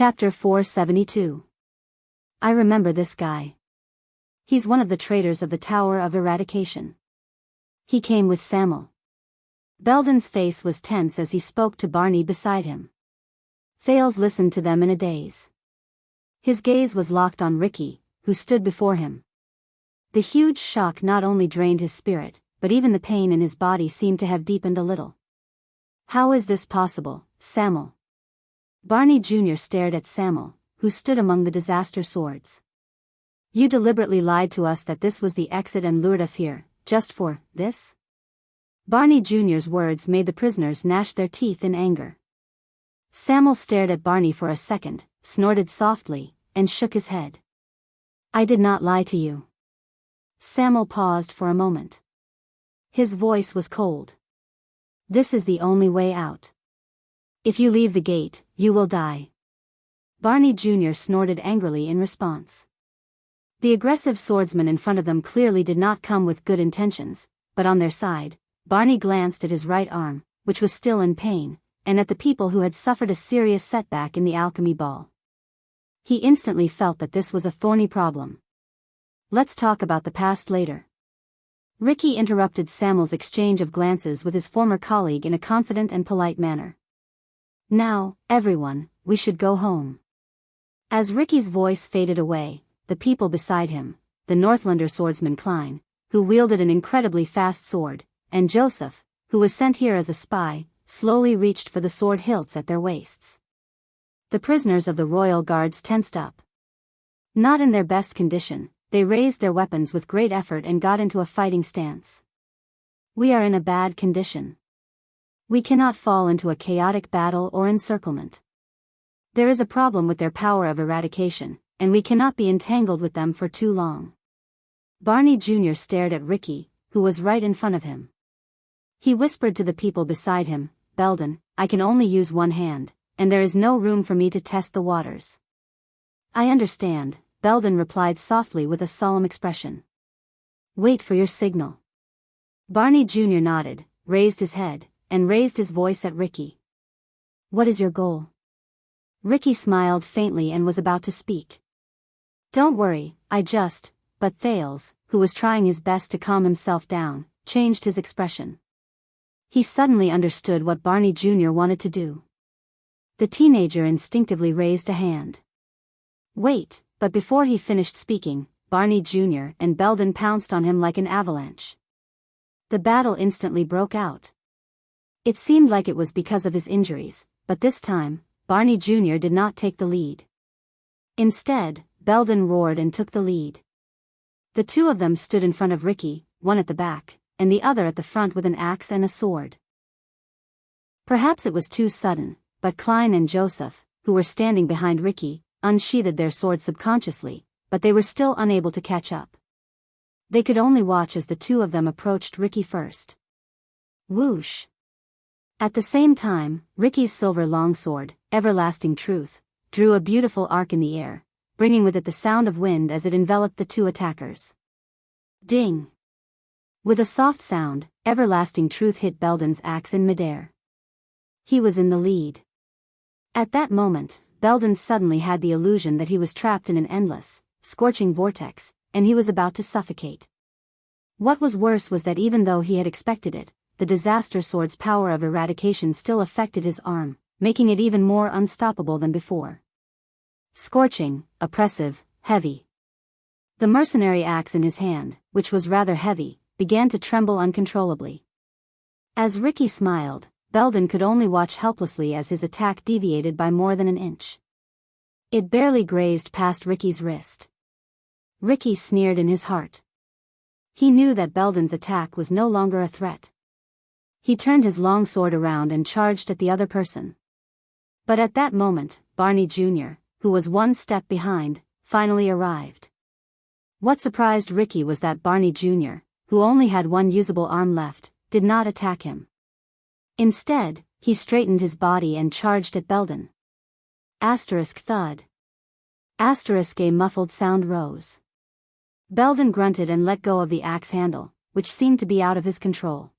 Chapter 472. I remember this guy. He's one of the traitors of the Tower of Eradication. He came with Samuel. Belden's face was tense as he spoke to Barney beside him. Thales listened to them in a daze. His gaze was locked on Ricky, who stood before him. The huge shock not only drained his spirit, but even the pain in his body seemed to have deepened a little. How is this possible, Samuel? Barney Jr. stared at Samuel, who stood among the disaster swords. You deliberately lied to us that this was the exit and lured us here, just for this? Barney Jr.'s words made the prisoners gnash their teeth in anger. Samuel stared at Barney for a second, snorted softly, and shook his head. I did not lie to you. Samuel paused for a moment. His voice was cold. This is the only way out. If you leave the gate, you will die. Barney Jr. snorted angrily in response. The aggressive swordsman in front of them clearly did not come with good intentions, but on their side, Barney glanced at his right arm, which was still in pain, and at the people who had suffered a serious setback in the alchemy ball. He instantly felt that this was a thorny problem. Let's talk about the past later. Ricky interrupted Samuel's exchange of glances with his former colleague in a confident and polite manner. Now, everyone, we should go home. As Ricky's voice faded away, the people beside him, the Northlander swordsman Klein, who wielded an incredibly fast sword, and Joseph, who was sent here as a spy, slowly reached for the sword hilts at their waists. The prisoners of the royal guards tensed up. Not in their best condition, they raised their weapons with great effort and got into a fighting stance. We are in a bad condition. We cannot fall into a chaotic battle or encirclement. There is a problem with their power of eradication, and we cannot be entangled with them for too long. Barney Jr. stared at Ricky, who was right in front of him. He whispered to the people beside him, Belden, I can only use one hand, and there is no room for me to test the waters. I understand, Belden replied softly with a solemn expression. Wait for your signal. Barney Jr. nodded, raised his head, and raised his voice at Ricky. What is your goal? Ricky smiled faintly and was about to speak. Don't worry, but Thales, who was trying his best to calm himself down, changed his expression. He suddenly understood what Barney Jr. wanted to do. The teenager instinctively raised a hand. Wait, but before he finished speaking, Barney Jr. and Belden pounced on him like an avalanche. The battle instantly broke out. It seemed like it was because of his injuries, but this time, Barney Jr. did not take the lead. Instead, Belden roared and took the lead. The two of them stood in front of Ricky, one at the back, and the other at the front with an axe and a sword. Perhaps it was too sudden, but Klein and Joseph, who were standing behind Ricky, unsheathed their swords subconsciously, but they were still unable to catch up. They could only watch as the two of them approached Ricky first. Whoosh! At the same time, Ricky's silver longsword, Everlasting Truth, drew a beautiful arc in the air, bringing with it the sound of wind as it enveloped the two attackers. Ding! With a soft sound, Everlasting Truth hit Belden's axe in midair. He was in the lead. At that moment, Belden suddenly had the illusion that he was trapped in an endless, scorching vortex, and he was about to suffocate. What was worse was that even though he had expected it, the disaster sword's power of eradication still affected his arm, making it even more unstoppable than before. Scorching, oppressive, heavy. The mercenary axe in his hand, which was rather heavy, began to tremble uncontrollably. As Ricky smiled, Belden could only watch helplessly as his attack deviated by more than an inch. It barely grazed past Ricky's wrist. Ricky sneered in his heart. He knew that Belden's attack was no longer a threat. He turned his long sword around and charged at the other person. But at that moment, Barney Jr., who was one step behind, finally arrived. What surprised Ricky was that Barney Jr., who only had one usable arm left, did not attack him. Instead, he straightened his body and charged at Belden. Asterisk thud. Asterisk a muffled sound rose. Belden grunted and let go of the axe handle, which seemed to be out of his control.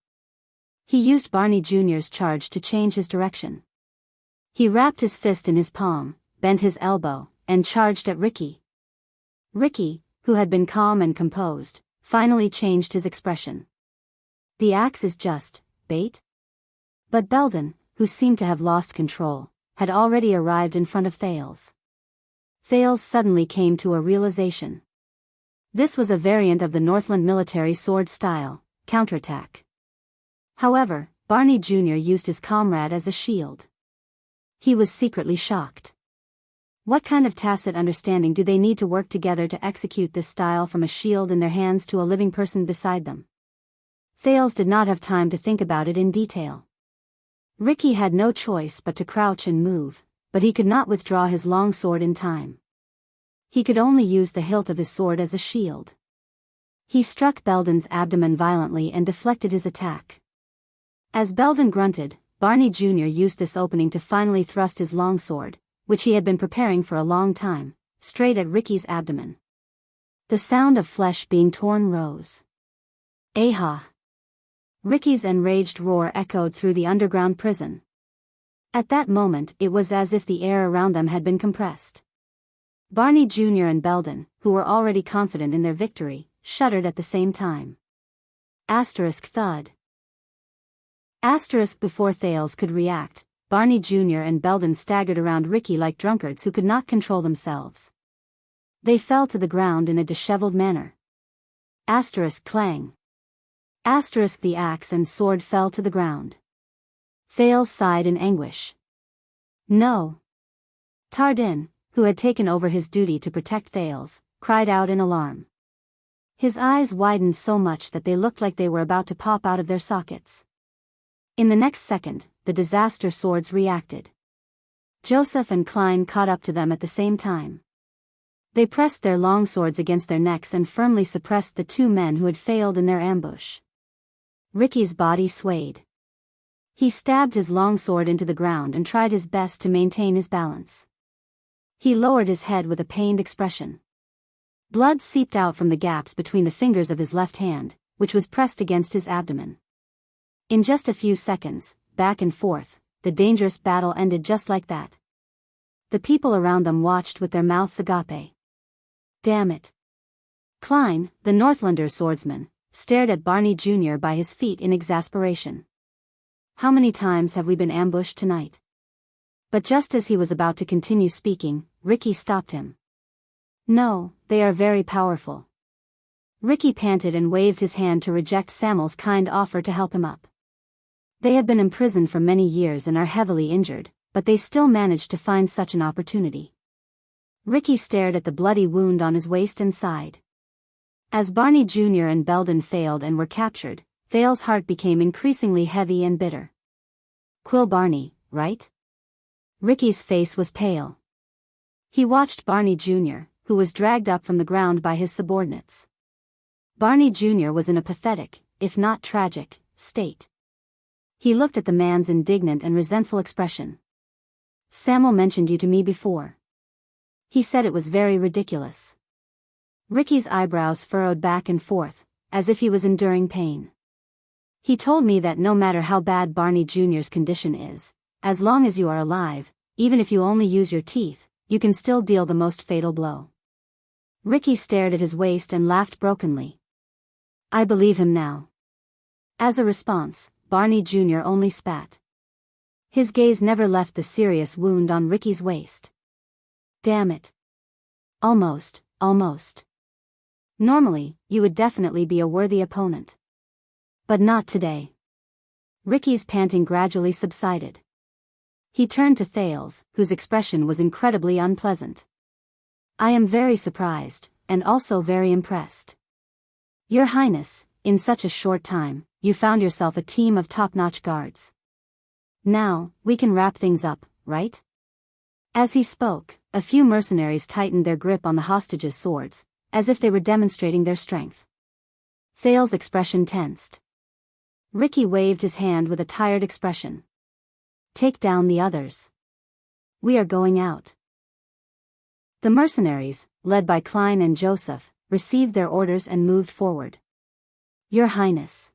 He used Barney Jr.'s charge to change his direction. He wrapped his fist in his palm, bent his elbow, and charged at Ricky. Ricky, who had been calm and composed, finally changed his expression. The axe is just bait? But Belden, who seemed to have lost control, had already arrived in front of Thales. Thales suddenly came to a realization. This was a variant of the Northland military sword style, counterattack. However, Barney Jr. used his comrade as a shield. He was secretly shocked. What kind of tacit understanding do they need to work together to execute this style from a shield in their hands to a living person beside them? Thales did not have time to think about it in detail. Ricky had no choice but to crouch and move, but he could not withdraw his long sword in time. He could only use the hilt of his sword as a shield. He struck Belden's abdomen violently and deflected his attack. As Belden grunted, Barney Jr. used this opening to finally thrust his long sword, which he had been preparing for a long time, straight at Ricky's abdomen. The sound of flesh being torn rose. Aha! Ricky's enraged roar echoed through the underground prison. At that moment it was as if the air around them had been compressed. Barney Jr. and Belden, who were already confident in their victory, shuddered at the same time. Thud. Before Thales could react, Barney Jr. and Belden staggered around Ricky like drunkards who could not control themselves. They fell to the ground in a disheveled manner. Clang. The axe and sword fell to the ground. Thales sighed in anguish. No. Tardin, who had taken over his duty to protect Thales, cried out in alarm. His eyes widened so much that they looked like they were about to pop out of their sockets. In the next second, the disaster swords reacted. Joseph and Klein caught up to them at the same time. They pressed their long swords against their necks and firmly suppressed the two men who had failed in their ambush. Ricky's body swayed. He stabbed his long sword into the ground and tried his best to maintain his balance. He lowered his head with a pained expression. Blood seeped out from the gaps between the fingers of his left hand, which was pressed against his abdomen. In just a few seconds, back and forth, the dangerous battle ended just like that. The people around them watched with their mouths agape. Damn it. Klein, the Northlander swordsman, stared at Barney Jr. by his feet in exasperation. How many times have we been ambushed tonight? But just as he was about to continue speaking, Ricky stopped him. No, they are very powerful. Ricky panted and waved his hand to reject Samuel's kind offer to help him up. They have been imprisoned for many years and are heavily injured, but they still managed to find such an opportunity. Ricky stared at the bloody wound on his waist and sighed. As Barney Jr. and Belden failed and were captured, Thale's heart became increasingly heavy and bitter. Quill Barney, right? Ricky's face was pale. He watched Barney Jr., who was dragged up from the ground by his subordinates. Barney Jr. was in a pathetic, if not tragic, state. He looked at the man's indignant and resentful expression. Samuel mentioned you to me before. He said it was very ridiculous. Ricky's eyebrows furrowed back and forth, as if he was enduring pain. He told me that no matter how bad Barney Jr.'s condition is, as long as you are alive, even if you only use your teeth, you can still deal the most fatal blow. Ricky stared at his waist and laughed brokenly. I believe him now. As a response, Barney Jr. only spat. His gaze never left the serious wound on Ricky's waist. Damn it. Almost. Normally, you would definitely be a worthy opponent. But not today. Ricky's panting gradually subsided. He turned to Thales, whose expression was incredibly unpleasant. I am very surprised, and also very impressed. Your Highness, in such a short time, you found yourself a team of top-notch guards. Now, we can wrap things up, right? As he spoke, a few mercenaries tightened their grip on the hostages' swords, as if they were demonstrating their strength. Thales' expression tensed. Ricky waved his hand with a tired expression. Take down the others. We are going out. The mercenaries, led by Klein and Joseph, received their orders and moved forward. Your Highness.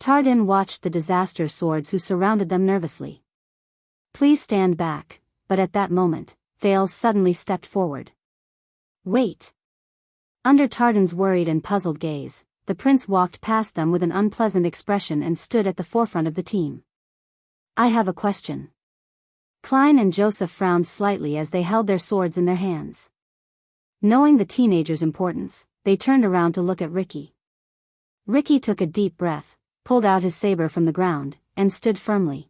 Tardin watched the disaster swords who surrounded them nervously. Please stand back, but at that moment, Thales suddenly stepped forward. Wait. Under Tardan's worried and puzzled gaze, the prince walked past them with an unpleasant expression and stood at the forefront of the team. I have a question. Klein and Joseph frowned slightly as they held their swords in their hands. Knowing the teenager's importance, they turned around to look at Ricky. Ricky took a deep breath, pulled out his saber from the ground, and stood firmly.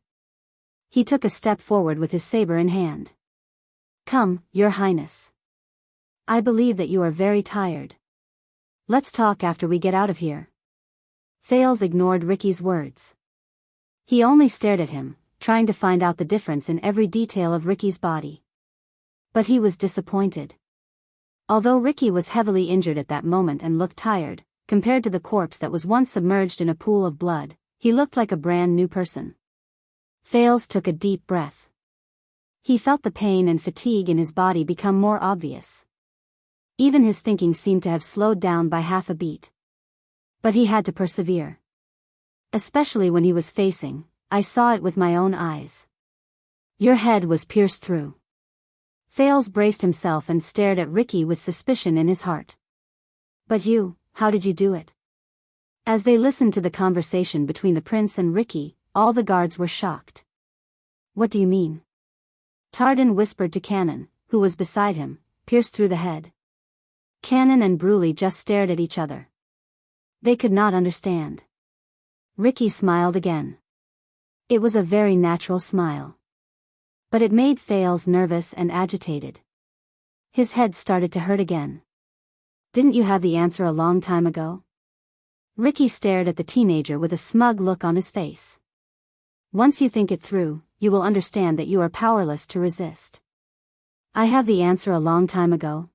He took a step forward with his saber in hand. Come, Your Highness. I believe that you are very tired. Let's talk after we get out of here. Thales ignored Ricky's words. He only stared at him, trying to find out the difference in every detail of Ricky's body. But he was disappointed. Although Ricky was heavily injured at that moment and looked tired, compared to the corpse that was once submerged in a pool of blood, he looked like a brand new person. Thales took a deep breath. He felt the pain and fatigue in his body become more obvious. Even his thinking seemed to have slowed down by half a beat. But he had to persevere. Especially when he was facing, I saw it with my own eyes. Your head was pierced through. Thales braced himself and stared at Ricky with suspicion in his heart. But you, how did you do it? As they listened to the conversation between the prince and Ricky, all the guards were shocked. What do you mean? Tardan whispered to Cannon, who was beside him, pierced through the head. Cannon and Bruley just stared at each other. They could not understand. Ricky smiled again. It was a very natural smile. But it made Thales nervous and agitated. His head started to hurt again. Didn't you have the answer a long time ago? Ricky stared at the teenager with a smug look on his face. Once you think it through, you will understand that you are powerless to resist. I have the answer a long time ago.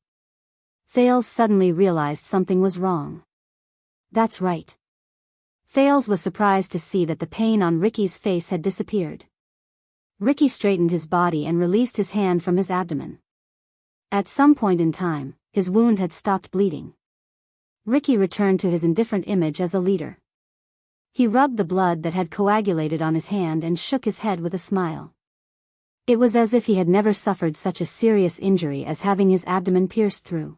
Thales suddenly realized something was wrong. That's right. Thales was surprised to see that the pain on Ricky's face had disappeared. Ricky straightened his body and released his hand from his abdomen. At some point in time, his wound had stopped bleeding. Ricky returned to his indifferent image as a leader. He rubbed the blood that had coagulated on his hand and shook his head with a smile. It was as if he had never suffered such a serious injury as having his abdomen pierced through.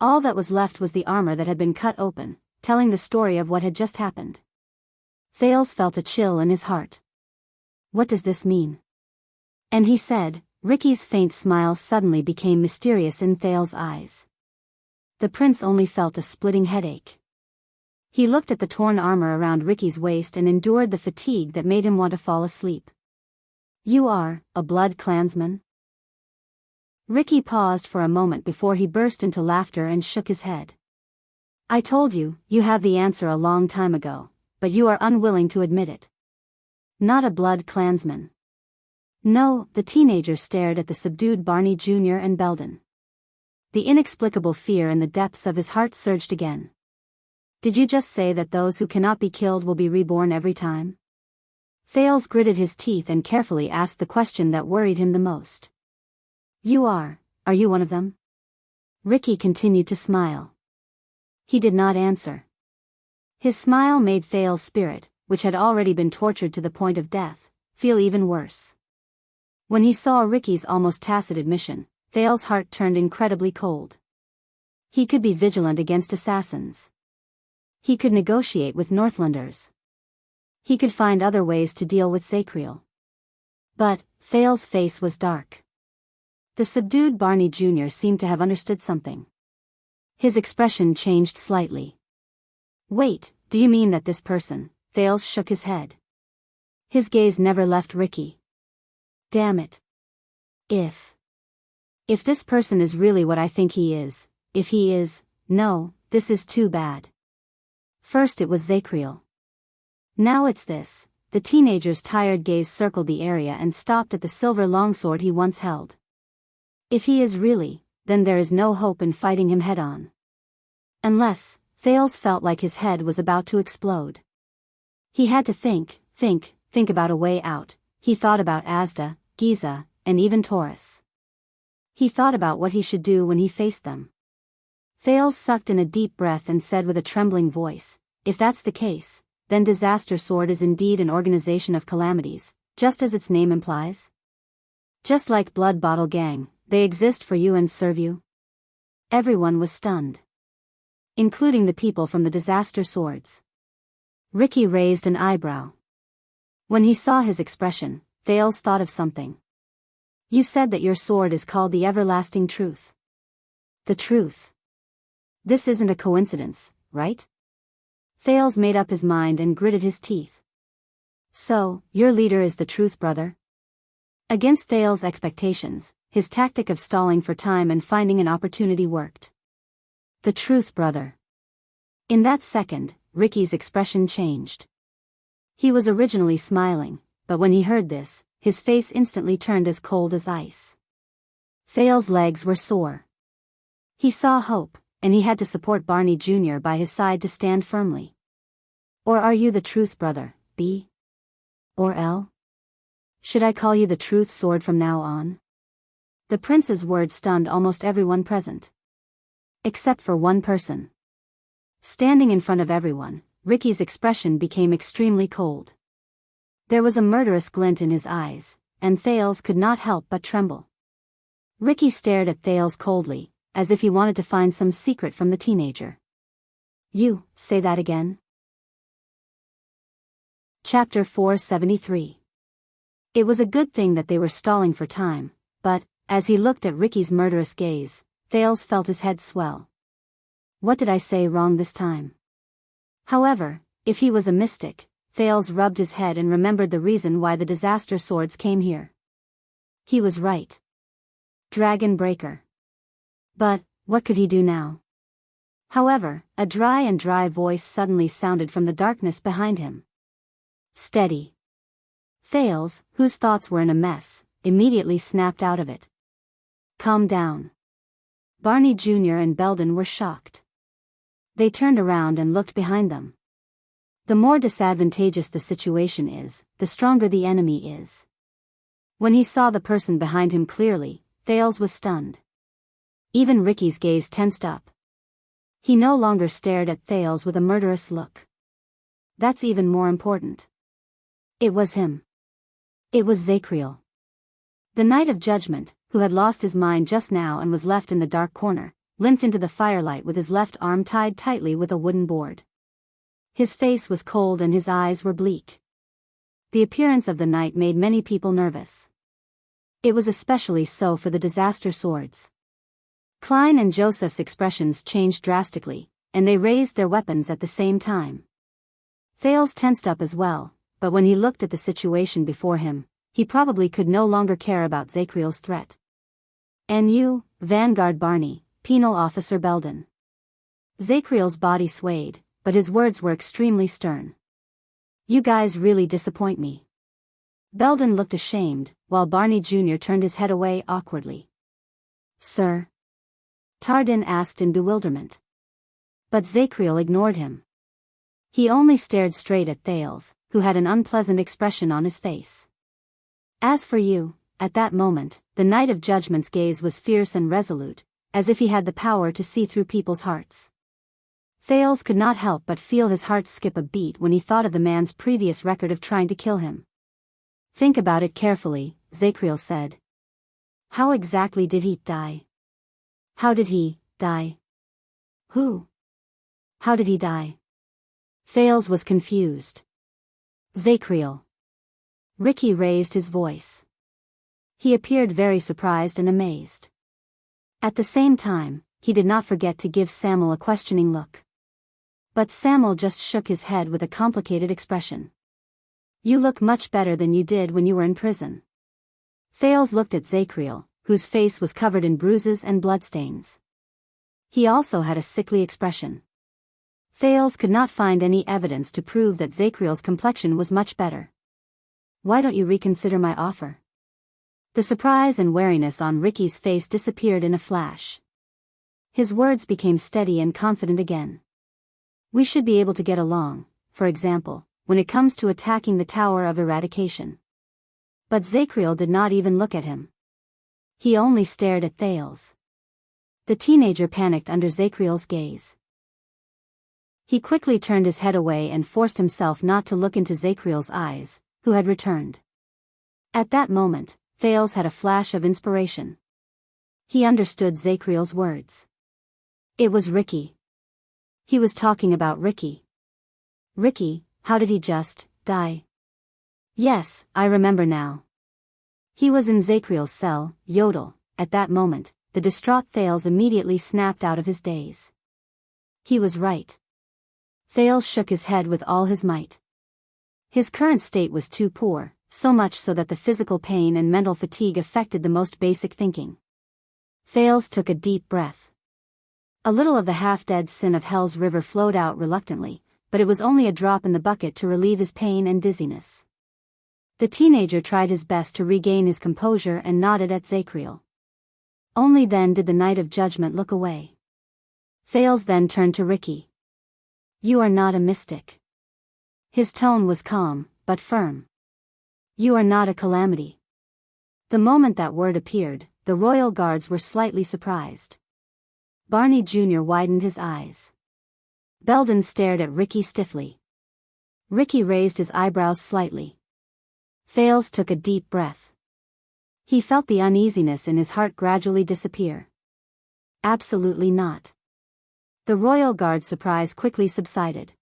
All that was left was the armor that had been cut open, telling the story of what had just happened. Thales felt a chill in his heart. What does this mean? And he said, Ricky's faint smile suddenly became mysterious in Thales' eyes. The prince only felt a splitting headache. He looked at the torn armor around Ricky's waist and endured the fatigue that made him want to fall asleep. You are a blood clansman? Ricky paused for a moment before he burst into laughter and shook his head. I told you, you have the answer a long time ago, but you are unwilling to admit it. Not a blood clansman. No, the teenager stared at the subdued Barney Jr. and Belden. The inexplicable fear in the depths of his heart surged again. Did you just say that those who cannot be killed will be reborn every time? Thales gritted his teeth and carefully asked the question that worried him the most. Are you one of them? Ricky continued to smile. He did not answer. His smile made Thales' spirit, which had already been tortured to the point of death, feel even worse. When he saw Ricky's almost tacit admission, Thales' heart turned incredibly cold. He could be vigilant against assassins. He could negotiate with Northlanders. He could find other ways to deal with Zacriel. But Thales' face was dark. The subdued Barney Jr. seemed to have understood something. His expression changed slightly. Wait, do you mean that this person? Thales shook his head. His gaze never left Ricky. Damn it. If this person is really what I think he is, if he is, no, this is too bad. First it was Zacriel. Now it's this. The teenager's tired gaze circled the area and stopped at the silver longsword he once held. If he is really, then there is no hope in fighting him head-on. Unless, Thales felt like his head was about to explode. He had to think about a way out. He thought about Asda, Giza, and even Taurus. He thought about what he should do when he faced them. Thales sucked in a deep breath and said with a trembling voice, if that's the case, then Disaster Sword is indeed an organization of calamities, just as its name implies. Just like Blood Bottle Gang, they exist for you and serve you? Everyone was stunned, including the people from the Disaster Swords. Ricky raised an eyebrow. When he saw his expression, Thales thought of something. You said that your sword is called the Everlasting Truth. The Truth. This isn't a coincidence, right? Thales made up his mind and gritted his teeth. So, your leader is the Truth, brother? Against Thales' expectations, his tactic of stalling for time and finding an opportunity worked. The Truth, brother. In that second, Ricky's expression changed. He was originally smiling, but when he heard this, his face instantly turned as cold as ice. Thales' legs were sore. He saw hope, and he had to support Barney Jr. by his side to stand firmly. Or are you the Truth, brother, B? Or L? Should I call you the Truth Sword from now on? The prince's words stunned almost everyone present. Except for one person. Standing in front of everyone, Ricky's expression became extremely cold. There was a murderous glint in his eyes, and Thales could not help but tremble. Ricky stared at Thales coldly, as if he wanted to find some secret from the teenager. You, say that again? Chapter 473. It was a good thing that they were stalling for time, but, as he looked at Ricky's murderous gaze, Thales felt his head swell. What did I say wrong this time? However, if he was a mystic, Thales rubbed his head and remembered the reason why the Disaster Swords came here. He was right. Dragon Breaker. But, what could he do now? However, a dry voice suddenly sounded from the darkness behind him. Steady. Thales, whose thoughts were in a mess, immediately snapped out of it. Calm down. Barney Jr. and Belden were shocked. They turned around and looked behind them. The more disadvantageous the situation is, the stronger the enemy is. When he saw the person behind him clearly, Thales was stunned. Even Ricky's gaze tensed up. He no longer stared at Thales with a murderous look. That's even more important. It was him. It was Zacriel. The Knight of Judgment, who had lost his mind just now and was left in the dark corner, limped into the firelight with his left arm tied tightly with a wooden board. His face was cold and his eyes were bleak. The appearance of the knight made many people nervous. It was especially so for the Disaster Swords. Klein and Joseph's expressions changed drastically, and they raised their weapons at the same time. Thales tensed up as well, but when he looked at the situation before him, he probably could no longer care about Zacriel's threat. And you, Vanguard Barney, Penal Officer Belden. Zacriel's body swayed, but his words were extremely stern. You guys really disappoint me. Belden looked ashamed, while Barney Jr. turned his head away awkwardly. Sir? Tardin asked in bewilderment. But Zacriel ignored him. He only stared straight at Thales, who had an unpleasant expression on his face. As for you, at that moment, the Knight of Judgment's gaze was fierce and resolute, as if he had the power to see through people's hearts. Thales could not help but feel his heart skip a beat when he thought of the man's previous record of trying to kill him. Think about it carefully, Zacriel said. How exactly did he die? How did he die? Who? How did he die? Thales was confused. Zacriel. Ricky raised his voice. He appeared very surprised and amazed. At the same time, he did not forget to give Samuel a questioning look. But Samuel just shook his head with a complicated expression. You look much better than you did when you were in prison. Thales looked at Zacriel, whose face was covered in bruises and bloodstains. He also had a sickly expression. Thales could not find any evidence to prove that Zacriel's complexion was much better. Why don't you reconsider my offer? The surprise and wariness on Ricky's face disappeared in a flash. His words became steady and confident again. We should be able to get along, for example, when it comes to attacking the Tower of Eradication. But Zacriel did not even look at him. He only stared at Thales. The teenager panicked under Zacriel's gaze. He quickly turned his head away and forced himself not to look into Zacriel's eyes, who had returned. At that moment, Thales had a flash of inspiration. He understood Zakriel's words. It was Ricky. He was talking about Ricky. Ricky, how did he just die? Yes, I remember now. He was in Zakriel's cell, Yodel. At that moment, the distraught Thales immediately snapped out of his daze. He was right. Thales shook his head with all his might. His current state was too poor, so much so that the physical pain and mental fatigue affected the most basic thinking. Thales took a deep breath. A little of the half-dead sin of Hell's river flowed out reluctantly, but it was only a drop in the bucket to relieve his pain and dizziness. The teenager tried his best to regain his composure and nodded at Zakriel. Only then did the Knight of Judgment look away. Thales then turned to Ricky. You are not a mystic. His tone was calm, but firm. You are not a calamity. The moment that word appeared, the royal guards were slightly surprised. Barney Jr. widened his eyes. Belden stared at Ricky stiffly. Ricky raised his eyebrows slightly. Thales took a deep breath. He felt the uneasiness in his heart gradually disappear. Absolutely not. The royal guard's surprise quickly subsided.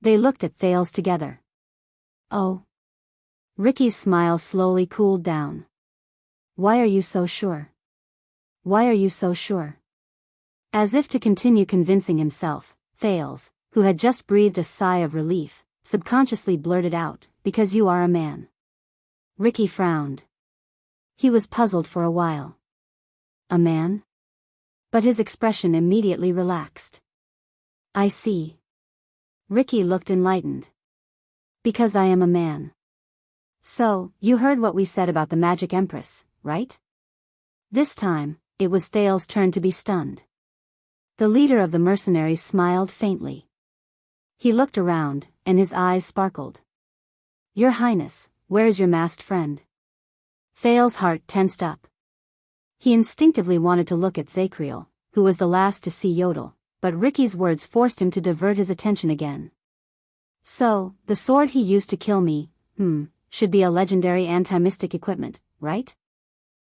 They looked at Thales together. Oh. Ricky's smile slowly cooled down. Why are you so sure? Why are you so sure? As if to continue convincing himself, Thales, who had just breathed a sigh of relief, subconsciously blurted out, because you are a man. Ricky frowned. He was puzzled for a while. A man? But his expression immediately relaxed. I see. Ricky looked enlightened. Because I am a man. So, you heard what we said about the Magic Empress, right? This time, it was Thales' turn to be stunned. The leader of the mercenaries smiled faintly. He looked around, and his eyes sparkled. Your Highness, where is your masked friend? Thales' heart tensed up. He instinctively wanted to look at Zakriel, who was the last to see Yodel, but Ricky's words forced him to divert his attention again. So, the sword he used to kill me, should be a legendary anti-mystic equipment, right?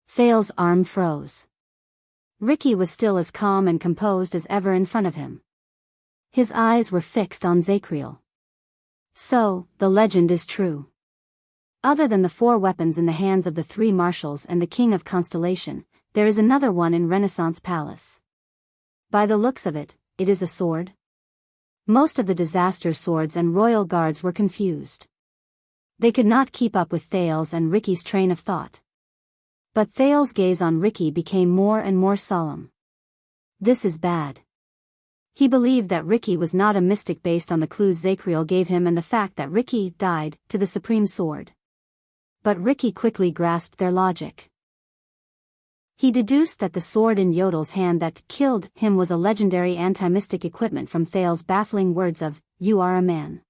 Thales' arm froze. Ricky was still as calm and composed as ever in front of him. His eyes were fixed on Zakriel. So, the legend is true. Other than the 4 weapons in the hands of the 3 marshals and the King of Constellation, there is another one in Renaissance Palace. By the looks of it, it is a sword. Most of the disaster swords and royal guards were confused. They could not keep up with Thales and Ricky's train of thought. But Thales' gaze on Ricky became more and more solemn. This is bad. He believed that Ricky was not a mystic based on the clues Zakriel gave him and the fact that Ricky died to the supreme sword. But Ricky quickly grasped their logic. He deduced that the sword in Yodel's hand that killed him was a legendary anti-mystic equipment from Thales' baffling words of, "You are a man."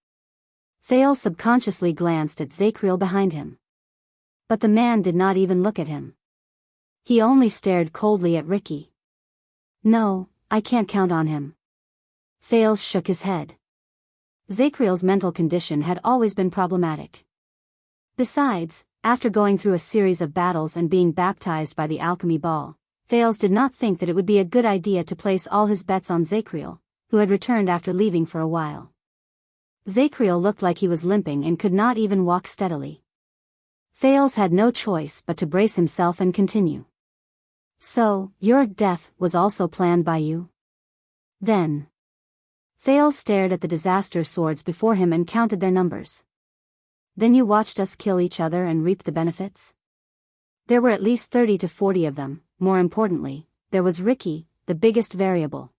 Thales subconsciously glanced at Zakriel behind him. But the man did not even look at him. He only stared coldly at Ricky. No, I can't count on him. Thales shook his head. Zakriel's mental condition had always been problematic. Besides, after going through a series of battles and being baptized by the alchemy ball, Thales did not think that it would be a good idea to place all his bets on Zakriel, who had returned after leaving for a while. Zakriel looked like he was limping and could not even walk steadily. Thales had no choice but to brace himself and continue. So, your death was also planned by you? Then. Thales stared at the disaster swords before him and counted their numbers. Then you watched us kill each other and reap the benefits? There were at least 30 to 40 of them. More importantly, there was Ricky, the biggest variable.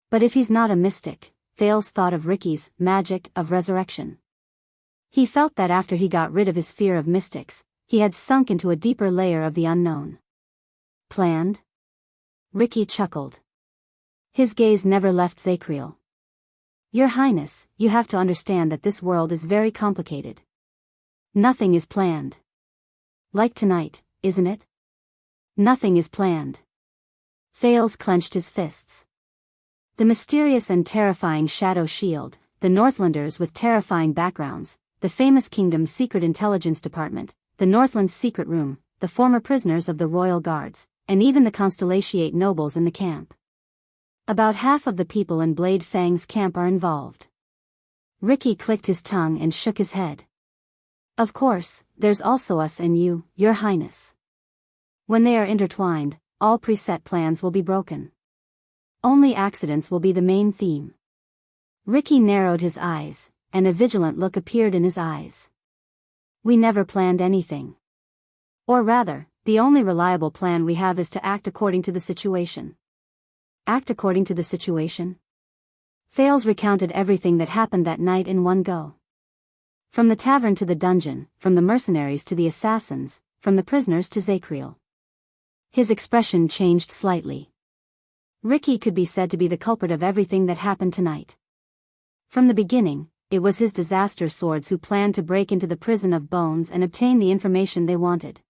But if he's not a mystic, Thales thought of Ricky's magic of resurrection. He felt that after he got rid of his fear of mystics, he had sunk into a deeper layer of the unknown. Planned? Ricky chuckled. His gaze never left Zakriel. Your Highness, you have to understand that this world is very complicated. Nothing is planned. Like tonight, isn't it? Nothing is planned. Thales clenched his fists. The mysterious and terrifying Shadow Shield, the Northlanders with terrifying backgrounds, the famous kingdom's secret intelligence department, the Northland's secret room, the former prisoners of the royal guards, and even the Constellatiate nobles in the camp. About half of the people in Blade Fang's camp are involved. Ricky clicked his tongue and shook his head. Of course, there's also us and you, Your Highness. When they are intertwined, all preset plans will be broken. Only accidents will be the main theme. Ricky narrowed his eyes, and a vigilant look appeared in his eyes. We never planned anything. Or rather, the only reliable plan we have is to act according to the situation. Act according to the situation? Thales recounted everything that happened that night in one go. From the tavern to the dungeon, from the mercenaries to the assassins, from the prisoners to Zacriel. His expression changed slightly. Ricky could be said to be the culprit of everything that happened tonight. From the beginning, it was his disaster swords who planned to break into the prison of bones and obtain the information they wanted.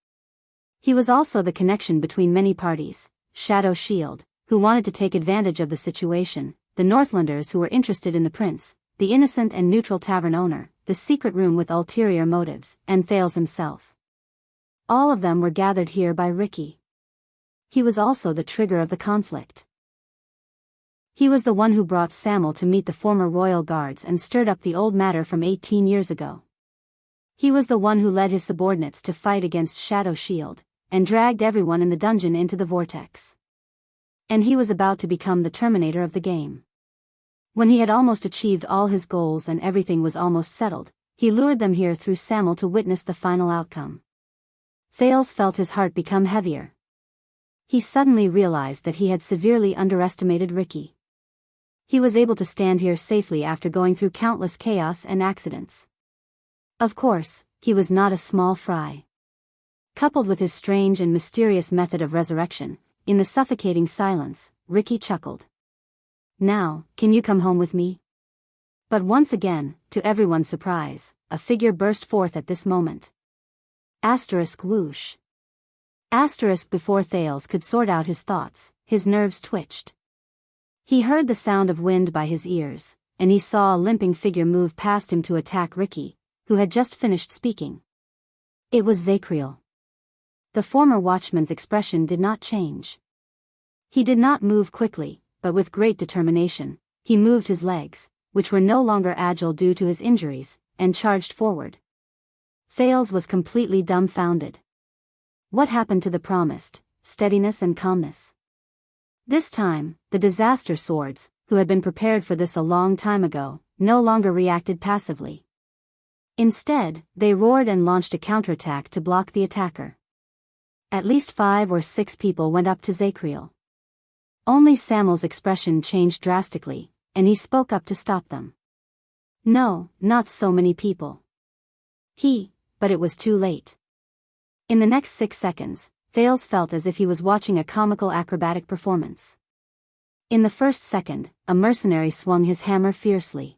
He was also the connection between many parties, Shadow Shield, who wanted to take advantage of the situation, the Northlanders who were interested in the prince, the innocent and neutral tavern owner, the secret room with ulterior motives, and Thales himself. All of them were gathered here by Ricky. He was also the trigger of the conflict. He was the one who brought Samuel to meet the former royal guards and stirred up the old matter from 18 years ago. He was the one who led his subordinates to fight against Shadow Shield, and dragged everyone in the dungeon into the vortex. And he was about to become the terminator of the game. When he had almost achieved all his goals and everything was almost settled, he lured them here through Samuel to witness the final outcome. Thales felt his heart become heavier. He suddenly realized that he had severely underestimated Ricky. He was able to stand here safely after going through countless chaos and accidents. Of course, he was not a small fry. Coupled with his strange and mysterious method of resurrection, in the suffocating silence, Ricky chuckled. Now, can you come home with me? But once again, to everyone's surprise, a figure burst forth at this moment. Asterisk whoosh. Asterisk before Thales could sort out his thoughts, his nerves twitched. He heard the sound of wind by his ears, and he saw a limping figure move past him to attack Ricky, who had just finished speaking. It was Zacriel. The former watchman's expression did not change. He did not move quickly, but with great determination, he moved his legs, which were no longer agile due to his injuries, and charged forward. Thales was completely dumbfounded. What happened to the promised steadiness and calmness? This time, the disaster swords, who had been prepared for this a long time ago, no longer reacted passively. Instead, they roared and launched a counterattack to block the attacker. At least 5 or 6 people went up to Zacriel. Only Samuel's expression changed drastically, and he spoke up to stop them. No, not so many people. But it was too late. In the next 6 seconds, Thales felt as if he was watching a comical acrobatic performance. In the first second, a mercenary swung his hammer fiercely.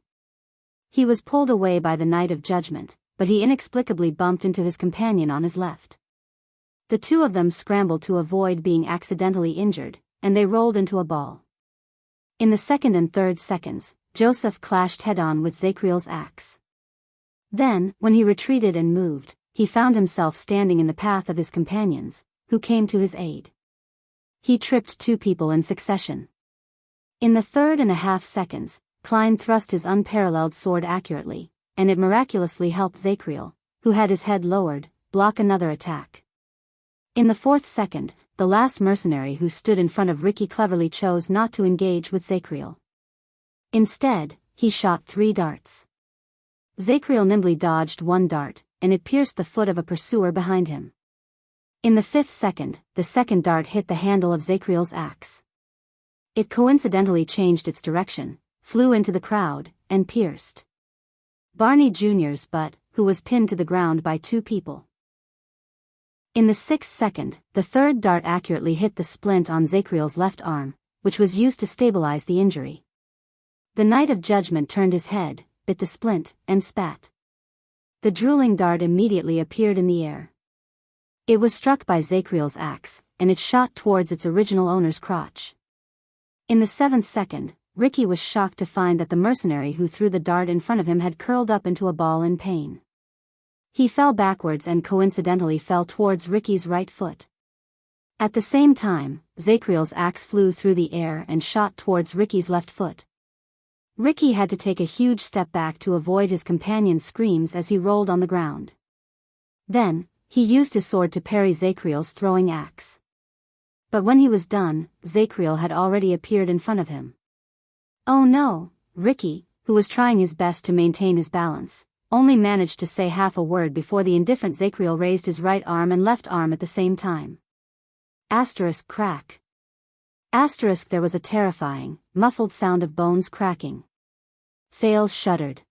He was pulled away by the Knight of Judgment, but he inexplicably bumped into his companion on his left. The two of them scrambled to avoid being accidentally injured, and they rolled into a ball. In the second and third seconds, Joseph clashed head-on with Zacriel's axe. Then, when he retreated and moved, he found himself standing in the path of his companions, who came to his aid. He tripped 2 people in succession. In the 3.5 seconds, Klein thrust his unparalleled sword accurately, and it miraculously helped Zacriel, who had his head lowered, block another attack. In the 4th second, the last mercenary who stood in front of Ricky cleverly chose not to engage with Zacriel. Instead, he shot 3 darts. Zacriel nimbly dodged 1 dart, and it pierced the foot of a pursuer behind him. In the 5th second, the second dart hit the handle of Zacriel's axe. It coincidentally changed its direction, flew into the crowd, and pierced Barney Jr.'s butt, who was pinned to the ground by 2 people. In the 6th second, the third dart accurately hit the splint on Zacriel's left arm, which was used to stabilize the injury. The Knight of Judgment turned his head, bit the splint, and spat. The drooling dart immediately appeared in the air. It was struck by Zacriel's axe, and it shot towards its original owner's crotch. In the 7th second, Ricky was shocked to find that the mercenary who threw the dart in front of him had curled up into a ball in pain. He fell backwards and coincidentally fell towards Ricky's right foot. At the same time, Zakriel's axe flew through the air and shot towards Ricky's left foot. Ricky had to take a huge step back to avoid his companion's screams as he rolled on the ground. Then, he used his sword to parry Zakriel's throwing axe. But when he was done, Zakriel had already appeared in front of him. Oh no, Ricky, who was trying his best to maintain his balance, only managed to say half a word before the indifferent Zakriel raised his right arm and left arm at the same time. Asterisk crack. Asterisk there was a terrifying, muffled sound of bones cracking. Thales shuddered.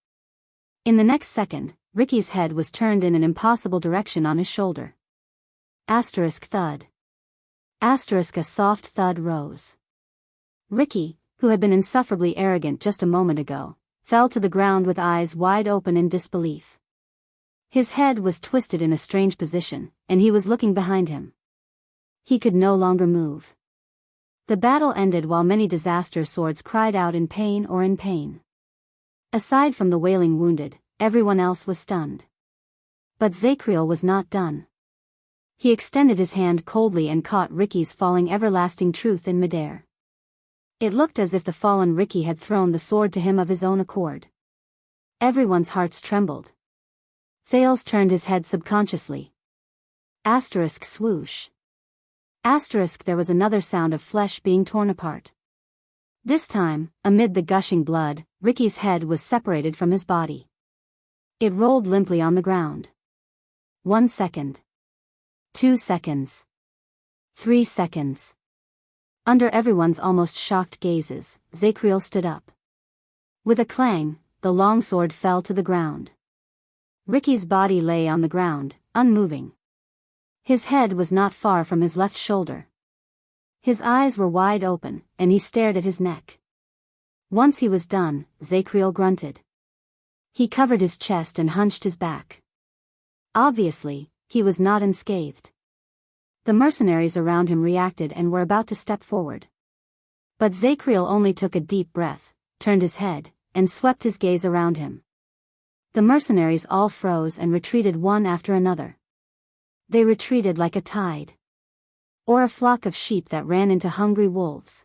In the next second, Ricky's head was turned in an impossible direction on his shoulder. Asterisk thud. Asterisk a soft thud rose. Ricky, who had been insufferably arrogant just a moment ago, fell to the ground with eyes wide open in disbelief. His head was twisted in a strange position, and he was looking behind him. He could no longer move. The battle ended while many disaster swords cried out in pain or in pain. Aside from the wailing wounded, everyone else was stunned. But Zakriel was not done. He extended his hand coldly and caught Ricky's falling everlasting truth in midair. It looked as if the fallen Ricky had thrown the sword to him of his own accord. Everyone's hearts trembled. Thales turned his head subconsciously. Asterisk swoosh. Asterisk there was another sound of flesh being torn apart. This time, amid the gushing blood, Ricky's head was separated from his body. It rolled limply on the ground. 1 second. 2 seconds. 3 seconds. Under everyone's almost shocked gazes, Zakriel stood up. With a clang, the longsword fell to the ground. Ricky's body lay on the ground, unmoving. His head was not far from his left shoulder. His eyes were wide open, and he stared at his neck. Once he was done, Zakriel grunted. He covered his chest and hunched his back. Obviously, he was not unscathed. The mercenaries around him reacted and were about to step forward. But Zakriel only took a deep breath, turned his head, and swept his gaze around him. The mercenaries all froze and retreated one after another. They retreated like a tide. Or a flock of sheep that ran into hungry wolves.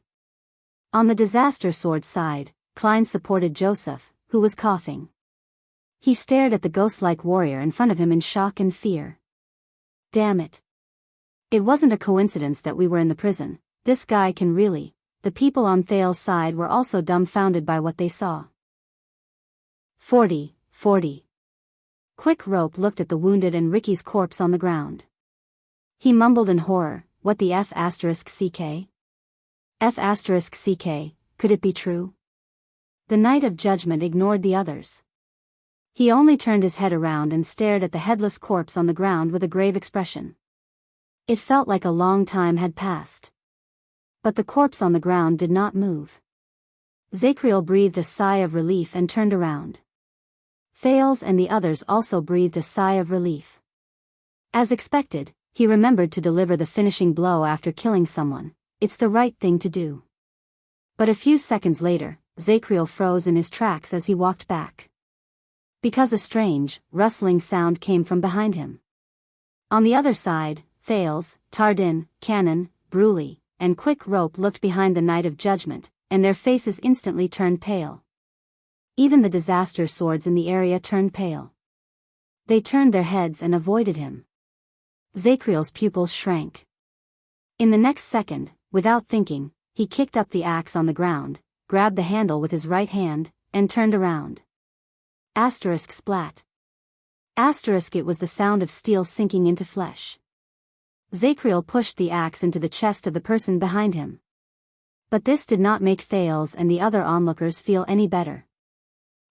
On the disaster sword side, Klein supported Joseph, who was coughing. He stared at the ghost-like warrior in front of him in shock and fear. Damn it. It wasn't a coincidence that we were in the prison. This guy can really. The people on Thales' side were also dumbfounded by what they saw. 40. Quick Rope looked at the wounded and Ricky's corpse on the ground. He mumbled in horror, what the F***ck? F***ck, could it be true? The Knight of Judgment ignored the others. He only turned his head around and stared at the headless corpse on the ground with a grave expression. It felt like a long time had passed. But the corpse on the ground did not move. Zakriel breathed a sigh of relief and turned around. Thales and the others also breathed a sigh of relief. As expected, he remembered to deliver the finishing blow after killing someone. It's the right thing to do. But a few seconds later, Zakriel froze in his tracks as he walked back. Because a strange, rustling sound came from behind him. On the other side, Thales, Tardin, Cannon, Bruley, and Quick Rope looked behind the Knight of Judgment, and their faces instantly turned pale. Even the disaster swords in the area turned pale. They turned their heads and avoided him. Zakriel's pupils shrank. In the next second, without thinking, he kicked up the axe on the ground, grabbed the handle with his right hand, and turned around. Asterisk splat. Asterisk it was the sound of steel sinking into flesh. Zakriel pushed the axe into the chest of the person behind him. But this did not make Thales and the other onlookers feel any better.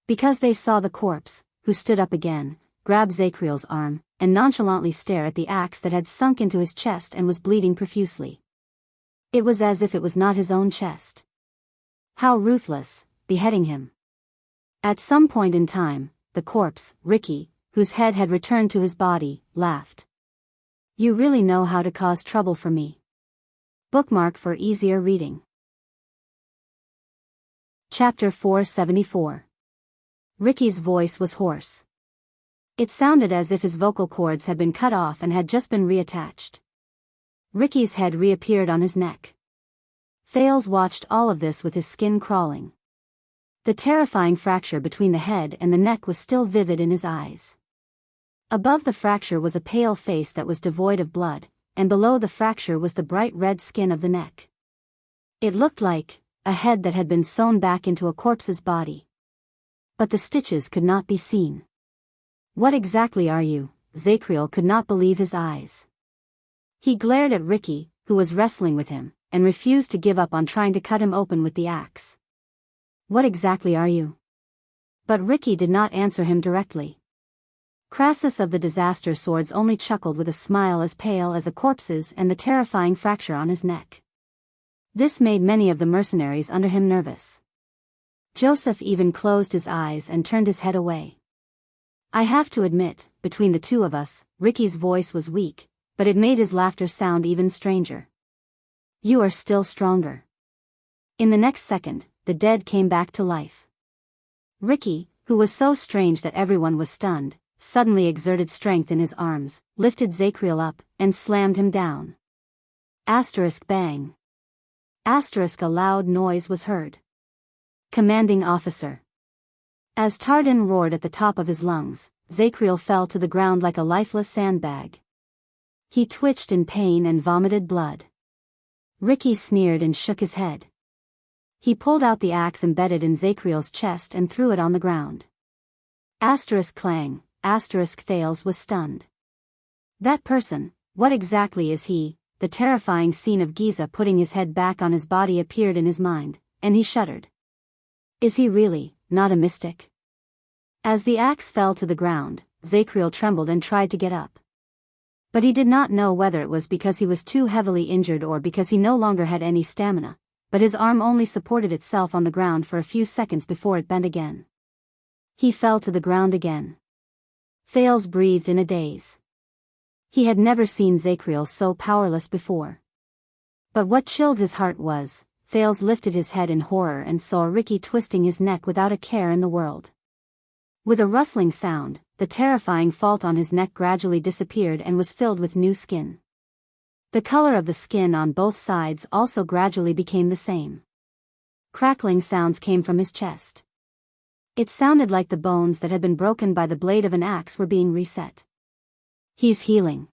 Because they saw the corpse, who stood up again, grab Zakriel's arm, and nonchalantly stare at the axe that had sunk into his chest and was bleeding profusely. It was as if it was not his own chest. How ruthless, beheading him. At some point in time, the corpse, Ricky, whose head had returned to his body, laughed. You really know how to cause trouble for me. Bookmark for easier reading. Chapter 474. Ricky's voice was hoarse. It sounded as if his vocal cords had been cut off and had just been reattached. Ricky's head reappeared on his neck. Thales watched all of this with his skin crawling. The terrifying fracture between the head and the neck was still vivid in his eyes. Above the fracture was a pale face that was devoid of blood, and below the fracture was the bright red skin of the neck. It looked like a head that had been sewn back into a corpse's body. But the stitches could not be seen. "What exactly are you?" Zacriel could not believe his eyes. He glared at Ricky, who was wrestling with him, and refused to give up on trying to cut him open with the axe. "What exactly are you?" But Ricky did not answer him directly. Crassus of the Disaster Swords only chuckled with a smile as pale as a corpse's and the terrifying fracture on his neck. This made many of the mercenaries under him nervous. Joseph even closed his eyes and turned his head away. "I have to admit, between the two of us," Ricky's voice was weak, but it made his laughter sound even stranger. "You are still stronger." In the next second, the dead came back to life. Ricky, who was so strange that everyone was stunned, suddenly exerted strength in his arms, lifted Zacriel up, and slammed him down. Bang. A loud noise was heard. "Commanding officer." As Tardin roared at the top of his lungs, Zacriel fell to the ground like a lifeless sandbag. He twitched in pain and vomited blood. Ricky sneered and shook his head. He pulled out the axe embedded in Zacriel's chest and threw it on the ground. Clang. Thales was stunned. "That person, what exactly is he?" The terrifying scene of Giza putting his head back on his body appeared in his mind, and he shuddered. "Is he really not a mystic?" As the axe fell to the ground, Zacriel trembled and tried to get up. But he did not know whether it was because he was too heavily injured or because he no longer had any stamina, but his arm only supported itself on the ground for a few seconds before it bent again. He fell to the ground again. Thales breathed in a daze. He had never seen Zacriel so powerless before. But what chilled his heart was, Thales lifted his head in horror and saw Ricky twisting his neck without a care in the world. With a rustling sound, the terrifying fault on his neck gradually disappeared and was filled with new skin. The color of the skin on both sides also gradually became the same. Crackling sounds came from his chest. It sounded like the bones that had been broken by the blade of an axe were being reset. "He's healing.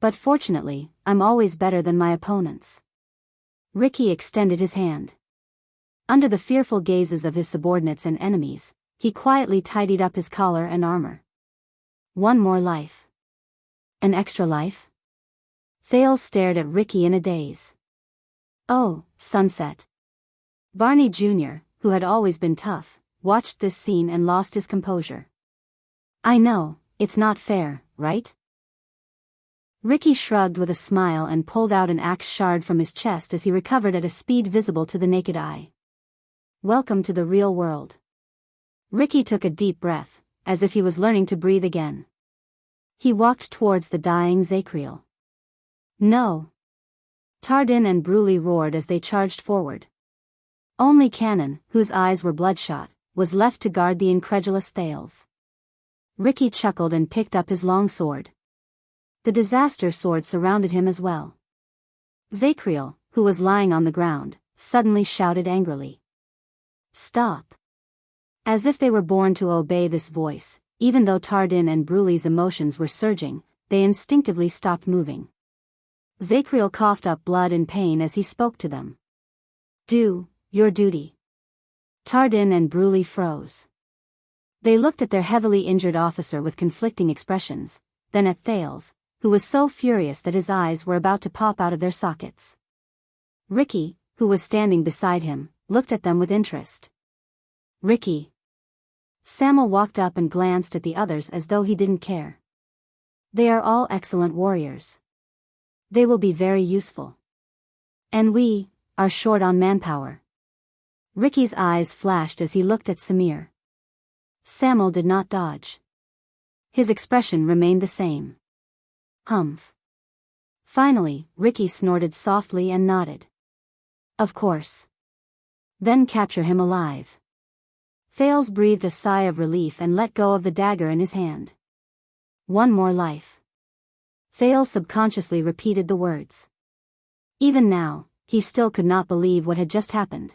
But fortunately, I'm always better than my opponents." Ricky extended his hand. Under the fearful gazes of his subordinates and enemies, he quietly tidied up his collar and armor. "One more life. An extra life?" Thales stared at Ricky in a daze. "Oh, sunset." Barney Jr., who had always been tough, watched this scene and lost his composure. "I know, it's not fair, right?" Ricky shrugged with a smile and pulled out an axe shard from his chest as he recovered at a speed visible to the naked eye. "Welcome to the real world." Ricky took a deep breath, as if he was learning to breathe again. He walked towards the dying Zacriel. "No!" Tardin and Bruley roared as they charged forward. Only Cannon, whose eyes were bloodshot, was left to guard the incredulous Thales. Ricky chuckled and picked up his long sword. The Disaster Sword surrounded him as well. Zacriel, who was lying on the ground, suddenly shouted angrily. "Stop!" As if they were born to obey this voice, even though Tardin and Bruley's emotions were surging, they instinctively stopped moving. Zacriel coughed up blood in pain as he spoke to them. "Do your duty." Tardin and Bruley froze. They looked at their heavily injured officer with conflicting expressions, then at Thales, who was so furious that his eyes were about to pop out of their sockets. Ricky, who was standing beside him, looked at them with interest. "Ricky." Samuel walked up and glanced at the others as though he didn't care. "They are all excellent warriors. They will be very useful. And we are short on manpower." Ricky's eyes flashed as he looked at Samir. Samuel did not dodge. His expression remained the same. Humph. Finally, Ricky snorted softly and nodded. "Of course. Then capture him alive." Thales breathed a sigh of relief and let go of the dagger in his hand. One more life. Thales subconsciously repeated the words. Even now, he still could not believe what had just happened.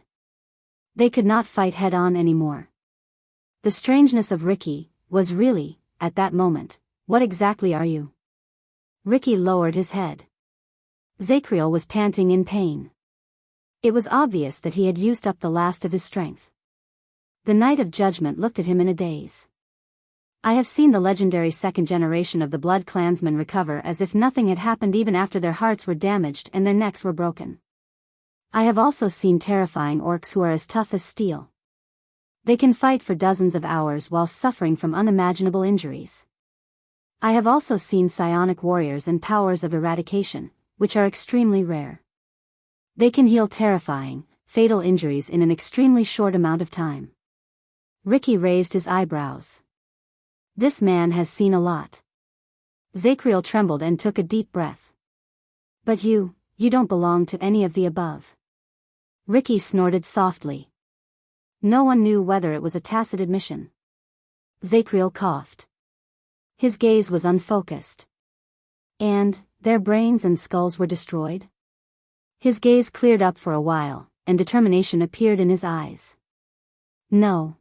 They could not fight head-on anymore. The strangeness of Ricky was really, at that moment, what exactly are you? Ricky lowered his head. Zacriel was panting in pain. It was obvious that he had used up the last of his strength. The Knight of Judgment looked at him in a daze. I have seen the legendary second generation of the Blood Clansmen recover as if nothing had happened even after their hearts were damaged and their necks were broken. I have also seen terrifying orcs who are as tough as steel. They can fight for dozens of hours while suffering from unimaginable injuries. I have also seen psionic warriors and powers of eradication, which are extremely rare. They can heal terrifying, fatal injuries in an extremely short amount of time. Ricky raised his eyebrows. This man has seen a lot. Zacriel trembled and took a deep breath. But you don't belong to any of the above. Ricky snorted softly. No one knew whether it was a tacit admission. Zacriel coughed. His gaze was unfocused. And, their brains and skulls were destroyed? His gaze cleared up for a while, and determination appeared in his eyes. No.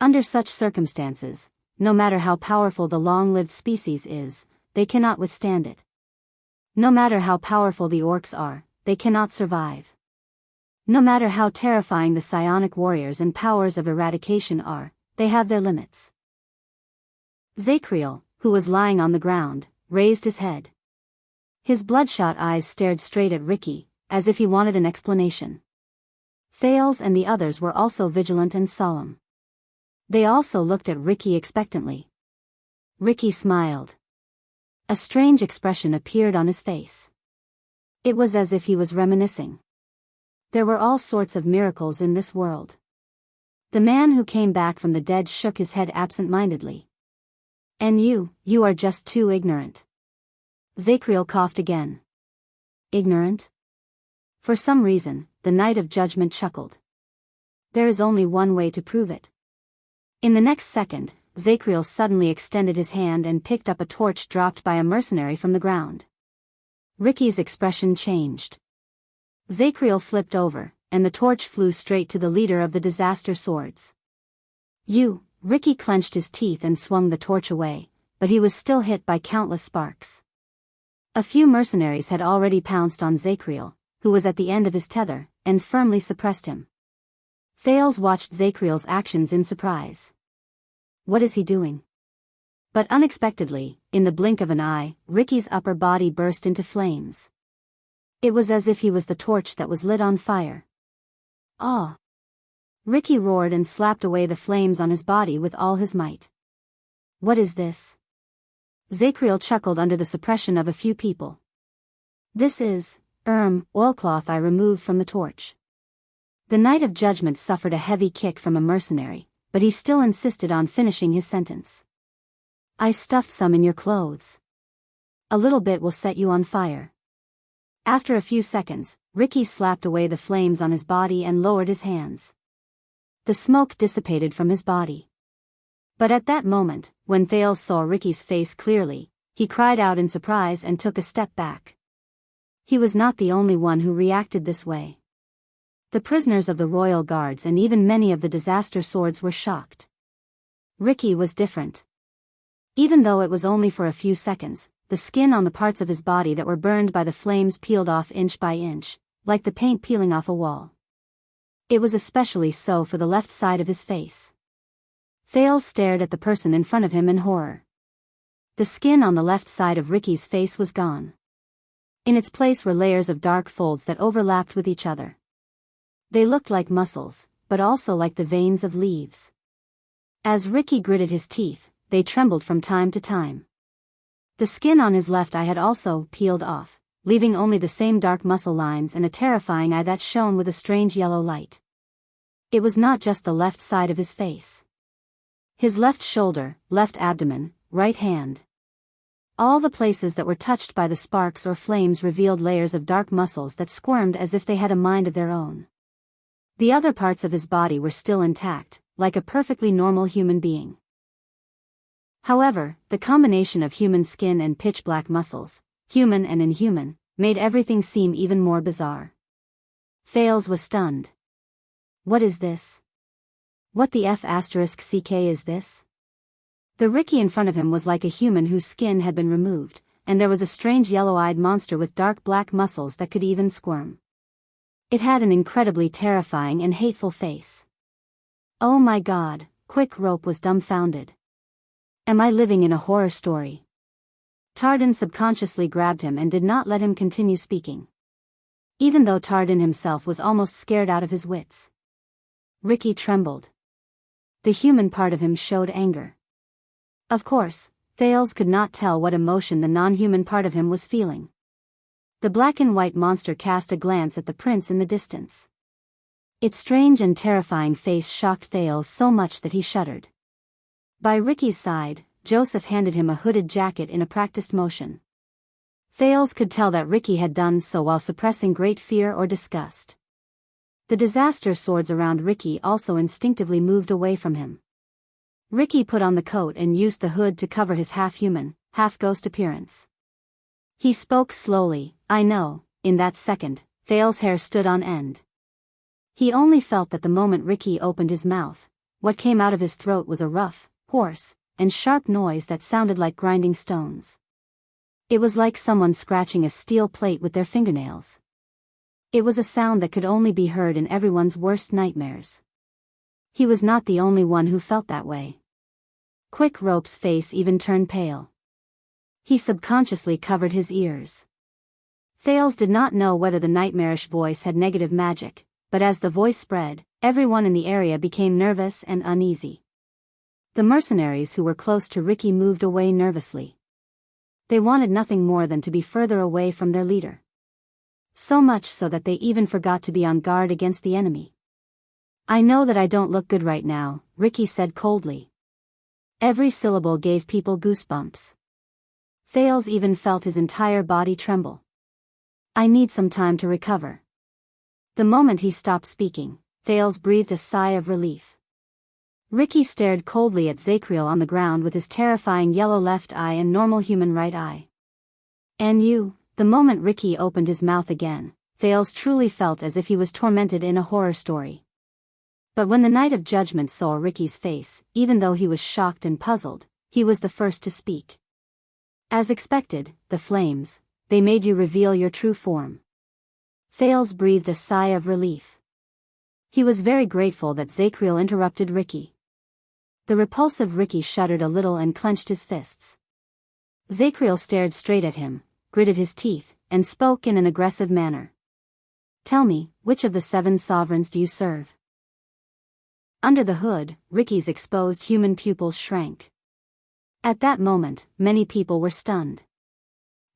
Under such circumstances, no matter how powerful the long-lived species is, they cannot withstand it. No matter how powerful the orcs are, they cannot survive. No matter how terrifying the psionic warriors and powers of eradication are, they have their limits. Zacriel, who was lying on the ground, raised his head. His bloodshot eyes stared straight at Ricky, as if he wanted an explanation. Thales and the others were also vigilant and solemn. They also looked at Ricky expectantly. Ricky smiled. A strange expression appeared on his face. It was as if he was reminiscing. There were all sorts of miracles in this world. The man who came back from the dead shook his head absent-mindedly. And you are just too ignorant. Zacriel coughed again. Ignorant? For some reason, the Knight of Judgment chuckled. There is only one way to prove it. In the next second, Zacriel suddenly extended his hand and picked up a torch dropped by a mercenary from the ground. Ricky's expression changed. Zacriel flipped over, and the torch flew straight to the leader of the disaster swords. Ricky clenched his teeth and swung the torch away, but he was still hit by countless sparks. A few mercenaries had already pounced on Zacriel, who was at the end of his tether, and firmly suppressed him. Thales watched Zacriel's actions in surprise. What is he doing? But unexpectedly, in the blink of an eye, Ricky's upper body burst into flames. It was as if he was the torch that was lit on fire. Ah! Ricky roared and slapped away the flames on his body with all his might. What is this? Zacriel chuckled under the suppression of a few people. This is, oilcloth I removed from the torch. The Knight of Judgment suffered a heavy kick from a mercenary, but he still insisted on finishing his sentence. I stuffed some in your clothes. A little bit will set you on fire. After a few seconds, Ricky slapped away the flames on his body and lowered his hands. The smoke dissipated from his body. But at that moment, when Thales saw Ricky's face clearly, he cried out in surprise and took a step back. He was not the only one who reacted this way. The prisoners of the royal guards and even many of the disaster swords were shocked. Ricky was different. Even though it was only for a few seconds, the skin on the parts of his body that were burned by the flames peeled off inch by inch, like the paint peeling off a wall. It was especially so for the left side of his face. Thales stared at the person in front of him in horror. The skin on the left side of Ricky's face was gone. In its place were layers of dark folds that overlapped with each other. They looked like muscles, but also like the veins of leaves. As Ricky gritted his teeth, they trembled from time to time. The skin on his left eye had also peeled off, leaving only the same dark muscle lines and a terrifying eye that shone with a strange yellow light. It was not just the left side of his face. His left shoulder, left abdomen, right hand. All the places that were touched by the sparks or flames revealed layers of dark muscles that squirmed as if they had a mind of their own. The other parts of his body were still intact, like a perfectly normal human being. However, the combination of human skin and pitch-black muscles, human and inhuman, made everything seem even more bizarre. Thales was stunned. What is this? What the F***ck is this? The Ricky in front of him was like a human whose skin had been removed, and there was a strange yellow-eyed monster with dark black muscles that could even squirm. It had an incredibly terrifying and hateful face. Oh my god, Quick Rope was dumbfounded. Am I living in a horror story? Tardin subconsciously grabbed him and did not let him continue speaking. Even though Tardin himself was almost scared out of his wits. Ricky trembled. The human part of him showed anger. Of course, Thales could not tell what emotion the non-human part of him was feeling. The black and white monster cast a glance at the prince in the distance. Its strange and terrifying face shocked Thales so much that he shuddered. By Ricky's side, Joseph handed him a hooded jacket in a practiced motion. Thales could tell that Ricky had done so while suppressing great fear or disgust. The disaster swords around Ricky also instinctively moved away from him. Ricky put on the coat and used the hood to cover his half-human, half-ghost appearance. He spoke slowly. I know. In that second, Thales' hair stood on end. He only felt that the moment Ricky opened his mouth, what came out of his throat was a rough, hoarse, and sharp noise that sounded like grinding stones. It was like someone scratching a steel plate with their fingernails. It was a sound that could only be heard in everyone's worst nightmares. He was not the only one who felt that way. Quick Rope's face even turned pale. He subconsciously covered his ears. Thales did not know whether the nightmarish voice had negative magic, but as the voice spread, everyone in the area became nervous and uneasy. The mercenaries who were close to Ricky moved away nervously. They wanted nothing more than to be further away from their leader. So much so that they even forgot to be on guard against the enemy. I know that I don't look good right now, Ricky said coldly. Every syllable gave people goosebumps. Thales even felt his entire body tremble. I need some time to recover. The moment he stopped speaking, Thales breathed a sigh of relief. Ricky stared coldly at Zacriel on the ground with his terrifying yellow left eye and normal human right eye. And you, the moment Ricky opened his mouth again, Thales truly felt as if he was tormented in a horror story. But when the Night of Judgment saw Ricky's face, even though he was shocked and puzzled, he was the first to speak. As expected, the flames, they made you reveal your true form. Thales breathed a sigh of relief. He was very grateful that Zacriel interrupted Ricky. The repulsive Ricky shuddered a little and clenched his fists. Zacriel stared straight at him, gritted his teeth, and spoke in an aggressive manner. Tell me, which of the 7 sovereigns do you serve? Under the hood, Ricky's exposed human pupils shrank. At that moment, many people were stunned.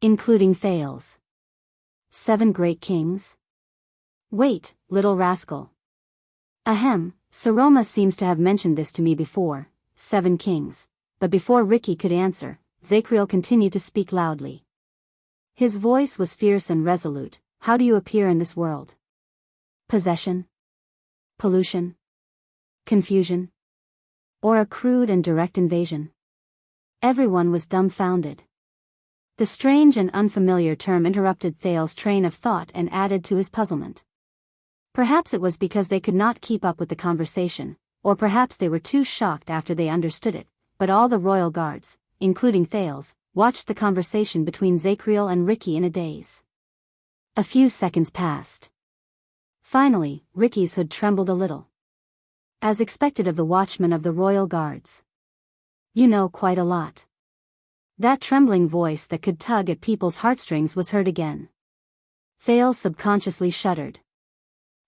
Including Thales. 7 great kings? Wait, little rascal. Ahem, Saroma seems to have mentioned this to me before, 7 kings. But before Ricky could answer, Zacriel continued to speak loudly. His voice was fierce and resolute. How do you appear in this world? Possession? Pollution? Confusion? Or a crude and direct invasion? Everyone was dumbfounded. The strange and unfamiliar term interrupted Thales' train of thought and added to his puzzlement. Perhaps it was because they could not keep up with the conversation, or perhaps they were too shocked after they understood it, but all the royal guards, including Thales, watched the conversation between Zacriel and Ricky in a daze. A few seconds passed. Finally, Ricky's hood trembled a little. As expected of the watchman of the royal guards. You know quite a lot. That trembling voice that could tug at people's heartstrings was heard again. Thales subconsciously shuddered.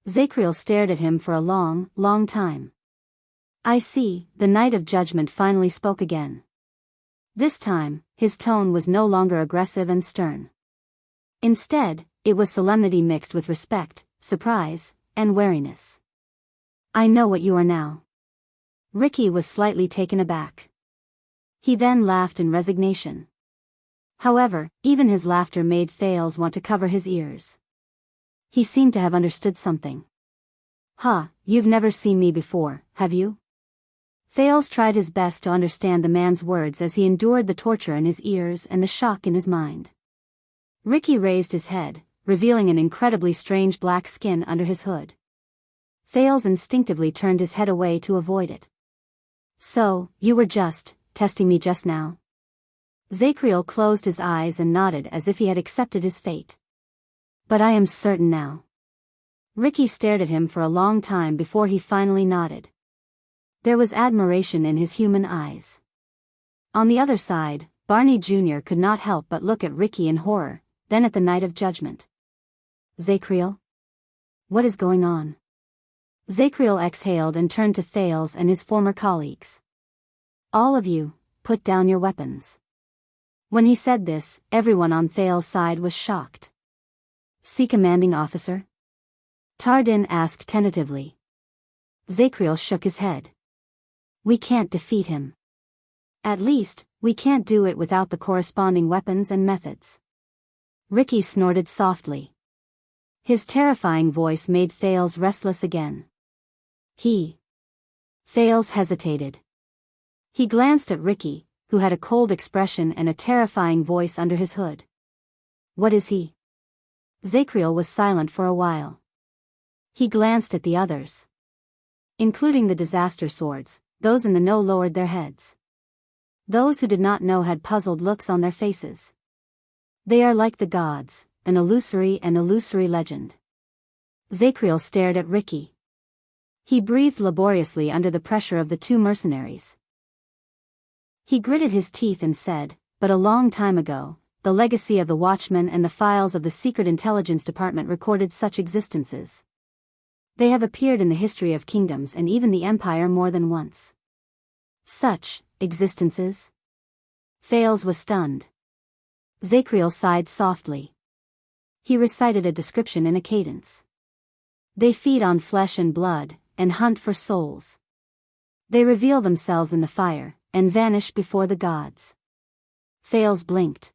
Zacriel stared at him for a long, long time. I see, the Night of Judgment finally spoke again. This time, his tone was no longer aggressive and stern. Instead, it was solemnity mixed with respect, surprise, and wariness. I know what you are now. Ricky was slightly taken aback. He then laughed in resignation. However, even his laughter made Thales want to cover his ears. He seemed to have understood something. You've never seen me before, have you? Thales tried his best to understand the man's words as he endured the torture in his ears and the shock in his mind. Ricky raised his head, revealing an incredibly strange black skin under his hood. Thales instinctively turned his head away to avoid it. "So, you were just testing me just now?" Zacriel closed his eyes and nodded as if he had accepted his fate. "But I am certain now." Ricky stared at him for a long time before he finally nodded. There was admiration in his human eyes. On the other side, Barney Jr. could not help but look at Ricky in horror, then at the Night of Judgment. "Zacriel? What is going on?" Zacriel exhaled and turned to Thales and his former colleagues. "All of you, put down your weapons." When he said this, everyone on Thales' side was shocked. "See commanding officer?" Tardin asked tentatively. Zacriel shook his head. "We can't defeat him. At least, we can't do it without the corresponding weapons and methods." Ricky snorted softly. His terrifying voice made Thales restless again. Thales hesitated. He glanced at Ricky, who had a cold expression and a terrifying voice under his hood. "What is he?" Zacriel was silent for a while. He glanced at the others. Including the disaster swords, those in the know lowered their heads. Those who did not know had puzzled looks on their faces. "They are like the gods, an illusory legend." Zacriel stared at Ricky. He breathed laboriously under the pressure of the two mercenaries. He gritted his teeth and said, "But a long time ago, the legacy of the Watchmen and the files of the Secret Intelligence Department recorded such existences. They have appeared in the history of kingdoms and even the Empire more than once." "Such existences?" Thales was stunned. Zacriel sighed softly. He recited a description in a cadence. "They feed on flesh and blood, and hunt for souls. They reveal themselves in the fire, and vanish before the gods." Thales blinked.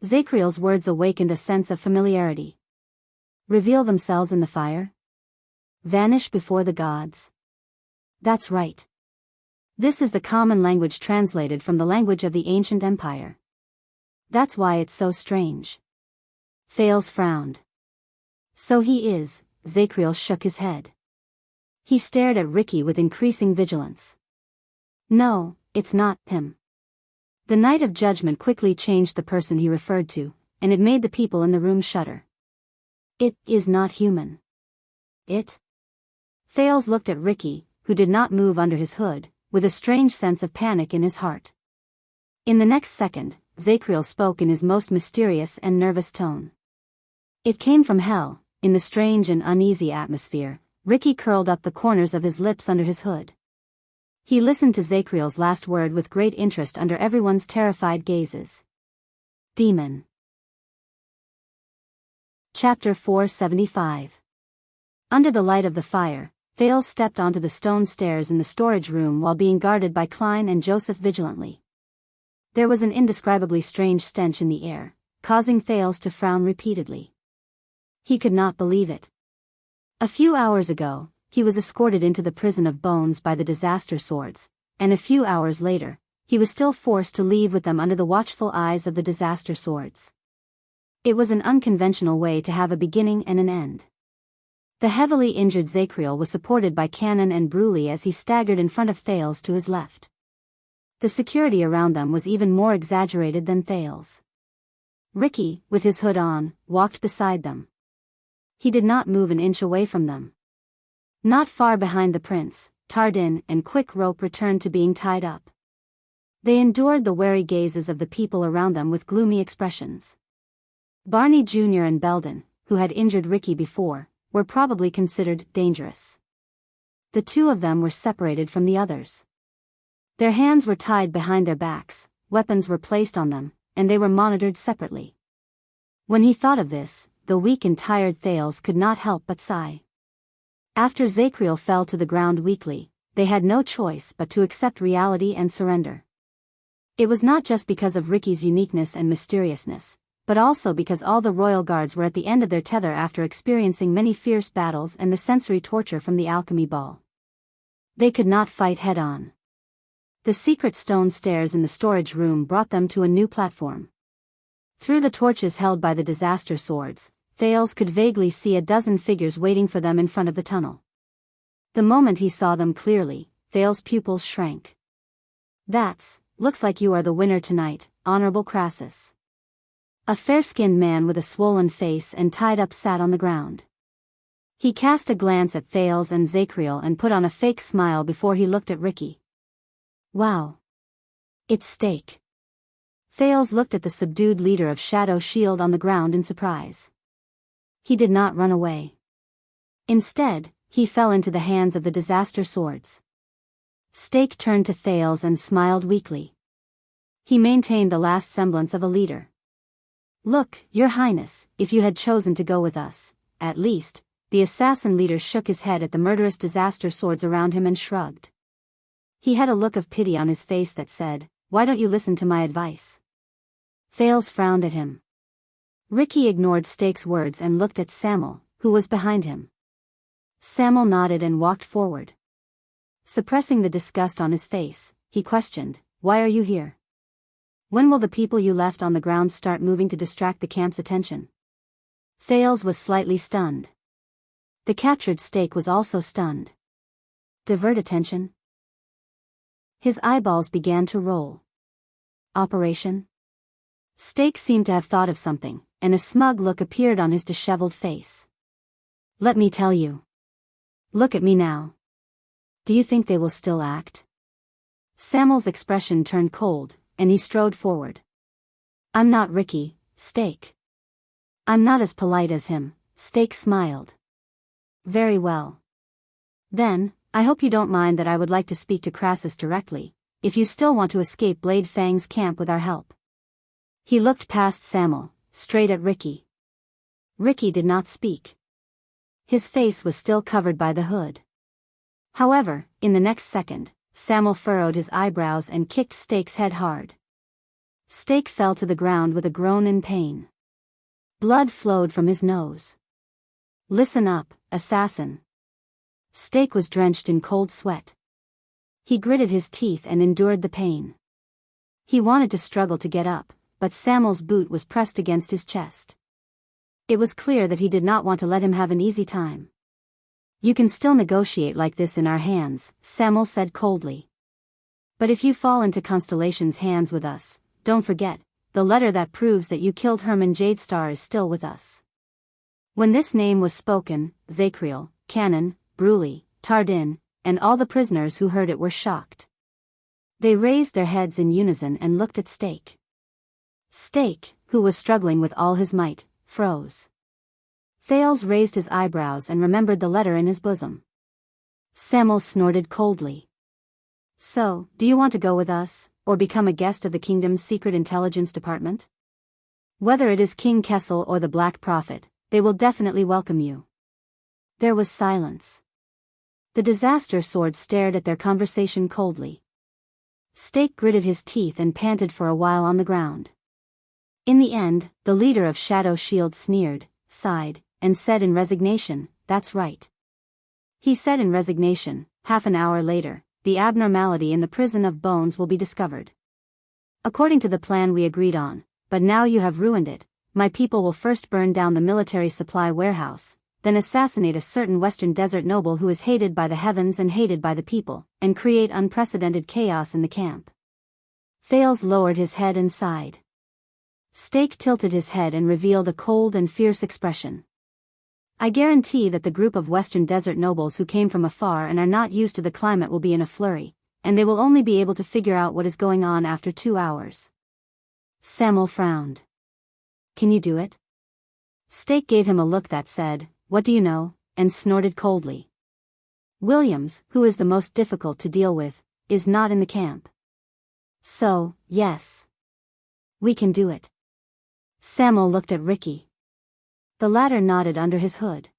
Zacriel's words awakened a sense of familiarity. Reveal themselves in the fire? Vanish before the gods? That's right. This is the common language translated from the language of the ancient empire. That's why it's so strange. Thales frowned. "So he is," Zacriel shook his head. He stared at Ricky with increasing vigilance. "No, it's not him." The Night of Judgment quickly changed the person he referred to, and it made the people in the room shudder. "It is not human." "It?" Thales looked at Ricky, who did not move under his hood, with a strange sense of panic in his heart. In the next second, Zacriel spoke in his most mysterious and nervous tone. "It came from hell." In the strange and uneasy atmosphere, Ricky curled up the corners of his lips under his hood. He listened to Zacriel's last word with great interest under everyone's terrified gazes. Demon. Chapter 475. Under the light of the fire, Thales stepped onto the stone stairs in the storage room while being guarded by Klein and Joseph vigilantly. There was an indescribably strange stench in the air, causing Thales to frown repeatedly. He could not believe it. A few hours ago, he was escorted into the prison of bones by the disaster swords, and a few hours later, he was still forced to leave with them under the watchful eyes of the disaster swords. It was an unconventional way to have a beginning and an end. The heavily injured Zacriel was supported by Cannon and Bruley as he staggered in front of Thales to his left. The security around them was even more exaggerated than Thales. Ricky, with his hood on, walked beside them. He did not move an inch away from them. Not far behind the prince, Tardin and Quick Rope returned to being tied up. They endured the wary gazes of the people around them with gloomy expressions. Barney Jr. and Belden, who had injured Ricky before, were probably considered dangerous. The two of them were separated from the others. Their hands were tied behind their backs, weapons were placed on them, and they were monitored separately. When he thought of this, the weak and tired Thales could not help but sigh. After Zacriel fell to the ground weakly, they had no choice but to accept reality and surrender. It was not just because of Ricky's uniqueness and mysteriousness, but also because all the royal guards were at the end of their tether after experiencing many fierce battles and the sensory torture from the alchemy ball. They could not fight head-on. The secret stone stairs in the storage room brought them to a new platform. Through the torches held by the disaster swords, Thales could vaguely see a dozen figures waiting for them in front of the tunnel. The moment he saw them clearly, Thales' pupils shrank. Looks like you are the winner tonight, Honorable Crassus. A fair-skinned man with a swollen face and tied up sat on the ground. He cast a glance at Thales and Zacriel and put on a fake smile before he looked at Ricky. Wow. It's Steak. Thales looked at the subdued leader of Shadow Shield on the ground in surprise. He did not run away. Instead, he fell into the hands of the disaster swords. Steak turned to Thales and smiled weakly. He maintained the last semblance of a leader. Look, Your Highness, if you had chosen to go with us, at least, the assassin leader shook his head at the murderous disaster swords around him and shrugged. He had a look of pity on his face that said, "Why don't you listen to my advice?" Thales frowned at him. Ricky ignored Steak's words and looked at Samuel, who was behind him. Samuel nodded and walked forward. Suppressing the disgust on his face, he questioned, "Why are you here? When will the people you left on the ground start moving to distract the camp's attention?" Thales was slightly stunned. The captured Steak was also stunned. Divert attention? His eyeballs began to roll. Operation? Steak seemed to have thought of something, and a smug look appeared on his disheveled face. "Let me tell you. Look at me now. Do you think they will still act?" Samuel's expression turned cold, and he strode forward. "I'm not Ricky, Steak. I'm not as polite as him," Steak smiled. "Very well. Then, I hope you don't mind that I would like to speak to Crassus directly, if you still want to escape Blade Fang's camp with our help." He looked past Samuel, straight at Ricky. Ricky did not speak. His face was still covered by the hood. However, in the next second, Samuel furrowed his eyebrows and kicked Steak's head hard. Steak fell to the ground with a groan in pain. Blood flowed from his nose. "Listen up, assassin." Steak was drenched in cold sweat. He gritted his teeth and endured the pain. He wanted to struggle to get up, but Samuel's boot was pressed against his chest. It was clear that he did not want to let him have an easy time. "You can still negotiate like this in our hands," Samuel said coldly. "But if you fall into Constellation's hands with us, don't forget, the letter that proves that you killed Herman Jadestar is still with us." When this name was spoken, Zacriel, Cannon, Bruley, Tardin, and all the prisoners who heard it were shocked. They raised their heads in unison and looked at Steak. Steak, who was struggling with all his might, froze. Thales raised his eyebrows and remembered the letter in his bosom. Samuel snorted coldly. "So, do you want to go with us, or become a guest of the kingdom's secret intelligence department? Whether it is King Kessel or the Black Prophet, they will definitely welcome you." There was silence. The disaster swords stared at their conversation coldly. Steak gritted his teeth and panted for a while on the ground. In the end, the leader of Shadow Shield sneered, sighed, and said in resignation, "That's right." He said in resignation, "Half an hour later, the abnormality in the prison of bones will be discovered. According to the plan we agreed on, but now you have ruined it, my people will first burn down the military supply warehouse, then assassinate a certain Western Desert noble who is hated by the heavens and hated by the people, and create unprecedented chaos in the camp." Thales lowered his head and sighed. Steak tilted his head and revealed a cold and fierce expression. "I guarantee that the group of Western Desert nobles who came from afar and are not used to the climate will be in a flurry, and they will only be able to figure out what is going on after 2 hours." Samuel frowned. "Can you do it?" Steak gave him a look that said, "What do you know?" and snorted coldly. "Williams, who is the most difficult to deal with, is not in the camp. So, yes. We can do it." Samuel looked at Ricky. The latter nodded under his hood.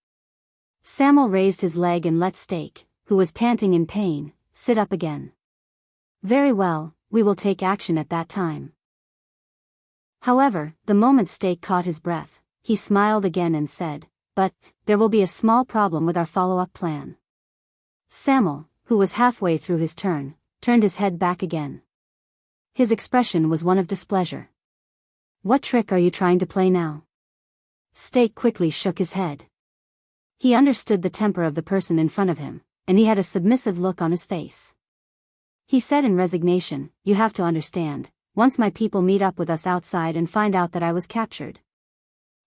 Samuel raised his leg and let Steak, who was panting in pain, sit up again. "Very well, we will take action at that time." However, the moment Steak caught his breath, he smiled again and said, "But, there will be a small problem with our follow-up plan." Samuel, who was halfway through his turn, turned his head back again. His expression was one of displeasure. What trick are you trying to play now? Steak quickly shook his head. He understood the temper of the person in front of him, and he had a submissive look on his face. He said in resignation, "You have to understand, once my people meet up with us outside and find out that I was captured.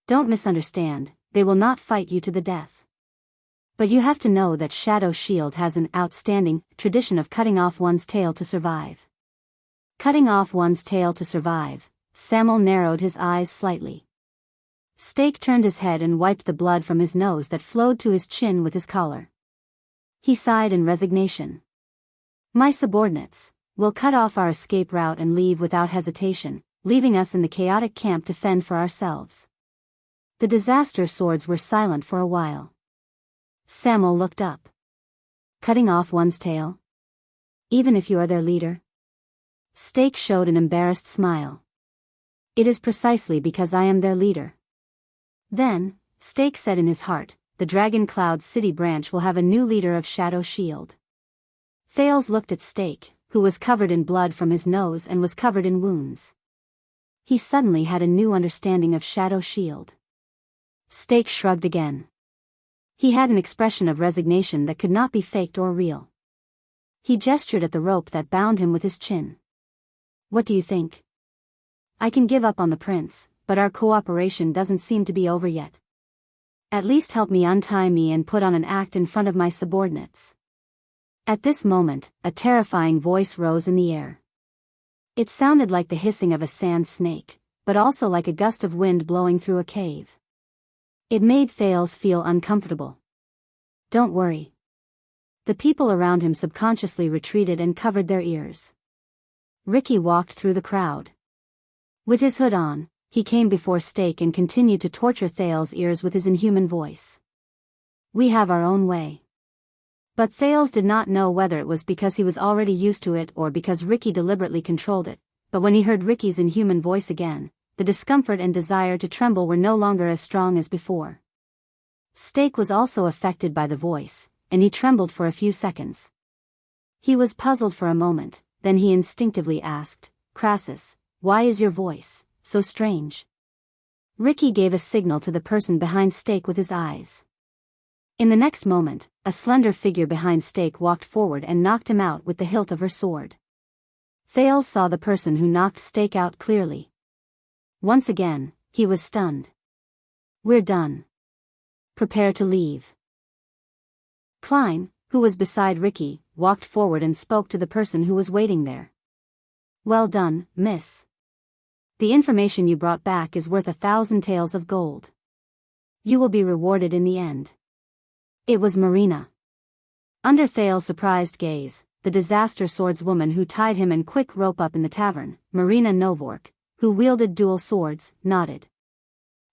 Don't misunderstand, they will not fight you to the death. But you have to know that Shadow Shield has an outstanding tradition of cutting off one's tail to survive." Cutting off one's tail to survive. Samuel narrowed his eyes slightly. Steak turned his head and wiped the blood from his nose that flowed to his chin with his collar. He sighed in resignation. "My subordinates will cut off our escape route and leave without hesitation, leaving us in the chaotic camp to fend for ourselves." The disaster swords were silent for a while. Samuel looked up. "Cutting off one's tail? Even if you are their leader?" Steak showed an embarrassed smile. "It is precisely because I am their leader." Then, Steak said in his heart, "The Dragon Cloud City branch will have a new leader of Shadow Shield." Thales looked at Steak, who was covered in blood from his nose and was covered in wounds. He suddenly had a new understanding of Shadow Shield. Steak shrugged again. He had an expression of resignation that could not be faked or real. He gestured at the rope that bound him with his chin. "What do you think? I can give up on the prince, but our cooperation doesn't seem to be over yet. At least help me untie me and put on an act in front of my subordinates." At this moment, a terrifying voice rose in the air. It sounded like the hissing of a sand snake, but also like a gust of wind blowing through a cave. It made Thales feel uncomfortable. "Don't worry." The people around him subconsciously retreated and covered their ears. Ricky walked through the crowd. With his hood on, he came before Steak and continued to torture Thales' ears with his inhuman voice. "We have our own way." But Thales did not know whether it was because he was already used to it or because Ricky deliberately controlled it, but when he heard Ricky's inhuman voice again, the discomfort and desire to tremble were no longer as strong as before. Steak was also affected by the voice, and he trembled for a few seconds. He was puzzled for a moment, then he instinctively asked, "Crassus, why is your voice so strange?" Ricky gave a signal to the person behind Steak with his eyes. In the next moment, a slender figure behind Steak walked forward and knocked him out with the hilt of her sword. Thales saw the person who knocked Steak out clearly. Once again, he was stunned. "We're done. Prepare to leave." Klein, who was beside Ricky, walked forward and spoke to the person who was waiting there. "Well done, miss. The information you brought back is worth 1,000 taels of gold. You will be rewarded in the end." It was Marina. Under Thales' surprised gaze, the disaster swordswoman who tied him and quick rope up in the tavern, Marina Novork, who wielded dual swords, nodded.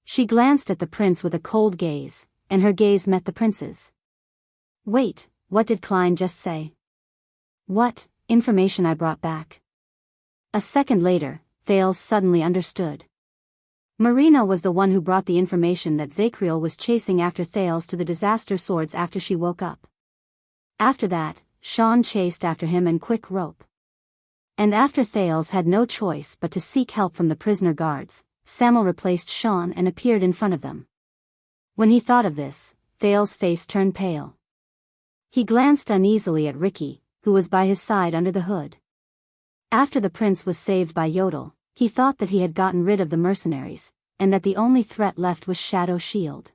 She glanced at the prince with a cold gaze, and her gaze met the prince's. "Wait, what did Klein just say?" "What information I brought back?" A second later, Thales suddenly understood. Marina was the one who brought the information that Zacriel was chasing after Thales to the disaster swords after she woke up. After that, Sean chased after him and quick rope. And after Thales had no choice but to seek help from the prisoner guards, Samuel replaced Sean and appeared in front of them. When he thought of this, Thales' face turned pale. He glanced uneasily at Ricky, who was by his side under the hood. After the prince was saved by Yodel, he thought that he had gotten rid of the mercenaries, and that the only threat left was Shadow Shield.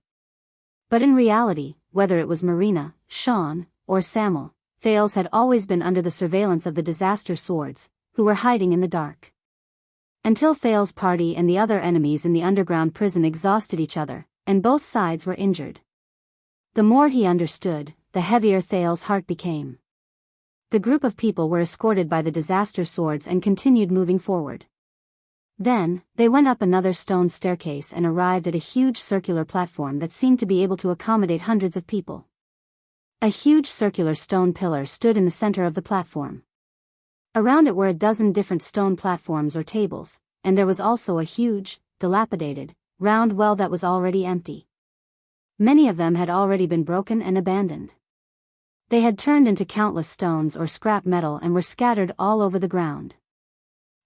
But in reality, whether it was Marina, Sean, or Samuel, Thales had always been under the surveillance of the disaster swords, who were hiding in the dark. Until Thales' party and the other enemies in the underground prison exhausted each other, and both sides were injured. The more he understood, the heavier Thales' heart became. The group of people were escorted by the disaster swords and continued moving forward. Then, they went up another stone staircase and arrived at a huge circular platform that seemed to be able to accommodate hundreds of people. A huge circular stone pillar stood in the center of the platform. Around it were a dozen different stone platforms or tables, and there was also a huge, dilapidated, round well that was already empty. Many of them had already been broken and abandoned. They had turned into countless stones or scrap metal and were scattered all over the ground.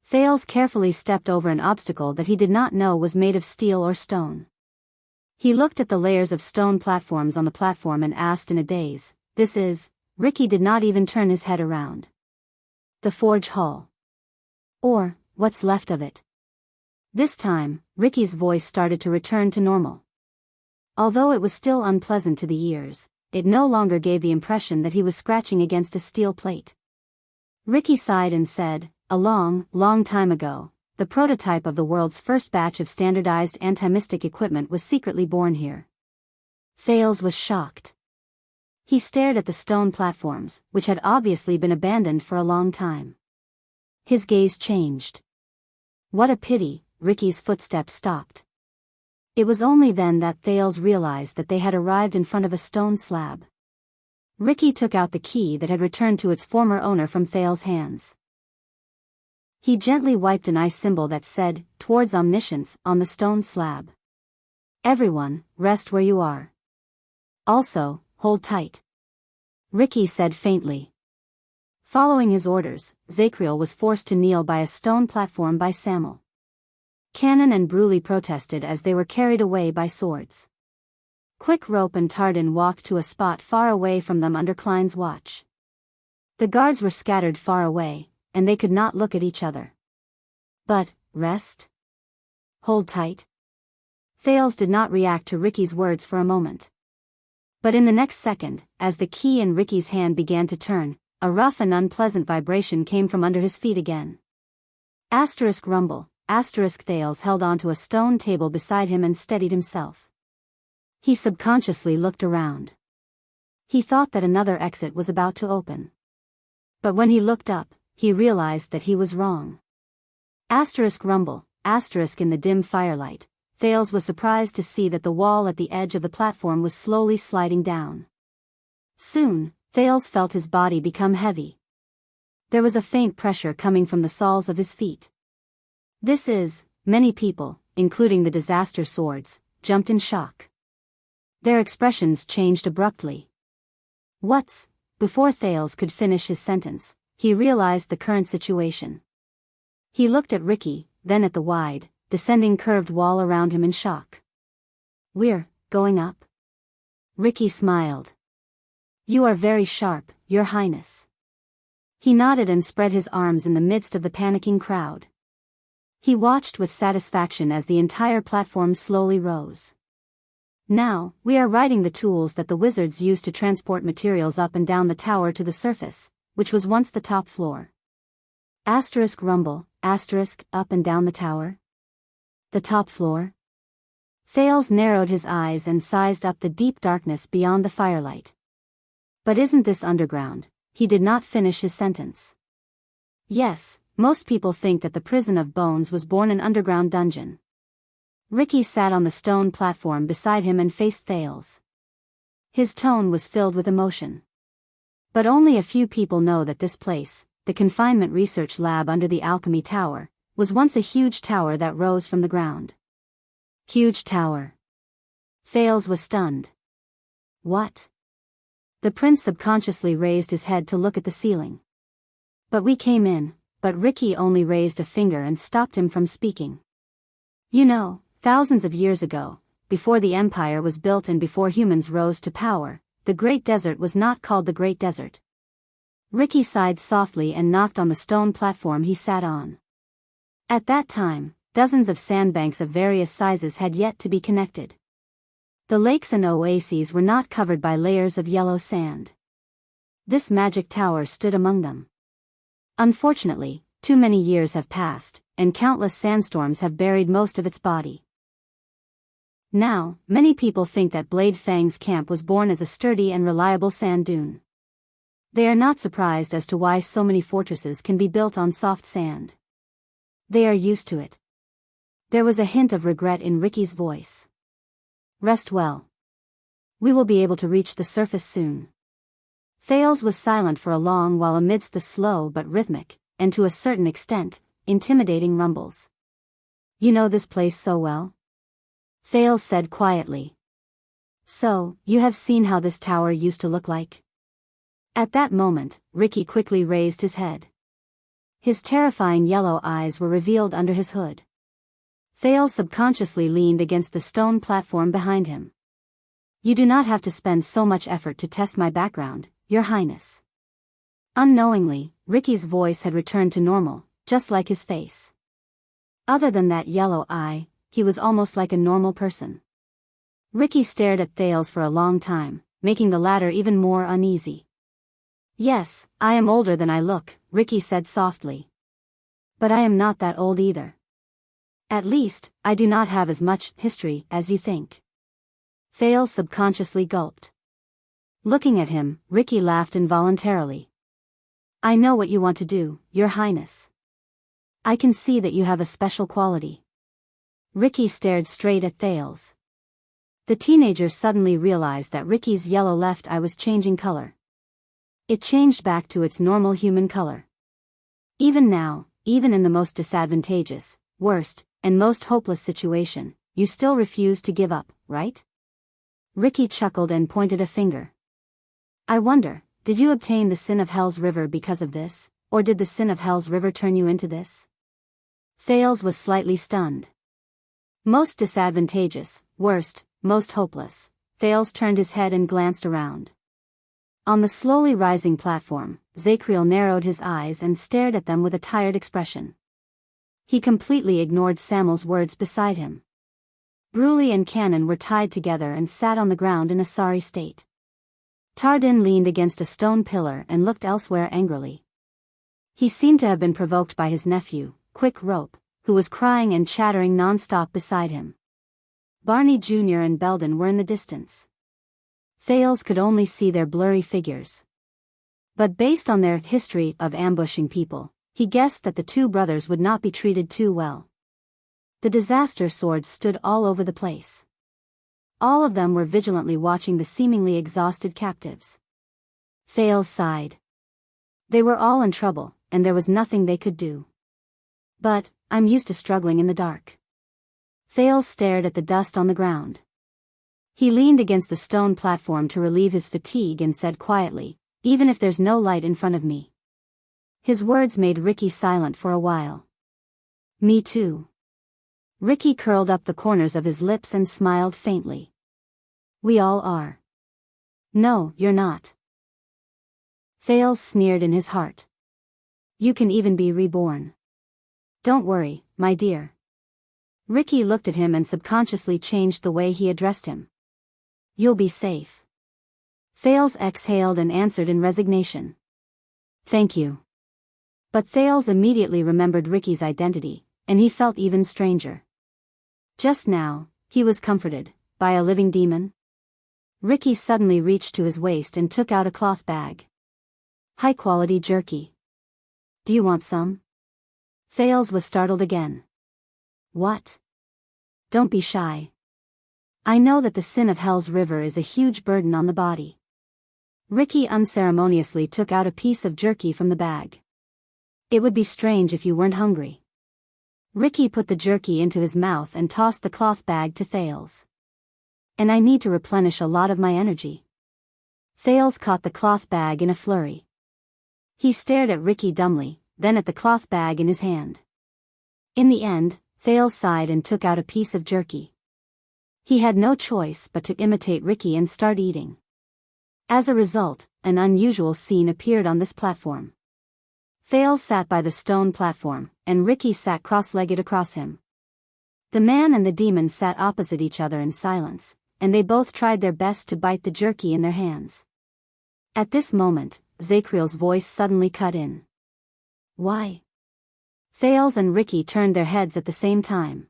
Thales carefully stepped over an obstacle that he did not know was made of steel or stone. He looked at the layers of stone platforms on the platform and asked in a daze, "This is..." Ricky did not even turn his head around. "The forge hall. Or, what's left of it." This time, Ricky's voice started to return to normal. Although it was still unpleasant to the ears, it no longer gave the impression that he was scratching against a steel plate. Ricky sighed and said, "A long, long time ago, the prototype of the world's first batch of standardized anti-mystic equipment was secretly born here." Thales was shocked. He stared at the stone platforms, which had obviously been abandoned for a long time. His gaze changed. What a pity, Ricky's footsteps stopped. It was only then that Thales realized that they had arrived in front of a stone slab. Ricky took out the key that had returned to its former owner from Thales' hands. He gently wiped an ice symbol that said, "Towards Omniscience," on the stone slab. "Everyone, rest where you are. Also, hold tight," Ricky said faintly. Following his orders, Zacriel was forced to kneel by a stone platform by Samuel. Cannon and Bruley protested as they were carried away by swords. Quick Rope and Tardin walked to a spot far away from them under Klein's watch. The guards were scattered far away, and they could not look at each other. But, rest? Hold tight? Thales did not react to Ricky's words for a moment. But in the next second, as the key in Ricky's hand began to turn, a rough and unpleasant vibration came from under his feet again. Asterisk rumble. Asterisk Thales held onto a stone table beside him and steadied himself. He subconsciously looked around. He thought that another exit was about to open. But when he looked up, he realized that he was wrong. Asterisk rumble. Asterisk in the dim firelight, Thales was surprised to see that the wall at the edge of the platform was slowly sliding down. Soon, Thales felt his body become heavy. There was a faint pressure coming from the soles of his feet. Many people, including the disaster swords, jumped in shock. Their expressions changed abruptly. Before Thales could finish his sentence, he realized the current situation. He looked at Ricky, then at the wide, descending curved wall around him in shock. "We're going up?" Ricky smiled. "You are very sharp, Your Highness." He nodded and spread his arms in the midst of the panicking crowd. He watched with satisfaction as the entire platform slowly rose. "Now, we are riding the tools that the wizards used to transport materials up and down the tower to the surface, which was once the top floor." Asterisk rumble. Asterisk up and down the tower. The top floor? Thales narrowed his eyes and sized up the deep darkness beyond the firelight. "But isn't this underground?" He did not finish his sentence. "Yes, most people think that the prison of bones was born an underground dungeon." Ricky sat on the stone platform beside him and faced Thales. His tone was filled with emotion. "But only a few people know that this place, the confinement research lab under the alchemy tower, was once a huge tower that rose from the ground." Huge tower. Thales was stunned. "What?" The prince subconsciously raised his head to look at the ceiling. "But we came in," but Ricky only raised a finger and stopped him from speaking. "You know, thousands of years ago, before the empire was built and before humans rose to power, the Great Desert was not called the Great Desert." Ricky sighed softly and knocked on the stone platform he sat on. At that time, dozens of sandbanks of various sizes had yet to be connected. The lakes and oases were not covered by layers of yellow sand. This magic tower stood among them. Unfortunately, too many years have passed, and countless sandstorms have buried most of its body. Now, many people think that Blade Fang's camp was born as a sturdy and reliable sand dune. They are not surprised as to why so many fortresses can be built on soft sand. They are used to it. There was a hint of regret in Ricky's voice. "Rest well. We will be able to reach the surface soon." Thales was silent for a long while amidst the slow but rhythmic, and to a certain extent, intimidating rumbles. "You know this place so well?" Thales said quietly. "So, you have seen how this tower used to look like?" At that moment, Ricky quickly raised his head. His terrifying yellow eyes were revealed under his hood. Thales subconsciously leaned against the stone platform behind him. You do not have to spend so much effort to test my background, Your Highness. Unknowingly, Ricky's voice had returned to normal, just like his face. Other than that yellow eye, he was almost like a normal person. Ricky stared at Thales for a long time, making the latter even more uneasy. Yes, I am older than I look, Ricky said softly. But I am not that old either. At least, I do not have as much history as you think. Thales subconsciously gulped. Looking at him, Ricky laughed involuntarily. I know what you want to do, Your Highness. I can see that you have a special quality. Ricky stared straight at Thales. The teenager suddenly realized that Ricky's yellow left eye was changing color. It changed back to its normal human color. Even now, even in the most disadvantageous, worst, and most hopeless situation, you still refuse to give up, right? Ricky chuckled and pointed a finger. I wonder, did you obtain the sin of Hell's River because of this, or did the sin of Hell's River turn you into this? Thales was slightly stunned. Most disadvantageous, worst, most hopeless. Thales turned his head and glanced around. On the slowly rising platform, Zacriel narrowed his eyes and stared at them with a tired expression. He completely ignored Samuel's words beside him. Bruley and Cannon were tied together and sat on the ground in a sorry state. Tardin leaned against a stone pillar and looked elsewhere angrily. He seemed to have been provoked by his nephew, Quick Rope, who was crying and chattering non-stop beside him. Barney Jr. and Belden were in the distance. Thales could only see their blurry figures. But based on their history of ambushing people, he guessed that the two brothers would not be treated too well. The disaster swords stood all over the place. All of them were vigilantly watching the seemingly exhausted captives. Thales sighed. They were all in trouble, and there was nothing they could do. But, I'm used to struggling in the dark. Thales stared at the dust on the ground. He leaned against the stone platform to relieve his fatigue and said quietly, even if there's no light in front of me. His words made Ricky silent for a while. Me too. Ricky curled up the corners of his lips and smiled faintly. We all are. No, you're not. Thales sneered in his heart. You can even be reborn. Don't worry, my dear. Ricky looked at him and subconsciously changed the way he addressed him. You'll be safe. Thales exhaled and answered in resignation. Thank you. But Thales immediately remembered Ricky's identity, and he felt even stranger. Just now, he was comforted, by a living demon. Ricky suddenly reached to his waist and took out a cloth bag. High-quality jerky. Do you want some? Thales was startled again. What? Don't be shy. I know that the sin of Hell's River is a huge burden on the body. Ricky unceremoniously took out a piece of jerky from the bag. It would be strange if you weren't hungry. Ricky put the jerky into his mouth and tossed the cloth bag to Thales. And I need to replenish a lot of my energy. Thales caught the cloth bag in a flurry. He stared at Ricky dumbly, then at the cloth bag in his hand. In the end, Thales sighed and took out a piece of jerky. He had no choice but to imitate Ricky and start eating. As a result, an unusual scene appeared on this platform. Thales sat by the stone platform, and Ricky sat cross-legged across him. The man and the demon sat opposite each other in silence, and they both tried their best to bite the jerky in their hands. At this moment, Zacriel's voice suddenly cut in. Why? Thales and Ricky turned their heads at the same time.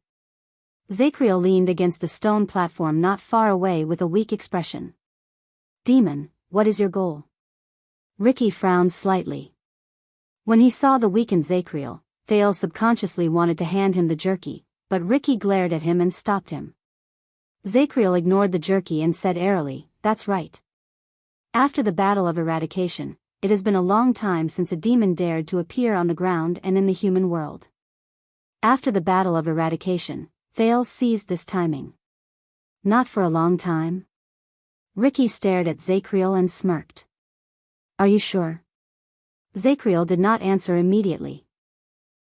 Zacriel leaned against the stone platform not far away with a weak expression. Demon, what is your goal? Ricky frowned slightly. When he saw the weakened Zacriel, Thales subconsciously wanted to hand him the jerky, but Ricky glared at him and stopped him. Zacriel ignored the jerky and said airily, that's right. After the Battle of Eradication, it has been a long time since a demon dared to appear on the ground and in the human world. After the Battle of Eradication, Thales seized this timing. Not for a long time. Ricky stared at Zacriel and smirked. Are you sure? Zacriel did not answer immediately.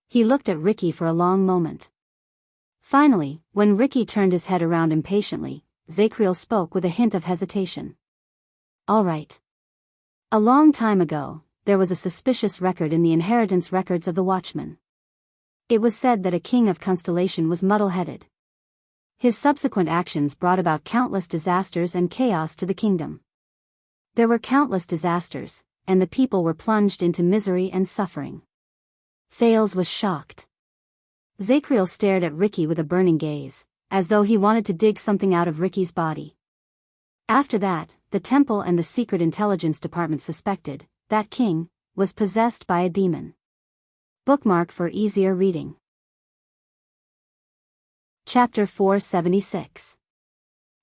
He looked at Ricky for a long moment. Finally, when Ricky turned his head around impatiently, Zacriel spoke with a hint of hesitation. All right. A long time ago, there was a suspicious record in the inheritance records of the Watchmen. It was said that a king of Constellation was muddle-headed. His subsequent actions brought about countless disasters and chaos to the kingdom. There were countless disasters, and the people were plunged into misery and suffering. Thales was shocked. Zacriel stared at Ricky with a burning gaze, as though he wanted to dig something out of Ricky's body. After that, the temple and the secret intelligence department suspected that king was possessed by a demon. Bookmark for easier reading. Chapter 476.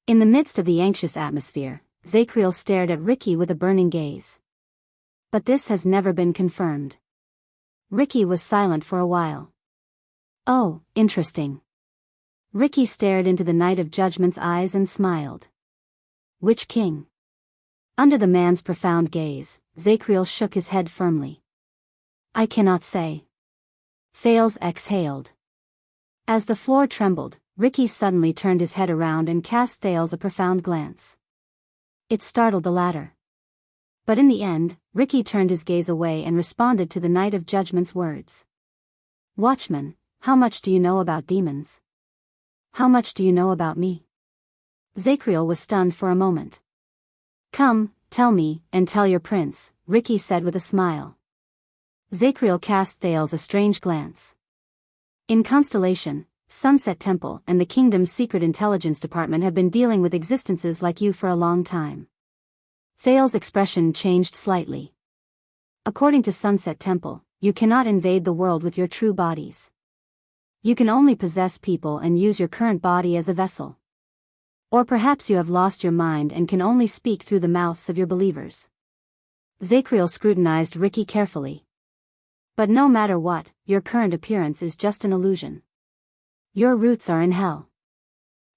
In the midst of the anxious atmosphere, Zacriel stared at Ricky with a burning gaze. But this has never been confirmed. Ricky was silent for a while. Oh, interesting. Ricky stared into the Night of Judgment's eyes and smiled. Which king? Under the man's profound gaze, Zacriel shook his head firmly. I cannot say. Thales exhaled. As the floor trembled, Ricky suddenly turned his head around and cast Thales a profound glance. It startled the latter. But in the end, Ricky turned his gaze away and responded to the Night of Judgment's words. Watchman, how much do you know about demons? How much do you know about me? Zacriel was stunned for a moment. Come, tell me, and tell your prince, Ricky said with a smile. Zacriel cast Thales a strange glance. In Constellation, Sunset Temple and the kingdom's secret intelligence department have been dealing with existences like you for a long time. Thales' expression changed slightly. According to Sunset Temple, you cannot invade the world with your true bodies. You can only possess people and use your current body as a vessel. Or perhaps you have lost your mind and can only speak through the mouths of your believers. Zacriel scrutinized Ricky carefully. But no matter what, your current appearance is just an illusion. Your roots are in hell.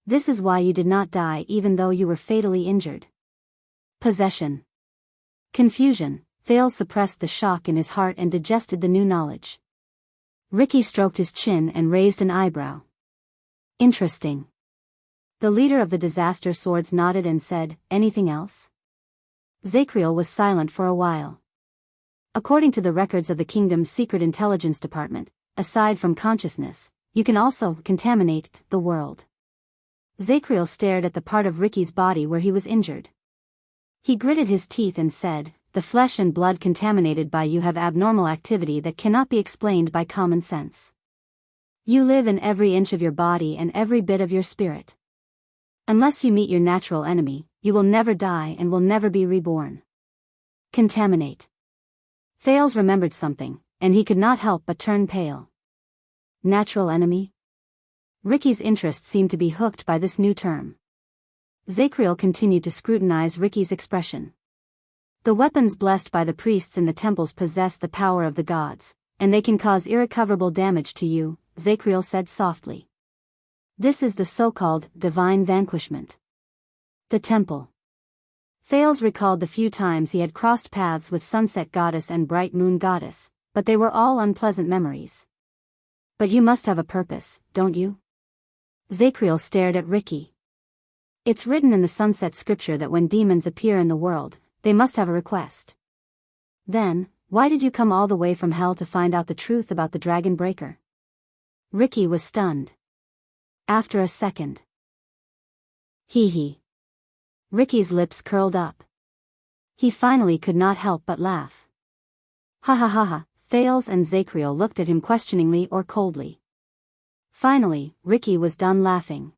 This is why you did not die even though you were fatally injured. Possession. Confusion. Thales suppressed the shock in his heart and digested the new knowledge. Ricky stroked his chin and raised an eyebrow. Interesting. The leader of the disaster swords nodded and said, anything else? Zacriel was silent for a while. According to the records of the kingdom's secret intelligence department, aside from consciousness, you can also contaminate the world. Zacriel stared at the part of Ricky's body where he was injured. He gritted his teeth and said, the flesh and blood contaminated by you have abnormal activity that cannot be explained by common sense. You live in every inch of your body and every bit of your spirit. Unless you meet your natural enemy, you will never die and will never be reborn. Contaminate. Thales remembered something, and he could not help but turn pale. Natural enemy? Ricky's interest seemed to be hooked by this new term. Zacriel continued to scrutinize Ricky's expression. The weapons blessed by the priests in the temples possess the power of the gods, and they can cause irrecoverable damage to you, Zacriel said softly. This is the so-called divine vanquishment. The temple. Thales recalled the few times he had crossed paths with Sunset Goddess and Bright Moon Goddess, but they were all unpleasant memories. But you must have a purpose, don't you? Zacriel stared at Ricky. It's written in the Sunset scripture that when demons appear in the world, they must have a request. Then, why did you come all the way from hell to find out the truth about the Dragon Breaker? Ricky was stunned. After a second. Hee. Ricky's lips curled up. He finally could not help but laugh. Ha ha ha ha. Thales and Zacriel looked at him questioningly or coldly. Finally, Ricky was done laughing.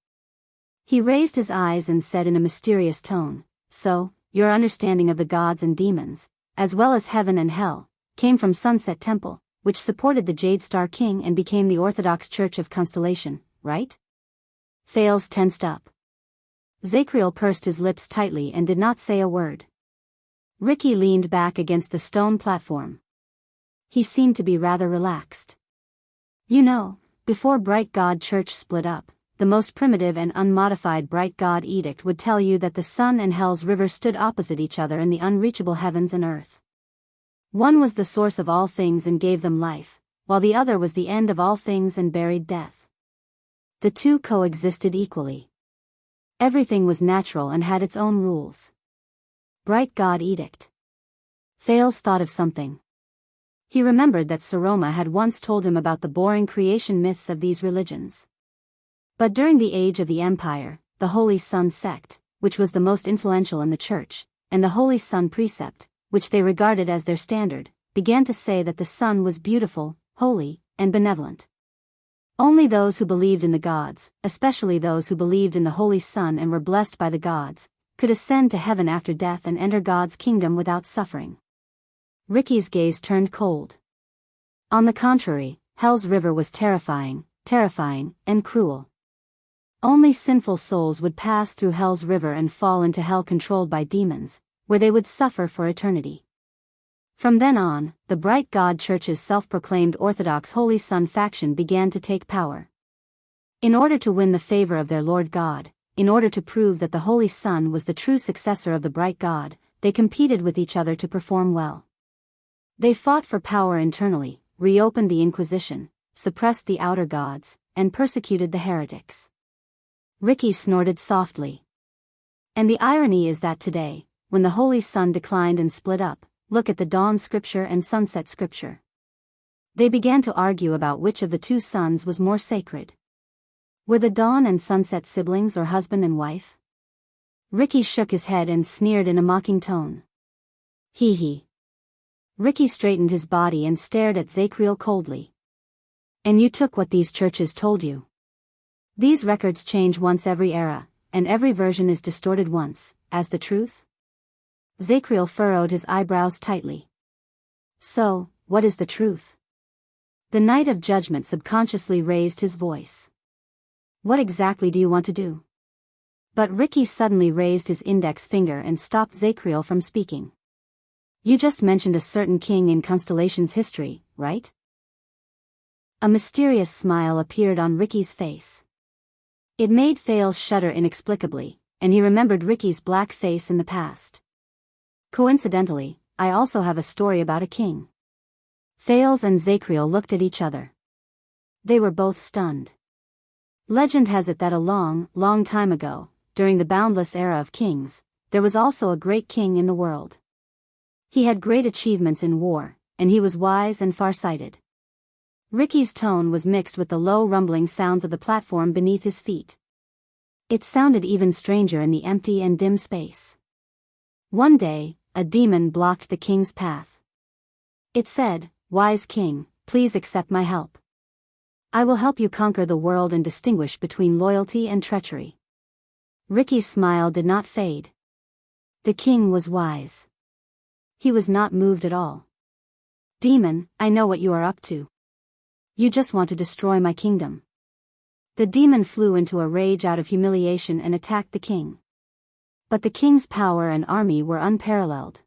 He raised his eyes and said in a mysterious tone, so, your understanding of the gods and demons, as well as heaven and hell, came from Sunset Temple, which supported the Jade Star King and became the Orthodox Church of Constellation, right? Thales tensed up. Zacriel pursed his lips tightly and did not say a word. Ricky leaned back against the stone platform. He seemed to be rather relaxed. You know, before Bright God Church split up, the most primitive and unmodified Bright God Edict would tell you that the sun and hell's river stood opposite each other in the unreachable heavens and earth. One was the source of all things and gave them life, while the other was the end of all things and buried death. The two coexisted equally. Everything was natural and had its own rules. Bright God Edict. Thales thought of something. He remembered that Saroma had once told him about the boring creation myths of these religions. But during the age of the Empire, the Holy Sun sect, which was the most influential in the church, and the Holy Sun precept, which they regarded as their standard, began to say that the sun was beautiful, holy, and benevolent. Only those who believed in the gods, especially those who believed in the Holy Sun and were blessed by the gods, could ascend to heaven after death and enter God's kingdom without suffering. Ricky's gaze turned cold. On the contrary, Hell's River was terrifying, and cruel. Only sinful souls would pass through Hell's River and fall into hell controlled by demons, where they would suffer for eternity. From then on, the Bright God Church's self-proclaimed Orthodox Holy Sun faction began to take power. In order to win the favor of their Lord God, in order to prove that the Holy Sun was the true successor of the Bright God, they competed with each other to perform well. They fought for power internally, reopened the Inquisition, suppressed the outer gods, and persecuted the heretics. Ricky snorted softly. And the irony is that today, when the Holy Sun declined and split up, look at the dawn scripture and sunset scripture. They began to argue about which of the two suns was more sacred. Were the dawn and sunset siblings or husband and wife? Ricky shook his head and sneered in a mocking tone. Hee hee. Ricky straightened his body and stared at Zacriel coldly. And you took what these churches told you. These records change once every era, and every version is distorted once, as the truth? Zacriel furrowed his eyebrows tightly. So, what is the truth? The Knight of Judgment subconsciously raised his voice. What exactly do you want to do? But Ricky suddenly raised his index finger and stopped Zacriel from speaking. You just mentioned a certain king in Constellation's history, right? A mysterious smile appeared on Ricky's face. It made Thales shudder inexplicably, and he remembered Ricky's black face in the past. Coincidentally, I also have a story about a king. Thales and Zacriel looked at each other. They were both stunned. Legend has it that a long, long time ago, during the boundless era of kings, there was also a great king in the world. He had great achievements in war, and he was wise and far-sighted. Ricky's tone was mixed with the low rumbling sounds of the platform beneath his feet. It sounded even stranger in the empty and dim space. One day, a demon blocked the king's path. It said, "Wise king, please accept my help. I will help you conquer the world and distinguish between loyalty and treachery." Ricky's smile did not fade. The king was wise. He was not moved at all. Demon, I know what you are up to. You just want to destroy my kingdom. The demon flew into a rage out of humiliation and attacked the king. But the king's power and army were unparalleled.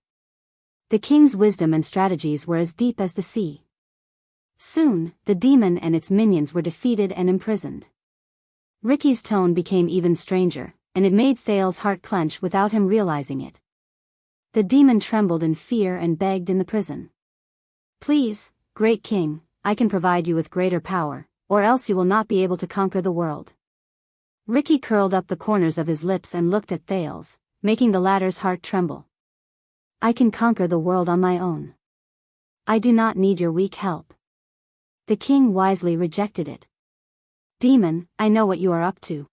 The king's wisdom and strategies were as deep as the sea. Soon, the demon and its minions were defeated and imprisoned. Ricky's tone became even stranger, and it made Thales' heart clench without him realizing it. The demon trembled in fear and begged in the prison. Please, great king, I can provide you with greater power, or else you will not be able to conquer the world. Ricky curled up the corners of his lips and looked at Thales, making the latter's heart tremble. I can conquer the world on my own. I do not need your weak help. The king wisely rejected it. Demon, I know what you are up to.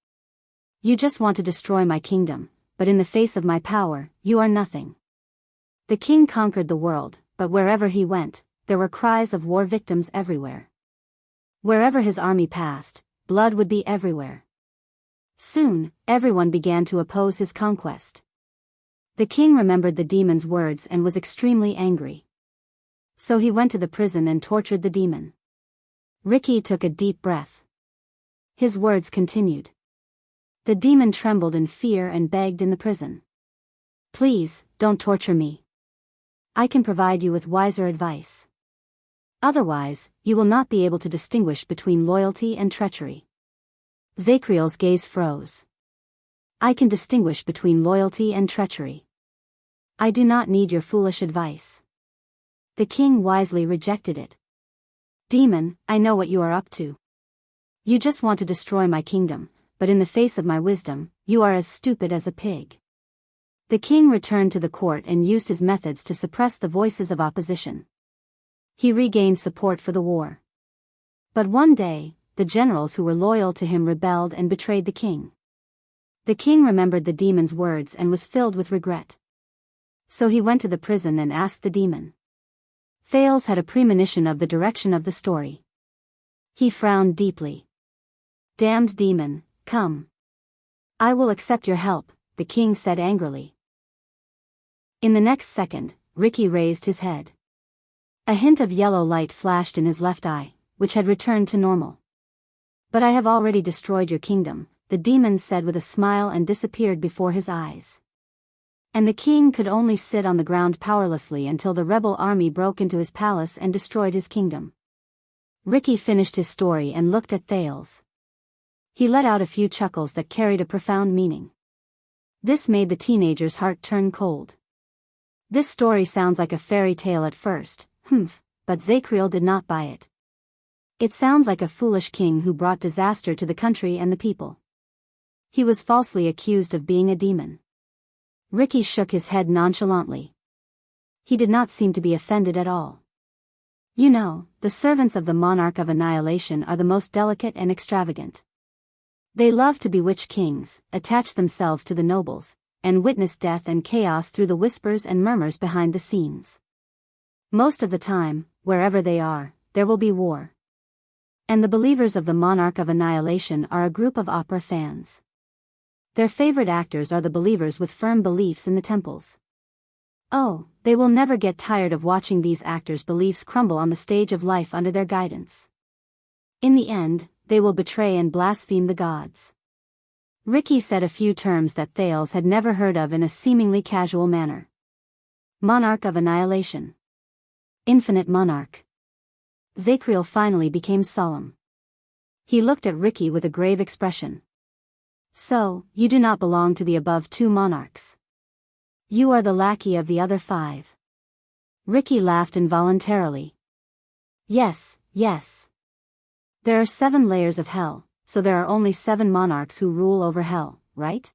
You just want to destroy my kingdom, but in the face of my power, you are nothing. The king conquered the world, but wherever he went, there were cries of war victims everywhere. Wherever his army passed, blood would be everywhere. Soon, everyone began to oppose his conquest. The king remembered the demon's words and was extremely angry. So he went to the prison and tortured the demon. Ricky took a deep breath. His words continued. The demon trembled in fear and begged in the prison. Please, don't torture me. I can provide you with wiser advice. Otherwise, you will not be able to distinguish between loyalty and treachery. Zacriel's gaze froze. I can distinguish between loyalty and treachery. I do not need your foolish advice. The king wisely rejected it. Demon, I know what you are up to. You just want to destroy my kingdom, but in the face of my wisdom, you are as stupid as a pig. The king returned to the court and used his methods to suppress the voices of opposition. He regained support for the war. But one day, the generals who were loyal to him rebelled and betrayed the king. The king remembered the demon's words and was filled with regret. So he went to the prison and asked the demon. Thales had a premonition of the direction of the story. He frowned deeply. Damned demon, come. I will accept your help, the king said angrily. In the next second, Ricky raised his head. A hint of yellow light flashed in his left eye, which had returned to normal. But I have already destroyed your kingdom, the demon said with a smile and disappeared before his eyes. And the king could only sit on the ground powerlessly until the rebel army broke into his palace and destroyed his kingdom. Ricky finished his story and looked at Thales. He let out a few chuckles that carried a profound meaning. This made the teenager's heart turn cold. This story sounds like a fairy tale at first, but Zacriel did not buy it. It sounds like a foolish king who brought disaster to the country and the people. He was falsely accused of being a demon. Ricky shook his head nonchalantly. He did not seem to be offended at all. You know, the servants of the monarch of annihilation are the most delicate and extravagant. They love to bewitch kings, attach themselves to the nobles, and witness death and chaos through the whispers and murmurs behind the scenes. Most of the time, wherever they are, there will be war. And the believers of the monarch of annihilation are a group of opera fans. Their favorite actors are the believers with firm beliefs in the temples. Oh, they will never get tired of watching these actors' beliefs crumble on the stage of life under their guidance. In the end, they will betray and blaspheme the gods. Ricky said a few terms that Thales had never heard of in a seemingly casual manner. Monarch of annihilation. Infinite monarch. Zacriel finally became solemn. He looked at Ricky with a grave expression. So, you do not belong to the above two monarchs. You are the lackey of the other five. Ricky laughed involuntarily. Yes, yes. There are 7 layers of hell, so there are only 7 monarchs who rule over hell, right?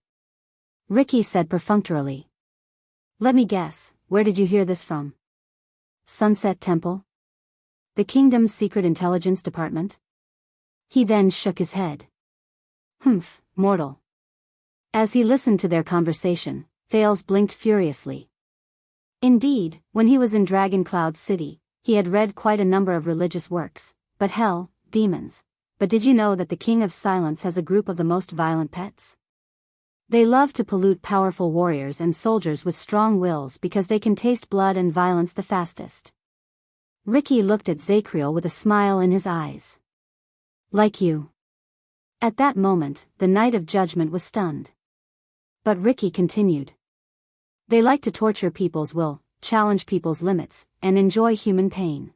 Ricky said perfunctorily. Let me guess, where did you hear this from? Sunset Temple? The kingdom's secret intelligence department? He then shook his head. Mortal. As he listened to their conversation, Thales blinked furiously. Indeed, when he was in Dragon Cloud City, he had read quite a number of religious works, but hell, demons. But did you know that the King of Silence has a group of the most violent pets? They love to pollute powerful warriors and soldiers with strong wills because they can taste blood and violence the fastest. Ricky looked at Zacriel with a smile in his eyes. Like you. At that moment, the Knight of Judgment was stunned. But Ricky continued. They like to torture people's will, challenge people's limits, and enjoy human pain.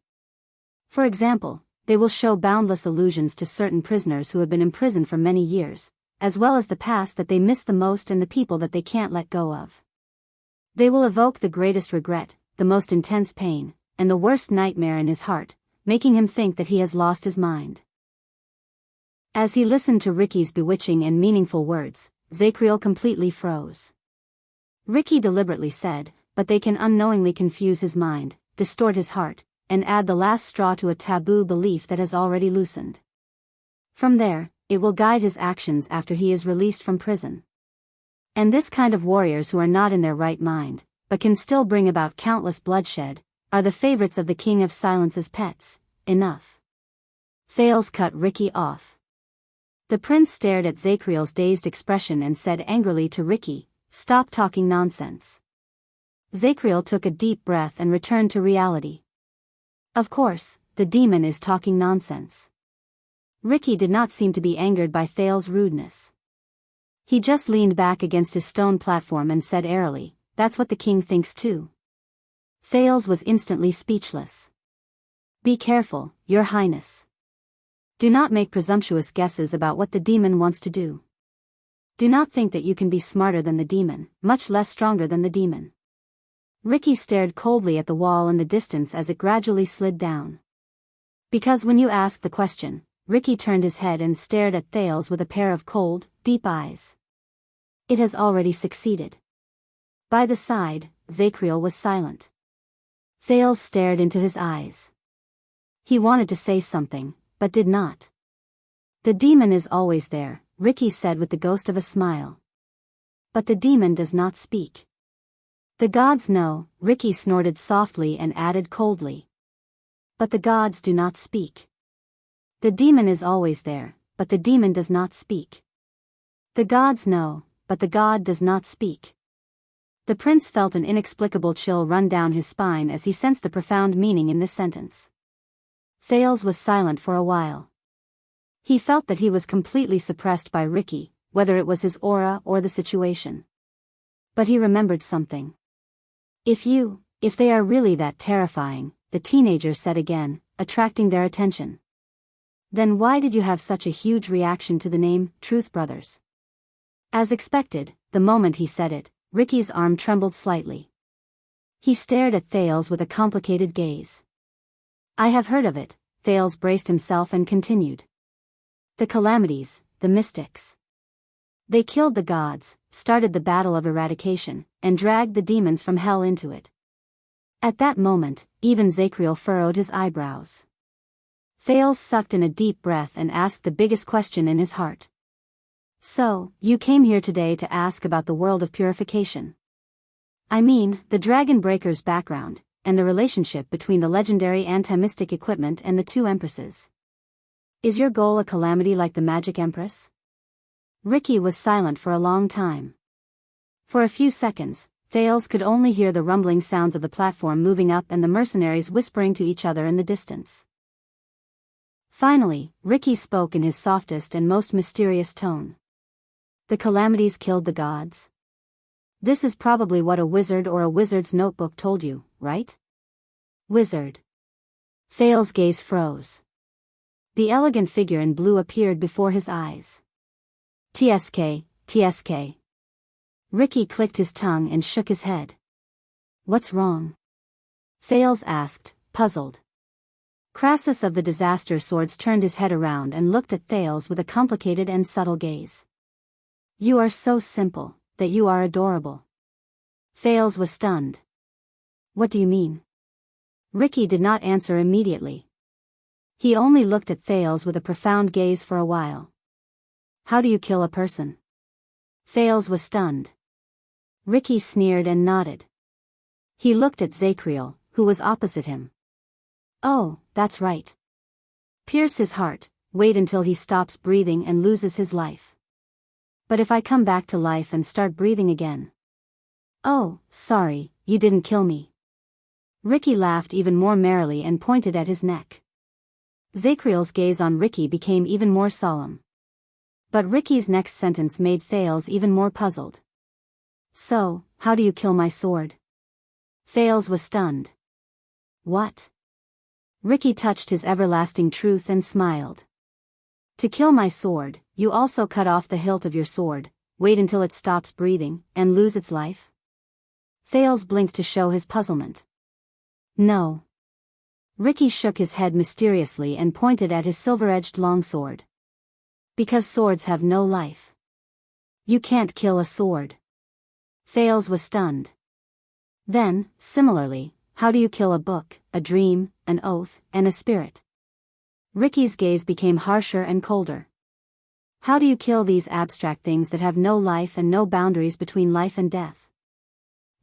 For example, they will show boundless illusions to certain prisoners who have been imprisoned for many years, as well as the past that they miss the most and the people that they can't let go of. They will evoke the greatest regret, the most intense pain, and the worst nightmare in his heart, making him think that he has lost his mind. As he listened to Ricky's bewitching and meaningful words, Zacriel completely froze. Ricky deliberately said, but they can unknowingly confuse his mind, distort his heart, and add the last straw to a taboo belief that has already loosened. From there, it will guide his actions after he is released from prison. And this kind of warriors who are not in their right mind, but can still bring about countless bloodshed, are the favorites of the King of Silence's pets. Enough. Thales cut Ricky off. The prince stared at Zacriel's dazed expression and said angrily to Ricky, "Stop talking nonsense." Zacriel took a deep breath and returned to reality. Of course, the demon is talking nonsense. Ricky did not seem to be angered by Thales' rudeness. He just leaned back against his stone platform and said airily, "That's what the king thinks too." Thales was instantly speechless. "Be careful, Your Highness. Do not make presumptuous guesses about what the demon wants to do. Do not think that you can be smarter than the demon, much less stronger than the demon. Ricky stared coldly at the wall in the distance as it gradually slid down. Because when you asked the question, Ricky turned his head and stared at Thales with a pair of cold, deep eyes. It has already succeeded. By the side, Zacriel was silent. Thales stared into his eyes. He wanted to say something, but did not. The demon is always there, Ricky said with the ghost of a smile. But the demon does not speak. The gods know, Ricky snorted softly and added coldly. But the gods do not speak. The demon is always there, but the demon does not speak. The gods know, but the god does not speak. The prince felt an inexplicable chill run down his spine as he sensed the profound meaning in this sentence. Thales was silent for a while. He felt that he was completely suppressed by Ricky, whether it was his aura or the situation. But he remembered something. If they are really that terrifying, the teenager said again, attracting their attention. Then why did you have such a huge reaction to the name, Truth Brothers? As expected, the moment he said it, Ricky's arm trembled slightly. He stared at Thales with a complicated gaze. I have heard of it, Thales braced himself and continued. The calamities, the mystics. They killed the gods, started the battle of eradication, and dragged the demons from hell into it. At that moment, even Zacriel furrowed his eyebrows. Thales sucked in a deep breath and asked the biggest question in his heart. So, you came here today to ask about the world of purification. I mean, the Dragon Breaker's background, and the relationship between the legendary anti-mystic equipment and the two empresses. Is your goal a calamity like the Magic Empress? Ricky was silent for a long time. For a few seconds, Thales could only hear the rumbling sounds of the platform moving up and the mercenaries whispering to each other in the distance. Finally, Ricky spoke in his softest and most mysterious tone. The calamities killed the gods. This is probably what a wizard or a wizard's notebook told you, right? Wizard. Thales' gaze froze. The elegant figure in blue appeared before his eyes. TSK. Ricky clicked his tongue and shook his head. What's wrong? Thales asked, puzzled. Crassus of the Disaster Swords turned his head around and looked at Thales with a complicated and subtle gaze. You are so simple, that you are adorable. Thales was stunned. What do you mean? Ricky did not answer immediately. He only looked at Thales with a profound gaze for a while. How do you kill a person? Thales was stunned. Ricky sneered and nodded. He looked at Zacriel, who was opposite him. Oh, that's right. Pierce his heart, wait until he stops breathing and loses his life. But if I come back to life and start breathing again? Oh, sorry, you didn't kill me. Ricky laughed even more merrily and pointed at his neck. Zacriel's gaze on Ricky became even more solemn. But Ricky's next sentence made Thales even more puzzled. So, how do you kill my sword? Thales was stunned. What? Ricky touched his everlasting truth and smiled. To kill my sword, you also cut off the hilt of your sword, wait until it stops breathing, and lose its life? Thales blinked to show his puzzlement. No. Ricky shook his head mysteriously and pointed at his silver-edged longsword. Because swords have no life. You can't kill a sword. Thales was stunned. Then, similarly, how do you kill a book, a dream, an oath, and a spirit? Ricky's gaze became harsher and colder. How do you kill these abstract things that have no life and no boundaries between life and death?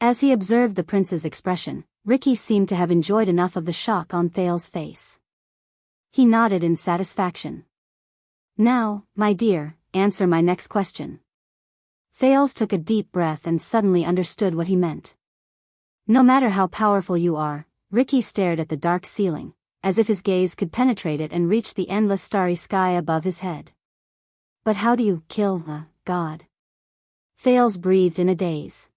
As he observed the prince's expression, Ricky seemed to have enjoyed enough of the shock on Thales' face. He nodded in satisfaction. Now, my dear, answer my next question. Thales took a deep breath and suddenly understood what he meant. No matter how powerful you are, Ricky stared at the dark ceiling, as if his gaze could penetrate it and reach the endless starry sky above his head. But how do you kill a god? Thales breathed in a daze.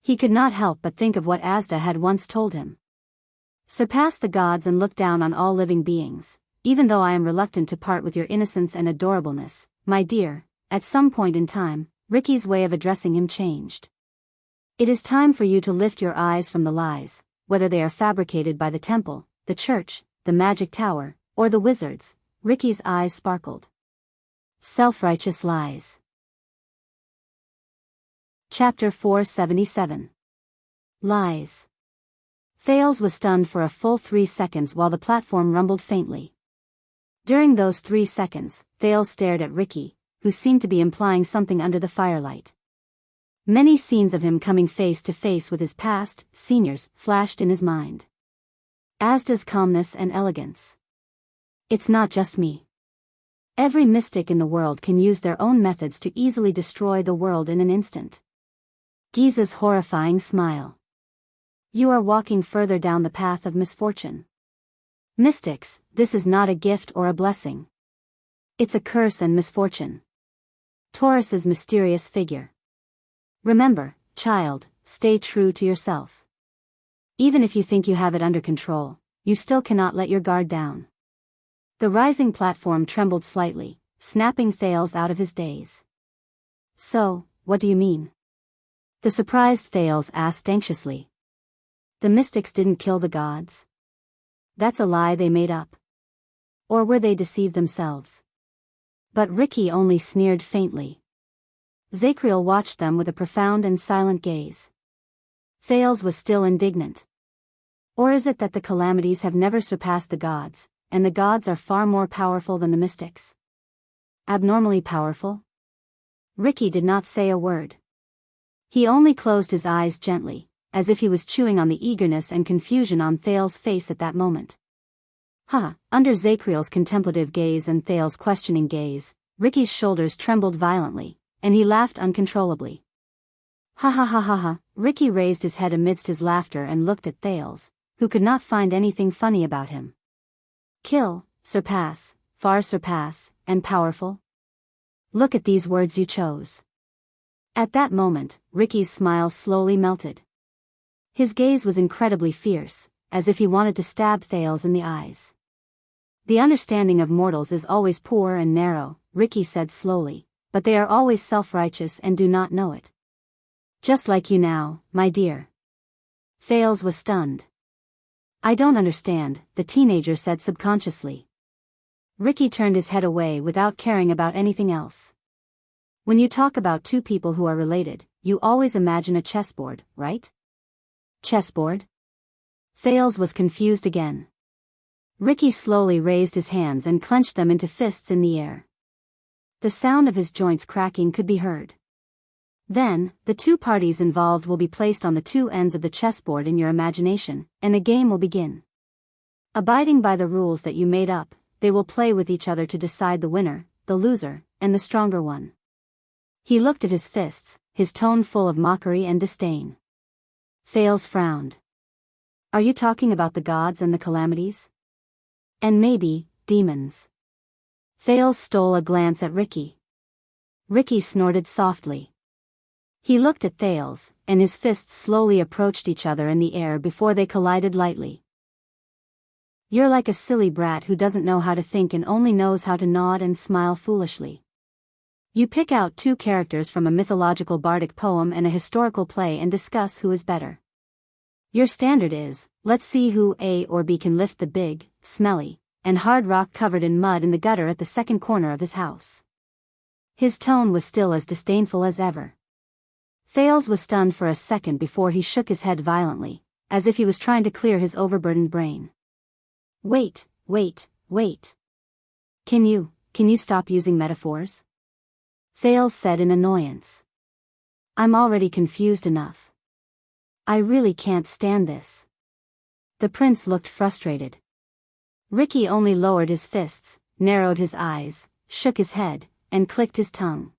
He could not help but think of what Asda had once told him. Surpass the gods and look down on all living beings, even though I am reluctant to part with your innocence and adorableness, my dear. At some point in time, Ricky's way of addressing him changed. It is time for you to lift your eyes from the lies, whether they are fabricated by the temple, the church, the magic tower, or the wizards. Ricky's eyes sparkled. Self-righteous lies. Chapter 477. Lies. Thales was stunned for a full 3 seconds while the platform rumbled faintly. During those 3 seconds, Thales stared at Ricky, who seemed to be implying something under the firelight. Many scenes of him coming face to face with his past seniors flashed in his mind. As does calmness and elegance. It's not just me. Every mystic in the world can use their own methods to easily destroy the world in an instant. Giza's horrifying smile. You are walking further down the path of misfortune. Mystics, this is not a gift or a blessing. It's a curse and misfortune. Taurus's mysterious figure. Remember, child, stay true to yourself. Even if you think you have it under control, you still cannot let your guard down. The rising platform trembled slightly, snapping Thales out of his daze. So, what do you mean? The surprised Thales asked anxiously. The mystics didn't kill the gods? That's a lie they made up. Or were they deceived themselves? But Ricky only sneered faintly. Zacriel watched them with a profound and silent gaze. Thales was still indignant. Or is it that the calamities have never surpassed the gods, and the gods are far more powerful than the mystics? Abnormally powerful? Ricky did not say a word. He only closed his eyes gently, as if he was chewing on the eagerness and confusion on Thales' face at that moment. Under Zacriel's contemplative gaze and Thales' questioning gaze, Ricky's shoulders trembled violently, and he laughed uncontrollably. Ha. Ricky raised his head amidst his laughter and looked at Thales, who could not find anything funny about him. Kill, surpass, far surpass, and powerful? Look at these words you chose. At that moment, Ricky's smile slowly melted. His gaze was incredibly fierce, as if he wanted to stab Thales in the eyes. The understanding of mortals is always poor and narrow, Ricky said slowly, but they are always self-righteous and do not know it. Just like you now, my dear. Thales was stunned. I don't understand, the teenager said subconsciously. Ricky turned his head away without caring about anything else. When you talk about two people who are related, you always imagine a chessboard, right? Chessboard? Thales was confused again. Ricky slowly raised his hands and clenched them into fists in the air. The sound of his joints cracking could be heard. Then, the two parties involved will be placed on the two ends of the chessboard in your imagination, and a game will begin. Abiding by the rules that you made up, they will play with each other to decide the winner, the loser, and the stronger one. He looked at his fists, his tone full of mockery and disdain. Thales frowned. Are you talking about the gods and the calamities? And maybe, demons. Thales stole a glance at Ricky. Ricky snorted softly. He looked at Thales, and his fists slowly approached each other in the air before they collided lightly. You're like a silly brat who doesn't know how to think and only knows how to nod and smile foolishly. You pick out two characters from a mythological bardic poem and a historical play and discuss who is better. Your standard is, let's see who A or B can lift the big, smelly, and hard rock covered in mud in the gutter at the second corner of his house. His tone was still as disdainful as ever. Thales was stunned for a second before he shook his head violently, as if he was trying to clear his overburdened brain. Wait. Can you stop using metaphors? Thales said in annoyance. I'm already confused enough. I really can't stand this. The prince looked frustrated. Ricky only lowered his fists, narrowed his eyes, shook his head, and clicked his tongue.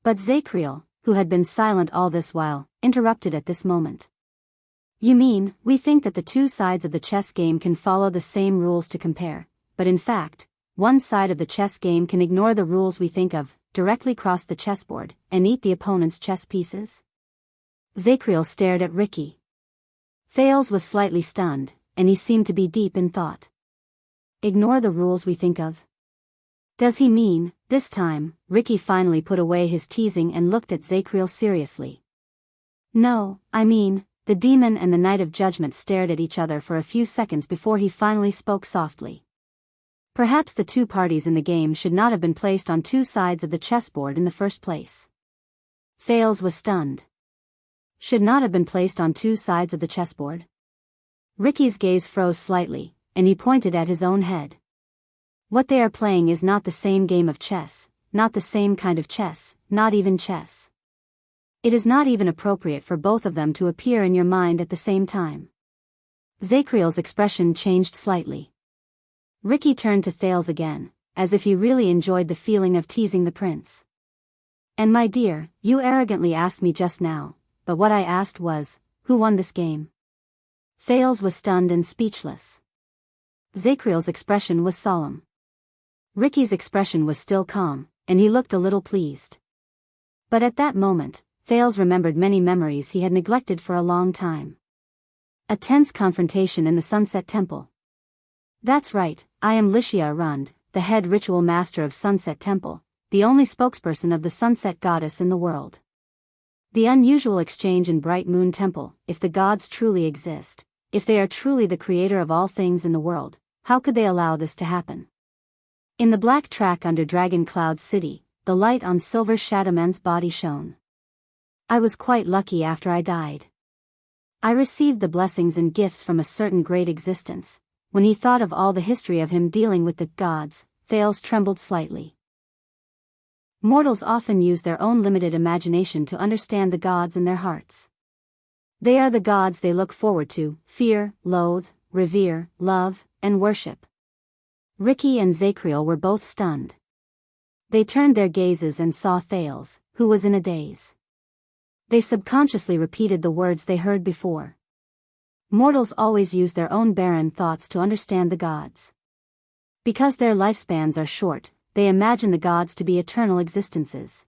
But Zacriel, who had been silent all this while, interrupted at this moment. You mean, we think that the two sides of the chess game can follow the same rules to compare, but in fact, one side of the chess game can ignore the rules we think of, directly cross the chessboard, and eat the opponent's chess pieces? Zacriel stared at Ricky. Thales was slightly stunned, and he seemed to be deep in thought. Ignore the rules we think of? Does he mean, this time? Ricky finally put away his teasing and looked at Zacriel seriously. No, I mean, the demon and the Knight of Judgment stared at each other for a few seconds before he finally spoke softly. Perhaps the two parties in the game should not have been placed on two sides of the chessboard in the first place. Thales was stunned. Should not have been placed on two sides of the chessboard? Ricky's gaze froze slightly, and he pointed at his own head. What they are playing is not the same game of chess, not the same kind of chess, not even chess. It is not even appropriate for both of them to appear in your mind at the same time. Zakriel's expression changed slightly. Ricky turned to Thales again, as if he really enjoyed the feeling of teasing the prince. And my dear, you arrogantly asked me just now, but what I asked was, who won this game? Thales was stunned and speechless. Zakriel's expression was solemn. Ricky's expression was still calm, and he looked a little pleased. But at that moment, Thales remembered many memories he had neglected for a long time. A tense confrontation in the Sunset Temple. That's right, I am Wuxia Xianxia, the head ritual master of Sunset Temple, the only spokesperson of the Sunset Goddess in the world. The unusual exchange in Bright Moon Temple, if the gods truly exist, if they are truly the creator of all things in the world, how could they allow this to happen? In the black track under Dragon Cloud City, the light on Silver Shadowman's body shone. I was quite lucky after I died. I received the blessings and gifts from a certain great existence. When he thought of all the history of him dealing with the gods, Thales trembled slightly. Mortals often use their own limited imagination to understand the gods in their hearts. They are the gods they look forward to, fear, loathe, revere, love, and worship. Ricky and Zakriel were both stunned. They turned their gazes and saw Thales, who was in a daze. They subconsciously repeated the words they heard before. Mortals always use their own barren thoughts to understand the gods. Because their lifespans are short, they imagine the gods to be eternal existences.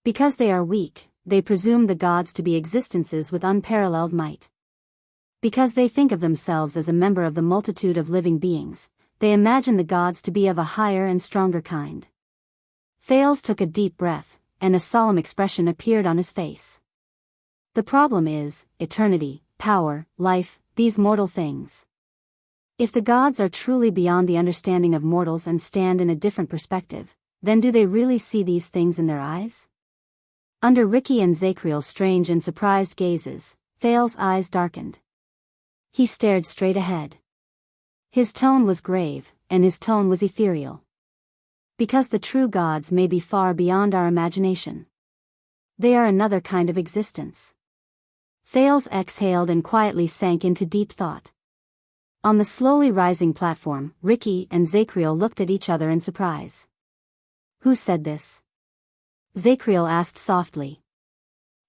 Because they are weak, they presume the gods to be existences with unparalleled might. Because they think of themselves as a member of the multitude of living beings, they imagine the gods to be of a higher and stronger kind. Thales took a deep breath, and a solemn expression appeared on his face. The problem is, eternity, power, life, these mortal things. If the gods are truly beyond the understanding of mortals and stand in a different perspective, then do they really see these things in their eyes? Under Ricky and Zakriel's strange and surprised gazes, Thales' eyes darkened. He stared straight ahead. His tone was grave, and his tone was ethereal. Because the true gods may be far beyond our imagination. They are another kind of existence. Thales exhaled and quietly sank into deep thought. On the slowly rising platform, Ricky and Zakriel looked at each other in surprise. Who said this? Zakriel asked softly.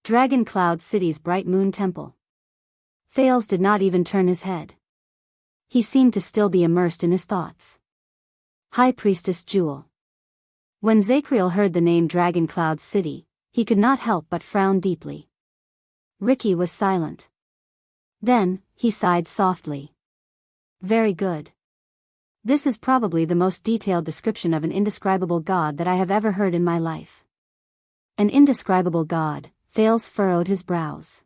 Dragon Cloud City's Bright Moon Temple. Thales did not even turn his head. He seemed to still be immersed in his thoughts. High Priestess Jewel. When Zakriel heard the name Dragon Cloud City, he could not help but frown deeply. Ricky was silent. Then, he sighed softly. Very good. This is probably the most detailed description of an indescribable god that I have ever heard in my life. An indescribable god, Thales furrowed his brows.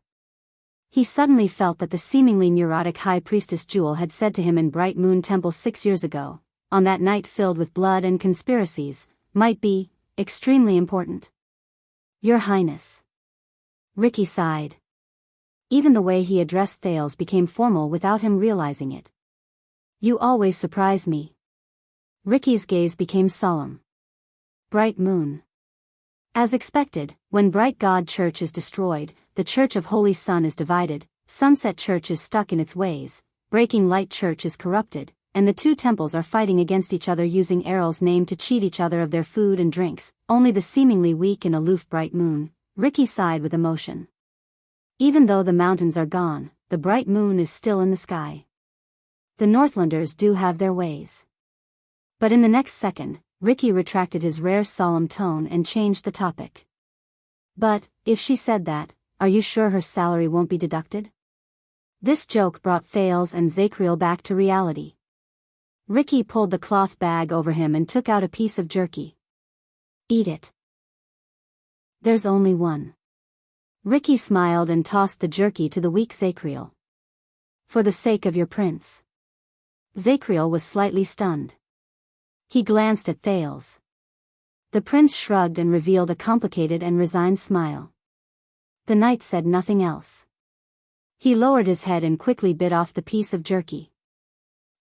He suddenly felt that the seemingly neurotic High Priestess Jewel had said to him in Bright Moon Temple 6 years ago, on that night filled with blood and conspiracies, might be extremely important. Your Highness. Ricky sighed. Even the way he addressed Thales became formal without him realizing it. You always surprise me. Ricky's gaze became solemn. Bright Moon. As expected, when Bright God Church is destroyed, the Church of Holy Sun is divided, Sunset Church is stuck in its ways, Breaking Light Church is corrupted, and the two temples are fighting against each other using Errol's name to cheat each other of their food and drinks, only the seemingly weak and aloof Bright Moon. Ricky sighed with emotion. Even though the mountains are gone, the bright moon is still in the sky. The Northlanders do have their ways. But in the next second, Ricky retracted his rare solemn tone and changed the topic. But, if she said that, are you sure her salary won't be deducted? This joke brought Thales and Zakriel back to reality. Ricky pulled the cloth bag over him and took out a piece of jerky. Eat it. There's only one. Ricky smiled and tossed the jerky to the weak Zacriel. For the sake of your prince. Zacriel was slightly stunned. He glanced at Thales. The prince shrugged and revealed a complicated and resigned smile. The knight said nothing else. He lowered his head and quickly bit off the piece of jerky.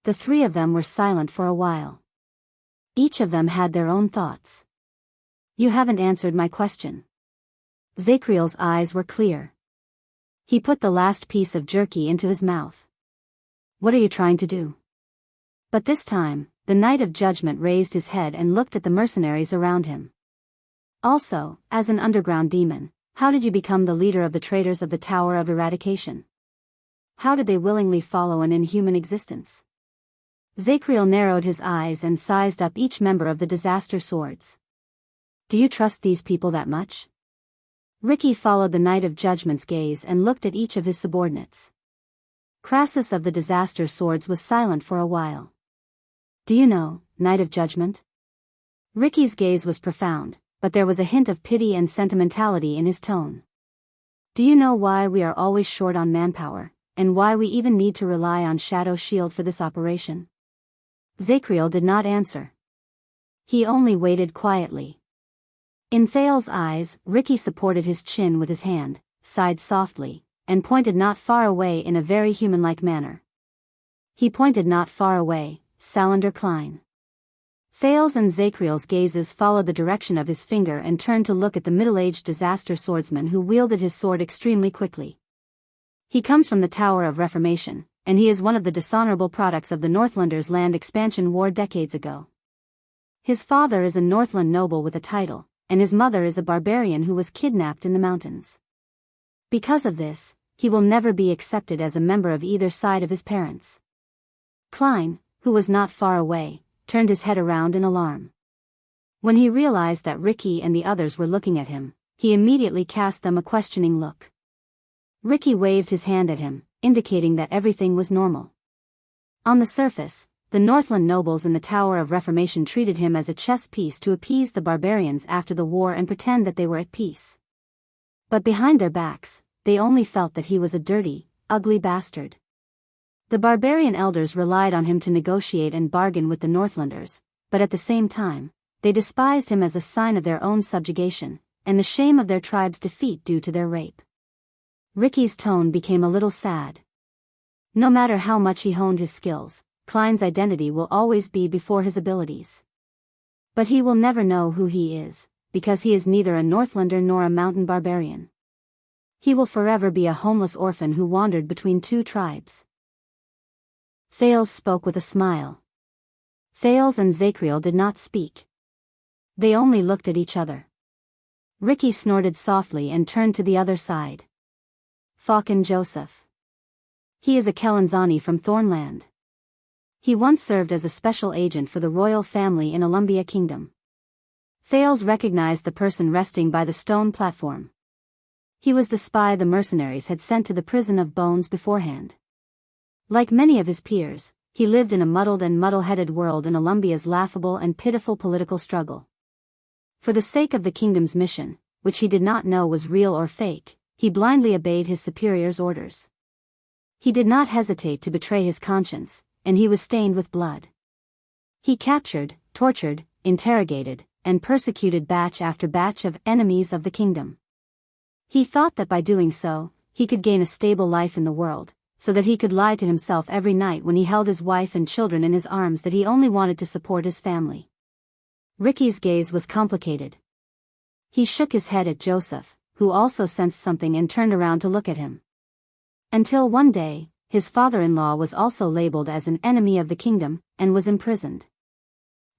The three of them were silent for a while. Each of them had their own thoughts. You haven't answered my question. Zacriel's eyes were clear. He put the last piece of jerky into his mouth. What are you trying to do? But this time, the Knight of Judgment raised his head and looked at the mercenaries around him. Also, as an underground demon, how did you become the leader of the traitors of the Tower of Eradication? How did they willingly follow an inhuman existence? Zacriel narrowed his eyes and sized up each member of the Disaster Swords. Do you trust these people that much? Ricky followed the Knight of Judgment's gaze and looked at each of his subordinates. Crassus of the Disaster Swords was silent for a while. Do you know, Knight of Judgment? Ricky's gaze was profound, but there was a hint of pity and sentimentality in his tone. Do you know why we are always short on manpower, and why we even need to rely on Shadow Shield for this operation? Zacriel did not answer. He only waited quietly. In Thale's eyes, Ricky supported his chin with his hand, sighed softly, and pointed not far away in a very human-like manner. He pointed not far away, Salander Klein. Thales and Zacriel's gazes followed the direction of his finger and turned to look at the middle-aged disaster swordsman who wielded his sword extremely quickly. He comes from the Tower of Reformation, and he is one of the dishonorable products of the Northlanders' land expansion war decades ago. His father is a Northland noble with a title, and his mother is a barbarian who was kidnapped in the mountains. Because of this, he will never be accepted as a member of either side of his parents. Klein, who was not far away, turned his head around in alarm. When he realized that Ricky and the others were looking at him, he immediately cast them a questioning look. Ricky waved his hand at him, indicating that everything was normal. On the surface, the Northland nobles in the Tower of Reformation treated him as a chess piece to appease the barbarians after the war and pretend that they were at peace. But behind their backs, they only felt that he was a dirty, ugly bastard. The barbarian elders relied on him to negotiate and bargain with the Northlanders, but at the same time, they despised him as a sign of their own subjugation, and the shame of their tribe's defeat due to their rape. Ricky's tone became a little sad. No matter how much he honed his skills, Klein's identity will always be before his abilities. But he will never know who he is, because he is neither a Northlander nor a mountain barbarian. He will forever be a homeless orphan who wandered between two tribes. Thales spoke with a smile. Thales and Zacriel did not speak. They only looked at each other. Ricky snorted softly and turned to the other side. Falcon Joseph. He is a Kellanzani from Thornland. He once served as a special agent for the royal family in Olumbia Kingdom. Thales recognized the person resting by the stone platform. He was the spy the mercenaries had sent to the prison of bones beforehand. Like many of his peers, he lived in a muddled and muddle-headed world in Olumbia's laughable and pitiful political struggle. For the sake of the kingdom's mission, which he did not know was real or fake, he blindly obeyed his superior's orders. He did not hesitate to betray his conscience, and he was stained with blood. He captured, tortured, interrogated, and persecuted batch after batch of enemies of the kingdom. He thought that by doing so, he could gain a stable life in the world, so that he could lie to himself every night when he held his wife and children in his arms that he only wanted to support his family. Ricky's gaze was complicated. He shook his head at Joseph, who also sensed something and turned around to look at him. Until one day, his father-in-law was also labeled as an enemy of the kingdom, and was imprisoned.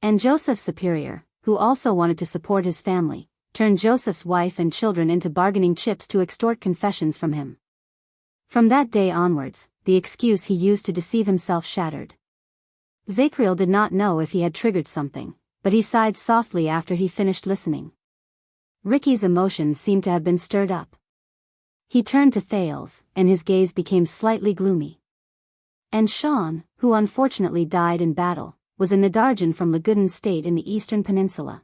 And Joseph's superior, who also wanted to support his family, turned Joseph's wife and children into bargaining chips to extort confessions from him. From that day onwards, the excuse he used to deceive himself shattered. Zacriel did not know if he had triggered something, but he sighed softly after he finished listening. Ricky's emotions seemed to have been stirred up. He turned to Thales, and his gaze became slightly gloomy. And Sean, who unfortunately died in battle, was a Nadarjan from Lagudan State in the Eastern Peninsula.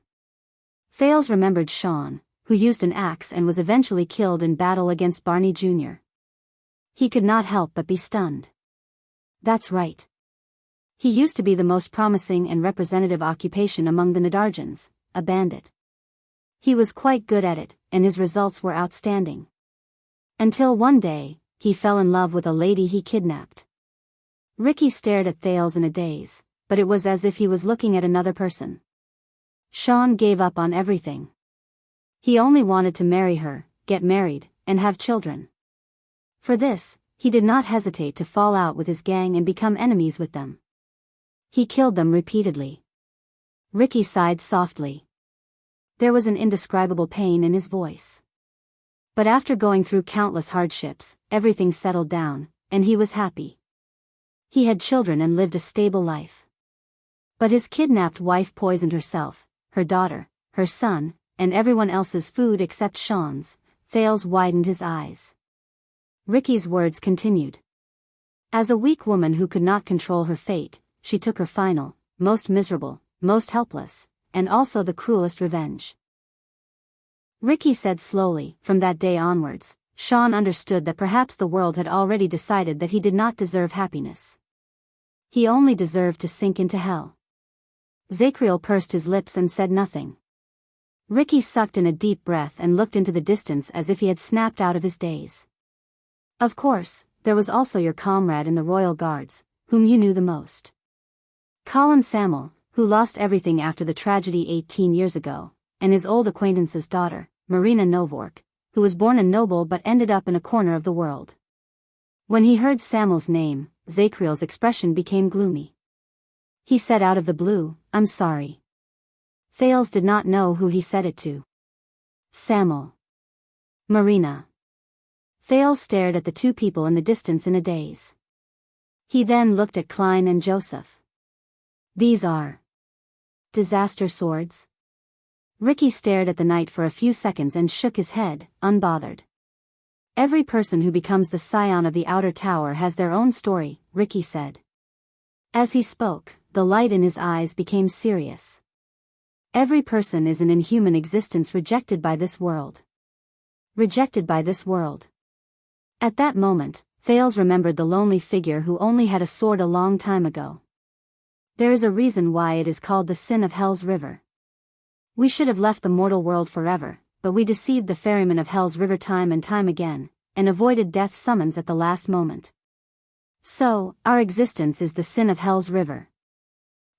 Thales remembered Sean, who used an axe and was eventually killed in battle against Barney Jr. He could not help but be stunned. That's right. He used to be the most promising and representative occupation among the Nadarjans, a bandit. He was quite good at it, and his results were outstanding. Until one day, he fell in love with a lady he kidnapped. Ricky stared at Thales in a daze, but it was as if he was looking at another person. Sean gave up on everything. He only wanted to marry her, get married, and have children. For this, he did not hesitate to fall out with his gang and become enemies with them. He killed them repeatedly. Ricky sighed softly. There was an indescribable pain in his voice. But after going through countless hardships, everything settled down, and he was happy. He had children and lived a stable life. But his kidnapped wife poisoned herself, her daughter, her son, and everyone else's food except Sean's. Thales widened his eyes. Ricky's words continued. As a weak woman who could not control her fate, she took her final, most miserable, most helpless, and also the cruelest revenge. Ricky said slowly, from that day onwards, Sean understood that perhaps the world had already decided that he did not deserve happiness. He only deserved to sink into hell. Zacriel pursed his lips and said nothing. Ricky sucked in a deep breath and looked into the distance as if he had snapped out of his daze. Of course, there was also your comrade in the Royal Guards, whom you knew the most. Colin Samuel, who lost everything after the tragedy 18 years ago, and his old acquaintance's daughter, Marina Novork, who was born a noble but ended up in a corner of the world. When he heard Samuel's name, Zacriel's expression became gloomy. He said out of the blue, "I'm sorry." Thales did not know who he said it to. Samuel. Marina. Thales stared at the two people in the distance in a daze. He then looked at Klein and Joseph. These are disaster swords? Ricky stared at the knight for a few seconds and shook his head, unbothered. Every person who becomes the scion of the outer tower has their own story, Ricky said. As he spoke, the light in his eyes became serious. Every person is an inhuman existence rejected by this world. Rejected by this world. At that moment, Thales remembered the lonely figure who only had a sword a long time ago. There is a reason why it is called the sin of Hell's River. We should have left the mortal world forever, but we deceived the ferryman of Hell's River time and time again, and avoided death's summons at the last moment. So, our existence is the sin of Hell's River.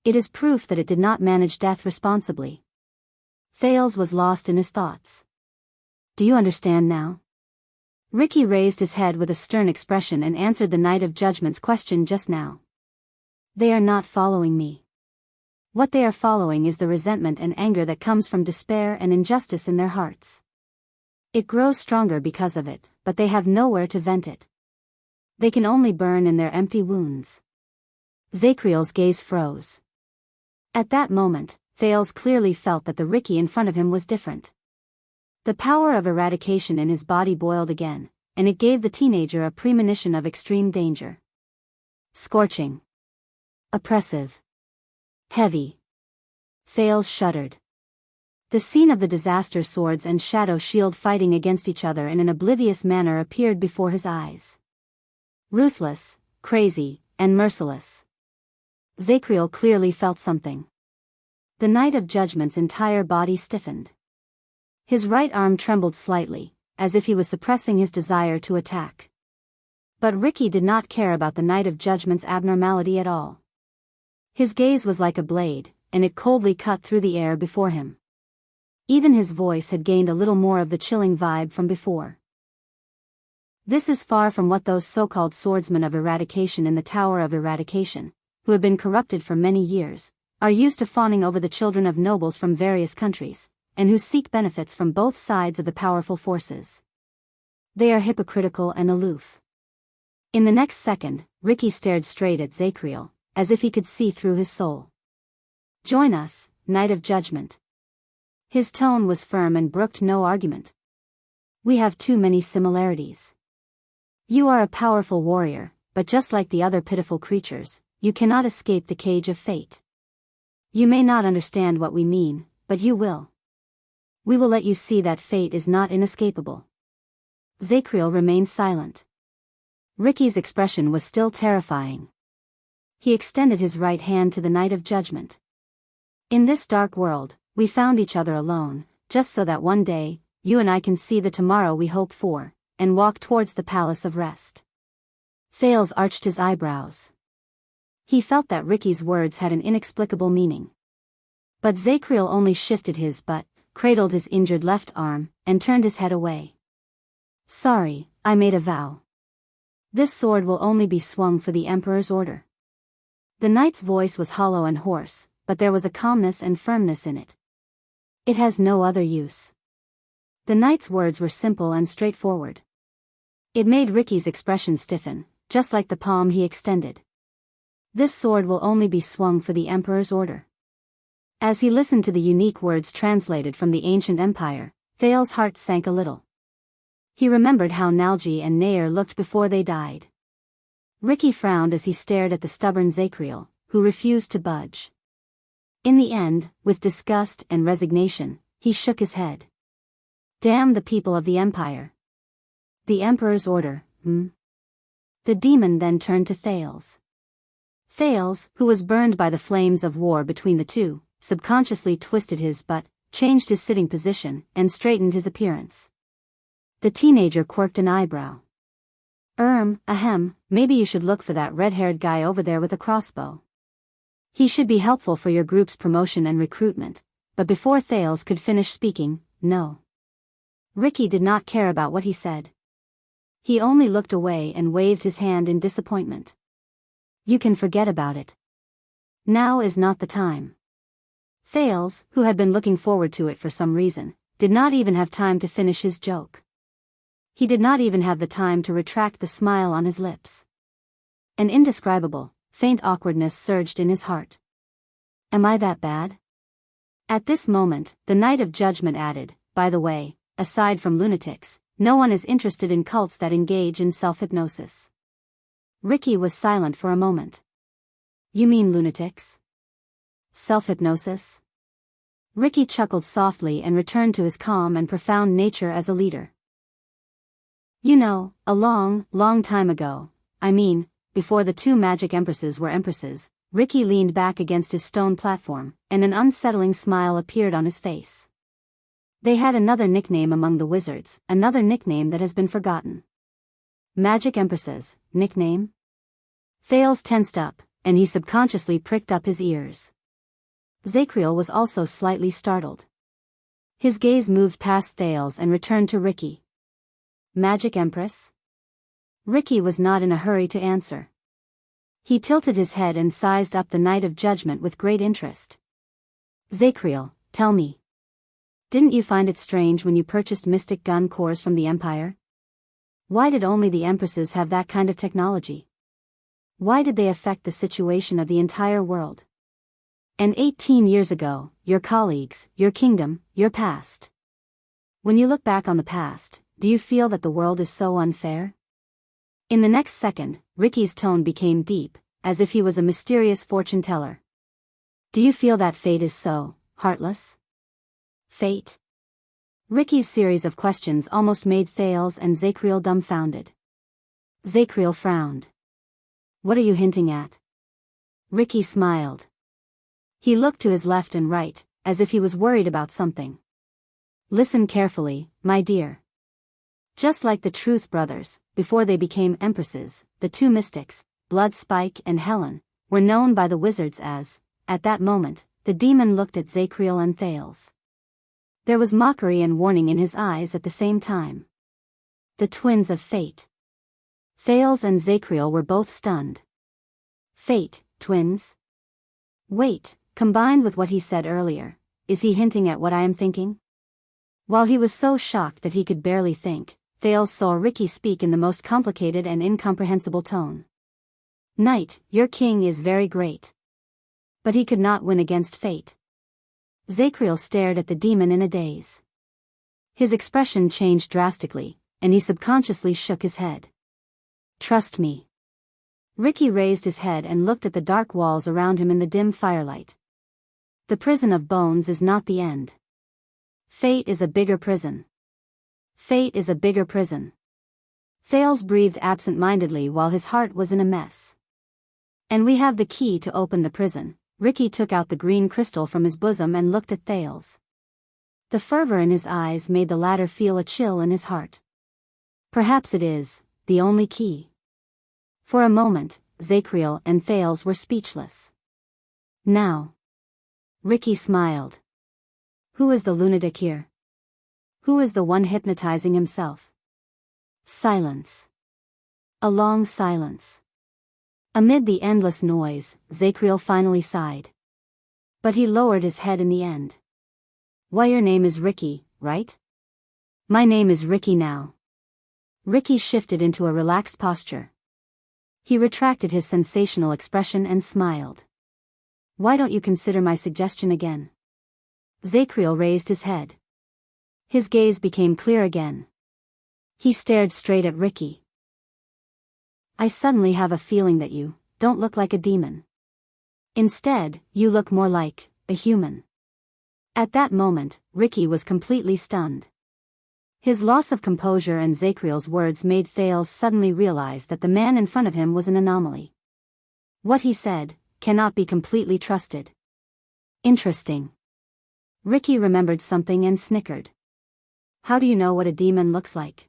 It is proof that it did not manage death responsibly. Thales was lost in his thoughts. Do you understand now? Ricky raised his head with a stern expression and answered the Knight of Judgment's question just now. They are not following me. What they are following is the resentment and anger that comes from despair and injustice in their hearts. It grows stronger because of it, but they have nowhere to vent it. They can only burn in their empty wounds. Zacriel's gaze froze. At that moment, Thales clearly felt that the Ricky in front of him was different. The power of eradication in his body boiled again, and it gave the teenager a premonition of extreme danger. Scorching. Oppressive. Heavy. Thales shuddered. The scene of the disaster swords and shadow shield fighting against each other in an oblivious manner appeared before his eyes. Ruthless, crazy, and merciless. Zacriel clearly felt something. The Knight of Judgment's entire body stiffened. His right arm trembled slightly, as if he was suppressing his desire to attack. But Ricky did not care about the Knight of Judgment's abnormality at all. His gaze was like a blade, and it coldly cut through the air before him. Even his voice had gained a little more of the chilling vibe from before. This is far from what those so-called swordsmen of eradication in the Tower of Eradication, who have been corrupted for many years, are used to fawning over the children of nobles from various countries, and who seek benefits from both sides of the powerful forces. They are hypocritical and aloof. In the next second, Ricky stared straight at Zacriel, as if he could see through his soul. Join us, Knight of Judgment. His tone was firm and brooked no argument. We have too many similarities. You are a powerful warrior, but just like the other pitiful creatures, you cannot escape the cage of fate. You may not understand what we mean, but you will. We will let you see that fate is not inescapable. Zacriel remained silent. Ricky's expression was still terrifying. He extended his right hand to the Knight of Judgment. In this dark world, we found each other alone, just so that one day, you and I can see the tomorrow we hope for, and walk towards the Palace of Rest. Thales arched his eyebrows. He felt that Ricky's words had an inexplicable meaning. But Zacriel only shifted his butt, cradled his injured left arm, and turned his head away. Sorry, I made a vow. This sword will only be swung for the Emperor's order. The knight's voice was hollow and hoarse, but there was a calmness and firmness in it. It has no other use. The knight's words were simple and straightforward. It made Ricky's expression stiffen, just like the palm he extended. This sword will only be swung for the Emperor's order. As he listened to the unique words translated from the ancient empire, Thales' heart sank a little. He remembered how Nalji and Nair looked before they died. Ricky frowned as he stared at the stubborn Zacriel, who refused to budge. In the end, with disgust and resignation, he shook his head. Damn the people of the Empire. The Emperor's order, The demon then turned to Thales. Thales, who was burned by the flames of war between the two, subconsciously twisted his butt, changed his sitting position, and straightened his appearance. The teenager quirked an eyebrow. Maybe you should look for that red-haired guy over there with a crossbow. He should be helpful for your group's promotion and recruitment, but before Thales could finish speaking, no. Ricky did not care about what he said. He only looked away and waved his hand in disappointment. You can forget about it. Now is not the time. Thales, who had been looking forward to it for some reason, did not even have time to finish his joke. He did not even have the time to retract the smile on his lips. An indescribable, faint awkwardness surged in his heart. Am I that bad? At this moment, the Knight of Judgment added, by the way, aside from lunatics, no one is interested in cults that engage in self-hypnosis. Ricky was silent for a moment. You mean lunatics? Self-hypnosis? Ricky chuckled softly and returned to his calm and profound nature as a leader. You know, a long, long time ago, before the two magic empresses were empresses, Ricky leaned back against his stone platform, and an unsettling smile appeared on his face. They had another nickname among the wizards, another nickname that has been forgotten. Magic empresses, nickname? Thales tensed up, and he subconsciously pricked up his ears. Zacriel was also slightly startled. His gaze moved past Thales and returned to Ricky. Magic Empress? Ricky was not in a hurry to answer. He tilted his head and sized up the Knight of Judgment with great interest. Zacriel, tell me. Didn't you find it strange when you purchased mystic gun cores from the Empire? Why did only the Empresses have that kind of technology? Why did they affect the situation of the entire world? And 18 years ago, your colleagues, your kingdom, your past. When you look back on the past, do you feel that the world is so unfair? In the next second, Ricky's tone became deep, as if he was a mysterious fortune teller. Do you feel that fate is so heartless? Fate? Ricky's series of questions almost made Thales and Zacriel dumbfounded. Zacriel frowned. What are you hinting at? Ricky smiled. He looked to his left and right, as if he was worried about something. Listen carefully, my dear. Just like the Truth Brothers, before they became empresses, the two mystics, Blood Spike and Helen, were known by the wizards as, at that moment, the demon looked at Zacriel and Thales. There was mockery and warning in his eyes at the same time. The twins of fate. Thales and Zacriel were both stunned. Fate, twins? Wait, combined with what he said earlier, is he hinting at what I am thinking? While he was so shocked that he could barely think, Thales saw Ricky speak in the most complicated and incomprehensible tone. Knight, your king is very great. But he could not win against fate. Zacriel stared at the demon in a daze. His expression changed drastically, and he subconsciously shook his head. Trust me. Ricky raised his head and looked at the dark walls around him in the dim firelight. The prison of bones is not the end. Fate is a bigger prison. Fate is a bigger prison. Thales breathed absent-mindedly while his heart was in a mess. And we have the key to open the prison. Ricky took out the green crystal from his bosom and looked at Thales. The fervor in his eyes made the latter feel a chill in his heart. Perhaps it is the only key. For a moment, Zacriel and Thales were speechless. Now. Ricky smiled. Who is the lunatic here? Who is the one hypnotizing himself? Silence. A long silence. Amid the endless noise, Zacriel finally sighed. But he lowered his head in the end. Why, your name is Ricky, right? My name is Ricky now. Ricky shifted into a relaxed posture. He retracted his sensational expression and smiled. Why don't you consider my suggestion again? Zacriel raised his head. His gaze became clear again. He stared straight at Ricky. I suddenly have a feeling that you don't look like a demon. Instead, you look more like a human. At that moment, Ricky was completely stunned. His loss of composure and Zacriel's words made Thales suddenly realize that the man in front of him was an anomaly. What he said cannot be completely trusted. Interesting. Ricky remembered something and snickered. How do you know what a demon looks like?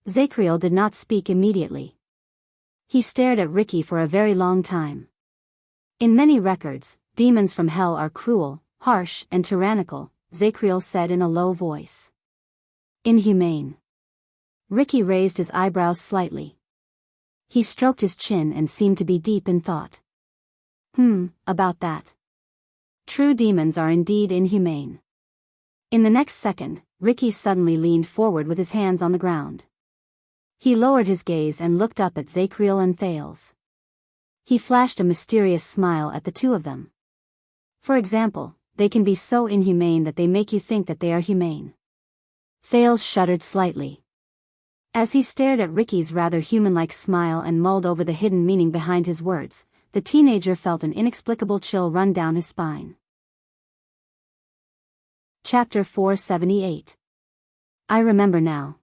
Zacriel did not speak immediately. He stared at Ricky for a very long time. In many records, demons from hell are cruel, harsh, and tyrannical, Zacriel said in a low voice. Inhumane. Ricky raised his eyebrows slightly. He stroked his chin and seemed to be deep in thought. About that. True demons are indeed inhumane. In the next second, Ricky suddenly leaned forward with his hands on the ground. He lowered his gaze and looked up at Zacriel and Thales. He flashed a mysterious smile at the two of them. For example, they can be so inhumane that they make you think that they are humane. Thales shuddered slightly. As he stared at Ricky's rather human-like smile and mulled over the hidden meaning behind his words, the teenager felt an inexplicable chill run down his spine. Chapter 478. I remember now.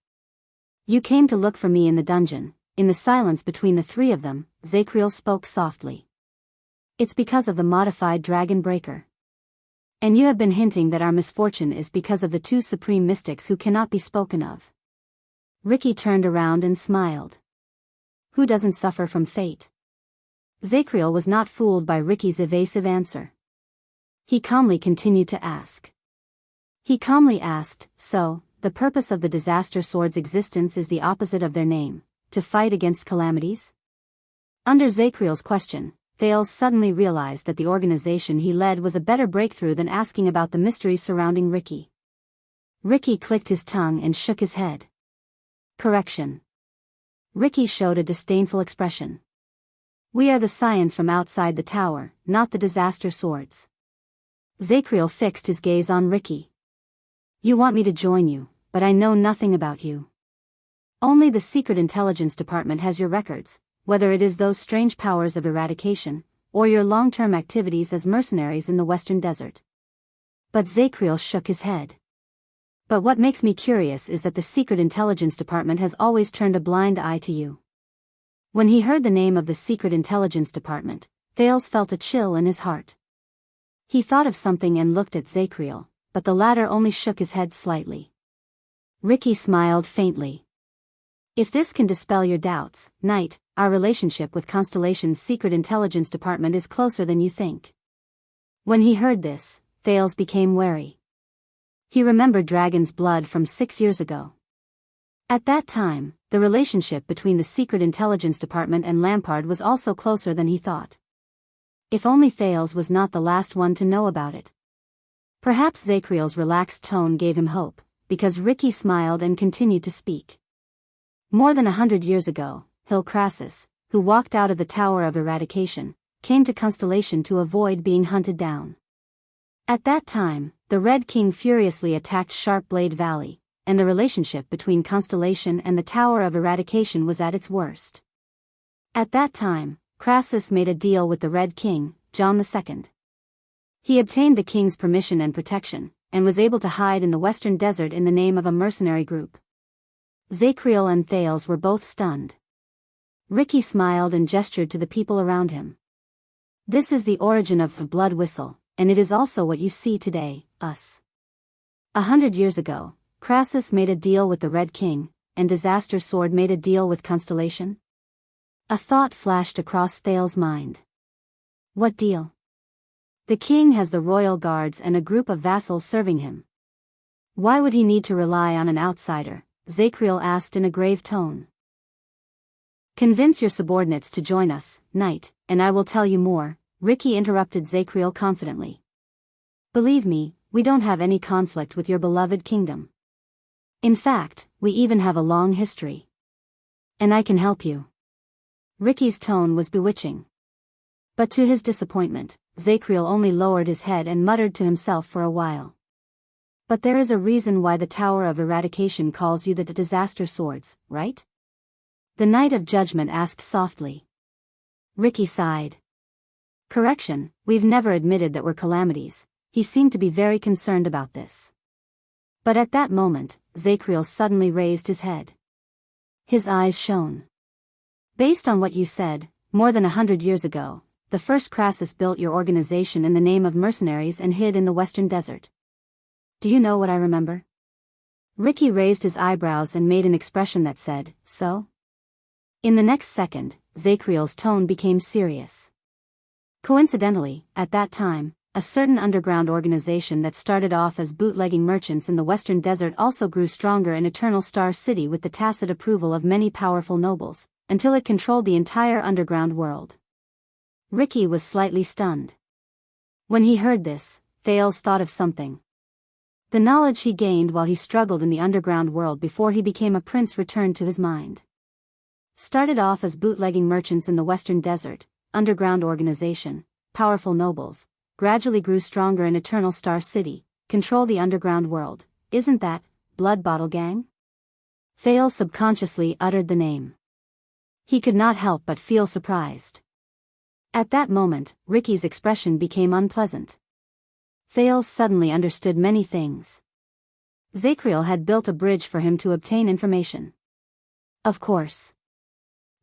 You came to look for me in the dungeon. In the silence between the three of them, Zacriel spoke softly. It's because of the modified dragon breaker. And you have been hinting that our misfortune is because of the two supreme mystics who cannot be spoken of. Ricky turned around and smiled. Who doesn't suffer from fate? Zacriel was not fooled by Ricky's evasive answer. He calmly continued to ask. So, the purpose of the disaster sword's existence is the opposite of their name, to fight against calamities? Under Zacriel's question, Thales suddenly realized that the organization he led was a better breakthrough than asking about the mysteries surrounding Ricky. Ricky clicked his tongue and shook his head. Correction. Ricky showed a disdainful expression. We are the scions from outside the tower, not the disaster swords. Zacriel fixed his gaze on Ricky. You want me to join you, but I know nothing about you. Only the Secret Intelligence Department has your records, whether it is those strange powers of eradication, or your long-term activities as mercenaries in the Western Desert. But Zacriel shook his head. But what makes me curious is that the Secret Intelligence Department has always turned a blind eye to you. When he heard the name of the Secret Intelligence Department, Thales felt a chill in his heart. He thought of something and looked at Zacriel, but the latter only shook his head slightly. Ricky smiled faintly. If this can dispel your doubts, Knight, our relationship with Constellation's Secret Intelligence Department is closer than you think. When he heard this, Thales became wary. He remembered Dragon's blood from 6 years ago. At that time, the relationship between the Secret Intelligence Department and Lampard was also closer than he thought. If only Thales was not the last one to know about it. Perhaps Zacriel's relaxed tone gave him hope, because Ricky smiled and continued to speak. More than 100 years ago, Hill Crassus, who walked out of the Tower of Eradication, came to Constellation to avoid being hunted down. At that time, the Red King furiously attacked Sharpblade Valley, and the relationship between Constellation and the Tower of Eradication was at its worst. At that time, Crassus made a deal with the Red King, John II. He obtained the king's permission and protection, and was able to hide in the western desert in the name of a mercenary group. Zacriel and Thales were both stunned. Ricky smiled and gestured to the people around him. This is the origin of the blood whistle, and it is also what you see today, us. 100 years ago, Crassus made a deal with the Red King, and Disaster Sword made a deal with Constellation? A thought flashed across Thales' mind. What deal? The king has the royal guards and a group of vassals serving him. Why would he need to rely on an outsider? Zacriel asked in a grave tone. Convince your subordinates to join us, knight, and I will tell you more, Ricky interrupted Zacriel confidently. Believe me, we don't have any conflict with your beloved kingdom. In fact, we even have a long history. And I can help you. Ricky's tone was bewitching. But to his disappointment, Zacriel only lowered his head and muttered to himself for a while. But there is a reason why the Tower of Eradication calls you the Disaster Swords, right? The Knight of Judgment asked softly. Ricky sighed. Correction, we've never admitted that we're calamities. He seemed to be very concerned about this. But at that moment, Zacriel suddenly raised his head. His eyes shone. Based on what you said, more than 100 years ago, the first Crassus built your organization in the name of mercenaries and hid in the western desert. Do you know what I remember? Ricky raised his eyebrows and made an expression that said, so? In the next second, Zacriel's tone became serious. Coincidentally, at that time, a certain underground organization that started off as bootlegging merchants in the western desert also grew stronger in Eternal Star City with the tacit approval of many powerful nobles, until it controlled the entire underground world. Ricky was slightly stunned. When he heard this, Thales thought of something. The knowledge he gained while he struggled in the underground world before he became a prince returned to his mind. Started off as bootlegging merchants in the western desert, underground organization, powerful nobles, gradually grew stronger in Eternal Star City, control the underground world. Isn't that Blood Bottle Gang? Thales subconsciously uttered the name. He could not help but feel surprised. At that moment, Ricky's expression became unpleasant. Thales suddenly understood many things. Zacriel had built a bridge for him to obtain information. Of course.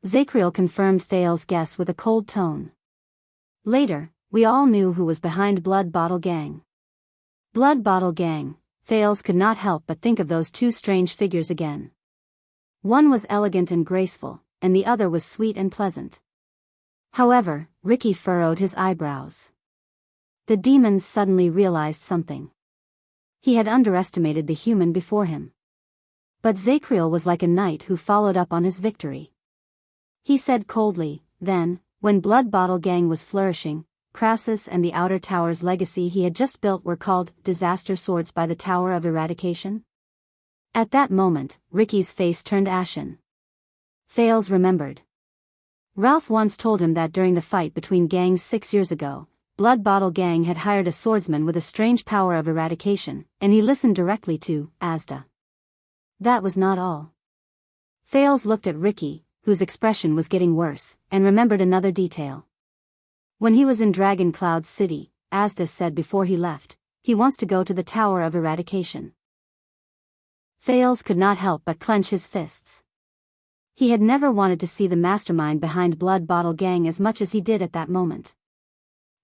Zacriel confirmed Thales' guess with a cold tone. Later, we all knew who was behind Blood Bottle Gang. Blood Bottle Gang, Thales could not help but think of those two strange figures again. One was elegant and graceful, and the other was sweet and pleasant. However, Ricky furrowed his eyebrows. The demon suddenly realized something. He had underestimated the human before him. But Zacriel was like a knight who followed up on his victory. He said coldly, then, when Blood Bottle Gang was flourishing, Crassus and the Outer Tower's legacy he had just built were called Disaster Swords by the Tower of Eradication? At that moment, Ricky's face turned ashen. Thales remembered. Ralph once told him that during the fight between gangs 6 years ago, Blood Bottle Gang had hired a swordsman with a strange power of eradication, and he listened directly to Asda. That was not all. Thales looked at Ricky, whose expression was getting worse, and remembered another detail. When he was in Dragon Cloud City, Asda said before he left, he wants to go to the Tower of Eradication. Thales could not help but clench his fists. He had never wanted to see the mastermind behind Blood Bottle Gang as much as he did at that moment.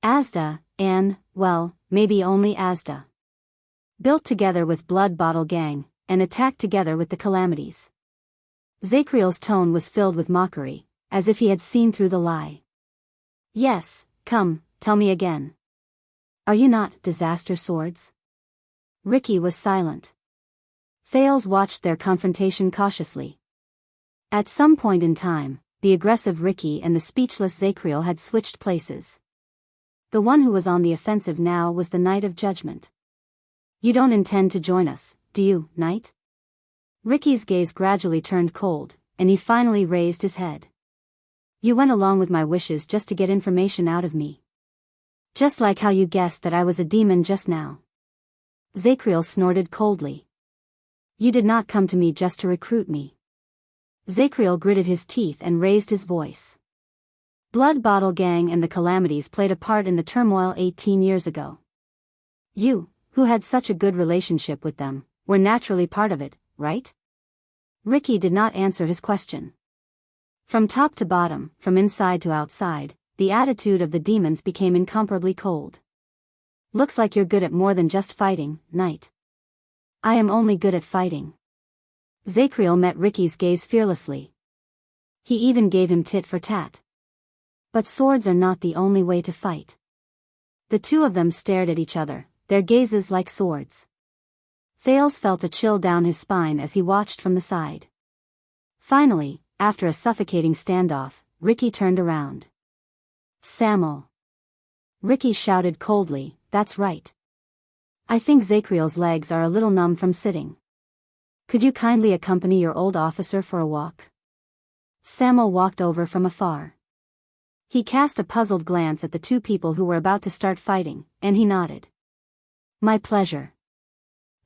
Asda, and, well, maybe only Asda. Built together with Blood Bottle Gang, and attacked together with the Calamities. Zacriel's tone was filled with mockery, as if he had seen through the lie. Yes, come, tell me again. Are you not Disaster Swords? Ricky was silent. Thales watched their confrontation cautiously. At some point in time, the aggressive Ricky and the speechless Zacriel had switched places. The one who was on the offensive now was the Knight of Judgment. You don't intend to join us, do you, Knight? Ricky's gaze gradually turned cold, and he finally raised his head. You went along with my wishes just to get information out of me. Just like how you guessed that I was a demon just now. Zacriel snorted coldly. You did not come to me just to recruit me. Zacriel gritted his teeth and raised his voice. Blood Bottle Gang and the Calamities played a part in the turmoil 18 years ago. You, who had such a good relationship with them, were naturally part of it, right? Ricky did not answer his question. From top to bottom, from inside to outside, the attitude of the demons became incomparably cold. Looks like you're good at more than just fighting, Knight. I am only good at fighting. Zacriel met Ricky's gaze fearlessly. He even gave him tit for tat. But swords are not the only way to fight. The two of them stared at each other, their gazes like swords. Thales felt a chill down his spine as he watched from the side. Finally, after a suffocating standoff, Ricky turned around. Samuel. Ricky shouted coldly, that's right. I think Zacriel's legs are a little numb from sitting. Could you kindly accompany your old officer for a walk? Samuel walked over from afar. He cast a puzzled glance at the two people who were about to start fighting, and he nodded. My pleasure.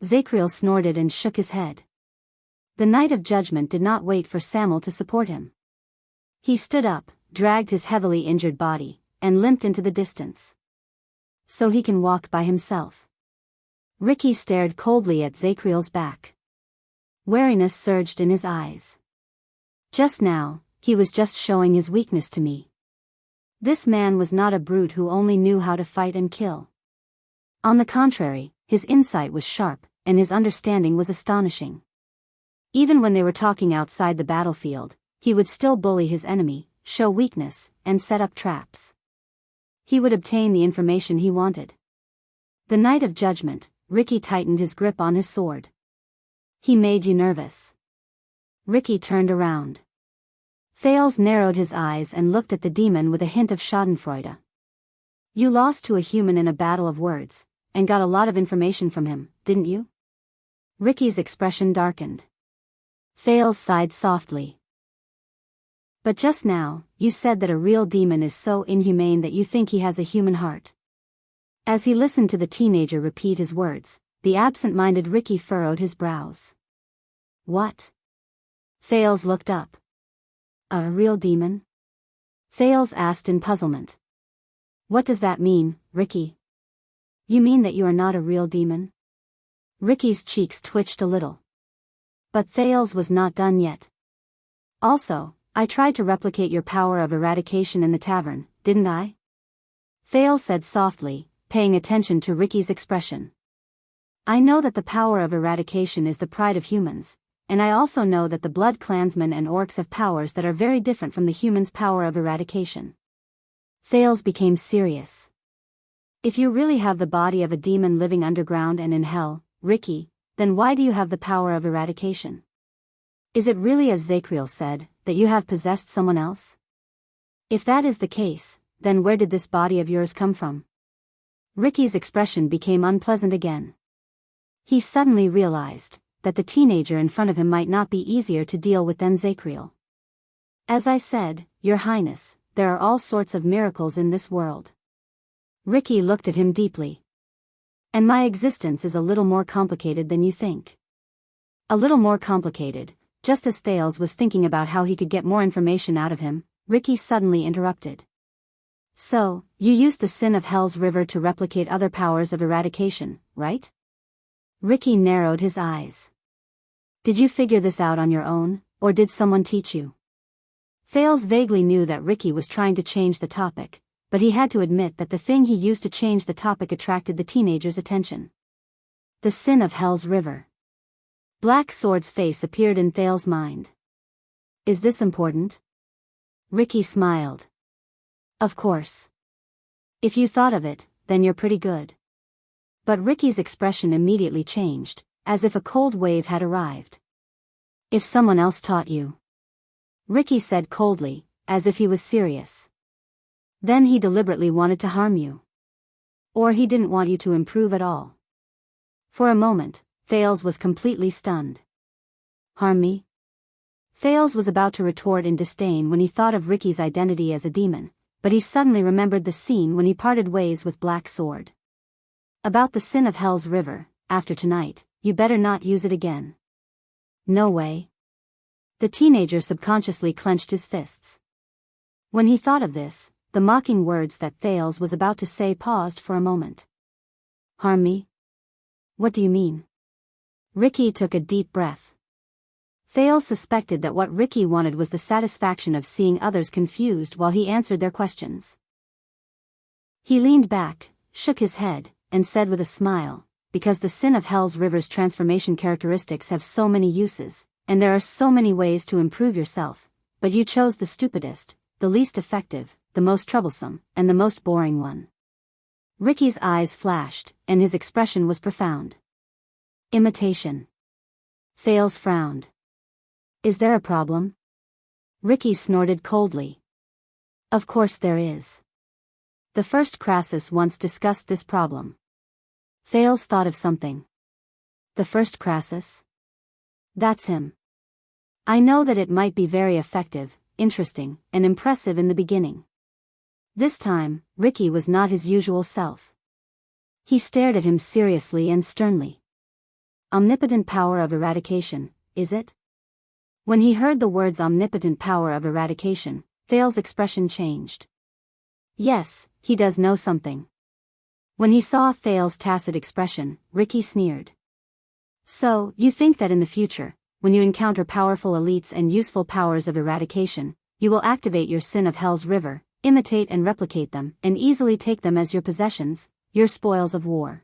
Zacriel snorted and shook his head. The Knight of Judgment did not wait for Samuel to support him. He stood up, dragged his heavily injured body, and limped into the distance. So he can walk by himself. Ricky stared coldly at Zacriel's back. Wariness surged in his eyes. Just now, he was just showing his weakness to me. This man was not a brute who only knew how to fight and kill. On the contrary, his insight was sharp, and his understanding was astonishing. Even when they were talking outside the battlefield, he would still bully his enemy, show weakness, and set up traps. He would obtain the information he wanted. The Knight of Judgment, Ricky tightened his grip on his sword. He made you nervous. Ricky turned around. Thales narrowed his eyes and looked at the demon with a hint of schadenfreude. You lost to a human in a battle of words, and got a lot of information from him, didn't you? Ricky's expression darkened. Thales sighed softly. But just now, you said that a real demon is so inhumane that you think he has a human heart. As he listened to the teenager repeat his words, the absent-minded Ricky furrowed his brows. What? Thales looked up. A real demon? Thales asked in puzzlement. What does that mean, Ricky? You mean that you are not a real demon? Ricky's cheeks twitched a little. But Thales was not done yet. Also, I tried to replicate your power of eradication in the tavern, didn't I? Thales said softly, paying attention to Ricky's expression. I know that the power of eradication is the pride of humans, and I also know that the blood clansmen and orcs have powers that are very different from the humans' power of eradication. Thales became serious. If you really have the body of a demon living underground and in hell, Ricky, then why do you have the power of eradication? Is it really as Zacriel said, that you have possessed someone else? If that is the case, then where did this body of yours come from? Ricky's expression became unpleasant again. He suddenly realized that the teenager in front of him might not be easier to deal with than Zacriel. As I said, Your Highness, there are all sorts of miracles in this world. Ricky looked at him deeply. And my existence is a little more complicated than you think. A little more complicated. Just as Thales was thinking about how he could get more information out of him, Ricky suddenly interrupted. So, you used the sin of Hell's River to replicate other powers of eradication, right? Ricky narrowed his eyes. Did you figure this out on your own, or did someone teach you? Thales vaguely knew that Ricky was trying to change the topic, but he had to admit that the thing he used to change the topic attracted the teenager's attention. The sin of Hell's River. Black Sword's face appeared in Thales' mind. Is this important? Ricky smiled. Of course. If you thought of it, then you're pretty good. But Ricky's expression immediately changed, as if a cold wave had arrived. If someone else taught you. Ricky said coldly, as if he was serious. Then he deliberately wanted to harm you. Or he didn't want you to improve at all. For a moment, Thales was completely stunned. Harm me? Thales was about to retort in disdain when he thought of Ricky's identity as a demon, but he suddenly remembered the scene when he parted ways with Black Sword. About the sin of Hell's River, after tonight, you better not use it again. No way. The teenager subconsciously clenched his fists. When he thought of this, the mocking words that Thales was about to say paused for a moment. Harm me? What do you mean? Ricky took a deep breath. Thales suspected that what Ricky wanted was the satisfaction of seeing others confused while he answered their questions. He leaned back, shook his head, and said with a smile, because the Sin of Hell's River's transformation characteristics have so many uses, and there are so many ways to improve yourself, but you chose the stupidest, the least effective, the most troublesome, and the most boring one. Ricky's eyes flashed, and his expression was profound. Imitation. Thales frowned. Is there a problem? Ricky snorted coldly. Of course there is. The first Crassus once discussed this problem. Thales thought of something. The first Crassus? That's him. I know that it might be very effective, interesting, and impressive in the beginning. This time, Ricky was not his usual self. He stared at him seriously and sternly. Omnipotent power of eradication, is it? When he heard the words omnipotent power of eradication, Thales' expression changed. Yes, he does know something. When he saw Thales' tacit expression, Ricky sneered. So, you think that in the future, when you encounter powerful elites and useful powers of eradication, you will activate your Sin of Hell's River, imitate and replicate them, and easily take them as your possessions, your spoils of war.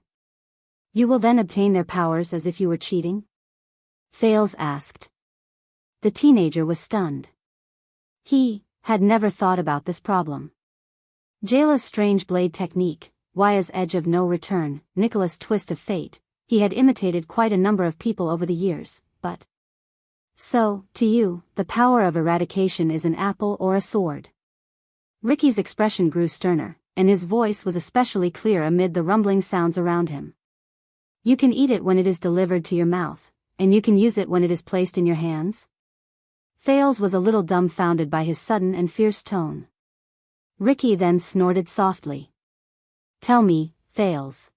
You will then obtain their powers as if you were cheating? Thales asked. The teenager was stunned. He had never thought about this problem. Jayla's strange blade technique, Waya's edge of no return, Nicholas' twist of fate, he had imitated quite a number of people over the years, but... So, to you, the power of eradication is an apple or a sword. Ricky's expression grew sterner, and his voice was especially clear amid the rumbling sounds around him. You can eat it when it is delivered to your mouth, and you can use it when it is placed in your hands? Thales was a little dumbfounded by his sudden and fierce tone. Ricky then snorted softly. Tell me, Thales.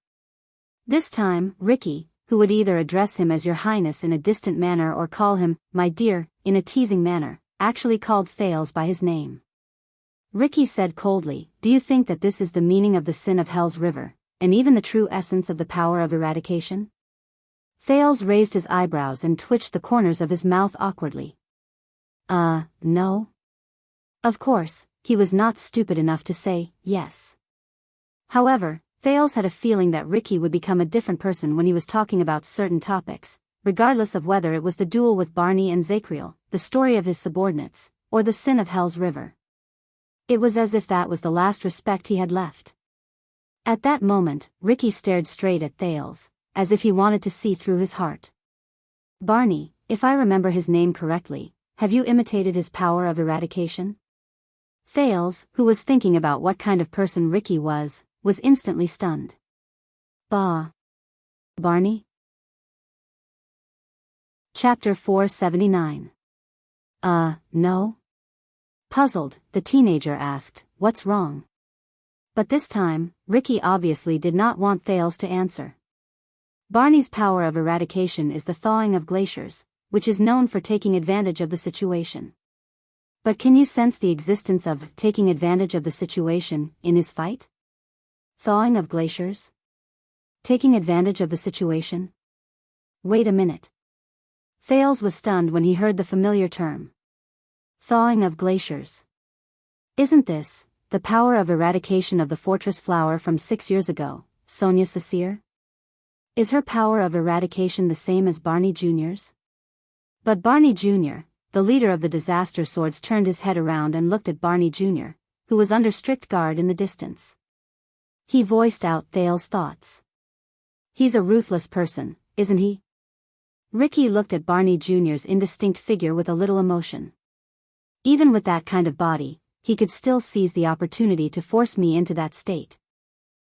This time, Ricky, who would either address him as Your Highness in a distant manner or call him, my dear, in a teasing manner, actually called Thales by his name. Ricky said coldly, do you think that this is the meaning of the Sin of Hell's River, and even the true essence of the power of eradication? Thales raised his eyebrows and twitched the corners of his mouth awkwardly. No. Of course, he was not stupid enough to say, yes. However, Thales had a feeling that Ricky would become a different person when he was talking about certain topics, regardless of whether it was the duel with Barney and Zacriel, the story of his subordinates, or the Sin of Hell's River. It was as if that was the last respect he had left. At that moment, Ricky stared straight at Thales, as if he wanted to see through his heart. Barney, if I remember his name correctly, have you imitated his power of eradication? Thales, who was thinking about what kind of person Ricky was instantly stunned. Barney? Chapter 479. No? Puzzled, the teenager asked, what's wrong? But this time, Ricky obviously did not want Thales to answer. Barney's power of eradication is the thawing of glaciers, which is known for taking advantage of the situation. But can you sense the existence of taking advantage of the situation in his fight? Thawing of glaciers? Taking advantage of the situation? Wait a minute. Thales was stunned when he heard the familiar term. Thawing of glaciers. Isn't this the power of eradication of the fortress flower from 6 years ago, Sonia Cecire? Is her power of eradication the same as Barney Jr.'s? But Barney Jr., the leader of the disaster swords, turned his head around and looked at Barney Jr., who was under strict guard in the distance. He voiced out Thales' thoughts. He's a ruthless person, isn't he? Ricky looked at Barney Jr.'s indistinct figure with a little emotion. Even with that kind of body, he could still seize the opportunity to force me into that state.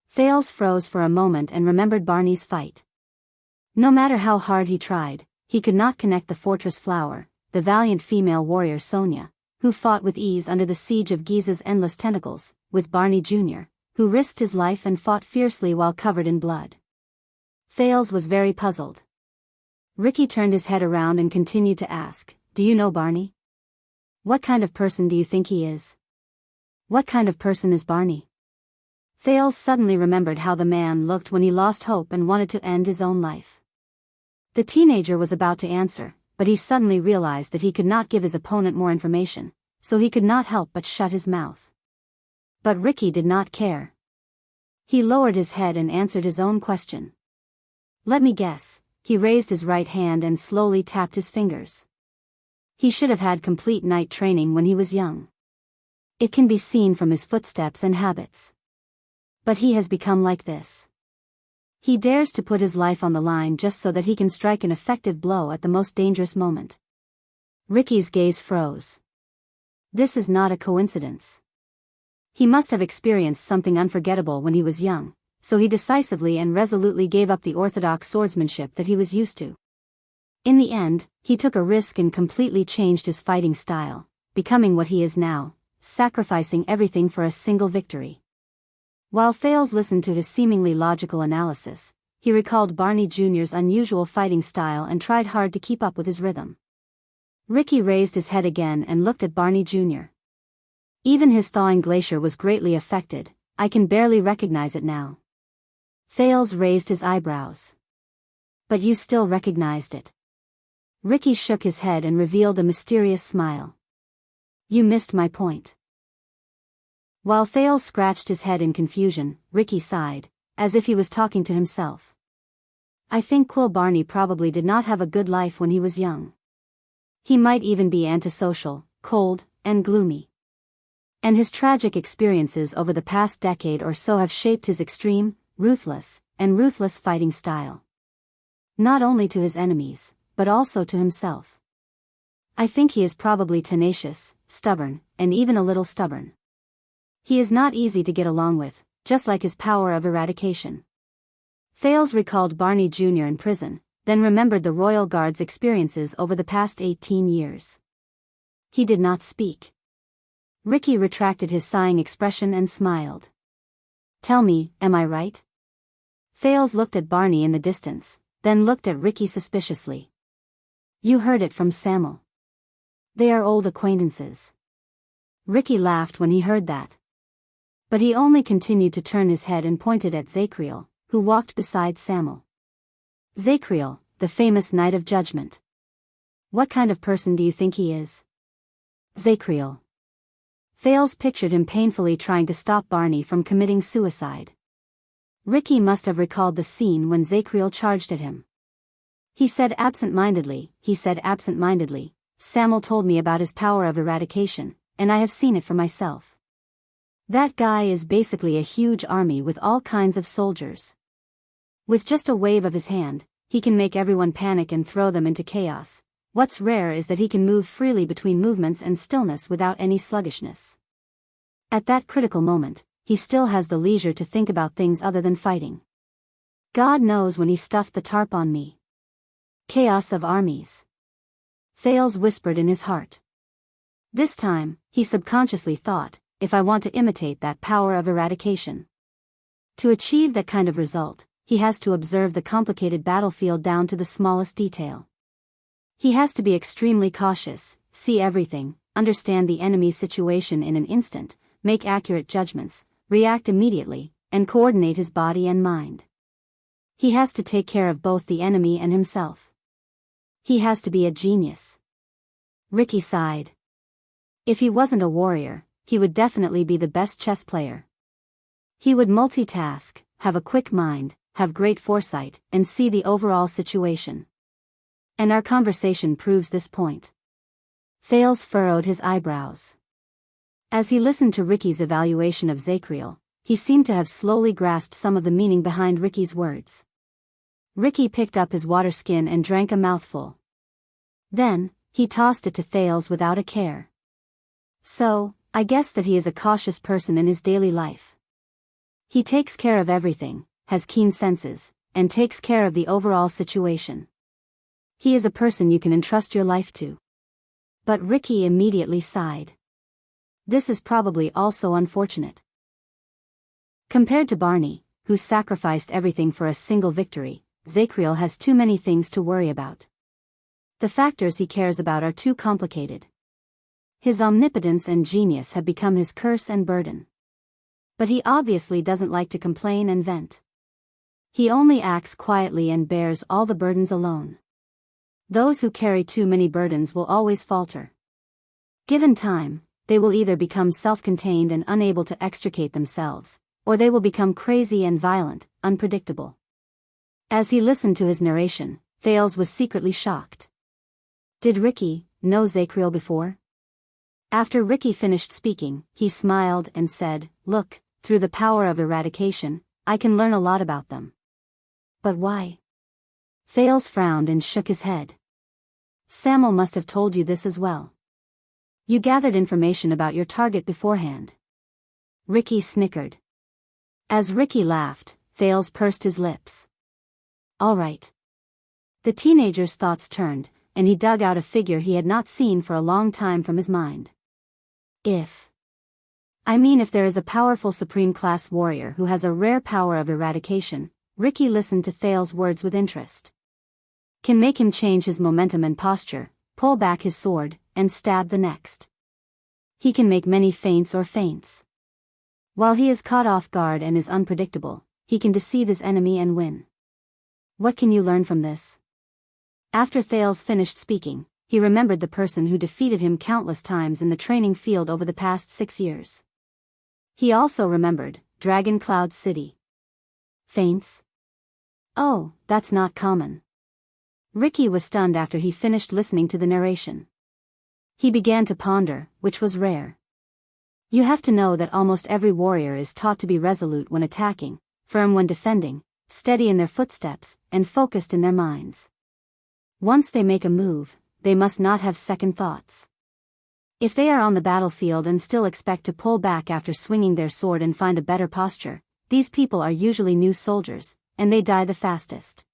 Thales froze for a moment and remembered Barney's fight. No matter how hard he tried, he could not connect the fortress flower, the valiant female warrior Sonia, who fought with ease under the siege of Giza's endless tentacles, with Barney Jr., who risked his life and fought fiercely while covered in blood. Thales was very puzzled. Ricky turned his head around and continued to ask, do you know Barney? What kind of person do you think he is? What kind of person is Barney? Thales suddenly remembered how the man looked when he lost hope and wanted to end his own life. The teenager was about to answer, but he suddenly realized that he could not give his opponent more information, so he could not help but shut his mouth. But Ricky did not care. He lowered his head and answered his own question. Let me guess. He raised his right hand and slowly tapped his fingers. He should have had complete night training when he was young. It can be seen from his footsteps and habits. But he has become like this. He dares to put his life on the line just so that he can strike an effective blow at the most dangerous moment. Ricky's gaze froze. This is not a coincidence. He must have experienced something unforgettable when he was young, so he decisively and resolutely gave up the orthodox swordsmanship that he was used to. In the end, he took a risk and completely changed his fighting style, becoming what he is now, sacrificing everything for a single victory. While Thales listened to his seemingly logical analysis, he recalled Barney Jr.'s unusual fighting style and tried hard to keep up with his rhythm. Ricky raised his head again and looked at Barney Jr. Even his thawing glacier was greatly affected. I can barely recognize it now. Thales raised his eyebrows. But you still recognized it. Ricky shook his head and revealed a mysterious smile. You missed my point. While Thales scratched his head in confusion, Ricky sighed, as if he was talking to himself. I think Barney probably did not have a good life when he was young. He might even be antisocial, cold, and gloomy. And his tragic experiences over the past decade or so have shaped his extreme, ruthless fighting style. Not only to his enemies, but also to himself. I think he is probably tenacious, stubborn, and even a little stubborn. He is not easy to get along with, just like his power of eradication. Thales recalled Barney Jr. in prison, then remembered the Royal Guard's experiences over the past 18 years. He did not speak. Ricky retracted his sighing expression and smiled. Tell me, am I right? Thales looked at Barney in the distance, then looked at Ricky suspiciously. You heard it from Samuel. They are old acquaintances. Ricky laughed when he heard that. But he only continued to turn his head and pointed at Zacriel, who walked beside Samuel. Zacriel, the famous Knight of Judgment. What kind of person do you think he is? Zacriel. Thales pictured him painfully trying to stop Barney from committing suicide. Ricky must have recalled the scene when Zacriel charged at him. He said absent-mindedly, Samuel told me about his power of eradication, and I have seen it for myself. That guy is basically a huge army with all kinds of soldiers. With just a wave of his hand, he can make everyone panic and throw them into chaos. What's rare is that he can move freely between movements and stillness without any sluggishness. At that critical moment, he still has the leisure to think about things other than fighting. God knows when he stuffed the tarp on me. Chaos of armies. Thales whispered in his heart. This time, he subconsciously thought, if I want to imitate that power of eradication. To achieve that kind of result, he has to observe the complicated battlefield down to the smallest detail. He has to be extremely cautious, see everything, understand the enemy's situation in an instant, make accurate judgments, react immediately, and coordinate his body and mind. He has to take care of both the enemy and himself. He has to be a genius. Ricky sighed. If he wasn't a warrior, he would definitely be the best chess player. He would multitask, have a quick mind, have great foresight, and see the overall situation. And our conversation proves this point. Thales furrowed his eyebrows. As he listened to Ricky's evaluation of Zacriel, he seemed to have slowly grasped some of the meaning behind Ricky's words. Ricky picked up his water skin and drank a mouthful. Then, he tossed it to Thales without a care. So, I guess that he is a cautious person in his daily life. He takes care of everything, has keen senses, and takes care of the overall situation. He is a person you can entrust your life to. But Ricky immediately sighed. This is probably also unfortunate. Compared to Barney, who sacrificed everything for a single victory, Zacriel has too many things to worry about. The factors he cares about are too complicated. His omnipotence and genius have become his curse and burden. But he obviously doesn't like to complain and vent. He only acts quietly and bears all the burdens alone. Those who carry too many burdens will always falter. Given time, they will either become self-contained and unable to extricate themselves, or they will become crazy and violent, unpredictable. As he listened to his narration, Thales was secretly shocked. Did Ricky know Zacriel before? After Ricky finished speaking, he smiled and said, "Look, through the power of eradication, I can learn a lot about them." But why? Thales frowned and shook his head. Samuel must have told you this as well. You gathered information about your target beforehand. Ricky snickered. As Ricky laughed, Thales pursed his lips. All right. The teenager's thoughts turned, and he dug out a figure he had not seen for a long time from his mind. If there is a powerful supreme-class warrior who has a rare power of eradication, Ricky listened to Thales' words with interest. Can make him change his momentum and posture, pull back his sword, and stab the next. He can make many feints or feints. While he is caught off guard and is unpredictable, he can deceive his enemy and win. What can you learn from this? After Thales finished speaking, he remembered the person who defeated him countless times in the training field over the past 6 years. He also remembered Dragon Cloud City. Feints? Oh, that's not common. Ricky was stunned after he finished listening to the narration. He began to ponder, which was rare. You have to know that almost every warrior is taught to be resolute when attacking, firm when defending, steady in their footsteps, and focused in their minds. Once they make a move, they must not have second thoughts. If they are on the battlefield and still expect to pull back after swinging their sword and find a better posture, these people are usually new soldiers, and they die the fastest.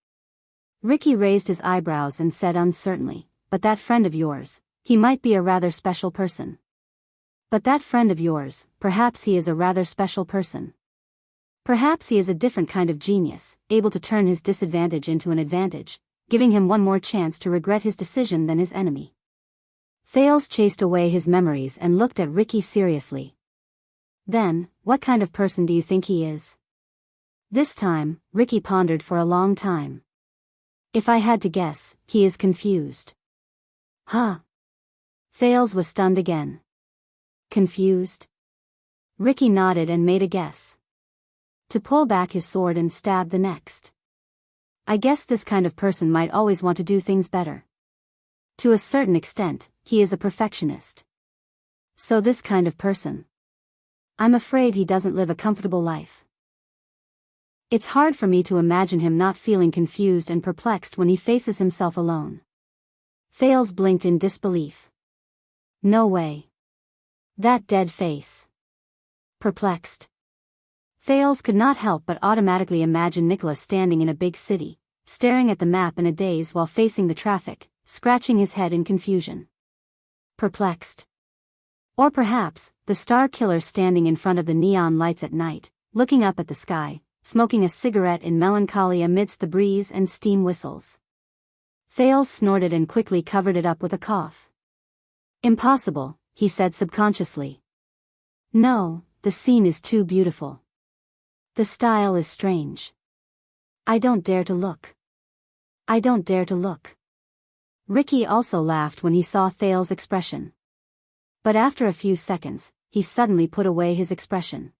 Ricky raised his eyebrows and said uncertainly, "But that friend of yours, he might be a rather special person." But that friend of yours, perhaps he is a rather special person. Perhaps he is a different kind of genius, able to turn his disadvantage into an advantage, giving him one more chance to regret his decision than his enemy. Thales chased away his memories and looked at Ricky seriously. Then, what kind of person do you think he is? This time, Ricky pondered for a long time. If I had to guess, he is confused. Huh? Thales was stunned again. Confused? Ricky nodded and made a guess. To pull back his sword and stab the next. I guess this kind of person might always want to do things better. To a certain extent, he is a perfectionist. So this kind of person. I'm afraid he doesn't live a comfortable life. It's hard for me to imagine him not feeling confused and perplexed when he faces himself alone. Thales blinked in disbelief. No way. That dead face. Perplexed. Thales could not help but automatically imagine Nicholas standing in a big city, staring at the map in a daze while facing the traffic, scratching his head in confusion. Perplexed. Or perhaps, the star killer standing in front of the neon lights at night, looking up at the sky, smoking a cigarette in melancholy amidst the breeze and steam whistles. Thales snorted and quickly covered it up with a cough. Impossible, he said subconsciously. No, the scene is too beautiful. The style is strange. I don't dare to look. I don't dare to look. Ricky also laughed when he saw Thales' expression. But after a few seconds, he suddenly put away his expression.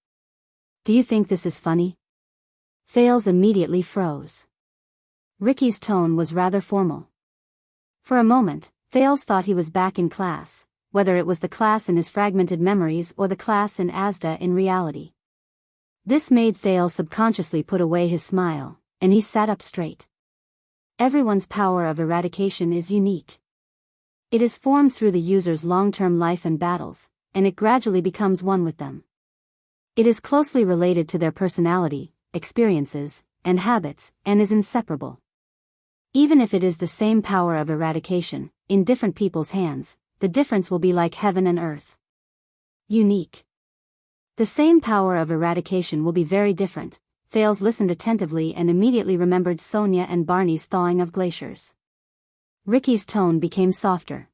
Do you think this is funny? Thales immediately froze. Ricky's tone was rather formal. For a moment, Thales thought he was back in class, whether it was the class in his fragmented memories or the class in Asda in reality. This made Thales subconsciously put away his smile, and he sat up straight. Everyone's power of eradication is unique. It is formed through the user's long-term life and battles, and it gradually becomes one with them. It is closely related to their personality, experiences, and habits, and is inseparable. Even if it is the same power of eradication, in different people's hands, the difference will be like heaven and earth. Unique. The same power of eradication will be very different. Thales listened attentively and immediately remembered Sonia and Barney's thawing of glaciers. Ricky's tone became softer.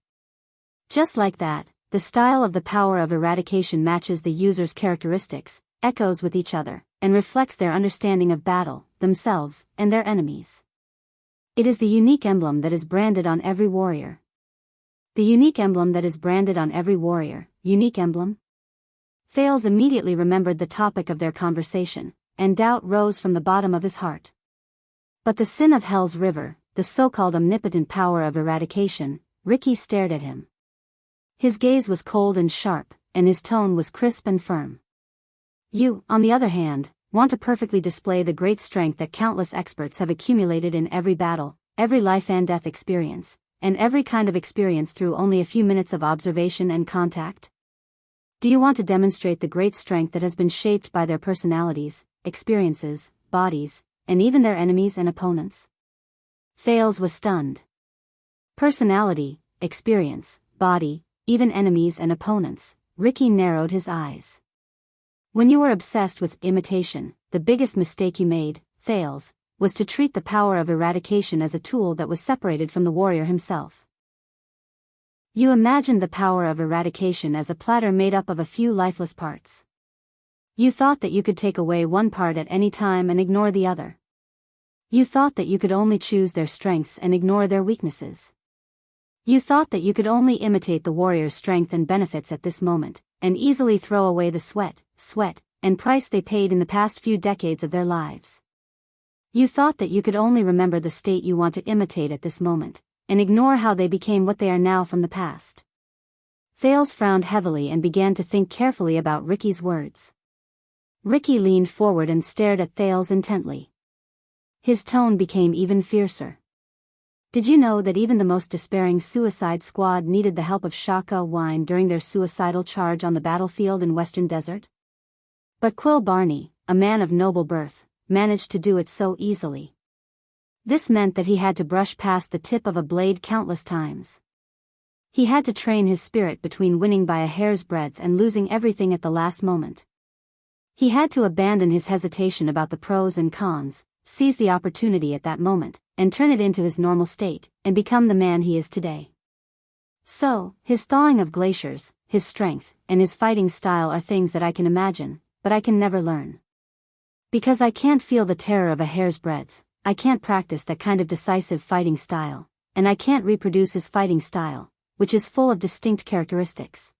Just like that, the style of the power of eradication matches the user's characteristics, echoes with each other, and reflects their understanding of battle, themselves, and their enemies. It is the unique emblem that is branded on every warrior. The unique emblem that is branded on every warrior, unique emblem? Thales immediately remembered the topic of their conversation, and doubt rose from the bottom of his heart. But the sin of Hell's River, the so-called omnipotent power of eradication, Ricky stared at him. His gaze was cold and sharp, and his tone was crisp and firm. You, on the other hand, want to perfectly display the great strength that countless experts have accumulated in every battle, every life and death experience, and every kind of experience through only a few minutes of observation and contact? Do you want to demonstrate the great strength that has been shaped by their personalities, experiences, bodies, and even their enemies and opponents? Thales was stunned. Personality, experience, body, even enemies and opponents. Ricky narrowed his eyes. When you were obsessed with imitation, the biggest mistake you made, Thales, was to treat the power of eradication as a tool that was separated from the warrior himself. You imagined the power of eradication as a platter made up of a few lifeless parts. You thought that you could take away one part at any time and ignore the other. You thought that you could only choose their strengths and ignore their weaknesses. You thought that you could only imitate the warrior's strength and benefits at this moment, and easily throw away the sweat, and price they paid in the past few decades of their lives. You thought that you could only remember the state you want to imitate at this moment, and ignore how they became what they are now from the past. Thales frowned heavily and began to think carefully about Ricky's words. Ricky leaned forward and stared at Thales intently. His tone became even fiercer. Did you know that even the most despairing suicide squad needed the help of Shaka wine during their suicidal charge on the battlefield in Western Desert? But Quill Barney, a man of noble birth, managed to do it so easily. This meant that he had to brush past the tip of a blade countless times. He had to train his spirit between winning by a hair's breadth and losing everything at the last moment. He had to abandon his hesitation about the pros and cons, seize the opportunity at that moment, and turn it into his normal state, and become the man he is today. So, his thawing of glaciers, his strength, and his fighting style are things that I can imagine, but I can never learn. Because I can't feel the terror of a hair's breadth, I can't practice that kind of decisive fighting style, and I can't reproduce his fighting style, which is full of distinct characteristics.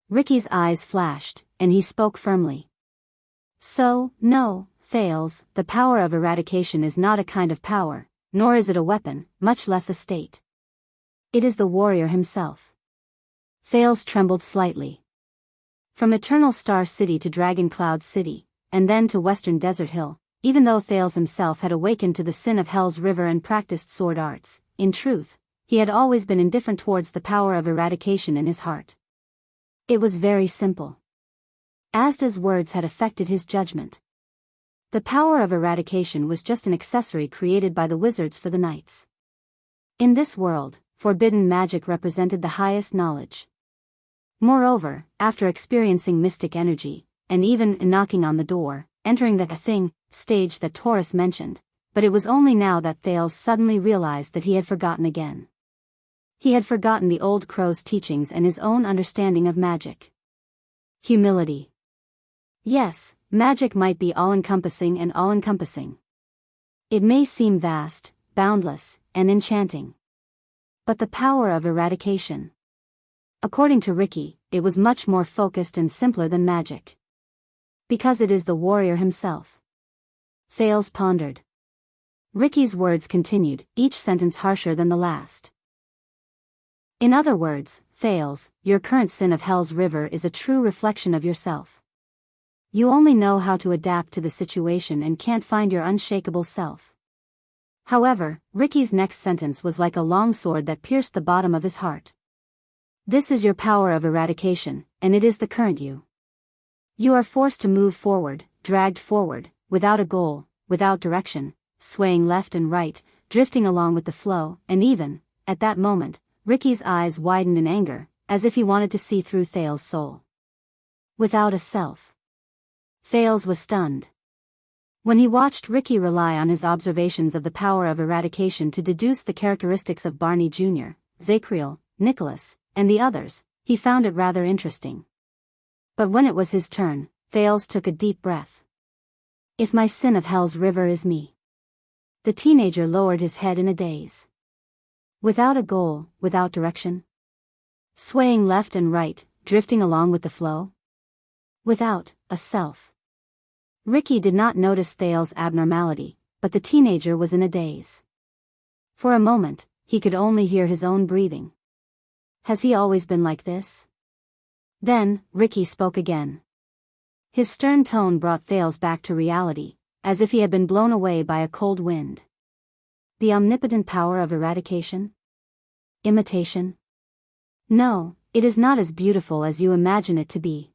Ricky's eyes flashed, and he spoke firmly. So, no, Thales, the power of eradication is not a kind of power, nor is it a weapon, much less a state. It is the warrior himself. Thales trembled slightly. From Eternal Star City to Dragon Cloud City, and then to Western Desert Hill, even though Thales himself had awakened to the sin of Hell's River and practiced sword arts, in truth, he had always been indifferent towards the power of eradication in his heart. It was very simple. Asda's words had affected his judgment. The power of eradication was just an accessory created by the wizards for the knights. In this world, forbidden magic represented the highest knowledge. Moreover, after experiencing mystic energy, and even knocking on the door, entering the thing stage that Taurus mentioned, but it was only now that Thales suddenly realized that he had forgotten again. He had forgotten the old crow's teachings and his own understanding of magic. Humility. Yes, magic might be all-encompassing and all-encompassing. It may seem vast, boundless, and enchanting. But the power of eradication. According to Ricky, it was much more focused and simpler than magic. Because it is the warrior himself. Thales pondered. Ricky's words continued, each sentence harsher than the last. In other words, Thales, your current sin of Hell's River is a true reflection of yourself. You only know how to adapt to the situation and can't find your unshakable self. However, Ricky's next sentence was like a long sword that pierced the bottom of his heart. This is your power of eradication, and it is the current you. You are forced to move forward, dragged forward, without a goal, without direction, swaying left and right, drifting along with the flow, and even, at that moment, Ricky's eyes widened in anger, as if he wanted to see through Thales' soul. Without a self. Thales was stunned. When he watched Ricky rely on his observations of the power of eradication to deduce the characteristics of Barney Jr., Zacriel, Nicholas, and the others, he found it rather interesting. But when it was his turn, Thales took a deep breath. If my sin of hell's river is me. The teenager lowered his head in a daze. Without a goal, without direction. Swaying left and right, drifting along with the flow. Without a self. Ricky did not notice Thales' abnormality, but the teenager was in a daze. For a moment, he could only hear his own breathing. Has he always been like this? Then, Ricky spoke again. His stern tone brought Thales back to reality, as if he had been blown away by a cold wind. The omnipotent power of eradication? Imitation? No, it is not as beautiful as you imagine it to be.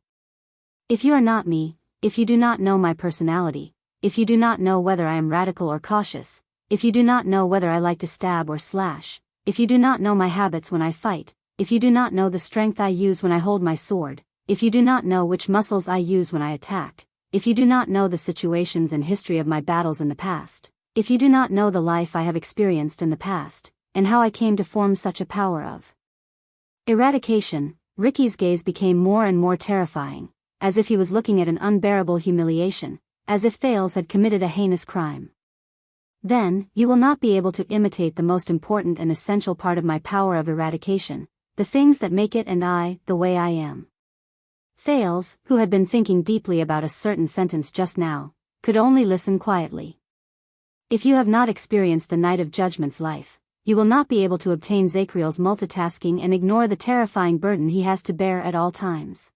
If you are not me, if you do not know my personality, if you do not know whether I am radical or cautious, if you do not know whether I like to stab or slash, if you do not know my habits when I fight, if you do not know the strength I use when I hold my sword, if you do not know which muscles I use when I attack, if you do not know the situations and history of my battles in the past, if you do not know the life I have experienced in the past, and how I came to form such a power of eradication, Ricky's gaze became more and more terrifying, as if he was looking at an unbearable humiliation, as if Thales had committed a heinous crime. Then, you will not be able to imitate the most important and essential part of my power of eradication, the things that make it and I, the way I am. Thales, who had been thinking deeply about a certain sentence just now, could only listen quietly. If you have not experienced the Night of Judgment's life, you will not be able to obtain Zakriel's multitasking and ignore the terrifying burden he has to bear at all times.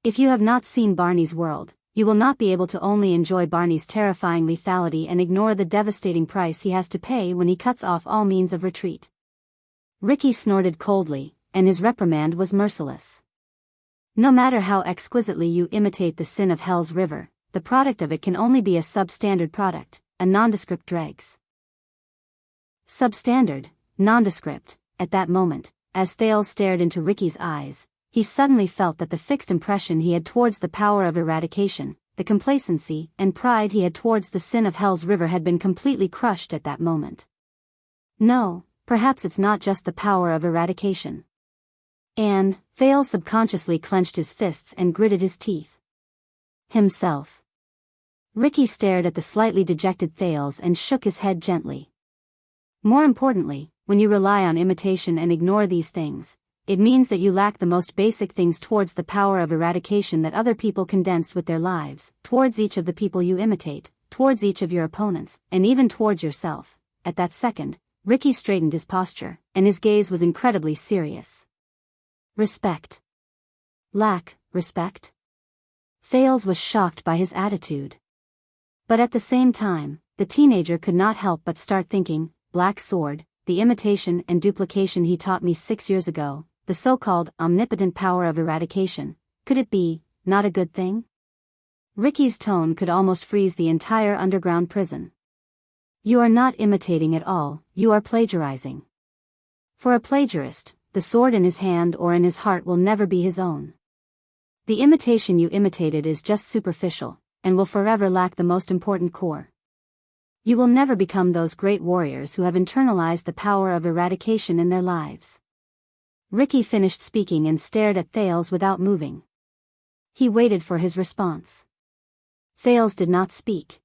If you have not seen Barney's world, you will not be able to only enjoy Barney's terrifying lethality and ignore the devastating price he has to pay when he cuts off all means of retreat. Ricky snorted coldly, and his reprimand was merciless. No matter how exquisitely you imitate the sin of Hell's River, the product of it can only be a substandard product, a nondescript dregs. Substandard, nondescript, at that moment, as Thales stared into Ricky's eyes, he suddenly felt that the fixed impression he had towards the power of eradication, the complacency and pride he had towards the sin of Hell's River had been completely crushed at that moment. No, perhaps it's not just the power of eradication. And, Thales subconsciously clenched his fists and gritted his teeth. Himself. Ricky stared at the slightly dejected Thales and shook his head gently. More importantly, when you rely on imitation and ignore these things, it means that you lack the most basic things towards the power of eradication that other people condensed with their lives, towards each of the people you imitate, towards each of your opponents, and even towards yourself. At that second, Ricky straightened his posture, and his gaze was incredibly serious. Respect. Lack respect? Thales was shocked by his attitude. But at the same time, the teenager could not help but start thinking, Black Sword, the imitation and duplication he taught me 6 years ago, the so-called omnipotent power of eradication, could it be not a good thing? Ricky's tone could almost freeze the entire underground prison. You are not imitating at all, you are plagiarizing. For a plagiarist, the sword in his hand or in his heart will never be his own. The imitation you imitated is just superficial, and will forever lack the most important core. You will never become those great warriors who have internalized the power of eradication in their lives. Ricky finished speaking and stared at Thales without moving. He waited for his response. Thales did not speak.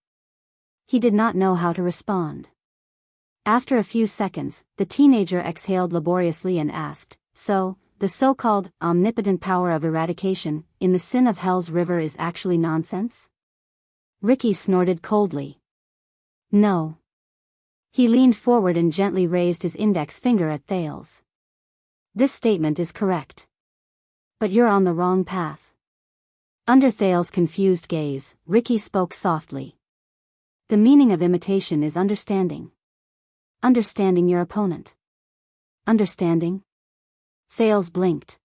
He did not know how to respond. After a few seconds, the teenager exhaled laboriously and asked, So, the so-called omnipotent power of eradication in the sin of Hell's River is actually nonsense? Ricky snorted coldly. No. He leaned forward and gently raised his index finger at Thales. This statement is correct. But you're on the wrong path. Under Thales' confused gaze, Ricky spoke softly. The meaning of imitation is understanding. Understanding your opponent. Understanding? Thales blinked.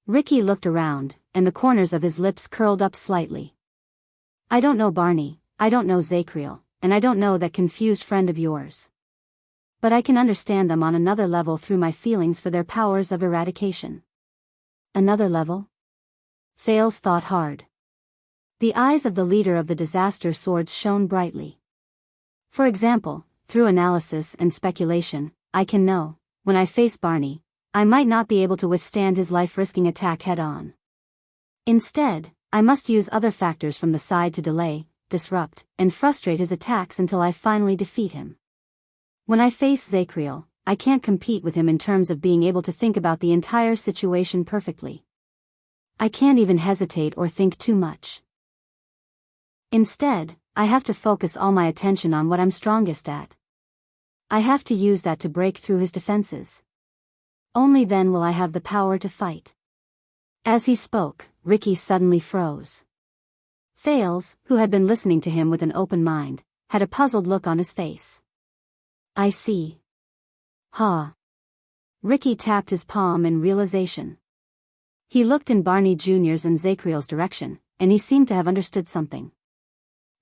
Ricky looked around, and the corners of his lips curled up slightly. I don't know Barney, I don't know Zakriel, and I don't know that confused friend of yours. But I can understand them on another level through my feelings for their powers of eradication. Another level? Thales thought hard. The eyes of the leader of the disaster swords shone brightly. For example, through analysis and speculation, I can know, when I face Barney, I might not be able to withstand his life-risking attack head-on. Instead, I must use other factors from the side to delay, disrupt, and frustrate his attacks until I finally defeat him. When I face Zacriel, I can't compete with him in terms of being able to think about the entire situation perfectly. I can't even hesitate or think too much. Instead, I have to focus all my attention on what I'm strongest at. I have to use that to break through his defenses. Only then will I have the power to fight. As he spoke, Ricky suddenly froze. Thales, who had been listening to him with an open mind, had a puzzled look on his face. I see. Ha. Ricky tapped his palm in realization. He looked in Barney Jr.'s and Zacriel's direction, and he seemed to have understood something.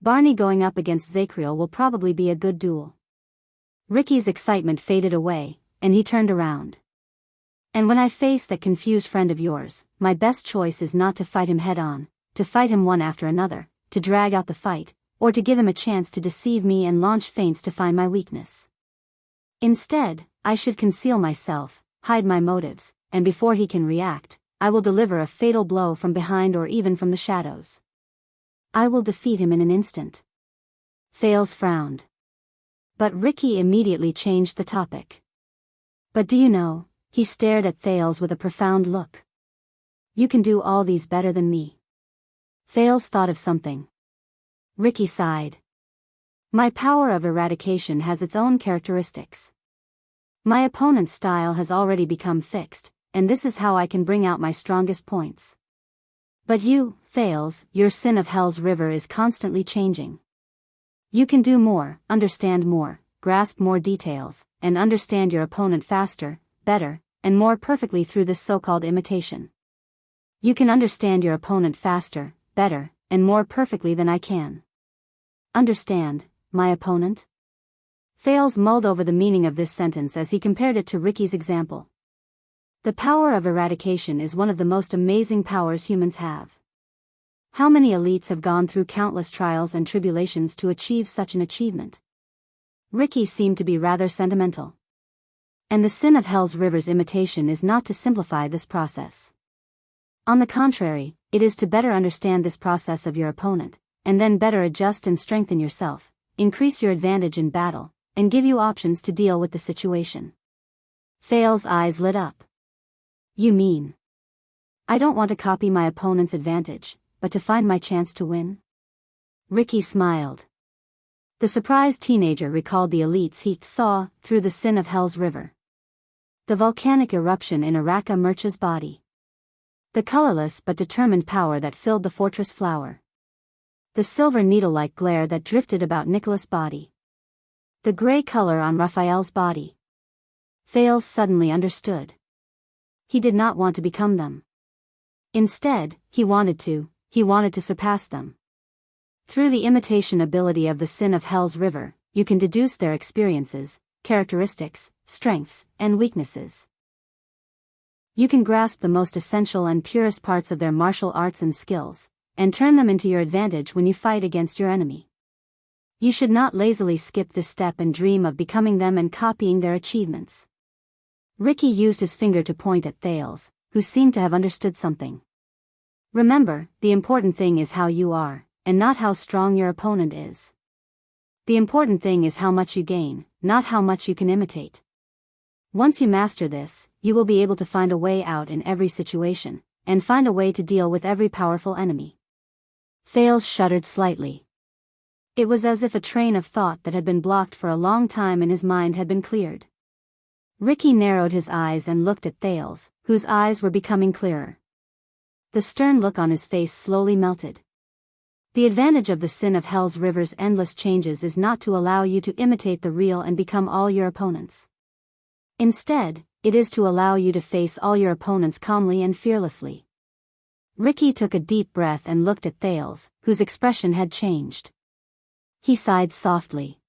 Barney going up against Zacriel will probably be a good duel. Ricky's excitement faded away, and he turned around. And when I face that confused friend of yours, my best choice is not to fight him head-on, to fight him one after another, to drag out the fight, or to give him a chance to deceive me and launch feints to find my weakness. Instead, I should conceal myself, hide my motives, and before he can react, I will deliver a fatal blow from behind or even from the shadows. I will defeat him in an instant. Thales frowned. But Ricky immediately changed the topic. But do you know, he stared at Thales with a profound look. You can do all these better than me. Thales thought of something. Ricky sighed. My power of eradication has its own characteristics. My opponent's style has already become fixed, and this is how I can bring out my strongest points. But you, Thales, your sin of Hell's River is constantly changing. You can do more, understand more, grasp more details, and understand your opponent faster, better, and more perfectly through this so-called imitation. You can understand your opponent faster, better, and more perfectly than I can. Understand, my opponent? Thales mulled over the meaning of this sentence as he compared it to Ricky's example. The power of eradication is one of the most amazing powers humans have. How many elites have gone through countless trials and tribulations to achieve such an achievement? Ricky seemed to be rather sentimental. And the sin of Hell's River's imitation is not to simplify this process. On the contrary, it is to better understand this process of your opponent, and then better adjust and strengthen yourself, increase your advantage in battle, and give you options to deal with the situation. Thales' eyes lit up. You mean? I don't want to copy my opponent's advantage, but to find my chance to win? Ricky smiled. The surprised teenager recalled the elites he saw through the sin of Hell's River. The volcanic eruption in Araka Murcha's body. The colorless but determined power that filled the fortress flower. The silver needle-like glare that drifted about Nicholas' body. The gray color on Raphael's body. Thales suddenly understood. He did not want to become them. Instead, he wanted to surpass them. Through the imitation ability of the sin of Hell's River, you can deduce their experiences, characteristics, strengths, and weaknesses. You can grasp the most essential and purest parts of their martial arts and skills, and turn them into your advantage when you fight against your enemy. You should not lazily skip this step and dream of becoming them and copying their achievements. Ricky used his finger to point at Thales, who seemed to have understood something. Remember, the important thing is how you are, and not how strong your opponent is. The important thing is how much you gain, not how much you can imitate. Once you master this, you will be able to find a way out in every situation, and find a way to deal with every powerful enemy. Thales shuddered slightly. It was as if a train of thought that had been blocked for a long time in his mind had been cleared. Ricky narrowed his eyes and looked at Thales, whose eyes were becoming clearer. The stern look on his face slowly melted. The advantage of the sin of Hell's River's endless changes is not to allow you to imitate the real and become all your opponents. Instead, it is to allow you to face all your opponents calmly and fearlessly. Ricky took a deep breath and looked at Thales, whose expression had changed. He sighed softly.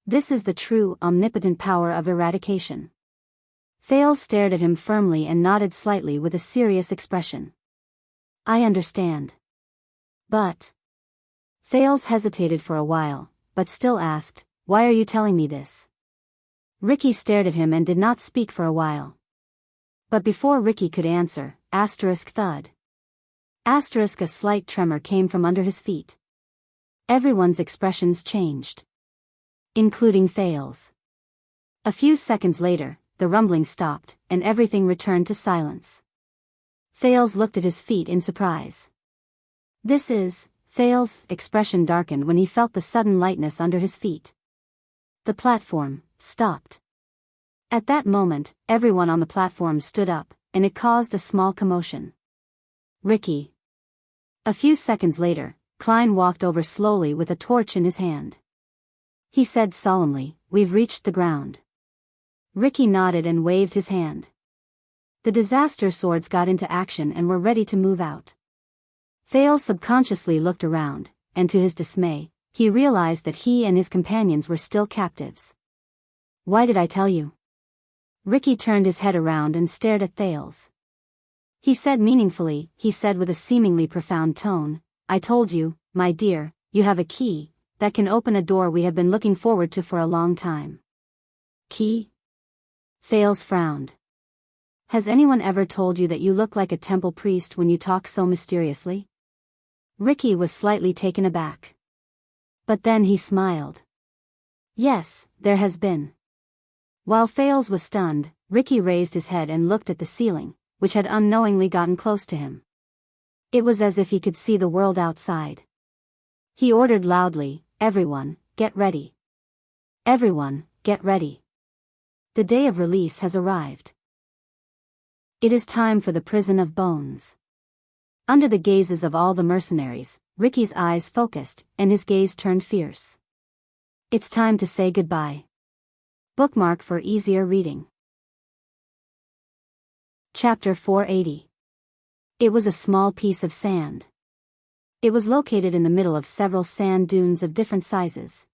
This is the true, omnipotent power of eradication. Thales stared at him firmly and nodded slightly with a serious expression. I understand. But... Thales hesitated for a while, but still asked, why are you telling me this? Ricky stared at him and did not speak for a while. But before Ricky could answer, *thud. Asterisk a slight tremor came from under his feet. Everyone's expressions changed. Including Thales. A few seconds later, the rumbling stopped, and everything returned to silence. Thales looked at his feet in surprise. This is... Thales' expression darkened when he felt the sudden lightness under his feet. The platform stopped. At that moment, everyone on the platform stood up, and it caused a small commotion. Ricky. A few seconds later, Klein walked over slowly with a torch in his hand. He said solemnly, "We've reached the ground." Ricky nodded and waved his hand. The disaster swords got into action and were ready to move out. Thales subconsciously looked around, and to his dismay, he realized that he and his companions were still captives. "Why did I tell you?" Ricky turned his head around and stared at Thales. He said meaningfully, he said with a seemingly profound tone, "I told you, my dear, you have a key that can open a door we have been looking forward to for a long time." "Key?" Thales frowned. "Has anyone ever told you that you look like a temple priest when you talk so mysteriously?" Ricky was slightly taken aback. But then he smiled. "Yes, there has been." While Thales was stunned, Ricky raised his head and looked at the ceiling, which had unknowingly gotten close to him. It was as if he could see the world outside. He ordered loudly, "Everyone, get ready. Everyone, get ready. The day of release has arrived. It is time for the prison of bones." Under the gazes of all the mercenaries, Ricky's eyes focused, and his gaze turned fierce. It's time to say goodbye. Bookmark for easier reading. Chapter 480. It was a small piece of sand. It was located in the middle of several sand dunes of different sizes.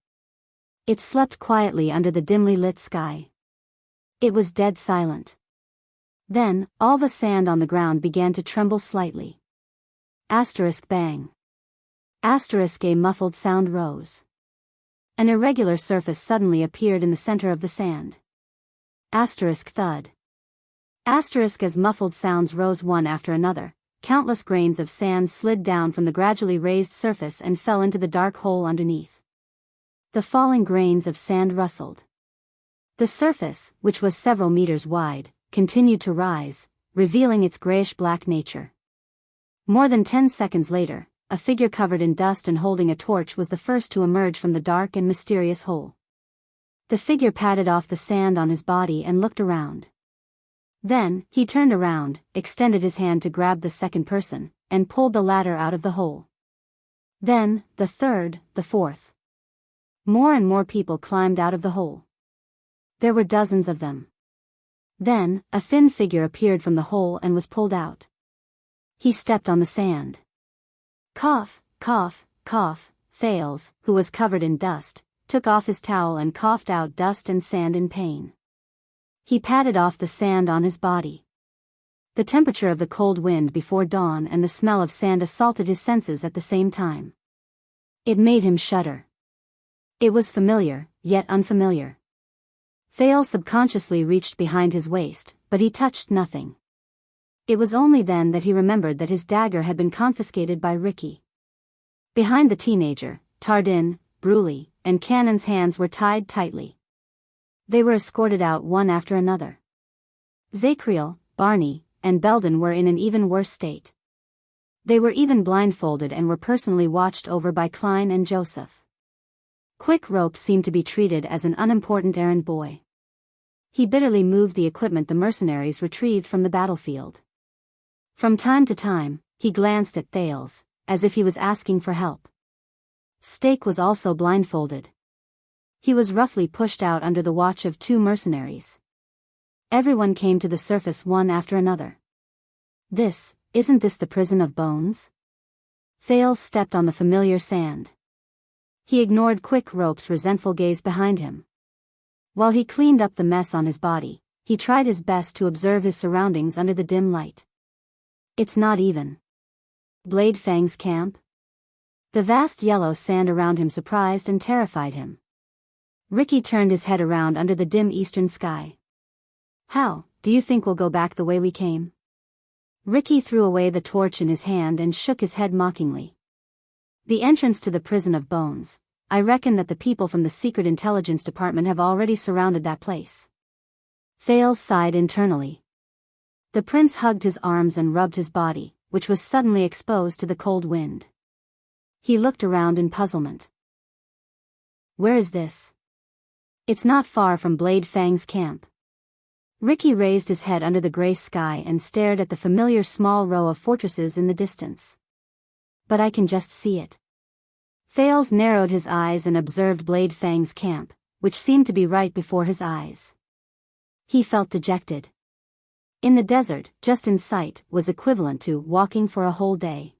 It slept quietly under the dimly lit sky. It was dead silent. Then, all the sand on the ground began to tremble slightly. Asterisk bang. Asterisk a muffled sound rose. An irregular surface suddenly appeared in the center of the sand. Asterisk thud. Asterisk as muffled sounds rose one after another, countless grains of sand slid down from the gradually raised surface and fell into the dark hole underneath. The falling grains of sand rustled. The surface, which was several meters wide, continued to rise, revealing its grayish-black nature. More than 10 seconds later, a figure covered in dust and holding a torch was the first to emerge from the dark and mysterious hole. The figure patted off the sand on his body and looked around. Then, he turned around, extended his hand to grab the second person, and pulled the latter out of the hole. Then, the third, the fourth. More and more people climbed out of the hole. There were dozens of them. Then, a thin figure appeared from the hole and was pulled out. He stepped on the sand. Cough, cough, cough. Thales, who was covered in dust, took off his towel and coughed out dust and sand in pain. He patted off the sand on his body. The temperature of the cold wind before dawn and the smell of sand assaulted his senses at the same time. It made him shudder. It was familiar, yet unfamiliar. Thales subconsciously reached behind his waist, but he touched nothing. It was only then that he remembered that his dagger had been confiscated by Ricky. Behind the teenager, Tardin, Bruley, and Cannon's hands were tied tightly. They were escorted out one after another. Zacriel, Barney, and Belden were in an even worse state. They were even blindfolded and were personally watched over by Klein and Joseph. Quick Rope seemed to be treated as an unimportant errand boy. He bitterly moved the equipment the mercenaries retrieved from the battlefield. From time to time, he glanced at Thales, as if he was asking for help. Stake was also blindfolded. He was roughly pushed out under the watch of 2 mercenaries. Everyone came to the surface one after another. Isn't this the prison of bones? Thales stepped on the familiar sand. He ignored Quick Rope's resentful gaze behind him. While he cleaned up the mess on his body, he tried his best to observe his surroundings under the dim light. It's not even. Blade Fang's camp? The vast yellow sand around him surprised and terrified him. Ricky turned his head around under the dim eastern sky. How, do you think we'll go back the way we came? Ricky threw away the torch in his hand and shook his head mockingly. The entrance to the prison of bones. I reckon that the people from the Secret Intelligence Department have already surrounded that place. Thales sighed internally. The prince hugged his arms and rubbed his body, which was suddenly exposed to the cold wind. He looked around in puzzlement. Where is this? It's not far from Blade Fang's camp. Ricky raised his head under the gray sky and stared at the familiar small row of fortresses in the distance. But I can just see it. Thales narrowed his eyes and observed Blade Fang's camp, which seemed to be right before his eyes. He felt dejected. In the desert, just in sight, was equivalent to walking for a whole day.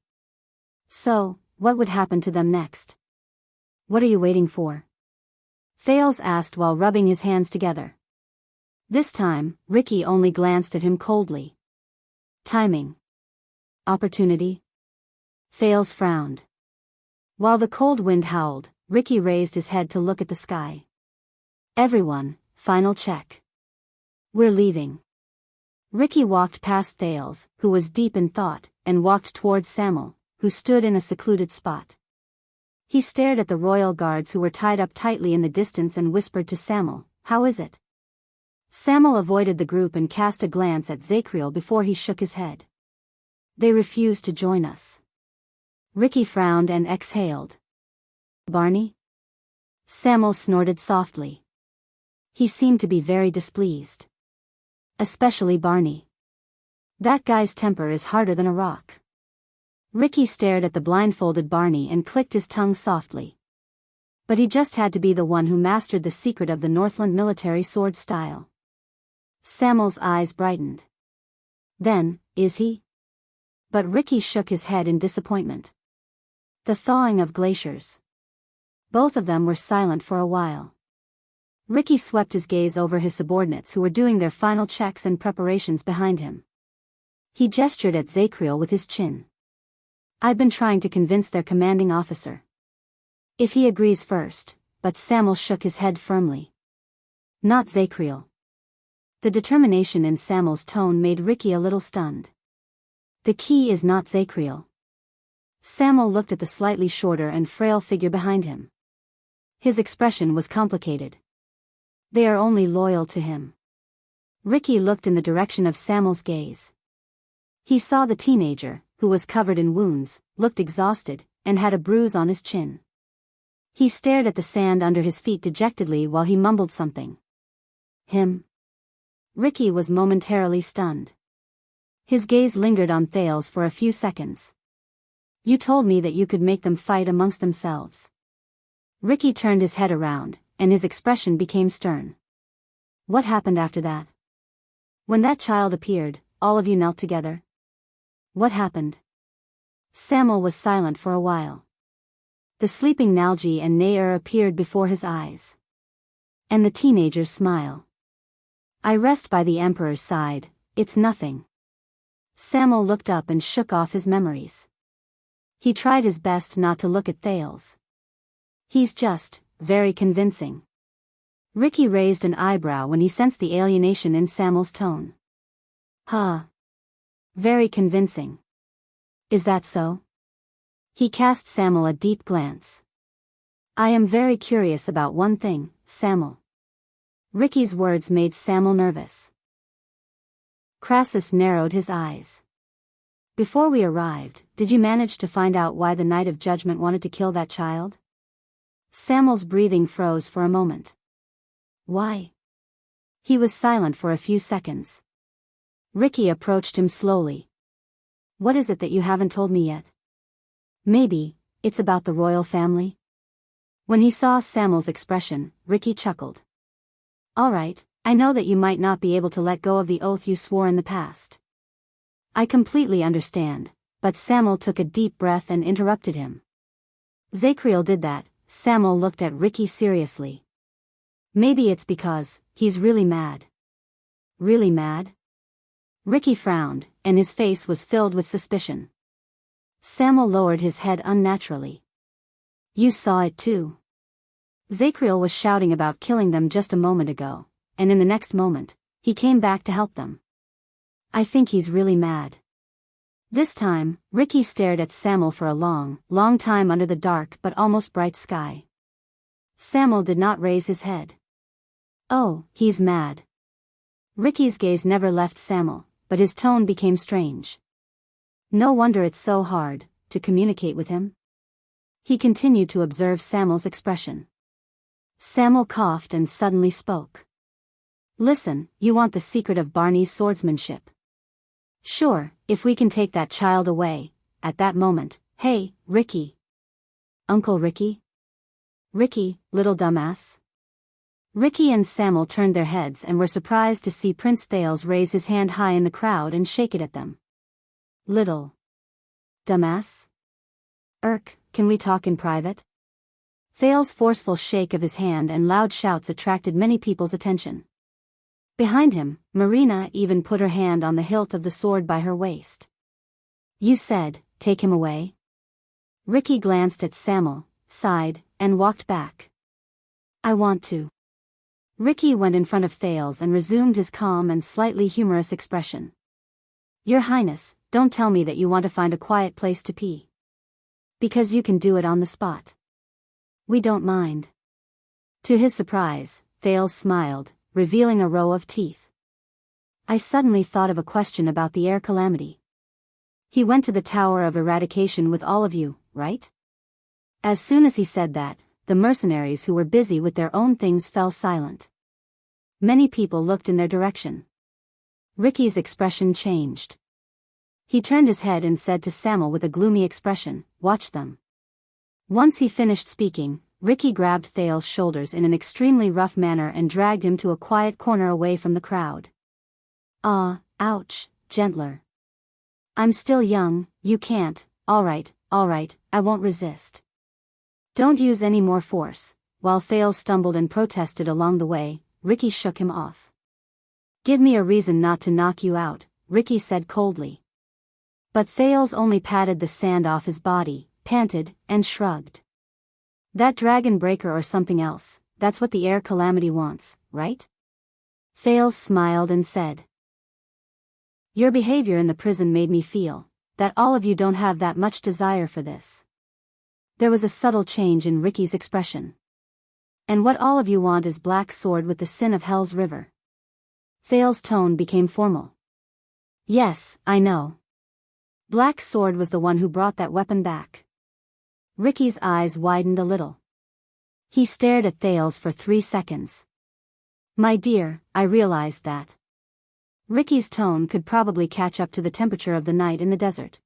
So, what would happen to them next? What are you waiting for? Thales asked while rubbing his hands together. This time, Ricky only glanced at him coldly. Timing. Opportunity? Thales frowned. While the cold wind howled, Ricky raised his head to look at the sky. Everyone, final check. We're leaving. Ricky walked past Thales, who was deep in thought, and walked towards Samuel, who stood in a secluded spot. He stared at the royal guards who were tied up tightly in the distance and whispered to Samuel, "How is it?" Samuel avoided the group and cast a glance at Zacriel before he shook his head. They refused to join us. Ricky frowned and exhaled. Barney? Samuel snorted softly. He seemed to be very displeased. Especially Barney. That guy's temper is harder than a rock. Ricky stared at the blindfolded Barney and clicked his tongue softly. But he just had to be the one who mastered the secret of the Northland military sword style. Samuel's eyes brightened. Then, is he? But Ricky shook his head in disappointment. The thawing of glaciers. Both of them were silent for a while. Ricky swept his gaze over his subordinates who were doing their final checks and preparations behind him. He gestured at Zacriel with his chin. I've been trying to convince their commanding officer. If he agrees first, but Samuel shook his head firmly. Not Zacriel. The determination in Samuel's tone made Ricky a little stunned. The key is not Zacriel. Samuel looked at the slightly shorter and frail figure behind him. His expression was complicated. They are only loyal to him. Ricky looked in the direction of Samuel's gaze. He saw the teenager, who was covered in wounds, looked exhausted, and had a bruise on his chin. He stared at the sand under his feet dejectedly while he mumbled something. Him? Ricky was momentarily stunned. His gaze lingered on Thales for a few seconds. You told me that you could make them fight amongst themselves. Ricky turned his head around, and his expression became stern. What happened after that? When that child appeared, all of you knelt together? What happened? Samuel was silent for a while. The sleeping Nalji and Nair appeared before his eyes. And the teenager's smile. I rest by the Emperor's side, it's nothing. Samuel looked up and shook off his memories. He tried his best not to look at Thales. He's just, very convincing. Ricky raised an eyebrow when he sensed the alienation in Samuel's tone. Huh. Very convincing. Is that so? He cast Samuel a deep glance. I am very curious about one thing, Samuel. Ricky's words made Samuel nervous. Crassus narrowed his eyes. Before we arrived, did you manage to find out why the Knight of Judgment wanted to kill that child? Samuel's breathing froze for a moment. Why? He was silent for a few seconds. Ricky approached him slowly. What is it that you haven't told me yet? Maybe, it's about the royal family? When he saw Samuel's expression, Ricky chuckled. All right, I know that you might not be able to let go of the oath you swore in the past. I completely understand, but Samuel took a deep breath and interrupted him. Zacriel did that. Samuel looked at Ricky seriously. Maybe it's because, he's really mad. Really mad? Ricky frowned, and his face was filled with suspicion. Samuel lowered his head unnaturally. You saw it too. Zacriel was shouting about killing them just a moment ago, and in the next moment, he came back to help them. I think he's really mad. This time, Ricky stared at Samuel for a long, long time under the dark but almost bright sky. Samuel did not raise his head. Oh, he's mad. Ricky's gaze never left Samuel, but his tone became strange. No wonder it's so hard to communicate with him. He continued to observe Samuel's expression. Samuel coughed and suddenly spoke. Listen, you want the secret of Barney's swordsmanship. Sure, if we can take that child away. At that moment, hey, Ricky. Uncle Ricky? Ricky, little dumbass. Ricky and Samuel turned their heads and were surprised to see Prince Thales raise his hand high in the crowd and shake it at them. Little dumbass? Can we talk in private? Thales' forceful shake of his hand and loud shouts attracted many people's attention. Behind him, Marina even put her hand on the hilt of the sword by her waist. You said, take him away? Ricky glanced at Samuel, sighed, and walked back. I want to. Ricky went in front of Thales and resumed his calm and slightly humorous expression. Your Highness, don't tell me that you want to find a quiet place to pee. Because you can do it on the spot. We don't mind. To his surprise, Thales smiled, revealing a row of teeth. I suddenly thought of a question about the air calamity. He went to the Tower of Eradication with all of you, right? As soon as he said that, the mercenaries who were busy with their own things fell silent. Many people looked in their direction. Ricky's expression changed. He turned his head and said to Samuel with a gloomy expression, watch them. Once he finished speaking, Ricky grabbed Thales' shoulders in an extremely rough manner and dragged him to a quiet corner away from the crowd. Ouch, gentler. I'm still young, you can't, alright, I won't resist. Don't use any more force. While Thales stumbled and protested along the way, Ricky shook him off. Give me a reason not to knock you out, Ricky said coldly. But Thales only patted the sand off his body, panted, and shrugged. That dragon breaker or something else, that's what the air calamity wants, right? Thales smiled and said. Your behavior in the prison made me feel that all of you don't have that much desire for this. There was a subtle change in Ricky's expression. And what all of you want is black sword with the sin of Hell's River. Thales' tone became formal. Yes, I know. Black sword was the one who brought that weapon back. Ricky's eyes widened a little. He stared at Thales for 3 seconds. My dear, I realized that. Ricky's tone could probably catch up to the temperature of the night in the desert.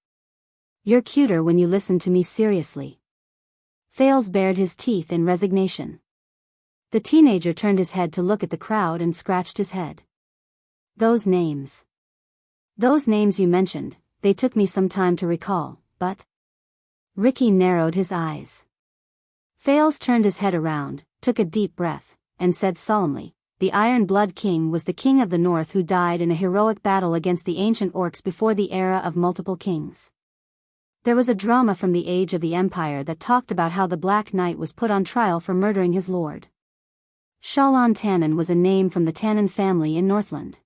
You're cuter when you listen to me seriously. Thales bared his teeth in resignation. The teenager turned his head to look at the crowd and scratched his head. Those names you mentioned, they took me some time to recall, but... Ricky narrowed his eyes. Thales turned his head around, took a deep breath, and said solemnly, the Iron Blood King was the king of the north who died in a heroic battle against the ancient orcs before the era of multiple kings. There was a drama from the age of the Empire that talked about how the Black Knight was put on trial for murdering his lord. Shalon Tannen was a name from the Tannen family in Northland.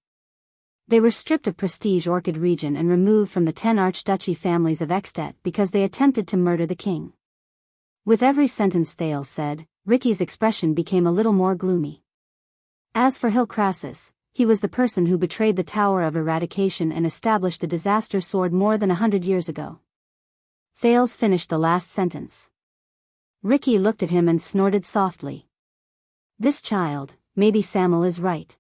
They were stripped of prestige Orchid region and removed from the 10 archduchy families of Extet because they attempted to murder the king. With every sentence Thales said, Ricky's expression became a little more gloomy. As for Hill Crassus, he was the person who betrayed the Tower of Eradication and established the disaster sword more than 100 years ago. Thales finished the last sentence. Ricky looked at him and snorted softly. This child, maybe Samuel is right.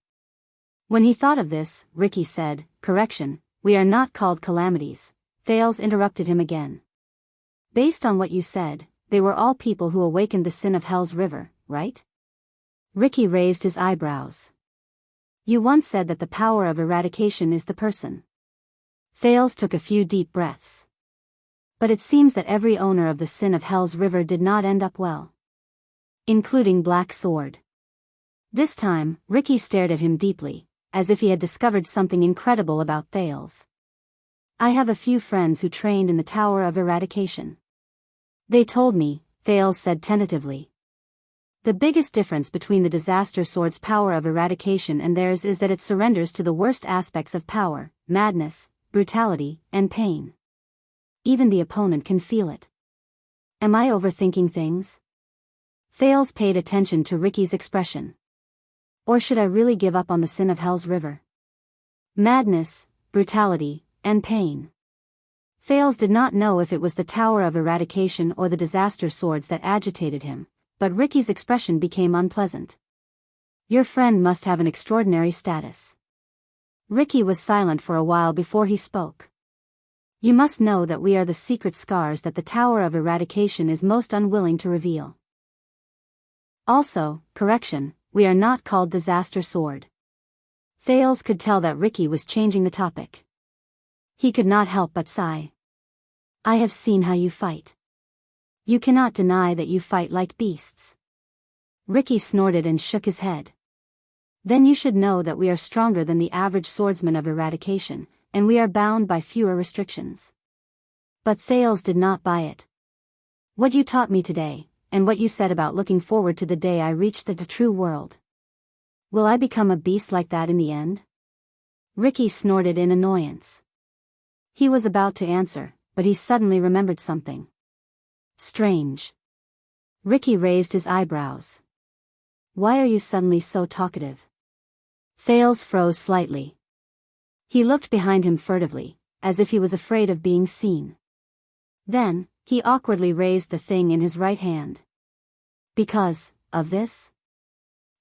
When he thought of this, Ricky said, correction, we are not called calamities. Thales interrupted him again. Based on what you said, they were all people who awakened the sin of Hell's River, right? Ricky raised his eyebrows. You once said that the power of eradication is the person. Thales took a few deep breaths. But it seems that every owner of the sin of Hell's River did not end up well. Including Black Sword. This time, Ricky stared at him deeply, as if he had discovered something incredible about Thales. I have a few friends who trained in the Tower of Eradication. They told me, Thales said tentatively. The biggest difference between the disaster sword's power of eradication and theirs is that it surrenders to the worst aspects of power, madness, brutality, and pain. even the opponent can feel it. Am I overthinking things? Thales paid attention to Ricky's expression. Or should I really give up on the sin of Hell's River? Madness, brutality, and pain. Thales did not know if it was the Tower of Eradication or the disaster swords that agitated him, but Ricky's expression became unpleasant. Your friend must have an extraordinary status. Ricky was silent for a while before he spoke. You must know that we are the secret scars that the Tower of Eradication is most unwilling to reveal. Also, correction, we are not called Disaster Sword. Thales could tell that Ricky was changing the topic. He could not help but sigh. I have seen how you fight. You cannot deny that you fight like beasts. Ricky snorted and shook his head. Then you should know that we are stronger than the average swordsman of Eradication, and we are bound by fewer restrictions. But Thales did not buy it. What you taught me today, and what you said about looking forward to the day I reach the true world. Will I become a beast like that in the end? Ricky snorted in annoyance. He was about to answer, but he suddenly remembered something. Strange. Ricky raised his eyebrows. Why are you suddenly so talkative? Thales froze slightly. He looked behind him furtively, as if he was afraid of being seen. Then, he awkwardly raised the thing in his right hand. Because of this?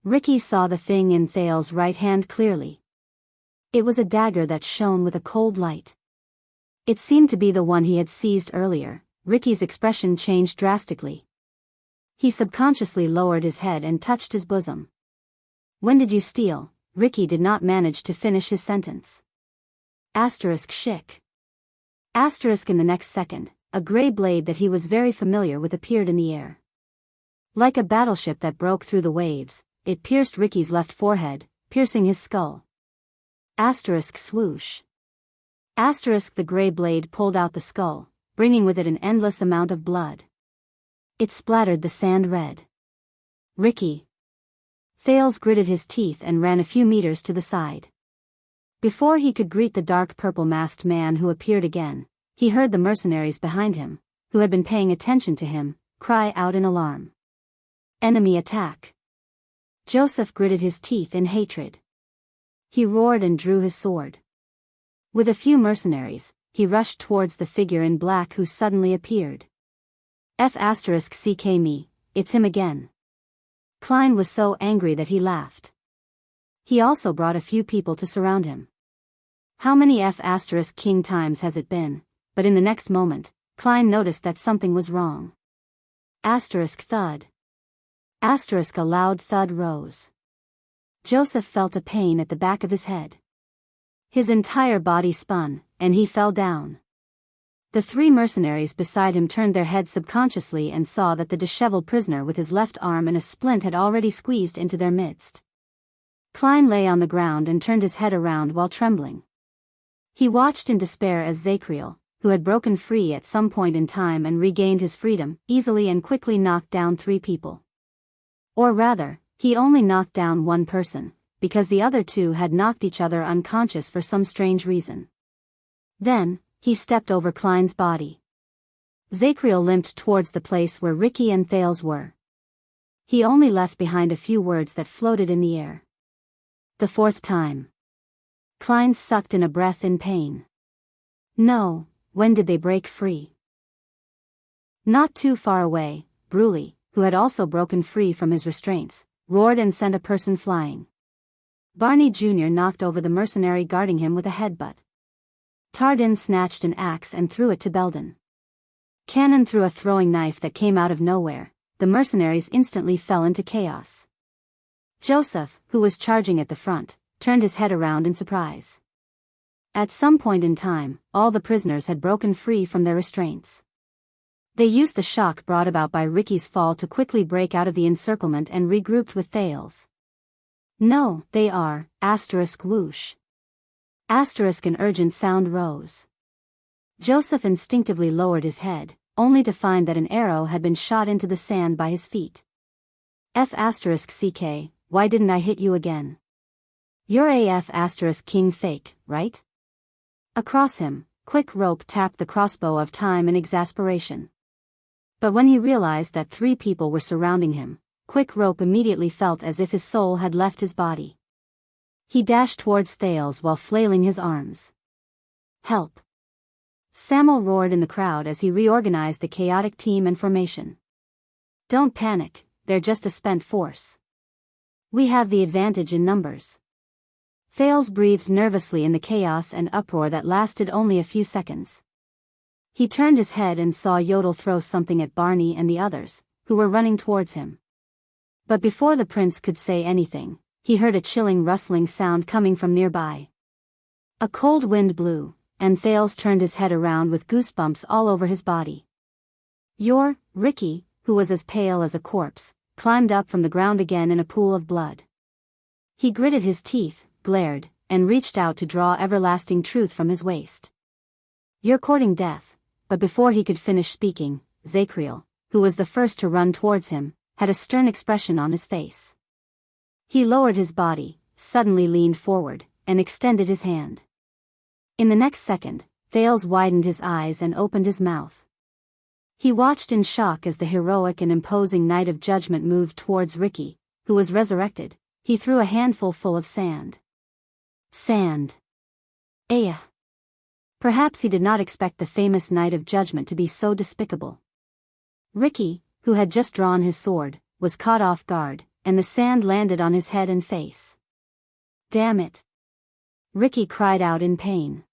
Ricky saw the thing in Thales' right hand clearly. It was a dagger that shone with a cold light. It seemed to be the one he had seized earlier. Ricky's expression changed drastically. He subconsciously lowered his head and touched his bosom. When did you steal? Ricky did not manage to finish his sentence. Shik. In the next second, a gray blade that he was very familiar with appeared in the air. Like a battleship that broke through the waves, it pierced Ricky's left forehead, piercing his skull. Swoosh. The gray blade pulled out the skull, bringing with it an endless amount of blood. It splattered the sand red. Ricky. Thales gritted his teeth and ran a few meters to the side. Before he could greet the dark purple masked man who appeared again, he heard the mercenaries behind him, who had been paying attention to him, cry out in alarm. Enemy attack. Joseph gritted his teeth in hatred. He roared and drew his sword. With a few mercenaries, he rushed towards the figure in black who suddenly appeared. CK me, it's him again. Klein was so angry that he laughed. He also brought a few people to surround him. How many King times has it been? But in the next moment, Klein noticed that something was wrong. Thud. A loud thud rose. Joseph felt a pain at the back of his head. His entire body spun, and he fell down. The three mercenaries beside him turned their heads subconsciously and saw that the disheveled prisoner with his left arm in a splint had already squeezed into their midst. Klein lay on the ground and turned his head around while trembling. He watched in despair as Zacriel, who had broken free at some point in time and regained his freedom, easily and quickly knocked down 3 people. Or rather, he only knocked down 1 person, because the other 2 had knocked each other unconscious for some strange reason. Then, he stepped over Klein's body. Zacriel limped towards the place where Ricky and Thales were. He only left behind a few words that floated in the air. The 4th time. Klein sucked in a breath in pain. No, when did they break free? Not too far away, Bruley, who had also broken free from his restraints, roared and sent a person flying. Barney Jr. knocked over the mercenary guarding him with a headbutt. Tardin snatched an axe and threw it to Belden. Cannon threw a throwing knife that came out of nowhere. The mercenaries instantly fell into chaos. Joseph, who was charging at the front, turned his head around in surprise. At some point in time, all the prisoners had broken free from their restraints. They used the shock brought about by Ricky's fall to quickly break out of the encirclement and regrouped with Thales. No, they are, whoosh. An urgent sound rose. Joseph instinctively lowered his head, only to find that an arrow had been shot into the sand by his feet. CK, why didn't I hit you again? You're King fake, right? Across him, Quick Rope tapped the crossbow of time in exasperation. But when he realized that 3 people were surrounding him, Quick Rope immediately felt as if his soul had left his body. He dashed towards Thales while flailing his arms. "Help!" Samuel roared in the crowd as he reorganized the chaotic team and formation. "Don't panic, they're just a spent force. We have the advantage in numbers." Thales breathed nervously in the chaos and uproar that lasted only a few seconds. He turned his head and saw Yodel throw something at Barney and the others, who were running towards him. But before the prince could say anything, he heard a chilling rustling sound coming from nearby. A cold wind blew, and Thales turned his head around with goosebumps all over his body. Ricky, who was as pale as a corpse, climbed up from the ground again in a pool of blood. He gritted his teeth, glared, and reached out to draw everlasting truth from his waist. "You're courting death," but before he could finish speaking, Zacriel, who was the first to run towards him, had a stern expression on his face. He lowered his body, suddenly leaned forward, and extended his hand. In the next second, Thales widened his eyes and opened his mouth. He watched in shock as the heroic and imposing Knight of Judgment moved towards Ricky, who was resurrected. He threw a handful full of sand. Sand. Aya. Perhaps he did not expect the famous Knight of Judgment to be so despicable. Ricky, who had just drawn his sword, was caught off guard, and the sand landed on his head and face. "Damn it!" Ricky cried out in pain.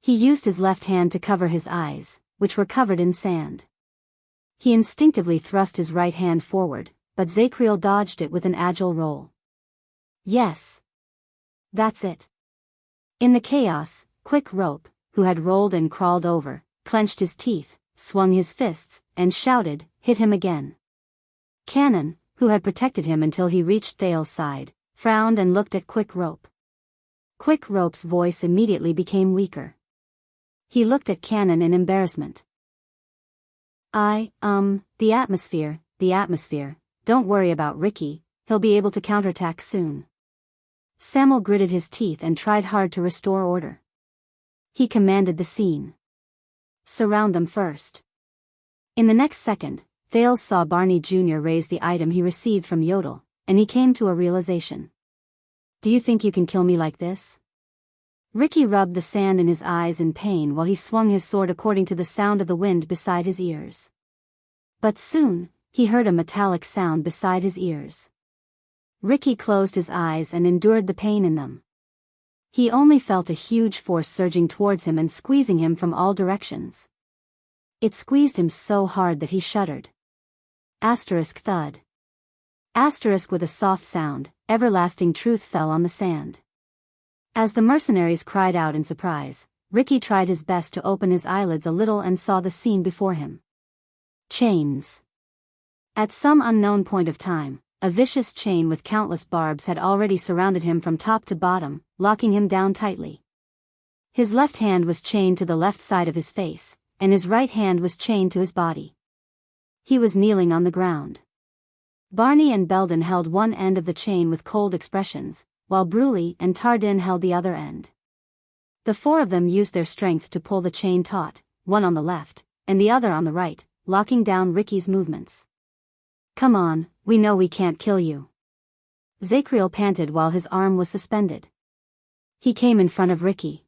He used his left hand to cover his eyes, which were covered in sand. He instinctively thrust his right hand forward, but Zacriel dodged it with an agile roll. "Yes. That's it." In the chaos, Quick Rope, who had rolled and crawled over, clenched his teeth, swung his fists, and shouted, "Hit him again." Cannon, who had protected him until he reached Thales' side, frowned and looked at Quick Rope. Quick Rope's voice immediately became weaker. He looked at Cannon in embarrassment. The atmosphere, don't worry about Ricky, he'll be able to counterattack soon." Samuel gritted his teeth and tried hard to restore order. He commanded the scene. "Surround them first." In the next second, Thales saw Barney Jr. raise the item he received from Yodel, and he came to a realization. "Do you think you can kill me like this?" Ricky rubbed the sand in his eyes in pain while he swung his sword according to the sound of the wind beside his ears. But soon, he heard a metallic sound beside his ears. Ricky closed his eyes and endured the pain in them. He only felt a huge force surging towards him and squeezing him from all directions. It squeezed him so hard that he shuddered. Thud. With a soft sound, everlasting truth fell on the sand. As the mercenaries cried out in surprise, Ricky tried his best to open his eyelids a little and saw the scene before him. Chains. At some unknown point of time, a vicious chain with countless barbs had already surrounded him from top to bottom, locking him down tightly. His left hand was chained to the left side of his face, and his right hand was chained to his body. He was kneeling on the ground. Barney and Belden held one end of the chain with cold expressions, while Bruley and Tardin held the other end. The 4 of them used their strength to pull the chain taut, one on the left, and the other on the right, locking down Ricky's movements. "Come on, we know we can't kill you." Zacriel panted while his arm was suspended. He came in front of Ricky.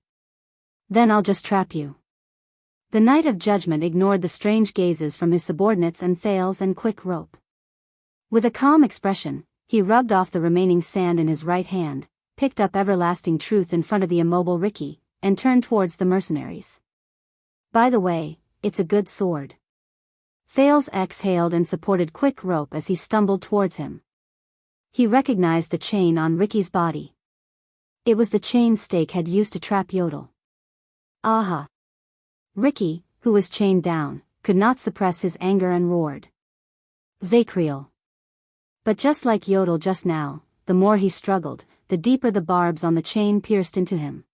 "Then I'll just trap you." The Knight of Judgment ignored the strange gazes from his subordinates and Thales and Quick Rope. With a calm expression, he rubbed off the remaining sand in his right hand, picked up everlasting truth in front of the immobile Ricky, and turned towards the mercenaries. "By the way, it's a good sword." Thales exhaled and supported Quick Rope as he stumbled towards him. He recognized the chain on Ricky's body. It was the chain Stake had used to trap Yodel. Aha! Ricky, who was chained down, could not suppress his anger and roared. "Zacriel." But just like Yodel just now, the more he struggled, the deeper the barbs on the chain pierced into him.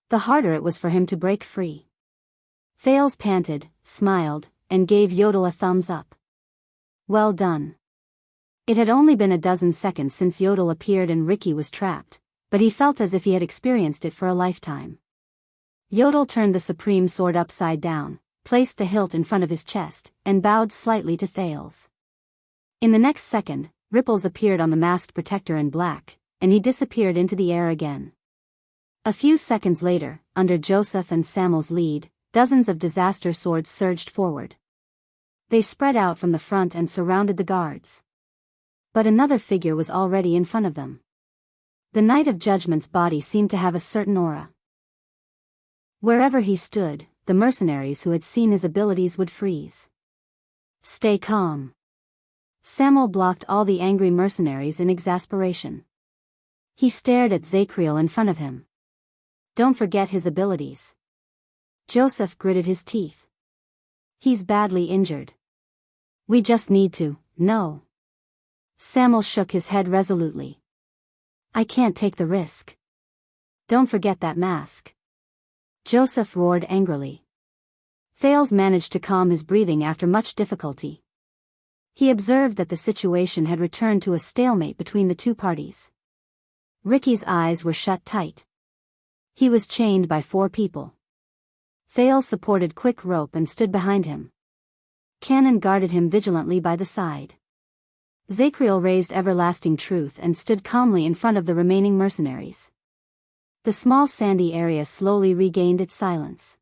The harder it was for him to break free. Thales panted, smiled, and gave Yodel a thumbs up. "Well done." It had only been a dozen seconds since Yodel appeared and Ricky was trapped, but he felt as if he had experienced it for a lifetime. Yodel turned the supreme sword upside down, placed the hilt in front of his chest, and bowed slightly to Thales. In the next second, ripples appeared on the masked protector in black, and he disappeared into the air again. A few seconds later, under Joseph and Samuel's lead, dozens of disaster swords surged forward. They spread out from the front and surrounded the guards. But another figure was already in front of them. The Knight of Judgment's body seemed to have a certain aura. Wherever he stood, the mercenaries who had seen his abilities would freeze. Stay calm. Samuel blocked all the angry mercenaries in exasperation. He stared at Zacriel in front of him. Don't forget his abilities. Joseph gritted his teeth. He's badly injured. We just need to, no. Samuel shook his head resolutely. I can't take the risk. Don't forget that mask. Joseph roared angrily. Thales managed to calm his breathing after much difficulty. He observed that the situation had returned to a stalemate between the two parties. Ricky's eyes were shut tight. He was chained by 4 people. Thales supported quick rope and stood behind him. Cannon guarded him vigilantly by the side. Zacriel raised everlasting truth and stood calmly in front of the remaining mercenaries. The small sandy area slowly regained its silence.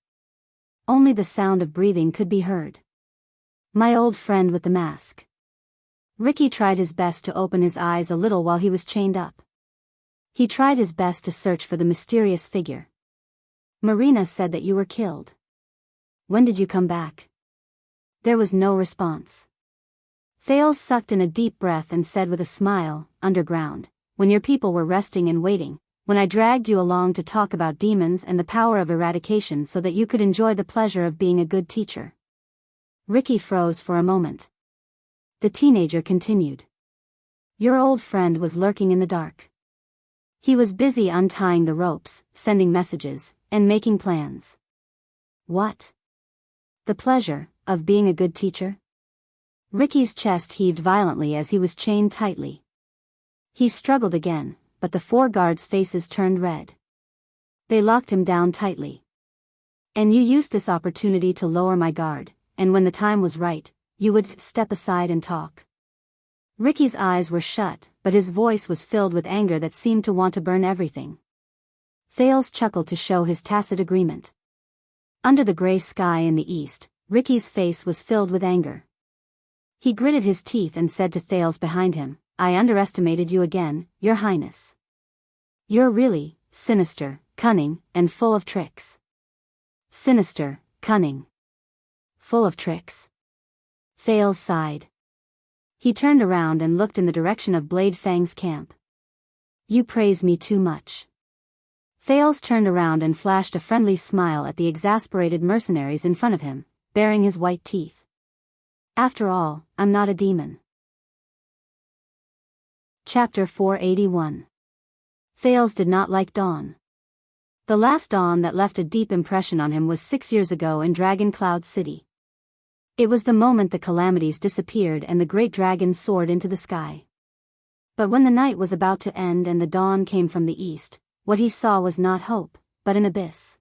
Only the sound of breathing could be heard. My old friend with the mask. Ricky tried his best to open his eyes a little while he was chained up. He tried his best to search for the mysterious figure. Marina said that you were killed. When did you come back? There was no response. Thales sucked in a deep breath and said with a smile, underground, when your people were resting and waiting, when I dragged you along to talk about demons and the power of eradication so that you could enjoy the pleasure of being a good teacher. Ricky froze for a moment. The teenager continued. Your old friend was lurking in the dark. He was busy untying the ropes, sending messages, and making plans. What? The pleasure of being a good teacher? Ricky's chest heaved violently as he was chained tightly. He struggled again, but the 4 guards' faces turned red. They locked him down tightly. And you used this opportunity to lower my guard, and when the time was right, you would step aside and talk. Ricky's eyes were shut, but his voice was filled with anger that seemed to want to burn everything. Thales chuckled to show his tacit agreement. Under the gray sky in the east, Ricky's face was filled with anger. He gritted his teeth and said to Thales behind him, I underestimated you again, Your Highness. You're really sinister, cunning, and full of tricks. Sinister, cunning. Full of tricks. Thales sighed. He turned around and looked in the direction of Blade Fang's camp. You praise me too much. Thales turned around and flashed a friendly smile at the exasperated mercenaries in front of him, baring his white teeth. After all, I'm not a demon. Chapter 481. Thales did not like dawn. The last dawn that left a deep impression on him was 6 years ago in Dragon Cloud City. It was the moment the calamities disappeared and the great dragon soared into the sky. But when the night was about to end and the dawn came from the east, what he saw was not hope, but an abyss.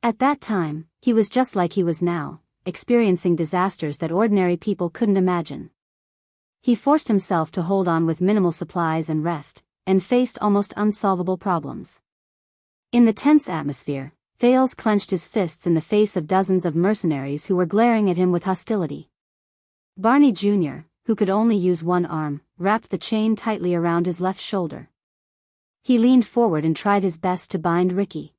At that time, he was just like he was now, experiencing disasters that ordinary people couldn't imagine. He forced himself to hold on with minimal supplies and rest, and faced almost unsolvable problems. In the tense atmosphere, Thales clenched his fists in the face of dozens of mercenaries who were glaring at him with hostility. Barney Jr., who could only use one arm, wrapped the chain tightly around his left shoulder. He leaned forward and tried his best to bind Ricky.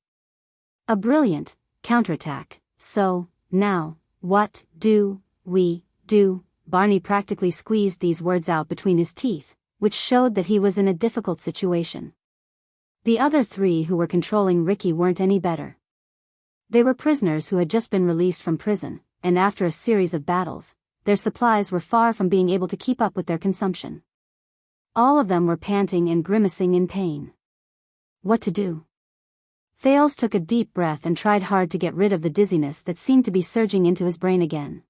A brilliant counterattack. So, now, what do we do? Barney practically squeezed these words out between his teeth, which showed that he was in a difficult situation. The other 3 who were controlling Ricky weren't any better. They were prisoners who had just been released from prison, and after a series of battles, their supplies were far from being able to keep up with their consumption. All of them were panting and grimacing in pain. What to do? Thales took a deep breath and tried hard to get rid of the dizziness that seemed to be surging into his brain again.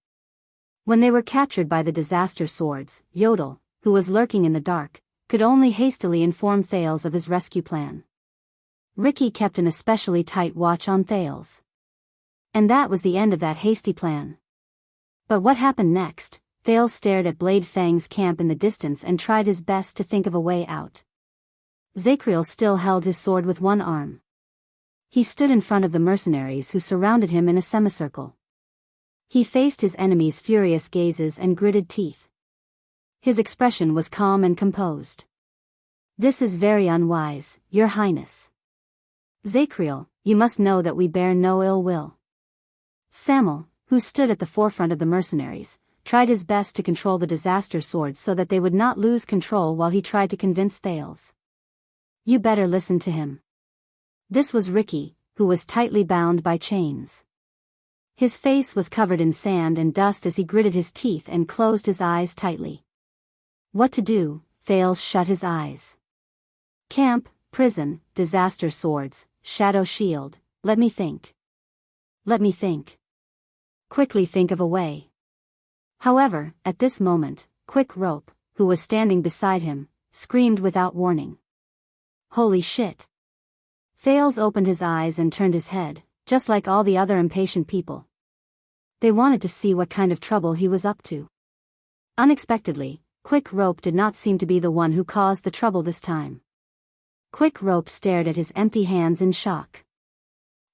When they were captured by the disaster swords, Yodel, who was lurking in the dark, could only hastily inform Thales of his rescue plan. Ricky kept an especially tight watch on Thales. And that was the end of that hasty plan. But what happened next? Thales stared at Blade Fang's camp in the distance and tried his best to think of a way out. Zacriel still held his sword with one arm. He stood in front of the mercenaries who surrounded him in a semicircle. He faced his enemies' furious gazes and gritted teeth. His expression was calm and composed. "This is very unwise, Your Highness. Zacriel, you must know that we bear no ill will." Samuel, who stood at the forefront of the mercenaries, tried his best to control the disaster swords so that they would not lose control while he tried to convince Thales. "You better listen to him." This was Ricky, who was tightly bound by chains. His face was covered in sand and dust as he gritted his teeth and closed his eyes tightly. What to do? Thales shut his eyes. Camp, prison, disaster swords, shadow shield, let me think. Let me think. Quickly think of a way. However, at this moment, Quick Rope, who was standing beside him, screamed without warning. Holy shit! Thales opened his eyes and turned his head, just like all the other impatient people. They wanted to see what kind of trouble he was up to. Unexpectedly, Quick Rope did not seem to be the one who caused the trouble this time. Quick Rope stared at his empty hands in shock.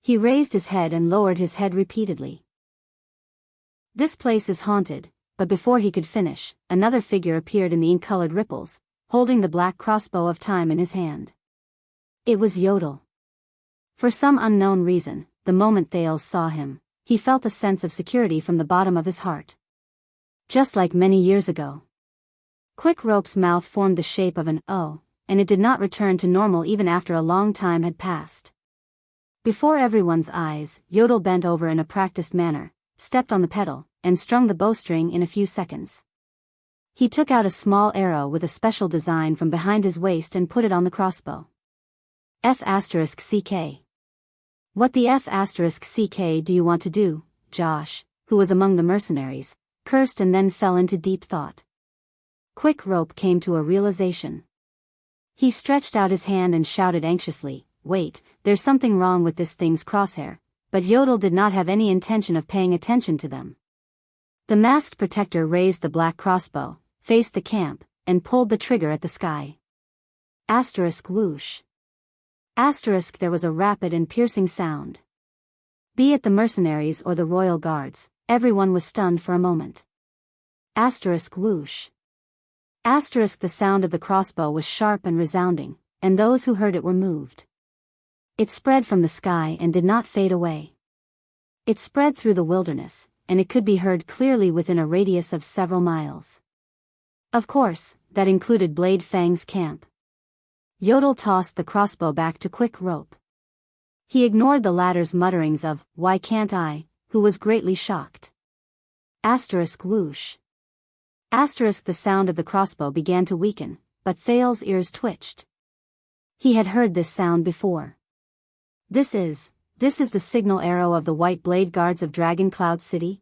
He raised his head and lowered his head repeatedly. This place is haunted, but before he could finish, another figure appeared in the ink-colored ripples, holding the black crossbow of time in his hand. It was Yodel. For some unknown reason, the moment Thales saw him, he felt a sense of security from the bottom of his heart. Just like many years ago. Quick Rope's mouth formed the shape of an O, and it did not return to normal even after a long time had passed. Before everyone's eyes, Yodel bent over in a practiced manner, stepped on the pedal, and strung the bowstring in a few seconds. He took out a small arrow with a special design from behind his waist and put it on the crossbow. F***CK. What the F***CK do you want to do? Josh, who was among the mercenaries, cursed and then fell into deep thought. Quick Rope came to a realization. He stretched out his hand and shouted anxiously, "Wait, there's something wrong with this thing's crosshair," but Yodel did not have any intention of paying attention to them. The masked protector raised the black crossbow, faced the camp, and pulled the trigger at the sky. Asterisk whoosh. Asterisk there was a rapid and piercing sound. Be it the mercenaries or the royal guards, everyone was stunned for a moment. Asterisk whoosh. Asterisk the sound of the crossbow was sharp and resounding, and those who heard it were moved. It spread from the sky and did not fade away. It spread through the wilderness, and it could be heard clearly within a radius of several miles. Of course, that included Blade Fang's camp. Yodel tossed the crossbow back to Quick Rope. He ignored the latter's mutterings of, "Why can't I?" who was greatly shocked. Asterisk whoosh. Asterisk the sound of the crossbow began to weaken, but Thales' ears twitched. He had heard this sound before. This is the signal arrow of the White Blade Guards of Dragon Cloud City?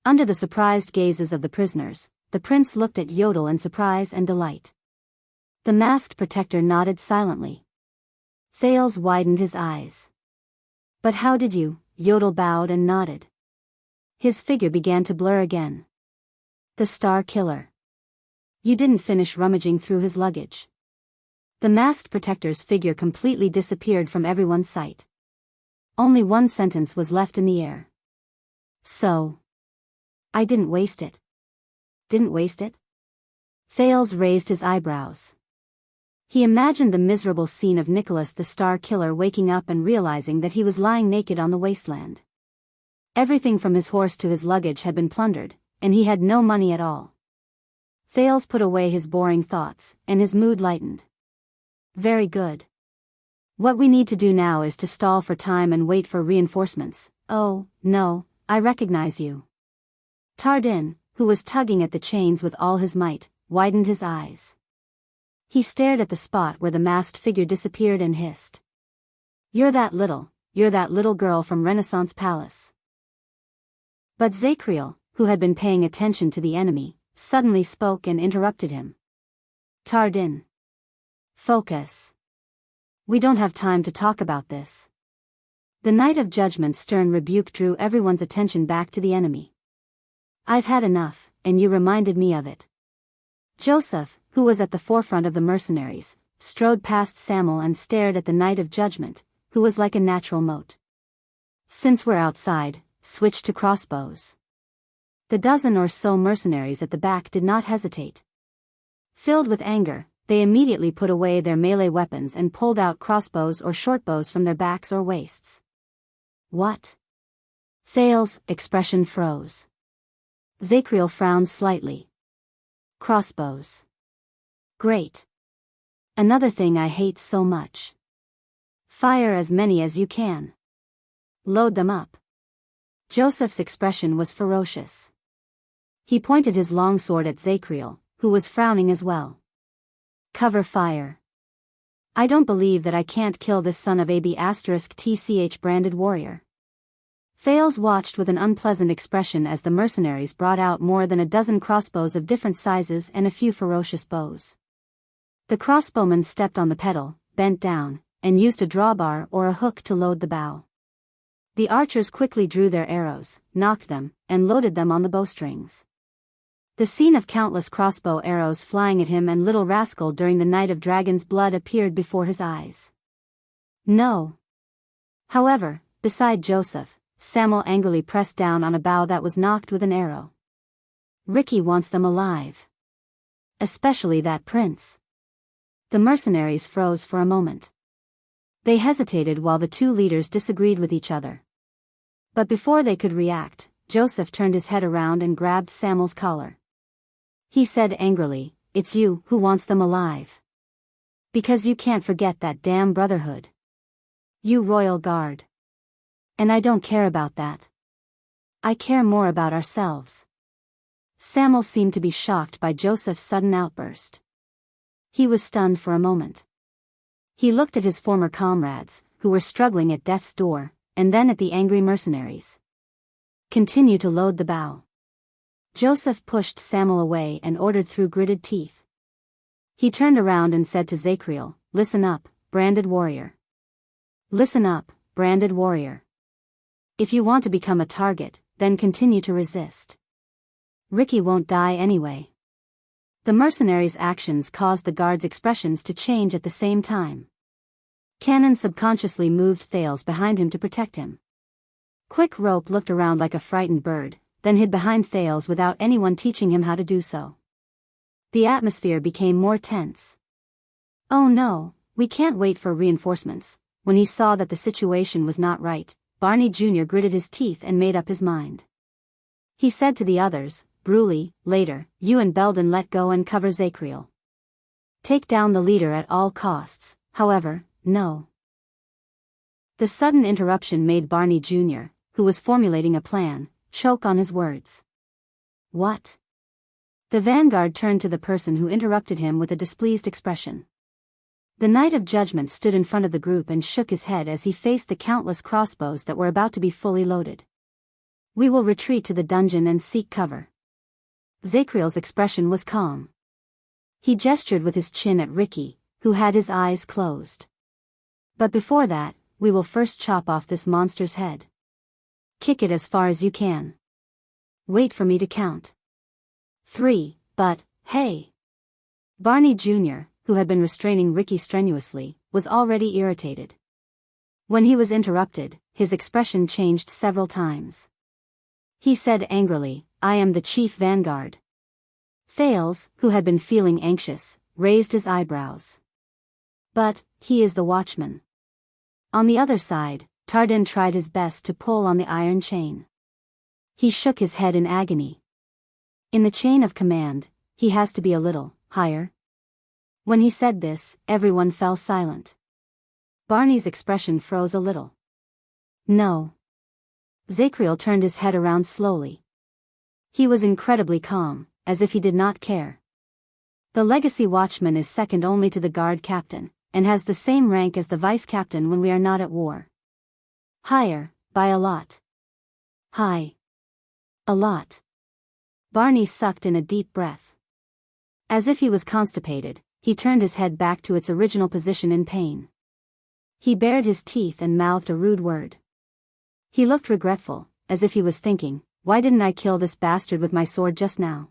Under the surprised gazes of the prisoners, the prince looked at Yodel in surprise and delight. The masked protector nodded silently. Thales widened his eyes. But how did you? Yodel bowed and nodded. His figure began to blur again. The Star Killer. You didn't finish rummaging through his luggage. The masked protector's figure completely disappeared from everyone's sight. Only one sentence was left in the air. So. I didn't waste it. Didn't waste it? Thales raised his eyebrows. He imagined the miserable scene of Nicholas the Star Killer waking up and realizing that he was lying naked on the wasteland. Everything from his horse to his luggage had been plundered, and he had no money at all. Thales put away his boring thoughts, and his mood lightened. Very good. What we need to do now is to stall for time and wait for reinforcements. Oh, no, I recognize you. Tardin, who was tugging at the chains with all his might, widened his eyes. He stared at the spot where the masked figure disappeared and hissed. You're that little girl from Renaissance Palace. But Zacriel, who had been paying attention to the enemy, suddenly spoke and interrupted him. Tardin. Focus. We don't have time to talk about this. The Knight of Judgment's stern rebuke drew everyone's attention back to the enemy. I've had enough, and you reminded me of it. Joseph, who was at the forefront of the mercenaries, strode past Samuel and stared at the Knight of Judgment, who was like a natural moat. Since we're outside, switch to crossbows. The dozen or so mercenaries at the back did not hesitate. Filled with anger, they immediately put away their melee weapons and pulled out crossbows or shortbows from their backs or waists. What? Thales's expression froze. Zacriel frowned slightly. Crossbows. Great. Another thing I hate so much. Fire as many as you can. Load them up. Joseph's expression was ferocious. He pointed his long sword at Zacriel, who was frowning as well. Cover fire. I don't believe that I can't kill this son of AB*TCH branded warrior. Thales watched with an unpleasant expression as the mercenaries brought out more than a dozen crossbows of different sizes and a few ferocious bows. The crossbowman stepped on the pedal, bent down, and used a drawbar or a hook to load the bow. The archers quickly drew their arrows, nocked them, and loaded them on the bowstrings. The scene of countless crossbow arrows flying at him and little rascal during the night of dragon's blood appeared before his eyes. No. However, beside Joseph, Samuel angrily pressed down on a bow that was nocked with an arrow. Ricky wants them alive. Especially that prince. The mercenaries froze for a moment. They hesitated while the two leaders disagreed with each other. But before they could react, Joseph turned his head around and grabbed Samuel's collar. He said angrily, "It's you who wants them alive. Because you can't forget that damn brotherhood. You royal guard. And I don't care about that. I care more about ourselves." Samuel seemed to be shocked by Joseph's sudden outburst. He was stunned for a moment. He looked at his former comrades, who were struggling at death's door, and then at the angry mercenaries. Continue to load the bow. Joseph pushed Samuel away and ordered through gritted teeth. He turned around and said to Zacriel, "Listen up, branded warrior. Listen up, branded warrior. If you want to become a target, then continue to resist. Ricky won't die anyway." The mercenaries' actions caused the guards' expressions to change at the same time. Cannon subconsciously moved Thales behind him to protect him. Quick Rope looked around like a frightened bird, then hid behind Thales without anyone teaching him how to do so. The atmosphere became more tense. "Oh no, we can't wait for reinforcements." When he saw that the situation was not right, Barney Jr. gritted his teeth and made up his mind. He said to the others, "Bruley, later, you and Belden let go and cover Zacriel. Take down the leader at all costs, however, no." The sudden interruption made Barney Jr., who was formulating a plan, choke on his words. "What?" The vanguard turned to the person who interrupted him with a displeased expression. The Knight of Judgment stood in front of the group and shook his head as he faced the countless crossbows that were about to be fully loaded. "We will retreat to the dungeon and seek cover." Zacriel's expression was calm. He gestured with his chin at Ricky, who had his eyes closed. "But before that, we will first chop off this monster's head. Kick it as far as you can. Wait for me to count 3, but, hey!" Barney Jr., who had been restraining Ricky strenuously, was already irritated. When he was interrupted, his expression changed several times. He said angrily, "I am the chief vanguard." Thales, who had been feeling anxious, raised his eyebrows. "But, he is the watchman." On the other side, Tardin tried his best to pull on the iron chain. He shook his head in agony. In the chain of command, he has to be a little higher. When he said this, everyone fell silent. Barney's expression froze a little. "No." Zacriel turned his head around slowly. He was incredibly calm, as if he did not care. The legacy watchman is second only to the guard captain, and has the same rank as the vice captain when we are not at war. Higher, by a lot. High. A lot. Barney sucked in a deep breath. As if he was constipated, he turned his head back to its original position in pain. He bared his teeth and mouthed a rude word. He looked regretful, as if he was thinking, why didn't I kill this bastard with my sword just now?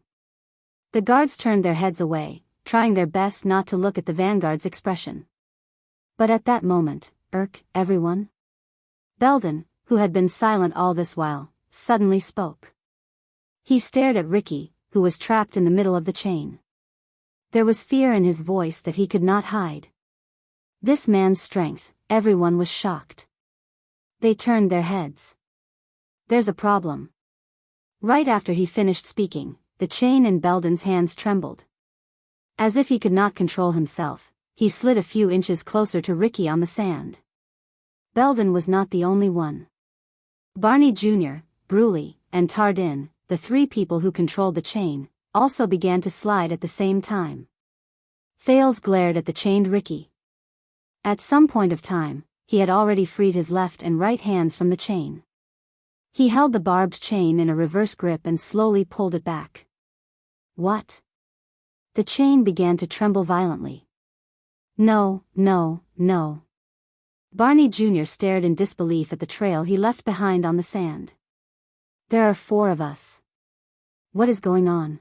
The guards turned their heads away, trying their best not to look at the vanguard's expression. But at that moment, everyone? Belden, who had been silent all this while, suddenly spoke. He stared at Ricky, who was trapped in the middle of the chain. There was fear in his voice that he could not hide. This man's strength, everyone was shocked. They turned their heads. There's a problem. Right after he finished speaking, the chain in Belden's hands trembled. As if he could not control himself, he slid a few inches closer to Ricky on the sand. Belden was not the only one. Barney Jr., Bruley, and Tardin, the three people who controlled the chain, also began to slide at the same time. Thales glared at the chained Ricky. At some point of time, he had already freed his left and right hands from the chain. He held the barbed chain in a reverse grip and slowly pulled it back. What? The chain began to tremble violently. No. Barney Jr. stared in disbelief at the trail he left behind on the sand. There are 4 of us. What is going on?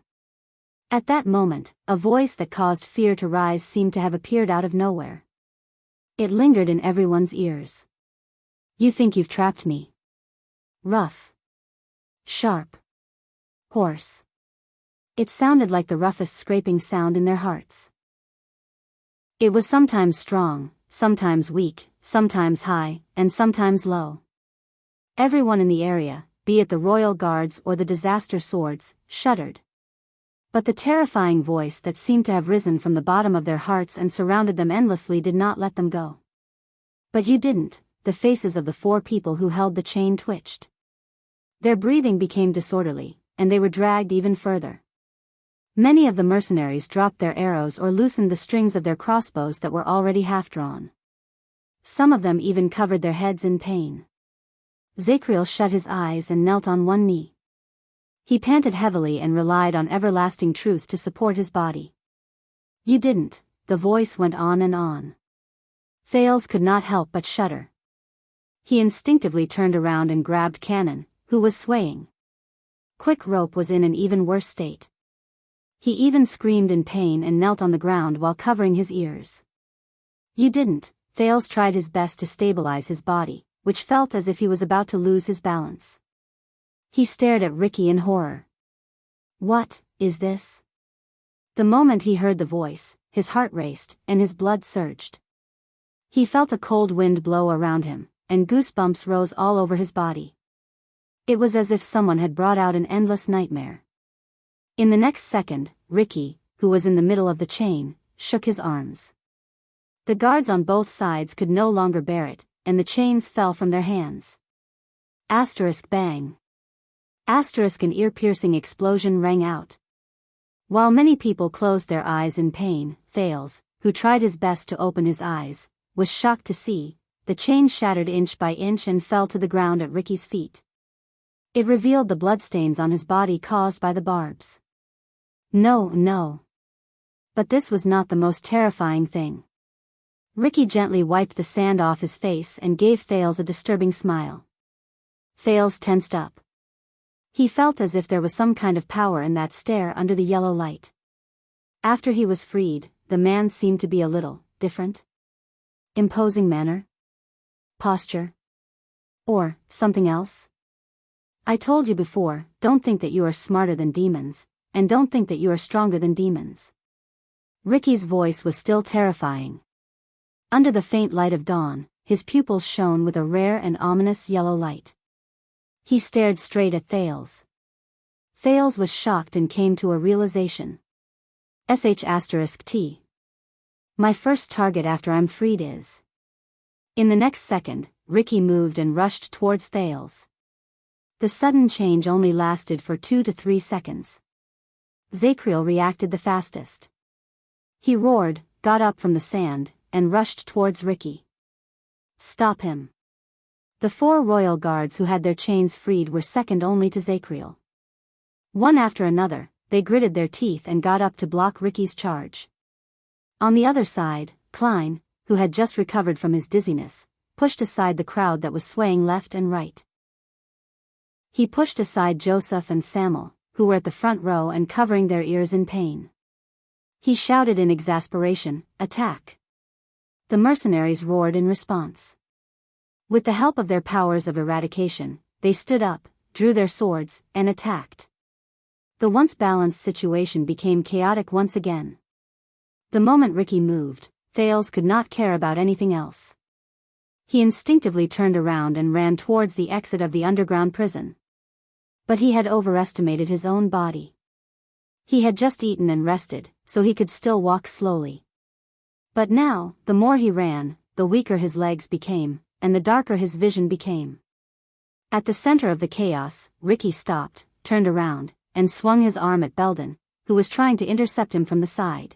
At that moment, a voice that caused fear to rise seemed to have appeared out of nowhere. It lingered in everyone's ears. You think you've trapped me? Rough. Sharp. Hoarse. It sounded like the roughest scraping sound in their hearts. It was sometimes strong, sometimes weak, sometimes high, and sometimes low. Everyone in the area, be it the royal guards or the disaster swords, shuddered. But the terrifying voice that seemed to have risen from the bottom of their hearts and surrounded them endlessly did not let them go. But you didn't. The faces of the 4 people who held the chain twitched. Their breathing became disorderly, and they were dragged even further. Many of the mercenaries dropped their arrows or loosened the strings of their crossbows that were already half-drawn. Some of them even covered their heads in pain. Zacriel shut his eyes and knelt on one knee. He panted heavily and relied on everlasting truth to support his body. You didn't, the voice went on and on. Thales could not help but shudder. He instinctively turned around and grabbed Cannon, who was swaying. Quick Rope was in an even worse state. He even screamed in pain and knelt on the ground while covering his ears. You didn't. Thales tried his best to stabilize his body, which felt as if he was about to lose his balance. He stared at Ricky in horror. What is this? The moment he heard the voice, his heart raced, and his blood surged. He felt a cold wind blow around him, and goosebumps rose all over his body. It was as if someone had brought out an endless nightmare. In the next second, Ricky, who was in the middle of the chain, shook his arms. The guards on both sides could no longer bear it, and the chains fell from their hands. Bang. An ear-piercing explosion rang out. While many people closed their eyes in pain, Thales, who tried his best to open his eyes, was shocked to see the chain shattered inch by inch and fell to the ground at Ricky's feet. It revealed the bloodstains on his body caused by the barbs. No. But this was not the most terrifying thing. Ricky gently wiped the sand off his face and gave Thales a disturbing smile. Thales tensed up. He felt as if there was some kind of power in that stare under the yellow light. After he was freed, the man seemed to be a little different. Imposing manner? Posture? Or something else? I told you before, don't think that you are smarter than demons, and don't think that you are stronger than demons. Ricky's voice was still terrifying. Under the faint light of dawn, his pupils shone with a rare and ominous yellow light. He stared straight at Thales. Thales was shocked and came to a realization. *T. My first target after I'm freed is. In the next second, Ricky moved and rushed towards Thales. The sudden change only lasted for 2 to 3 seconds. Zacriel reacted the fastest. He roared, got up from the sand, and rushed towards Ricky. Stop him. The 4 royal guards who had their chains freed were second only to Zacriel. One after another, they gritted their teeth and got up to block Ricky's charge. On the other side, Klein, who had just recovered from his dizziness, pushed aside the crowd that was swaying left and right. He pushed aside Joseph and Samuel, who were at the front row and covering their ears in pain. He shouted in exasperation, "Attack!" The mercenaries roared in response. With the help of their powers of eradication, they stood up, drew their swords, and attacked. The once balanced situation became chaotic once again. The moment Ricky moved, Thales could not care about anything else. He instinctively turned around and ran towards the exit of the underground prison. But he had overestimated his own body. He had just eaten and rested, so he could still walk slowly. But now, the more he ran, the weaker his legs became, and the darker his vision became. At the center of the chaos, Ricky stopped, turned around, and swung his arm at Belden, who was trying to intercept him from the side.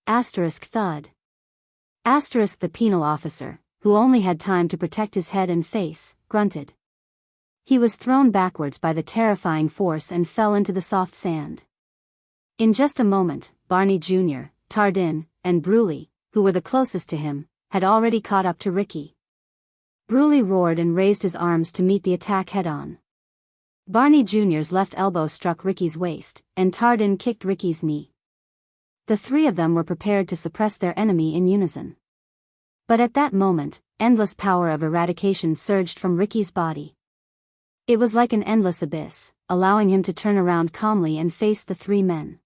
Thud. The penal officer, who only had time to protect his head and face, grunted. He was thrown backwards by the terrifying force and fell into the soft sand. In just a moment, Barney Jr., Tardin, and Bruley, who were the closest to him, had already caught up to Ricky. Bruley roared and raised his arms to meet the attack head-on. Barney Jr.'s left elbow struck Ricky's waist, and Tardin kicked Ricky's knee. The three of them were prepared to suppress their enemy in unison. But at that moment, endless power of eradication surged from Ricky's body. It was like an endless abyss, allowing him to turn around calmly and face the three men.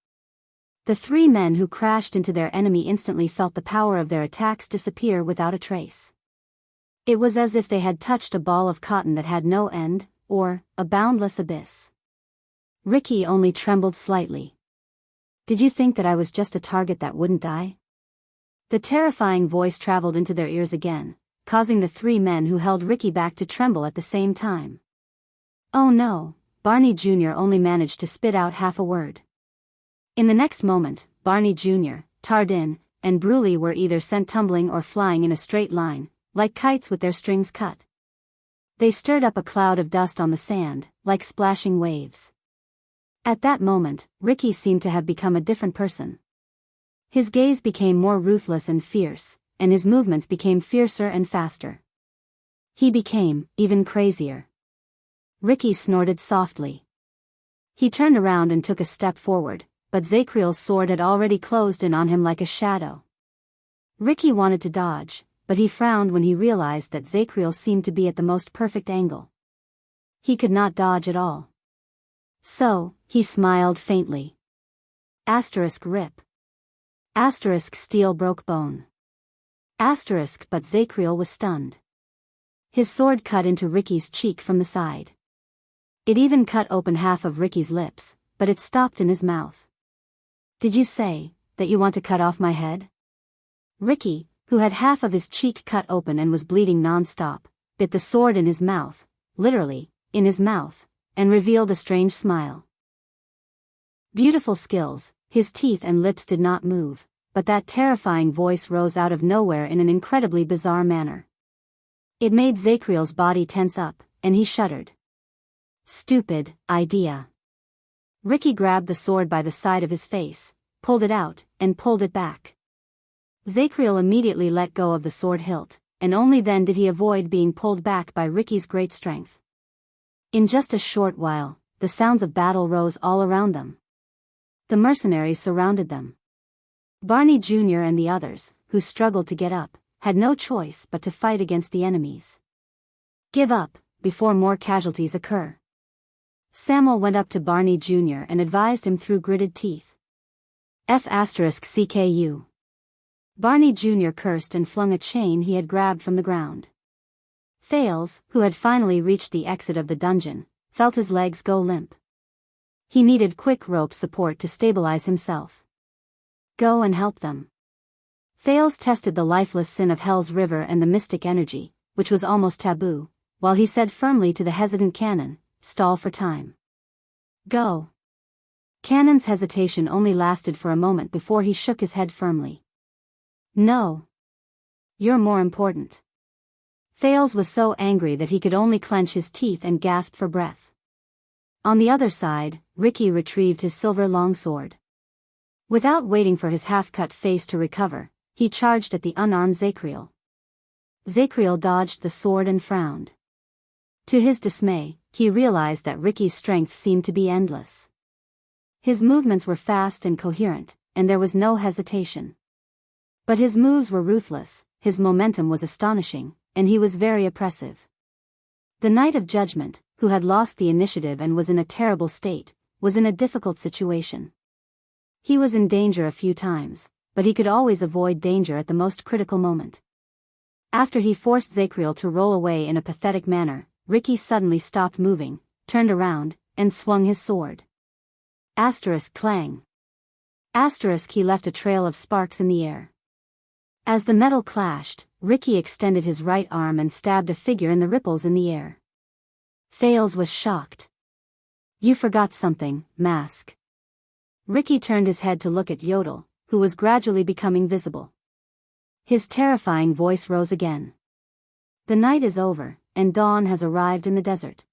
The three men who crashed into their enemy instantly felt the power of their attacks disappear without a trace. It was as if they had touched a ball of cotton that had no end, or a boundless abyss. Ricky only trembled slightly. "Did you think that I was just a target that wouldn't die?" The terrifying voice traveled into their ears again, causing the three men who held Ricky back to tremble at the same time. "Oh no," Barney Jr. only managed to spit out half a word. In the next moment, Barney Jr., Tardin, and Bruley were either sent tumbling or flying in a straight line, like kites with their strings cut. They stirred up a cloud of dust on the sand, like splashing waves. At that moment, Ricky seemed to have become a different person. His gaze became more ruthless and fierce, and his movements became fiercer and faster. He became even crazier. Ricky snorted softly. He turned around and took a step forward, but Zakriel's sword had already closed in on him like a shadow. Ricky wanted to dodge, but he frowned when he realized that Zakriel seemed to be at the most perfect angle. He could not dodge at all. So, he smiled faintly. Rip. Steel broke bone. But Zakriel was stunned. His sword cut into Ricky's cheek from the side. It even cut open half of Ricky's lips, but it stopped in his mouth. "Did you say that you want to cut off my head?" Ricky, who had half of his cheek cut open and was bleeding non-stop, bit the sword in his mouth, literally, in his mouth, and revealed a strange smile. Beautiful skills, his teeth and lips did not move, but that terrifying voice rose out of nowhere in an incredibly bizarre manner. It made Zakriel's body tense up, and he shuddered. Stupid idea. Ricky grabbed the sword by the side of his face, pulled it out, and pulled it back. Zakriel immediately let go of the sword hilt, and only then did he avoid being pulled back by Ricky's great strength. In just a short while, the sounds of battle rose all around them. The mercenaries surrounded them. Barney Jr. and the others, who struggled to get up, had no choice but to fight against the enemies. "Give up, before more casualties occur." Samuel went up to Barney Jr. and advised him through gritted teeth. "CKU." Barney Jr. cursed and flung a chain he had grabbed from the ground. Thales, who had finally reached the exit of the dungeon, felt his legs go limp. He needed quick rope support to stabilize himself. "Go and help them." Thales tested the lifeless sin of Hell's River and the mystic energy, which was almost taboo, while he said firmly to the hesitant Canon, "Stall for time. Go." Canon's hesitation only lasted for a moment before he shook his head firmly. "No. You're more important." Thales was so angry that he could only clench his teeth and gasp for breath. On the other side, Ricky retrieved his silver longsword. Without waiting for his half-cut face to recover, he charged at the unarmed Zacriel. Zacriel dodged the sword and frowned. To his dismay, he realized that Ricky's strength seemed to be endless. His movements were fast and coherent, and there was no hesitation. But his moves were ruthless, his momentum was astonishing, and he was very oppressive. The Knight of Judgment, who had lost the initiative and was in a terrible state, was in a difficult situation. He was in danger a few times, but he could always avoid danger at the most critical moment. After he forced Zacriel to roll away in a pathetic manner, Ricky suddenly stopped moving, turned around, and swung his sword. Asterisk clang. Asterisk he left a trail of sparks in the air. As the metal clashed, Ricky extended his right arm and stabbed a figure in the ripples in the air. Thales was shocked. You forgot something, Mask. Ricky turned his head to look at Yodel, who was gradually becoming visible. His terrifying voice rose again. The night is over, and dawn has arrived in the desert.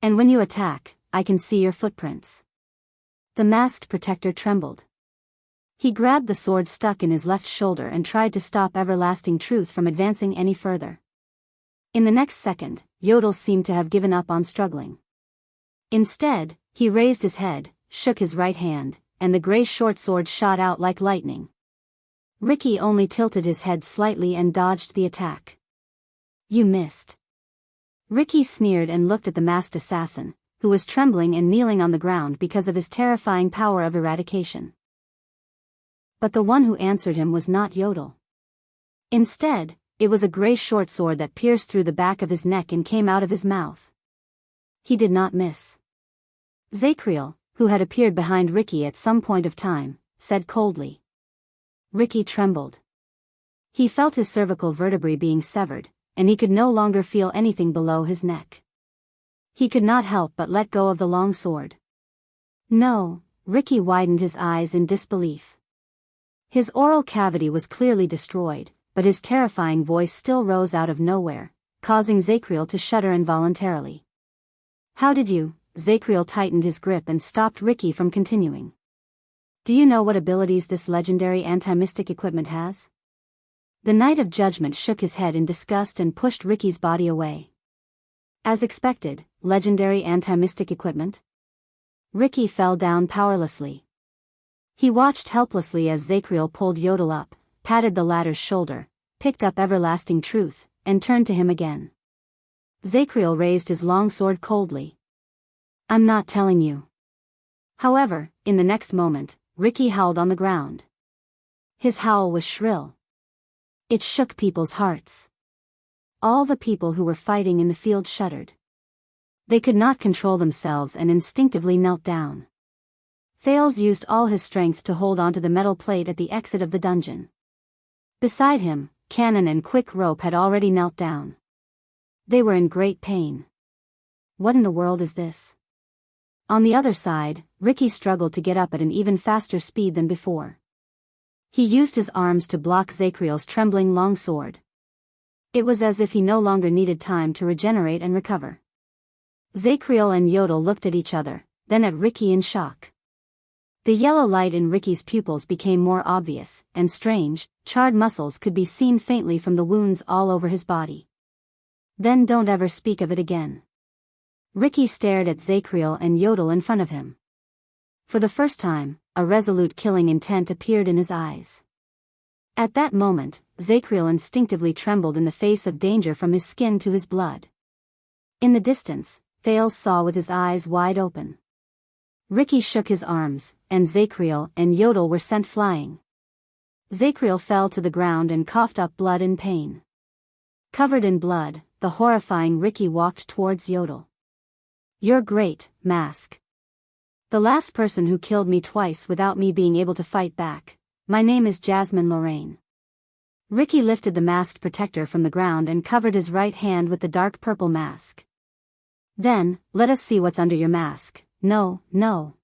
And when you attack, I can see your footprints. The masked protector trembled. He grabbed the sword stuck in his left shoulder and tried to stop Everlasting Truth from advancing any further. In the next second, Yodel seemed to have given up on struggling. Instead, he raised his head, shook his right hand, and the gray short sword shot out like lightning. Ricky only tilted his head slightly and dodged the attack. You missed. Ricky sneered and looked at the masked assassin, who was trembling and kneeling on the ground because of his terrifying power of eradication. But the one who answered him was not Yodel. Instead, it was a gray short sword that pierced through the back of his neck and came out of his mouth. He did not miss. Zacriel, who had appeared behind Ricky at some point of time, said coldly. Ricky trembled. He felt his cervical vertebrae being severed, and he could no longer feel anything below his neck. He could not help but let go of the long sword. No, Ricky widened his eyes in disbelief. His oral cavity was clearly destroyed, but his terrifying voice still rose out of nowhere, causing Zacriel to shudder involuntarily. How did you? Zacriel tightened his grip and stopped Ricky from continuing. Do you know what abilities this legendary anti-mystic equipment has? The Knight of Judgment shook his head in disgust and pushed Ricky's body away. As expected, legendary anti-mystic equipment? Ricky fell down powerlessly. He watched helplessly as Zacriel pulled Yodel up, patted the latter's shoulder, picked up Everlasting Truth, and turned to him again. Zacriel raised his long sword coldly. I'm not telling you. However, in the next moment, Ricky howled on the ground. His howl was shrill. It shook people's hearts. All the people who were fighting in the field shuddered. They could not control themselves and instinctively knelt down. Thales used all his strength to hold onto the metal plate at the exit of the dungeon. Beside him, Cannon and Quick Rope had already knelt down. They were in great pain. What in the world is this? On the other side, Ricky struggled to get up at an even faster speed than before. He used his arms to block Zacriel's trembling long sword. It was as if he no longer needed time to regenerate and recover. Zacriel and Yodel looked at each other, then at Ricky in shock. The yellow light in Ricky's pupils became more obvious, and strange, charred muscles could be seen faintly from the wounds all over his body. Then don't ever speak of it again. Ricky stared at Zacriel and Yodel in front of him. For the first time, a resolute killing intent appeared in his eyes. At that moment, Zacriel instinctively trembled in the face of danger from his skin to his blood. In the distance, Thales saw with his eyes wide open. Ricky shook his arms, and Zacriel and Yodel were sent flying. Zacriel fell to the ground and coughed up blood in pain. Covered in blood, the horrifying Ricky walked towards Yodel. You're great, Mask. The last person who killed me twice without me being able to fight back. My name is Jasmine Lorraine. Ricky lifted the masked protector from the ground and covered his right hand with the dark purple mask. Then, let us see what's under your mask. No, no.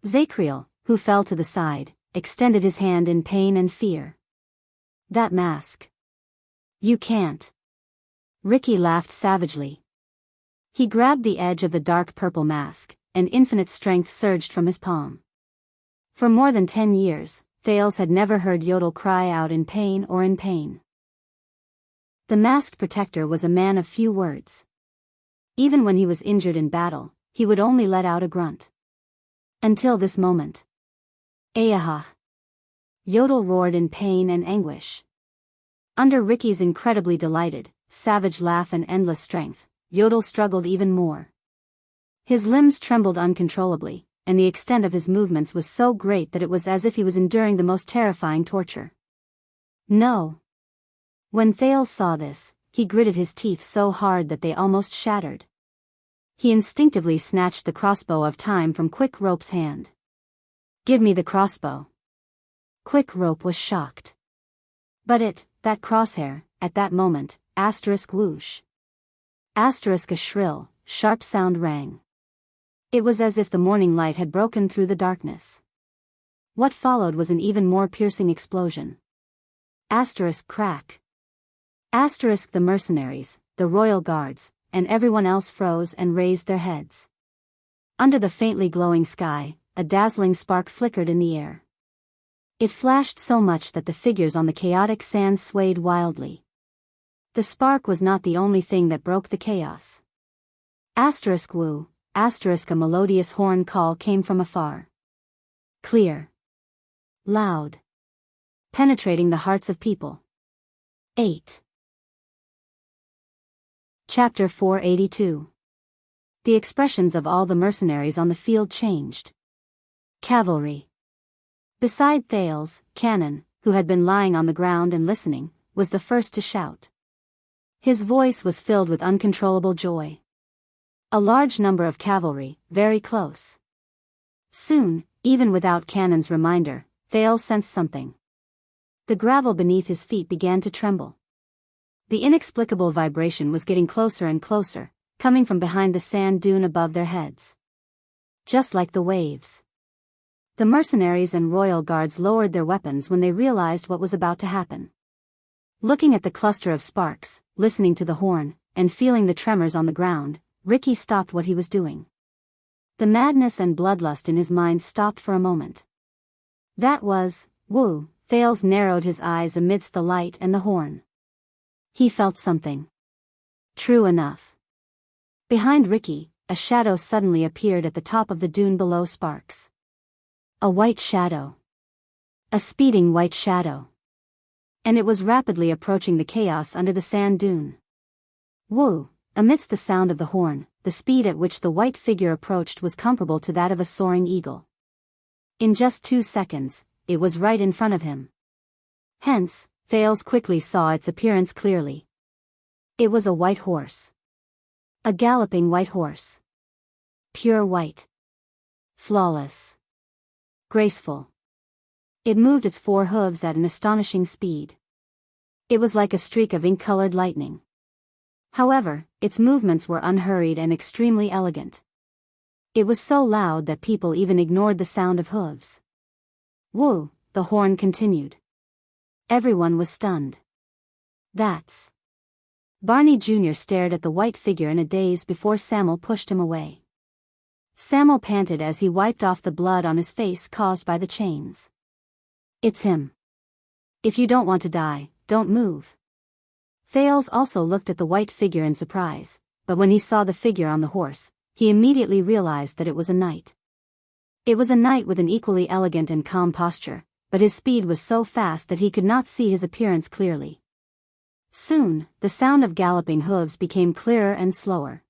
Zacriel, who fell to the side, extended his hand in pain and fear. That mask. You can't. Ricky laughed savagely. He grabbed the edge of the dark purple mask, and infinite strength surged from his palm. For more than 10 years, Thales had never heard Yodel cry out in pain or in pain. The masked protector was a man of few words. Even when he was injured in battle, he would only let out a grunt. Until this moment. Ayaha! Yodel roared in pain and anguish. Under Ricky's incredibly delighted, savage laugh and endless strength, Yodel struggled even more. His limbs trembled uncontrollably, and the extent of his movements was so great that it was as if he was enduring the most terrifying torture. No! When Thales saw this, he gritted his teeth so hard that they almost shattered. He instinctively snatched the crossbow of time from Quick Rope's hand. "Give me the crossbow." Quick Rope was shocked. But that crosshair, at that moment, whoosh. A shrill, sharp sound rang. It was as if the morning light had broken through the darkness. What followed was an even more piercing explosion. Crack. The mercenaries, the royal guards, and everyone else froze and raised their heads. Under the faintly glowing sky, a dazzling spark flickered in the air. It flashed so much that the figures on the chaotic sand swayed wildly. The spark was not the only thing that broke the chaos. Woo, a melodious horn call came from afar. Clear. Loud. Penetrating the hearts of people. 8. Chapter 482. The expressions of all the mercenaries on the field changed. Cavalry. Beside Thales, Cannon, who had been lying on the ground and listening, was the first to shout. His voice was filled with uncontrollable joy. A large number of cavalry, very close. Soon, even without Cannon's reminder, Thales sensed something. The gravel beneath his feet began to tremble. The inexplicable vibration was getting closer and closer, coming from behind the sand dune above their heads. Just like the waves. The mercenaries and royal guards lowered their weapons when they realized what was about to happen. Looking at the cluster of sparks, listening to the horn, and feeling the tremors on the ground, Ricky stopped what he was doing. The madness and bloodlust in his mind stopped for a moment. That was, woo, Thales narrowed his eyes amidst the light and the horn. He felt something. True enough. Behind Ricky, a shadow suddenly appeared at the top of the dune below Sparks. A white shadow. A speeding white shadow. And it was rapidly approaching the chaos under the sand dune. Woo! Amidst the sound of the horn, the speed at which the white figure approached was comparable to that of a soaring eagle. In just 2 seconds, it was right in front of him. Hence, Thales quickly saw its appearance clearly. It was a white horse. A galloping white horse. Pure white. Flawless. Graceful. It moved its 4 hooves at an astonishing speed. It was like a streak of ink-colored lightning. However, its movements were unhurried and extremely elegant. It was so loud that people even ignored the sound of hooves. Woo, the horn continued. Everyone was stunned. That's... Barney Jr. stared at the white figure in a daze before Samuel pushed him away. Samuel panted as he wiped off the blood on his face caused by the chains. It's him. If you don't want to die, don't move. Thales also looked at the white figure in surprise, but when he saw the figure on the horse, he immediately realized that it was a knight. It was a knight with an equally elegant and calm posture, but his speed was so fast that he could not see his appearance clearly. Soon, the sound of galloping hooves became clearer and slower.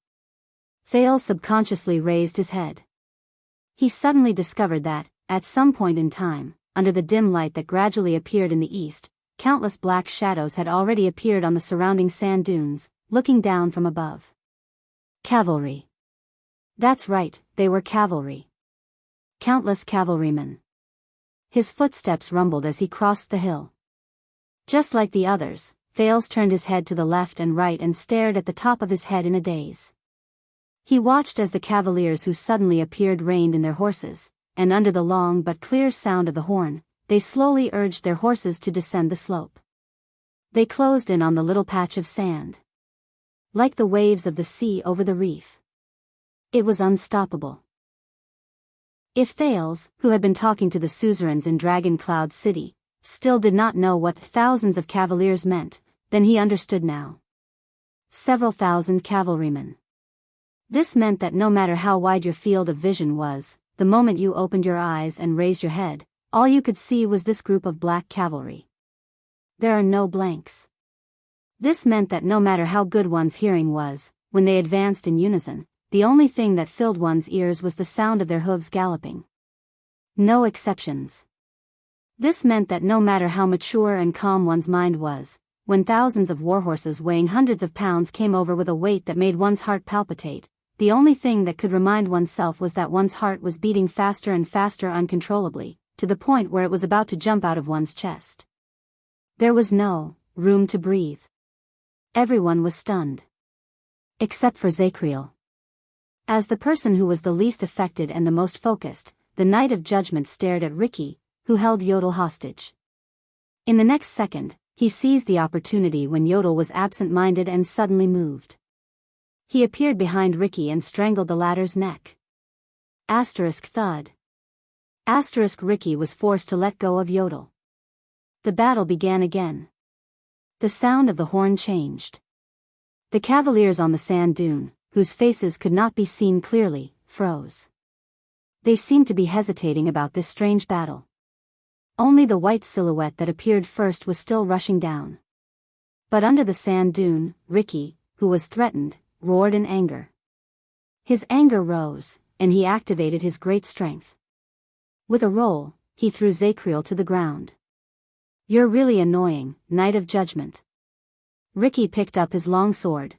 Thales subconsciously raised his head. He suddenly discovered that, at some point in time, under the dim light that gradually appeared in the east, countless black shadows had already appeared on the surrounding sand dunes, looking down from above. Cavalry. That's right, they were cavalry. Countless cavalrymen. His footsteps rumbled as he crossed the hill. Just like the others, Thales turned his head to the left and right and stared at the top of his head in a daze. He watched as the cavaliers who suddenly appeared reined in their horses, and under the long but clear sound of the horn, they slowly urged their horses to descend the slope. They closed in on the little patch of sand. Like the waves of the sea over the reef. It was unstoppable. If Thales, who had been talking to the suzerains in Dragon Cloud City, still did not know what thousands of cavaliers meant, then he understood now. Several thousand cavalrymen. This meant that no matter how wide your field of vision was, the moment you opened your eyes and raised your head, all you could see was this group of black cavalry. There are no blanks. This meant that no matter how good one's hearing was, when they advanced in unison, the only thing that filled one's ears was the sound of their hooves galloping. No exceptions. This meant that no matter how mature and calm one's mind was, when thousands of warhorses weighing hundreds of pounds came over with a weight that made one's heart palpitate, the only thing that could remind oneself was that one's heart was beating faster and faster uncontrollably, to the point where it was about to jump out of one's chest. There was no room to breathe. Everyone was stunned. Except for Zacriel. As the person who was the least affected and the most focused, the Knight of Judgment stared at Ricky, who held Yodel hostage. In the next second, he seized the opportunity when Yodel was absent-minded and suddenly moved. He appeared behind Ricky and strangled the latter's neck. Thud. Ricky was forced to let go of Yodel. The battle began again. The sound of the horn changed. The cavaliers on the sand dune, whose faces could not be seen clearly, froze. They seemed to be hesitating about this strange battle. Only the white silhouette that appeared first was still rushing down. But under the sand dune, Ricky, who was threatened, roared in anger. His anger rose, and he activated his great strength. With a roll, he threw Zacriel to the ground. "You're really annoying, Knight of Judgment." Ricky picked up his long sword.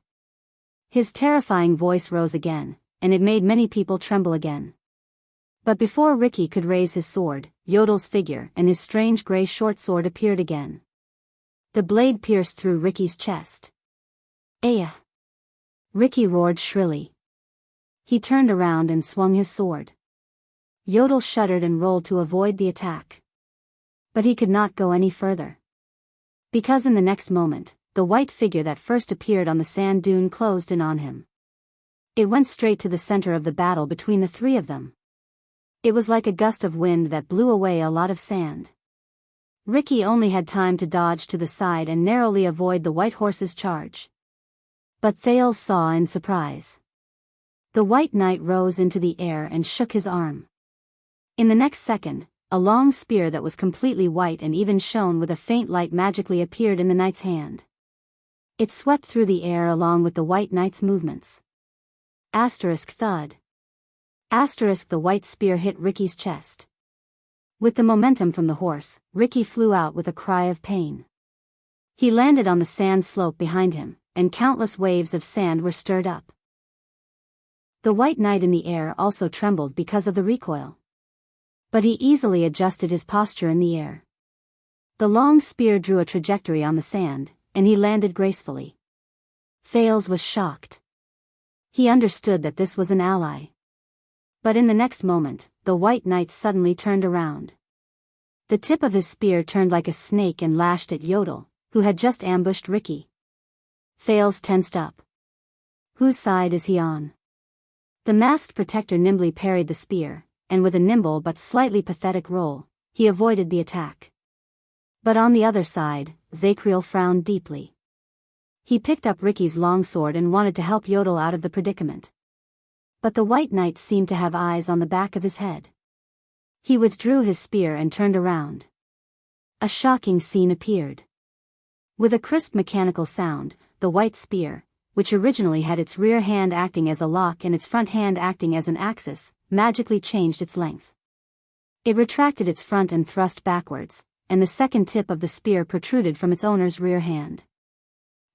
His terrifying voice rose again, and it made many people tremble again. But before Ricky could raise his sword, Yodel's figure and his strange gray short sword appeared again. The blade pierced through Ricky's chest. "Aya!" Ricky roared shrilly. He turned around and swung his sword. Yodel shuddered and rolled to avoid the attack. But he could not go any further. Because in the next moment, the white figure that first appeared on the sand dune closed in on him. It went straight to the center of the battle between the three of them. It was like a gust of wind that blew away a lot of sand. Ricky only had time to dodge to the side and narrowly avoid the white horse's charge. But Thales saw in surprise. The white knight rose into the air and shook his arm. In the next second, a long spear that was completely white and even shone with a faint light magically appeared in the knight's hand. It swept through the air along with the white knight's movements. Thud. The white spear hit Ricky's chest. With the momentum from the horse, Ricky flew out with a cry of pain. He landed on the sand slope behind him, and countless waves of sand were stirred up. The white knight in the air also trembled because of the recoil. But he easily adjusted his posture in the air. The long spear drew a trajectory on the sand, and he landed gracefully. Thales was shocked. He understood that this was an ally. But in the next moment, the white knight suddenly turned around. The tip of his spear turned like a snake and lashed at Yodel, who had just ambushed Ricky. Thales tensed up. Whose side is he on? The masked protector nimbly parried the spear, and with a nimble but slightly pathetic roll, he avoided the attack. But on the other side, Zacriel frowned deeply. He picked up Ricky's longsword and wanted to help Yodel out of the predicament. But the white knight seemed to have eyes on the back of his head. He withdrew his spear and turned around. A shocking scene appeared. With a crisp mechanical sound, the white spear, which originally had its rear hand acting as a lock and its front hand acting as an axis, magically changed its length. It retracted its front and thrust backwards, and the second tip of the spear protruded from its owner's rear hand.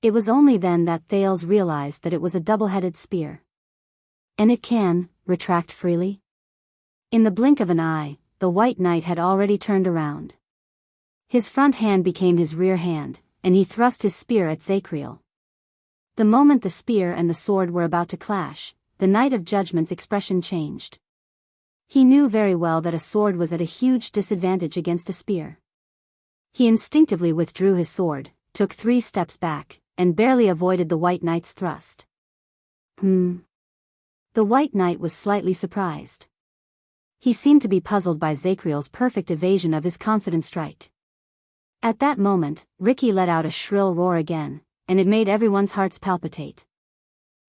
It was only then that Thales realized that it was a double-headed spear. And it can retract freely? In the blink of an eye, the white knight had already turned around. His front hand became his rear hand, and he thrust his spear at Zacriel. The moment the spear and the sword were about to clash, the Knight of Judgment's expression changed. He knew very well that a sword was at a huge disadvantage against a spear. He instinctively withdrew his sword, took 3 steps back, and barely avoided the white knight's thrust. The white knight was slightly surprised. He seemed to be puzzled by Zakriel's perfect evasion of his confident strike. At that moment, Ricky let out a shrill roar again, and it made everyone's hearts palpitate.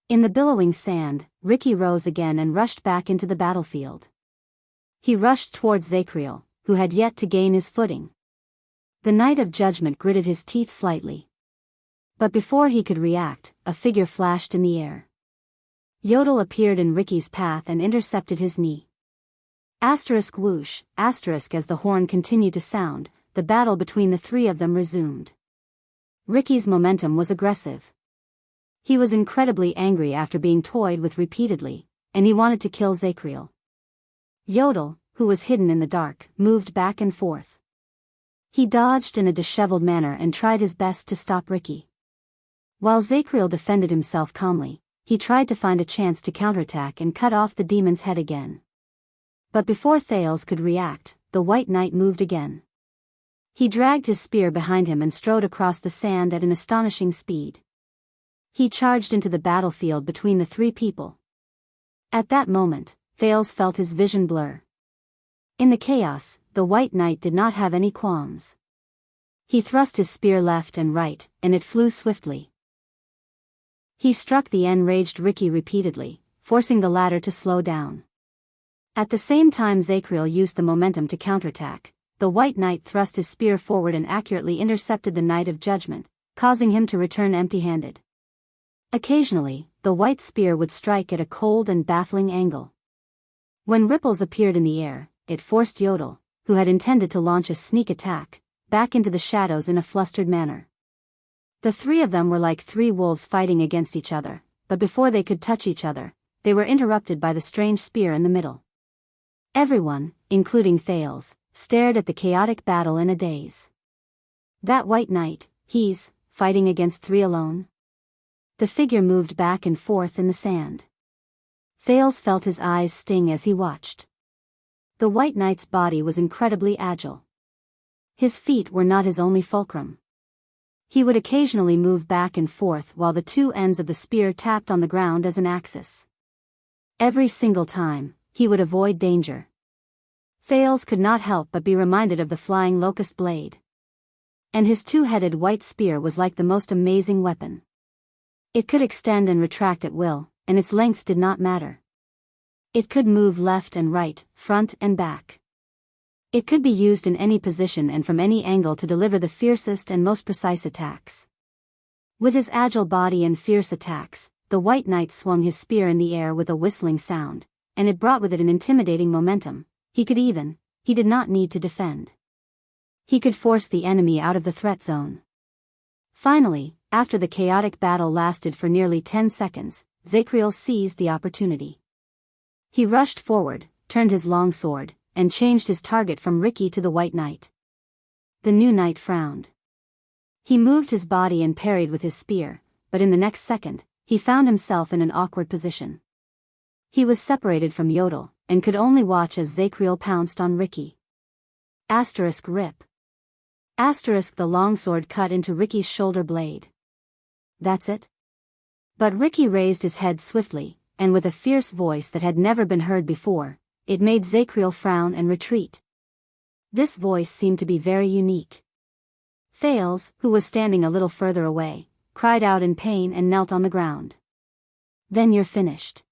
In the billowing sand, Ricky rose again and rushed back into the battlefield. He rushed towards Zakriel, who had yet to gain his footing. The Knight of Judgment gritted his teeth slightly. But before he could react, a figure flashed in the air. Yodel appeared in Ricky's path and intercepted his knee. Asterisk whoosh, asterisk as the horn continued to sound, the battle between the three of them resumed. Ricky's momentum was aggressive. He was incredibly angry after being toyed with repeatedly, and he wanted to kill Zakriel. Yodel, who was hidden in the dark, moved back and forth. He dodged in a disheveled manner and tried his best to stop Ricky. While Zakriel defended himself calmly, he tried to find a chance to counterattack and cut off the demon's head again. But before Thales could react, the White Knight moved again. He dragged his spear behind him and strode across the sand at an astonishing speed. He charged into the battlefield between the three people. At that moment, Thales felt his vision blur. In the chaos, the White Knight did not have any qualms. He thrust his spear left and right, and it flew swiftly. He struck the enraged Ricky repeatedly, forcing the latter to slow down. At the same time Zakriel used the momentum to counterattack, the White Knight thrust his spear forward and accurately intercepted the Knight of Judgment, causing him to return empty-handed. Occasionally, the white spear would strike at a cold and baffling angle. When ripples appeared in the air, it forced Yodel, who had intended to launch a sneak attack, back into the shadows in a flustered manner. The three of them were like three wolves fighting against each other, but before they could touch each other, they were interrupted by the strange spear in the middle. Everyone, including Thales, stared at the chaotic battle in a daze. That White Knight, he's fighting against three alone? The figure moved back and forth in the sand. Thales felt his eyes sting as he watched. The White Knight's body was incredibly agile. His feet were not his only fulcrum. He would occasionally move back and forth while the two ends of the spear tapped on the ground as an axis. Every single time, he would avoid danger. Thales could not help but be reminded of the flying locust blade. And his two-headed white spear was like the most amazing weapon. It could extend and retract at will, and its length did not matter. It could move left and right, front and back. It could be used in any position and from any angle to deliver the fiercest and most precise attacks. With his agile body and fierce attacks, the White Knight swung his spear in the air with a whistling sound, and it brought with it an intimidating momentum. He did not need to defend. He could force the enemy out of the threat zone. Finally, after the chaotic battle lasted for nearly 10 seconds, Zakriel seized the opportunity. He rushed forward, turned his long sword, and changed his target from Ricky to the White Knight. The new knight frowned. He moved his body and parried with his spear, but in the next second, he found himself in an awkward position. He was separated from Yodel, and could only watch as Zakriel pounced on Ricky. Asterisk rip. Asterisk the longsword cut into Ricky's shoulder blade. That's it? But Ricky raised his head swiftly, and with a fierce voice that had never been heard before, it made Zakriel frown and retreat. This voice seemed to be very unique. Thales, who was standing a little further away, cried out in pain and knelt on the ground. Then you're finished.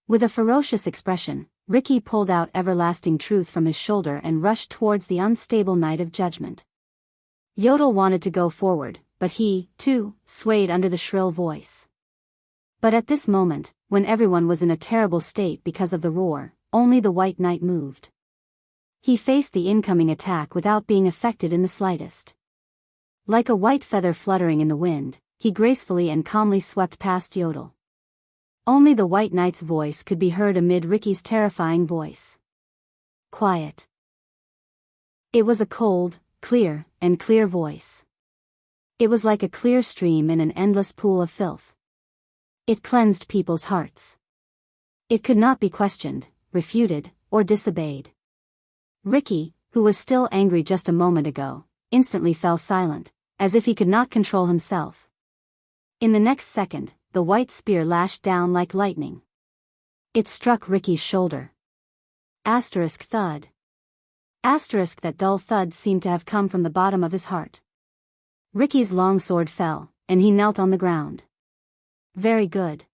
With a ferocious expression, Ricky pulled out everlasting truth from his shoulder and rushed towards the unstable Knight of Judgment. Yodel wanted to go forward, but he, too, swayed under the shrill voice. But at this moment, when everyone was in a terrible state because of the roar, only the White Knight moved. He faced the incoming attack without being affected in the slightest. Like a white feather fluttering in the wind, he gracefully and calmly swept past Yodel. Only the White Knight's voice could be heard amid Ricky's terrifying voice. Quiet. It was a cold, clear voice. It was like a clear stream in an endless pool of filth. It cleansed people's hearts. It could not be questioned, refuted, or disobeyed. Ricky, who was still angry just a moment ago, instantly fell silent, as if he could not control himself. In the next second, the white spear lashed down like lightning. It struck Ricky's shoulder. Asterisk thud. Asterisk that dull thud seemed to have come from the bottom of his heart. Ricky's long sword fell, and he knelt on the ground. Very good.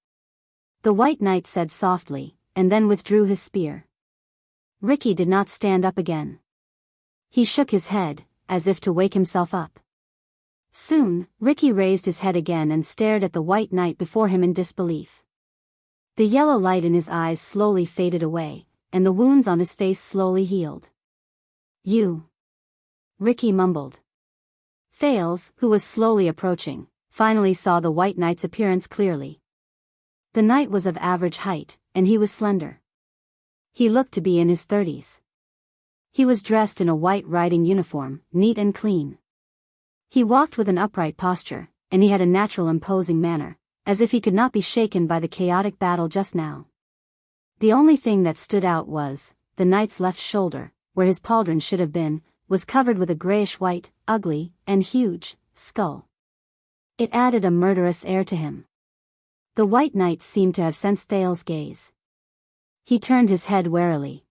The White Knight said softly, and then withdrew his spear. Ricky did not stand up again. He shook his head, as if to wake himself up. Soon, Ricky raised his head again and stared at the White Knight before him in disbelief. The yellow light in his eyes slowly faded away, and the wounds on his face slowly healed. You. Ricky mumbled. Thales, who was slowly approaching, finally saw the White Knight's appearance clearly. The knight was of average height, and he was slender. He looked to be in his 30s. He was dressed in a white riding uniform, neat and clean. He walked with an upright posture, and he had a natural imposing manner, as if he could not be shaken by the chaotic battle just now. The only thing that stood out was, the knight's left shoulder, where his pauldron should have been, was covered with a grayish-white, ugly, and huge, skull. It added a murderous air to him. The White Knight seemed to have sensed Thales' gaze. He turned his head warily.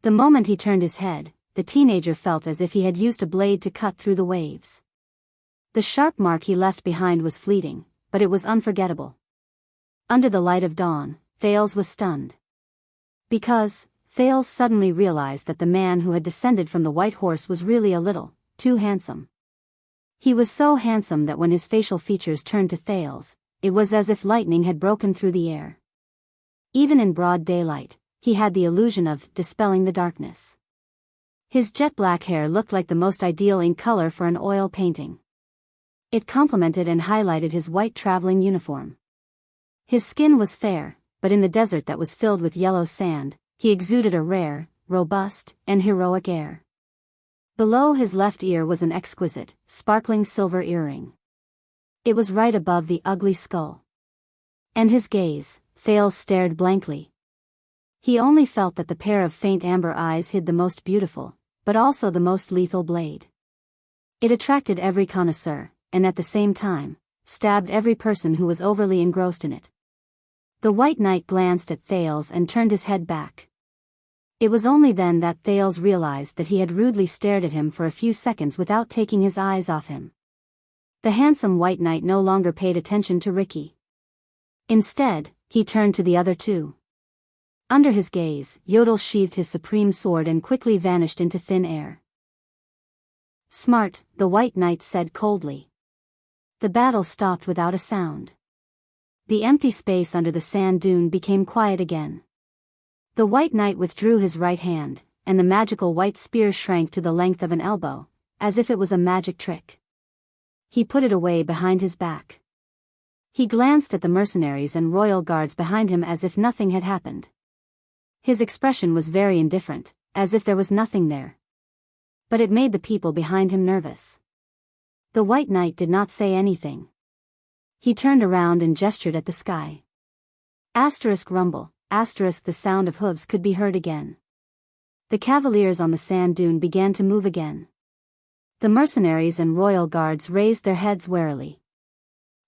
The moment he turned his head, the teenager felt as if he had used a blade to cut through the waves. The sharp mark he left behind was fleeting, but it was unforgettable. Under the light of dawn, Thales was stunned. Because, Thales suddenly realized that the man who had descended from the white horse was really a little, too handsome. He was so handsome that when his facial features turned to Thales, it was as if lightning had broken through the air. Even in broad daylight, he had the illusion of dispelling the darkness. His jet-black hair looked like the most ideal ink color for an oil painting. It complemented and highlighted his white traveling uniform. His skin was fair, but in the desert that was filled with yellow sand, he exuded a rare, robust, and heroic air. Below his left ear was an exquisite, sparkling silver earring. It was right above the ugly skull. And his gaze, Thales stared blankly. He only felt that the pair of faint amber eyes hid the most beautiful, but also the most lethal blade. It attracted every connoisseur, and at the same time, stabbed every person who was overly engrossed in it. The White Knight glanced at Thales and turned his head back. It was only then that Thales realized that he had rudely stared at him for a few seconds without taking his eyes off him. The handsome White Knight no longer paid attention to Ricky. Instead, he turned to the other two. Under his gaze, Yodel sheathed his supreme sword and quickly vanished into thin air. Smart, the White Knight said coldly. The battle stopped without a sound. The empty space under the sand dune became quiet again. The White Knight withdrew his right hand, and the magical white spear shrank to the length of an elbow, as if it was a magic trick. He put it away behind his back. He glanced at the mercenaries and royal guards behind him as if nothing had happened. His expression was very indifferent, as if there was nothing there. But it made the people behind him nervous. The White Knight did not say anything. He turned around and gestured at the sky. Asterisk rumble, asterisk the sound of hooves could be heard again. The cavaliers on the sand dune began to move again. The mercenaries and royal guards raised their heads warily.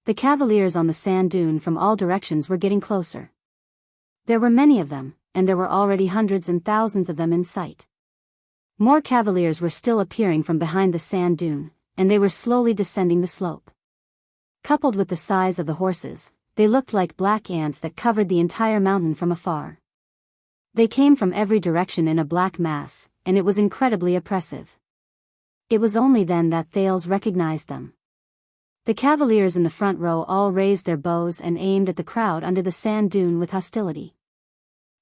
The cavaliers on the sand dune from all directions were getting closer. There were many of them, and there were already hundreds and thousands of them in sight. More cavaliers were still appearing from behind the sand dune, and they were slowly descending the slope. Coupled with the size of the horses, they looked like black ants that covered the entire mountain from afar. They came from every direction in a black mass, and it was incredibly oppressive. It was only then that Thales recognized them. The cavaliers in the front row all raised their bows and aimed at the crowd under the sand dune with hostility.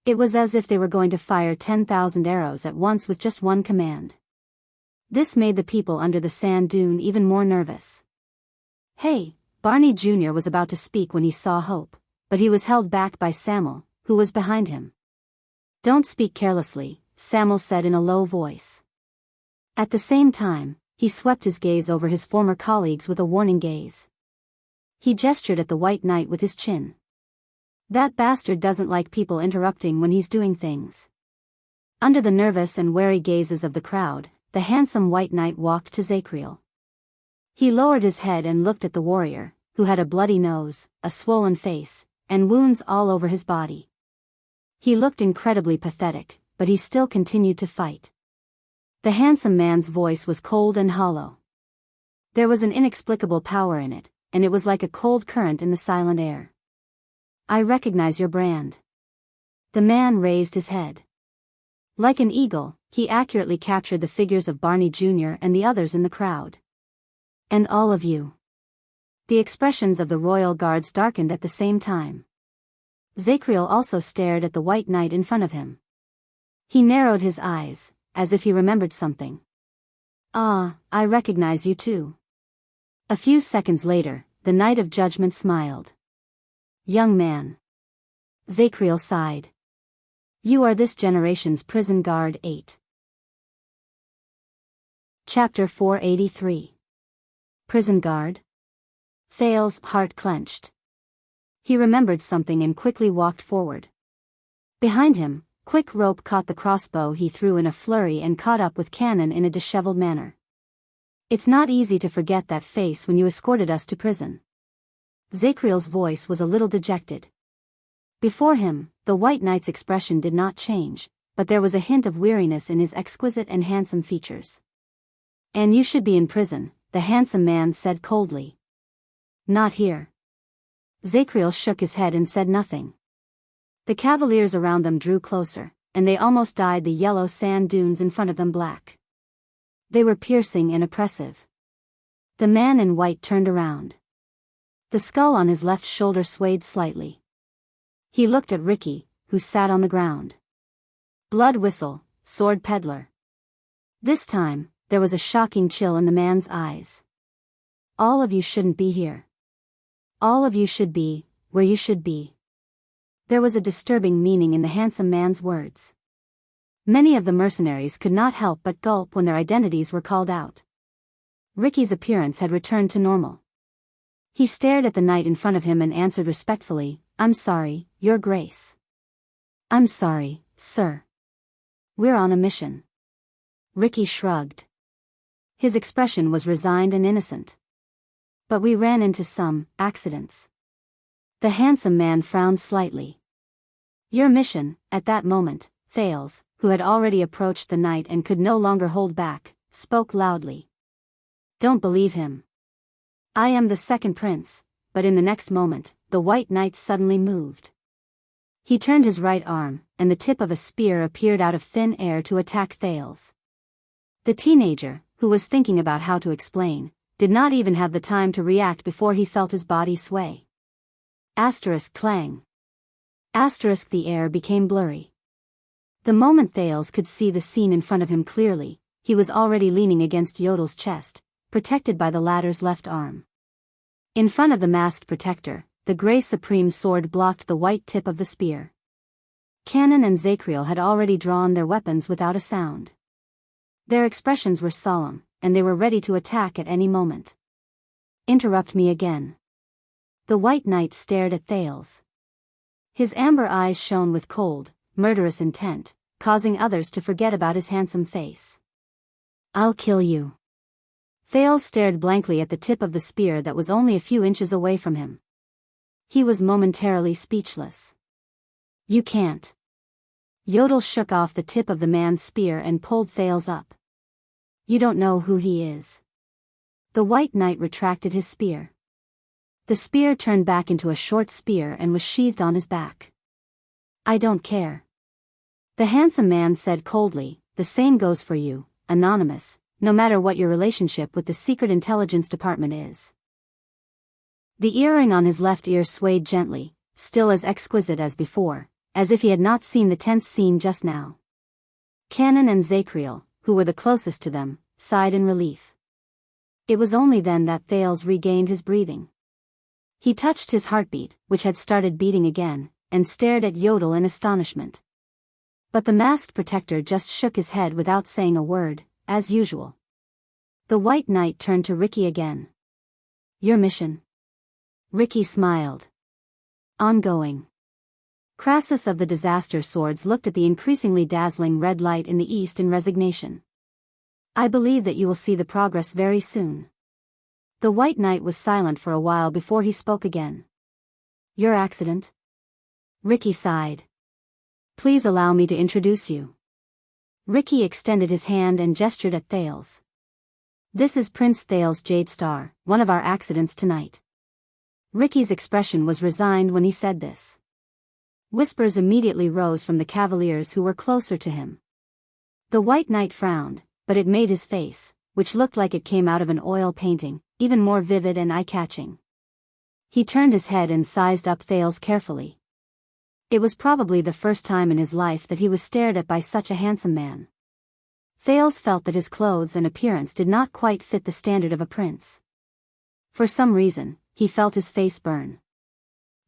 It was as if they were going to fire 10,000 arrows at once with just one command. This made the people under the sand dune even more nervous. Hey, Barney Jr. was about to speak when he saw Hope, but he was held back by Samuel, who was behind him. Don't speak carelessly, Samuel said in a low voice. At the same time, he swept his gaze over his former colleagues with a warning gaze. He gestured at the White Knight with his chin. That bastard doesn't like people interrupting when he's doing things. Under the nervous and wary gazes of the crowd, the handsome White Knight walked to Zacriel. He lowered his head and looked at the warrior, who had a bloody nose, a swollen face, and wounds all over his body. He looked incredibly pathetic, but he still continued to fight. The handsome man's voice was cold and hollow. There was an inexplicable power in it, and it was like a cold current in the silent air. I recognize your brand. The man raised his head. Like an eagle, he accurately captured the figures of Barney Jr. and the others in the crowd. And all of you. The expressions of the royal guards darkened at the same time. Zacriel also stared at the white knight in front of him. He narrowed his eyes, as if he remembered something. Ah, I recognize you too. A few seconds later, the Knight of Judgment smiled. Young man. Zacriel sighed. You are this generation's prison guard 8. Chapter 483. Prison guard? Thales's heart clenched. He remembered something and quickly walked forward. Behind him, Quick Rope caught the crossbow he threw in a flurry and caught up with Cannon in a disheveled manner. It's not easy to forget that face when you escorted us to prison. Zacriel's voice was a little dejected. Before him, the White Knight's expression did not change, but there was a hint of weariness in his exquisite and handsome features. And you should be in prison, the handsome man said coldly. Not here. Zacriel shook his head and said nothing. The cavaliers around them drew closer, and they almost dyed the yellow sand dunes in front of them black. They were piercing and oppressive. The man in white turned around. The skull on his left shoulder swayed slightly. He looked at Ricky, who sat on the ground. Blood whistle, sword peddler. This time, there was a shocking chill in the man's eyes. All of you shouldn't be here. All of you should be, where you should be. There was a disturbing meaning in the handsome man's words. Many of the mercenaries could not help but gulp when their identities were called out. Ricky's appearance had returned to normal. He stared at the knight in front of him and answered respectfully, I'm sorry, Your Grace. I'm sorry, sir. We're on a mission. Ricky shrugged. His expression was resigned and innocent. But we ran into some accidents. The handsome man frowned slightly. Your mission, at that moment, Thales, who had already approached the knight and could no longer hold back, spoke loudly. Don't believe him. I am the second prince, but in the next moment, the white knight suddenly moved. He turned his right arm, and the tip of a spear appeared out of thin air to attack Thales. The teenager, who was thinking about how to explain, did not even have the time to react before he felt his body sway. Asterisk clang. Asterisk the air became blurry. The moment Thales could see the scene in front of him clearly, he was already leaning against Yodel's chest, protected by the latter's left arm. In front of the masked protector, the grey supreme sword blocked the white tip of the spear. Cannon and Zacriel had already drawn their weapons without a sound. Their expressions were solemn, and they were ready to attack at any moment. Interrupt me again. The white knight stared at Thales. His amber eyes shone with cold, murderous intent, causing others to forget about his handsome face. I'll kill you. Thales stared blankly at the tip of the spear that was only a few inches away from him. He was momentarily speechless. You can't. Yodel shook off the tip of the man's spear and pulled Thales up. You don't know who he is. The white knight retracted his spear. The spear turned back into a short spear and was sheathed on his back. I don't care. The handsome man said coldly, the same goes for you, Anonymous, no matter what your relationship with the Secret Intelligence Department is. The earring on his left ear swayed gently, still as exquisite as before, as if he had not seen the tense scene just now. Cannon and Zacriel, who were the closest to them, sighed in relief. It was only then that Thales regained his breathing. He touched his heartbeat, which had started beating again, and stared at Yodel in astonishment. But the masked protector just shook his head without saying a word, as usual. The white knight turned to Ricky again. Your mission? Ricky smiled. Ongoing. Crassus of the Disaster Swords looked at the increasingly dazzling red light in the east in resignation. I believe that you will see the progress very soon. The white knight was silent for a while before he spoke again. Your accident? Ricky sighed. Please allow me to introduce you. Ricky extended his hand and gestured at Thales. "This is Prince Thales Jade Star, one of our accidents tonight." Ricky's expression was resigned when he said this. Whispers immediately rose from the cavaliers who were closer to him. The White Knight frowned, but it made his face, which looked like it came out of an oil painting, even more vivid and eye-catching. He turned his head and sized up Thales carefully. It was probably the first time in his life that he was stared at by such a handsome man. Thales felt that his clothes and appearance did not quite fit the standard of a prince. For some reason, he felt his face burn.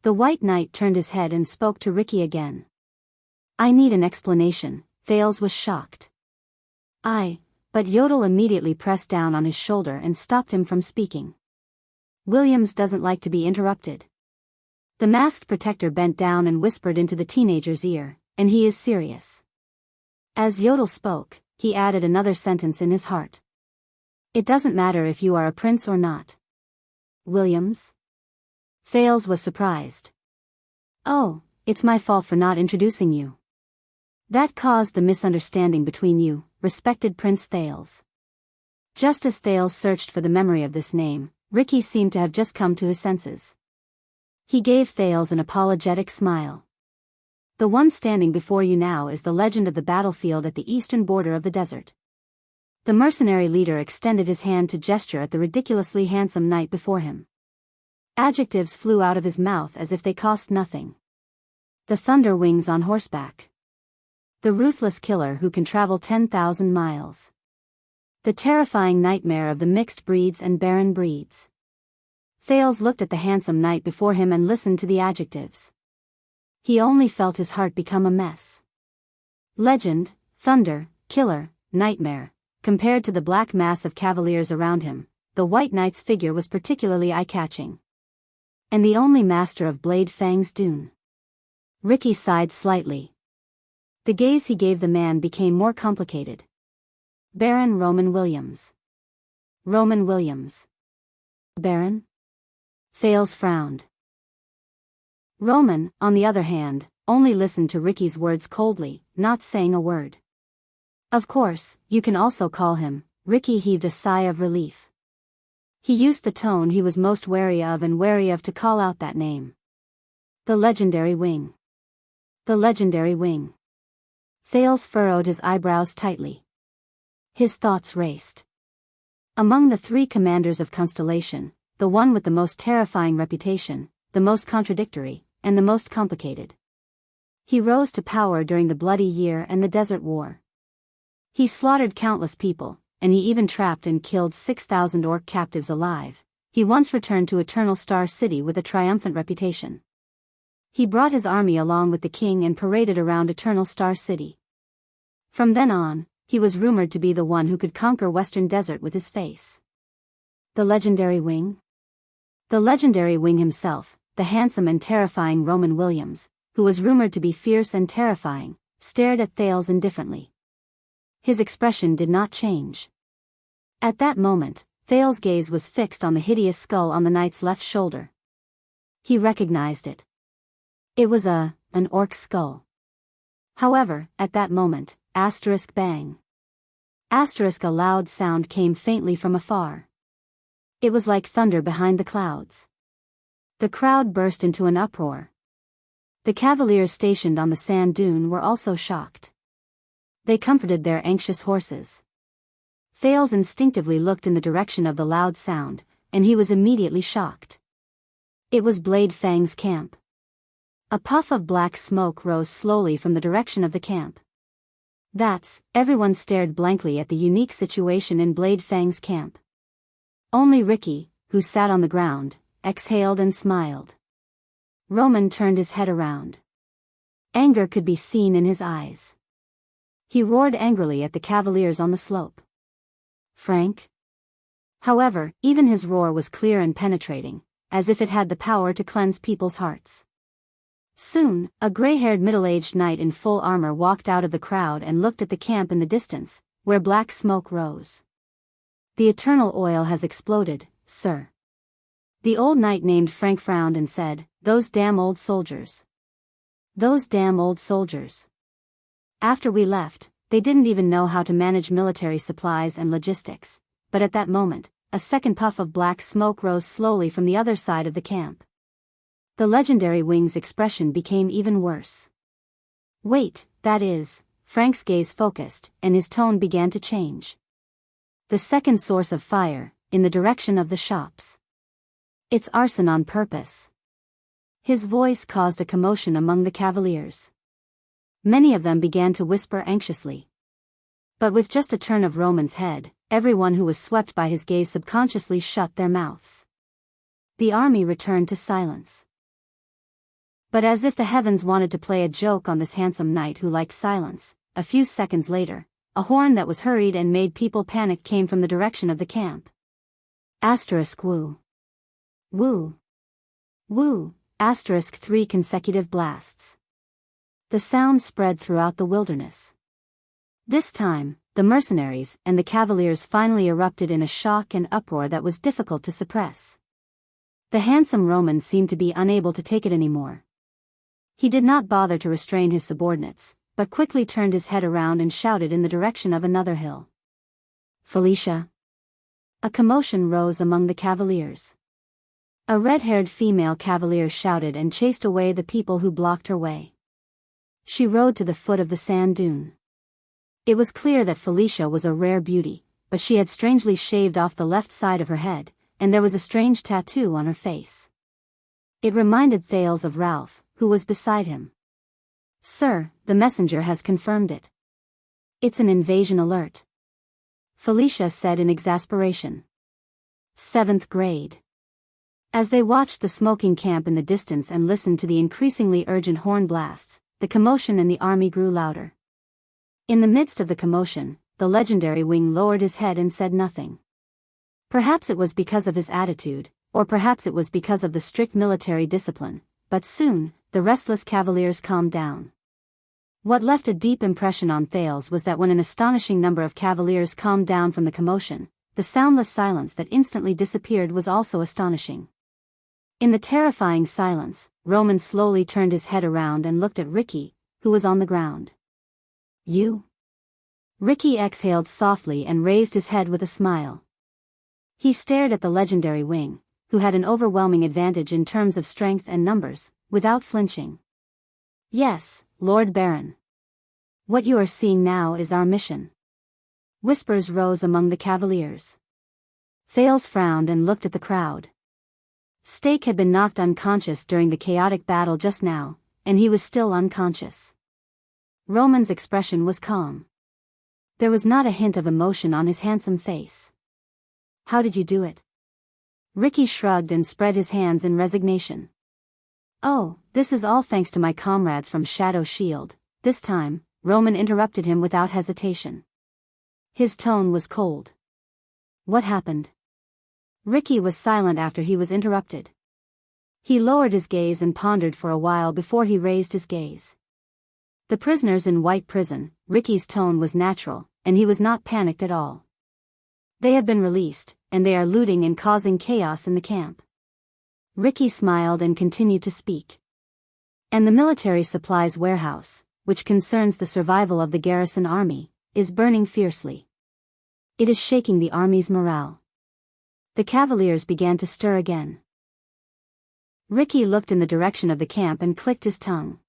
The White Knight turned his head and spoke to Ricky again. "I need an explanation." Thales was shocked. But Yodel immediately pressed down on his shoulder and stopped him from speaking. Williams doesn't like to be interrupted. The masked protector bent down and whispered into the teenager's ear, "And he is serious." As Yodel spoke, he added another sentence in his heart. "It doesn't matter if you are a prince or not." "Williams?" Thales was surprised. "Oh, it's my fault for not introducing you. That caused the misunderstanding between you, respected Prince Thales." Just as Thales searched for the memory of this name, Ricky seemed to have just come to his senses. He gave Thales an apologetic smile. "The one standing before you now is the legend of the battlefield at the eastern border of the desert." The mercenary leader extended his hand to gesture at the ridiculously handsome knight before him. Adjectives flew out of his mouth as if they cost nothing. The thunder wings on horseback. The ruthless killer who can travel 10,000 miles. The terrifying nightmare of the mixed breeds and barren breeds. Thales looked at the handsome knight before him and listened to the adjectives. He only felt his heart become a mess. Legend, thunder, killer, nightmare. Compared to the black mass of cavaliers around him, the White Knight's figure was particularly eye-catching. And the only master of Blade Fang's Dune. Ricky sighed slightly. The gaze he gave the man became more complicated. Baron Roman Williams. Roman Williams. Baron? Thales frowned. Roman, on the other hand, only listened to Ricky's words coldly, not saying a word. "Of course, you can also call him." Ricky heaved a sigh of relief. He used the tone he was most wary of to call out that name. "The legendary wing. The legendary wing." Thales furrowed his eyebrows tightly. His thoughts raced. Among the three commanders of Constellation, the one with the most terrifying reputation, the most contradictory, and the most complicated. He rose to power during the Bloody Year and the Desert War. He slaughtered countless people, and he even trapped and killed 6,000 orc captives alive. He once returned to Eternal Star City with a triumphant reputation. He brought his army along with the king and paraded around Eternal Star City. From then on, he was rumored to be the one who could conquer Western Desert with his face. The legendary wing? The legendary wing himself, the handsome and terrifying Roman Williams, who was rumored to be fierce and terrifying, stared at Thales indifferently. His expression did not change. At that moment, Thales' gaze was fixed on the hideous skull on the knight's left shoulder. He recognized it. It was an orc skull. However, at that moment, bang. A loud sound came faintly from afar. It was like thunder behind the clouds. The crowd burst into an uproar. The cavaliers stationed on the sand dune were also shocked. They comforted their anxious horses. Thales instinctively looked in the direction of the loud sound, and he was immediately shocked. It was Blade Fang's camp. A puff of black smoke rose slowly from the direction of the camp. Everyone stared blankly at the unique situation in Blade Fang's camp. Only Ricky, who sat on the ground, exhaled and smiled. Roman turned his head around. Anger could be seen in his eyes. He roared angrily at the cavaliers on the slope. "Frank?" However, even his roar was clear and penetrating, as if it had the power to cleanse people's hearts. Soon, a gray-haired middle-aged knight in full armor walked out of the crowd and looked at the camp in the distance, where black smoke rose. "The eternal oil has exploded, sir." The old knight named Frank frowned and said, "Those damn old soldiers. Those damn old soldiers. After we left, they didn't even know how to manage military supplies and logistics. But at that moment, a second puff of black smoke rose slowly from the other side of the camp. The legendary wing's expression became even worse. Wait, that is, Frank's gaze focused, and his tone began to change. The second source of fire, in the direction of the shops. It's arson on purpose. His voice caused a commotion among the cavaliers. Many of them began to whisper anxiously. But with just a turn of Roman's head, everyone who was swept by his gaze subconsciously shut their mouths. The army returned to silence. But as if the heavens wanted to play a joke on this handsome knight who liked silence, a few seconds later, a horn that was hurried and made people panic came from the direction of the camp. Woo. Woo. Woo. 3 consecutive blasts. The sound spread throughout the wilderness. This time, the mercenaries and the cavaliers finally erupted in a shock and uproar that was difficult to suppress. The handsome Roman seemed to be unable to take it anymore. He did not bother to restrain his subordinates, but quickly turned his head around and shouted in the direction of another hill. Felicia. A commotion rose among the cavaliers. A red-haired female cavalier shouted and chased away the people who blocked her way. She rode to the foot of the sand dune. It was clear that Felicia was a rare beauty, but she had strangely shaved off the left side of her head, and there was a strange tattoo on her face. It reminded Thales of Ralph, who was beside him. Sir, the messenger has confirmed it. It's an invasion alert. Felicia said in exasperation. 7th grade. As they watched the smoking camp in the distance and listened to the increasingly urgent horn blasts, the commotion in the army grew louder. In the midst of the commotion, the legendary wing lowered his head and said nothing. Perhaps it was because of his attitude, or perhaps it was because of the strict military discipline, but soon, the restless cavaliers calmed down. What left a deep impression on Thales was that when an astonishing number of cavaliers calmed down from the commotion, the soundless silence that instantly disappeared was also astonishing. In the terrifying silence, Roman slowly turned his head around and looked at Ricky, who was on the ground. You? Ricky exhaled softly and raised his head with a smile. He stared at the legendary wing, who had an overwhelming advantage in terms of strength and numbers, without flinching. Yes, Lord Baron. What you are seeing now is our mission. Whispers rose among the cavaliers. Thales frowned and looked at the crowd. Stake had been knocked unconscious during the chaotic battle just now, and he was still unconscious. Roman's expression was calm. There was not a hint of emotion on his handsome face. How did you do it? Ricky shrugged and spread his hands in resignation. Oh, this is all thanks to my comrades from Shadow Shield. This time, Roman interrupted him without hesitation. His tone was cold. What happened? Ricky was silent after he was interrupted. He lowered his gaze and pondered for a while before he raised his gaze. The prisoners in White Prison, Ricky's tone was natural, and he was not panicked at all. They have been released, and they are looting and causing chaos in the camp. Ricky smiled and continued to speak. And the military supplies warehouse, which concerns the survival of the garrison army, is burning fiercely. It is shaking the army's morale. The cavaliers began to stir again. Ricky looked in the direction of the camp and clicked his tongue.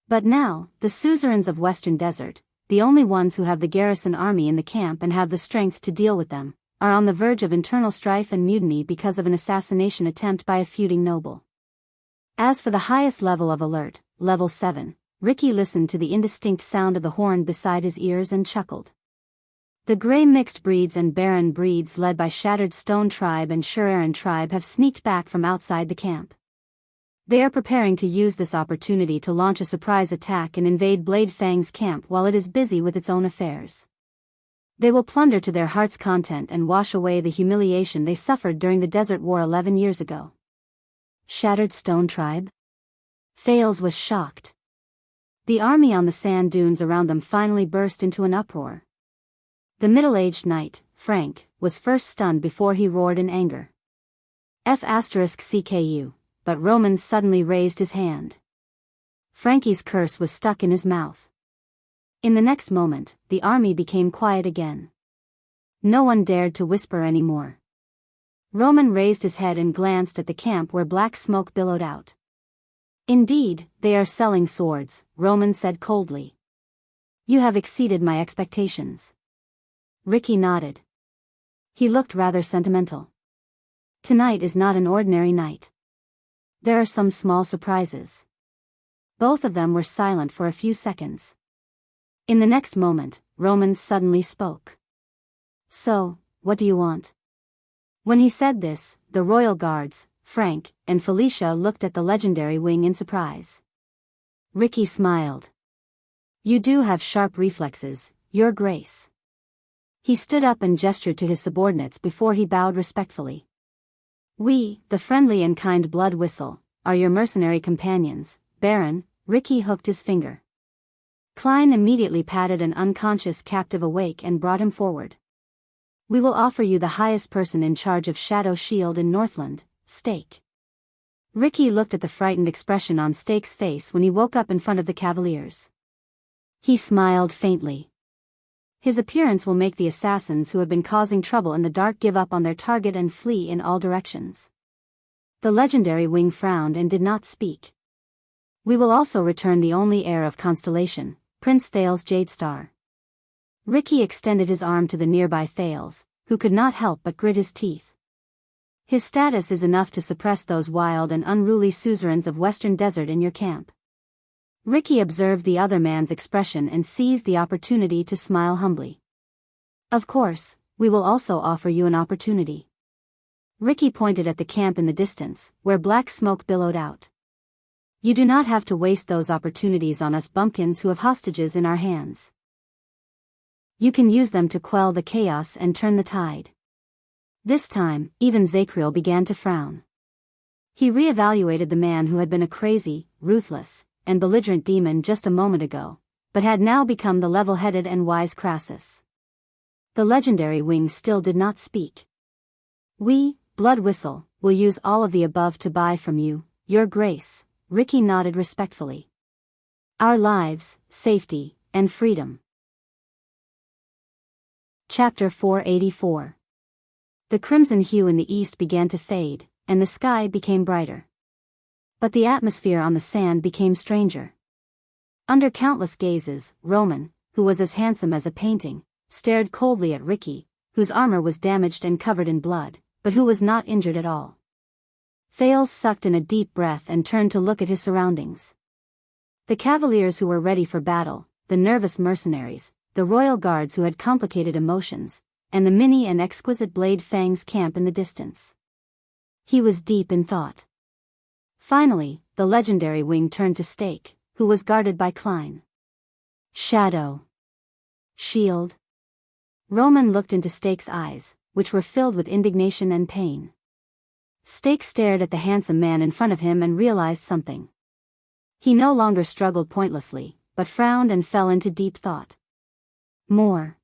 But now, the suzerains of Western Desert, the only ones who have the garrison army in the camp and have the strength to deal with them, are on the verge of internal strife and mutiny because of an assassination attempt by a feuding noble. As for the highest level of alert, level 7, Ricky listened to the indistinct sound of the horn beside his ears and chuckled. The Grey mixed breeds and Baron breeds led by Shattered Stone Tribe and Shureran Tribe have sneaked back from outside the camp. They are preparing to use this opportunity to launch a surprise attack and invade Blade Fang's camp while it is busy with its own affairs. They will plunder to their heart's content and wash away the humiliation they suffered during the Desert War 11 years ago. Shattered Stone Tribe? Thales was shocked. The army on the sand dunes around them finally burst into an uproar. The middle-aged knight, Frank, was first stunned before he roared in anger. F***CKU, but Roman suddenly raised his hand. Frankie's curse was stuck in his mouth. In the next moment, the army became quiet again. No one dared to whisper anymore. Roman raised his head and glanced at the camp where black smoke billowed out. Indeed, they are selling swords, Roman said coldly. You have exceeded my expectations. Ricky nodded. He looked rather sentimental. Tonight is not an ordinary night. There are some small surprises. Both of them were silent for a few seconds. In the next moment, Roman suddenly spoke. So, what do you want? When he said this, the royal guards, Frank and Felicia, looked at the legendary wing in surprise. Ricky smiled. You do have sharp reflexes, Your Grace. He stood up and gestured to his subordinates before he bowed respectfully. We, the friendly and kind Blood Whistle, are your mercenary companions, Baron. Ricky hooked his finger. Klein immediately patted an unconscious captive awake and brought him forward. We will offer you the highest person in charge of Shadow Shield in Northland, Stake. Ricky looked at the frightened expression on Stake's face when he woke up in front of the Cavaliers. He smiled faintly. His appearance will make the assassins who have been causing trouble in the dark give up on their target and flee in all directions. The legendary wing frowned and did not speak. We will also return the only heir of Constellation, Prince Thales Jadestar. Ricky extended his arm to the nearby Thales, who could not help but grit his teeth. His status is enough to suppress those wild and unruly suzerains of Western Desert in your camp. Ricky observed the other man's expression and seized the opportunity to smile humbly. Of course, we will also offer you an opportunity. Ricky pointed at the camp in the distance, where black smoke billowed out. You do not have to waste those opportunities on us bumpkins who have hostages in our hands. You can use them to quell the chaos and turn the tide. This time, even Zacriel began to frown. He re-evaluated the man who had been a crazy, ruthless, and belligerent demon just a moment ago, but had now become the level-headed and wise Crassus. The legendary wing still did not speak. We, Blood Whistle, will use all of the above to buy from you, Your Grace. Ricky nodded respectfully. Our lives, safety, and freedom. Chapter 484. The crimson hue in the east began to fade, and the sky became brighter. But the atmosphere on the sand became stranger. Under countless gazes, Roman, who was as handsome as a painting, stared coldly at Ricky, whose armor was damaged and covered in blood, but who was not injured at all. Thales sucked in a deep breath and turned to look at his surroundings. The cavaliers who were ready for battle, the nervous mercenaries, the royal guards who had complicated emotions, and the many and exquisite Blade Fang's camp in the distance. He was deep in thought. Finally, the legendary wing turned to Stake, who was guarded by Klein. Shadow. Shield. Roman looked into Stake's eyes, which were filled with indignation and pain. Stake stared at the handsome man in front of him and realized something. He no longer struggled pointlessly, but frowned and fell into deep thought. More.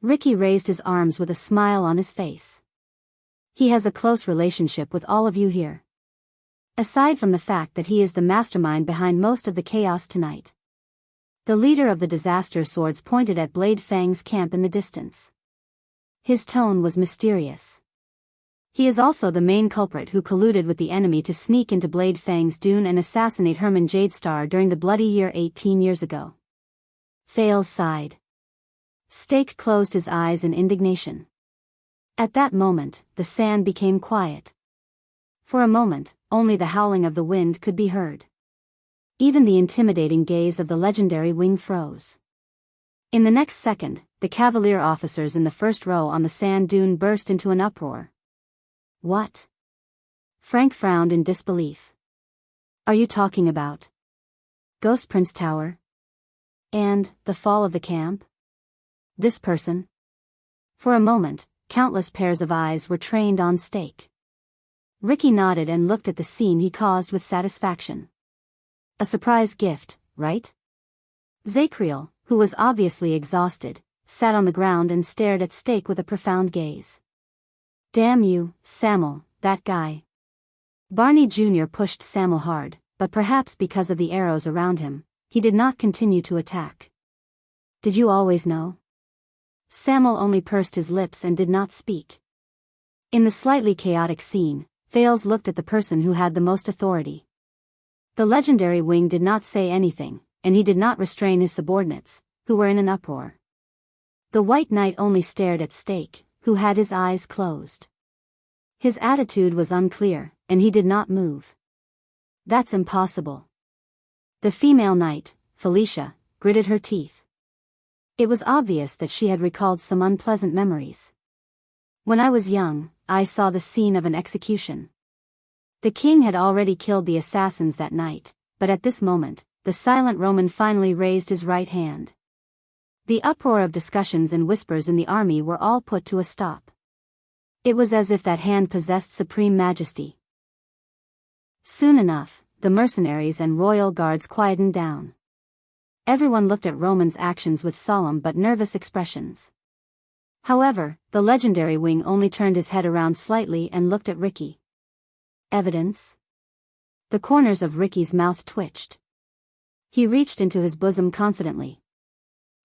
Ricky raised his arms with a smile on his face. He has a close relationship with all of you here. Aside from the fact that he is the mastermind behind most of the chaos tonight. The leader of the disaster swords pointed at Blade Fang's camp in the distance. His tone was mysterious. He is also the main culprit who colluded with the enemy to sneak into Blade Fang's dune and assassinate Herman Jadestar during the bloody year 18 years ago. Thales sighed. Stake closed his eyes in indignation. At that moment, the sand became quiet. For a moment, only the howling of the wind could be heard. Even the intimidating gaze of the legendary wing froze. In the next second, the cavalier officers in the first row on the sand dune burst into an uproar. What? Frank frowned in disbelief. Are you talking about Ghost Prince Tower? And the fall of the camp? This person? For a moment, countless pairs of eyes were trained on Stake. Ricky nodded and looked at the scene he caused with satisfaction. A surprise gift, right? Zacriel, who was obviously exhausted, sat on the ground and stared at Stake with a profound gaze. Damn you, Samuel, that guy. Barney Jr. pushed Samuel hard, but perhaps because of the arrows around him, he did not continue to attack. Did you always know? Samuel only pursed his lips and did not speak. In the slightly chaotic scene, Thales looked at the person who had the most authority. The legendary wing did not say anything, and he did not restrain his subordinates, who were in an uproar. The White Knight only stared at Stake, who had his eyes closed. His attitude was unclear, and he did not move. That's impossible. The female knight, Felicia, gritted her teeth. It was obvious that she had recalled some unpleasant memories. When I was young, I saw the scene of an execution. The king had already killed the assassins that night, but at this moment, the silent Roman finally raised his right hand. The uproar of discussions and whispers in the army were all put to a stop. It was as if that hand possessed supreme majesty. Soon enough, the mercenaries and royal guards quietened down. Everyone looked at Roman's actions with solemn but nervous expressions. However, the legendary wing only turned his head around slightly and looked at Ricky. Evidence? The corners of Ricky's mouth twitched. He reached into his bosom confidently.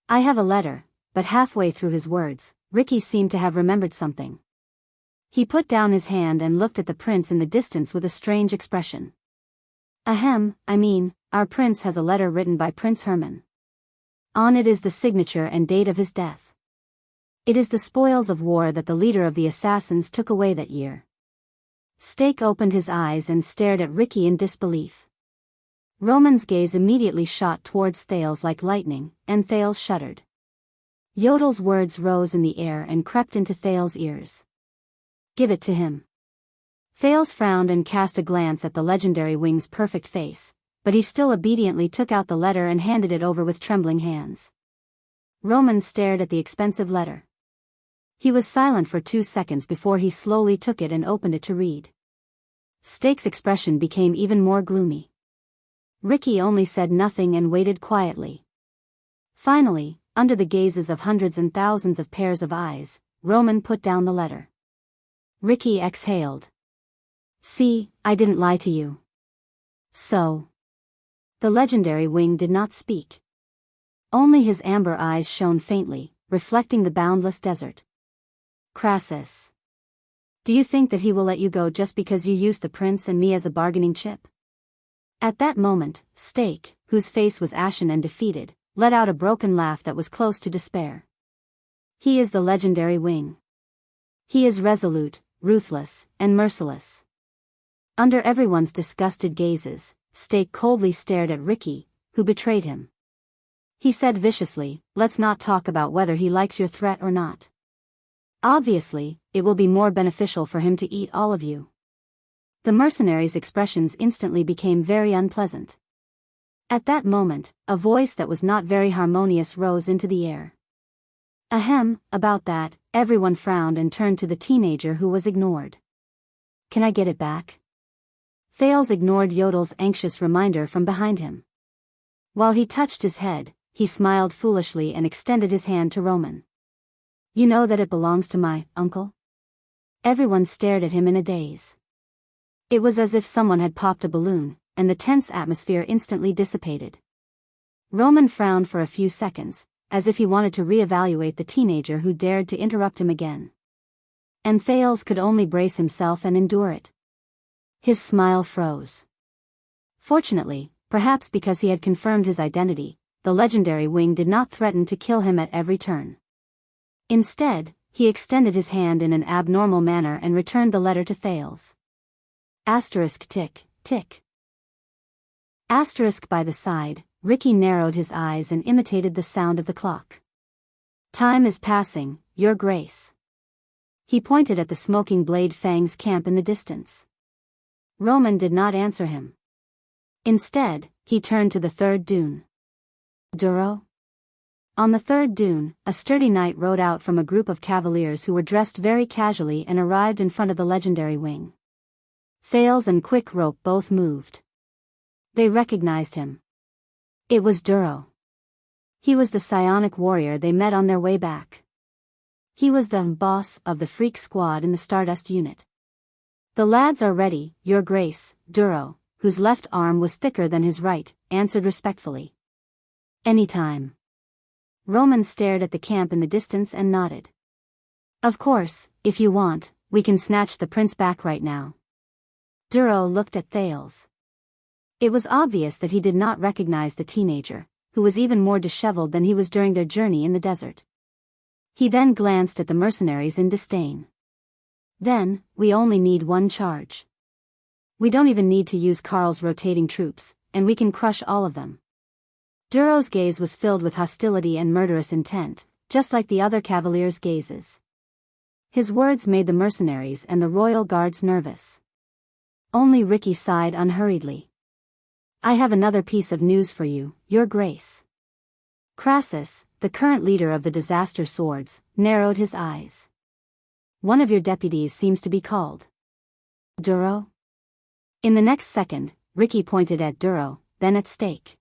I have a letter, but halfway through his words, Ricky seemed to have remembered something. He put down his hand and looked at the prince in the distance with a strange expression. Ahem, our prince has a letter written by Prince Herman. On it is the signature and date of his death. It is the spoils of war that the leader of the assassins took away that year. Stake opened his eyes and stared at Ricky in disbelief. Roman's gaze immediately shot towards Thales like lightning, and Thales shuddered. Yodel's words rose in the air and crept into Thales' ears. Give it to him. Thales frowned and cast a glance at the legendary wing's perfect face, but he still obediently took out the letter and handed it over with trembling hands. Roman stared at the expensive letter. He was silent for 2 seconds before he slowly took it and opened it to read. Stake's expression became even more gloomy. Ricky only said nothing and waited quietly. Finally, under the gazes of hundreds and thousands of pairs of eyes, Roman put down the letter. Ricky exhaled. See, I didn't lie to you. So. The legendary wing did not speak. Only his amber eyes shone faintly, reflecting the boundless desert. Crassus. Do you think that he will let you go just because you used the prince and me as a bargaining chip? At that moment, Stake, whose face was ashen and defeated, let out a broken laugh that was close to despair. He is the legendary wing. He is resolute, ruthless, and merciless. Under everyone's disgusted gazes, Stake coldly stared at Ricky, who betrayed him. He said viciously, let's not talk about whether he likes your threat or not. Obviously, it will be more beneficial for him to eat all of you. The mercenaries' expressions instantly became very unpleasant. At that moment, a voice that was not very harmonious rose into the air. Ahem, about that, everyone frowned and turned to the teenager who was ignored. Can I get it back? Thales ignored Yodel's anxious reminder from behind him. While he touched his head, he smiled foolishly and extended his hand to Roman. You know that it belongs to my uncle? Everyone stared at him in a daze. It was as if someone had popped a balloon, and the tense atmosphere instantly dissipated. Roman frowned for a few seconds, as if he wanted to reevaluate the teenager who dared to interrupt him again. And Thales could only brace himself and endure it. His smile froze. Fortunately, perhaps because he had confirmed his identity, the legendary wing did not threaten to kill him at every turn. Instead, he extended his hand in an abnormal manner and returned the letter to Thales. Asterisk tick, tick. Asterisk by the side, Ricky narrowed his eyes and imitated the sound of the clock. Time is passing, Your Grace. He pointed at the smoking Blade Fang's camp in the distance. Roman did not answer him. Instead, he turned to the third dune. Duro? On the third dune, a sturdy knight rode out from a group of cavaliers who were dressed very casually and arrived in front of the legendary wing. Thales and Quick Rope both moved. They recognized him. It was Duro. He was the psionic warrior they met on their way back. He was the boss of the Freak Squad in the Stardust unit. The lads are ready, Your Grace, Duro, whose left arm was thicker than his right, answered respectfully. Anytime. Roman stared at the camp in the distance and nodded. Of course, if you want, we can snatch the prince back right now. Duro looked at Thales. It was obvious that he did not recognize the teenager, who was even more disheveled than he was during their journey in the desert. He then glanced at the mercenaries in disdain. Then, we only need one charge. We don't even need to use Karl's rotating troops, and we can crush all of them. Duro's gaze was filled with hostility and murderous intent, just like the other cavaliers' gazes. His words made the mercenaries and the royal guards nervous. Only Ricky sighed unhurriedly. I have another piece of news for you, Your Grace. Crassus, the current leader of the disaster swords, narrowed his eyes. One of your deputies seems to be called Duro? In the next second, Ricky pointed at Duro, then at Stake.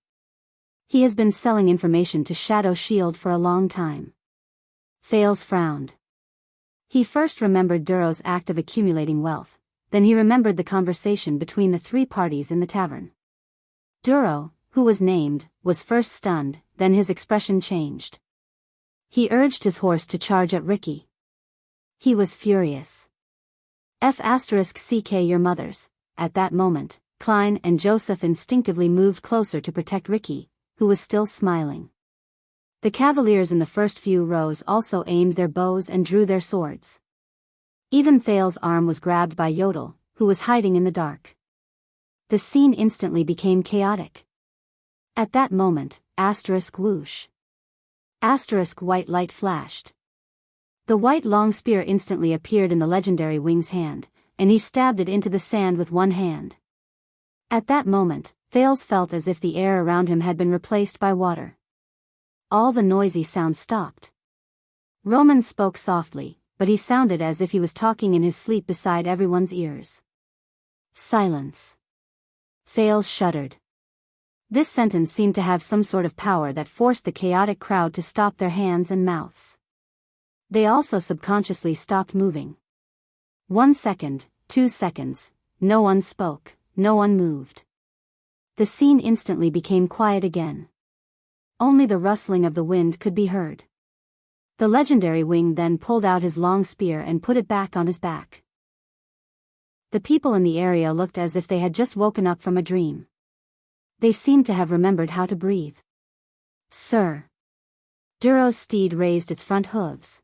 He has been selling information to Shadow Shield for a long time. Thales frowned. He first remembered Duro's act of accumulating wealth, then he remembered the conversation between the three parties in the tavern. Duro, who was named, was first stunned, then his expression changed. He urged his horse to charge at Ricky. He was furious. F***ck your mothers. At that moment, Klein and Joseph instinctively moved closer to protect Ricky, who was still smiling. The cavaliers in the first few rows also aimed their bows and drew their swords. Even Thales' arm was grabbed by Yodel, who was hiding in the dark. The scene instantly became chaotic. At that moment, whoosh. White light flashed. The white long spear instantly appeared in the legendary Wing's hand, and he stabbed it into the sand with one hand. At that moment, Thales felt as if the air around him had been replaced by water. All the noisy sounds stopped. Roman spoke softly, but he sounded as if he was talking in his sleep beside everyone's ears. Silence. Thales shuddered. This sentence seemed to have some sort of power that forced the chaotic crowd to stop their hands and mouths. They also subconsciously stopped moving. 1 second, 2 seconds, no one spoke, no one moved. The scene instantly became quiet again. Only the rustling of the wind could be heard. The legendary Wing then pulled out his long spear and put it back on his back. The people in the area looked as if they had just woken up from a dream. They seemed to have remembered how to breathe. Sir. Duro's steed raised its front hooves.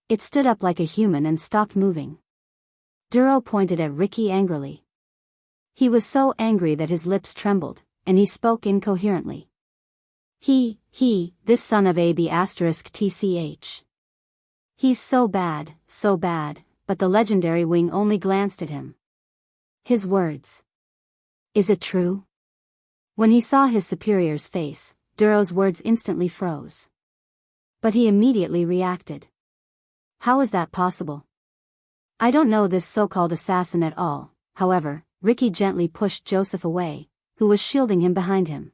It stood up like a human and stopped moving. Duro pointed at Ricky angrily. He was so angry that his lips trembled, and he spoke incoherently. This son of AB*TCH. He's so bad, but the legendary Wing only glanced at him. His words. Is it true? When he saw his superior's face, Duro's words instantly froze. But he immediately reacted. How is that possible? I don't know this so-called assassin at all. However, Ricky gently pushed Joseph away, who was shielding him behind him.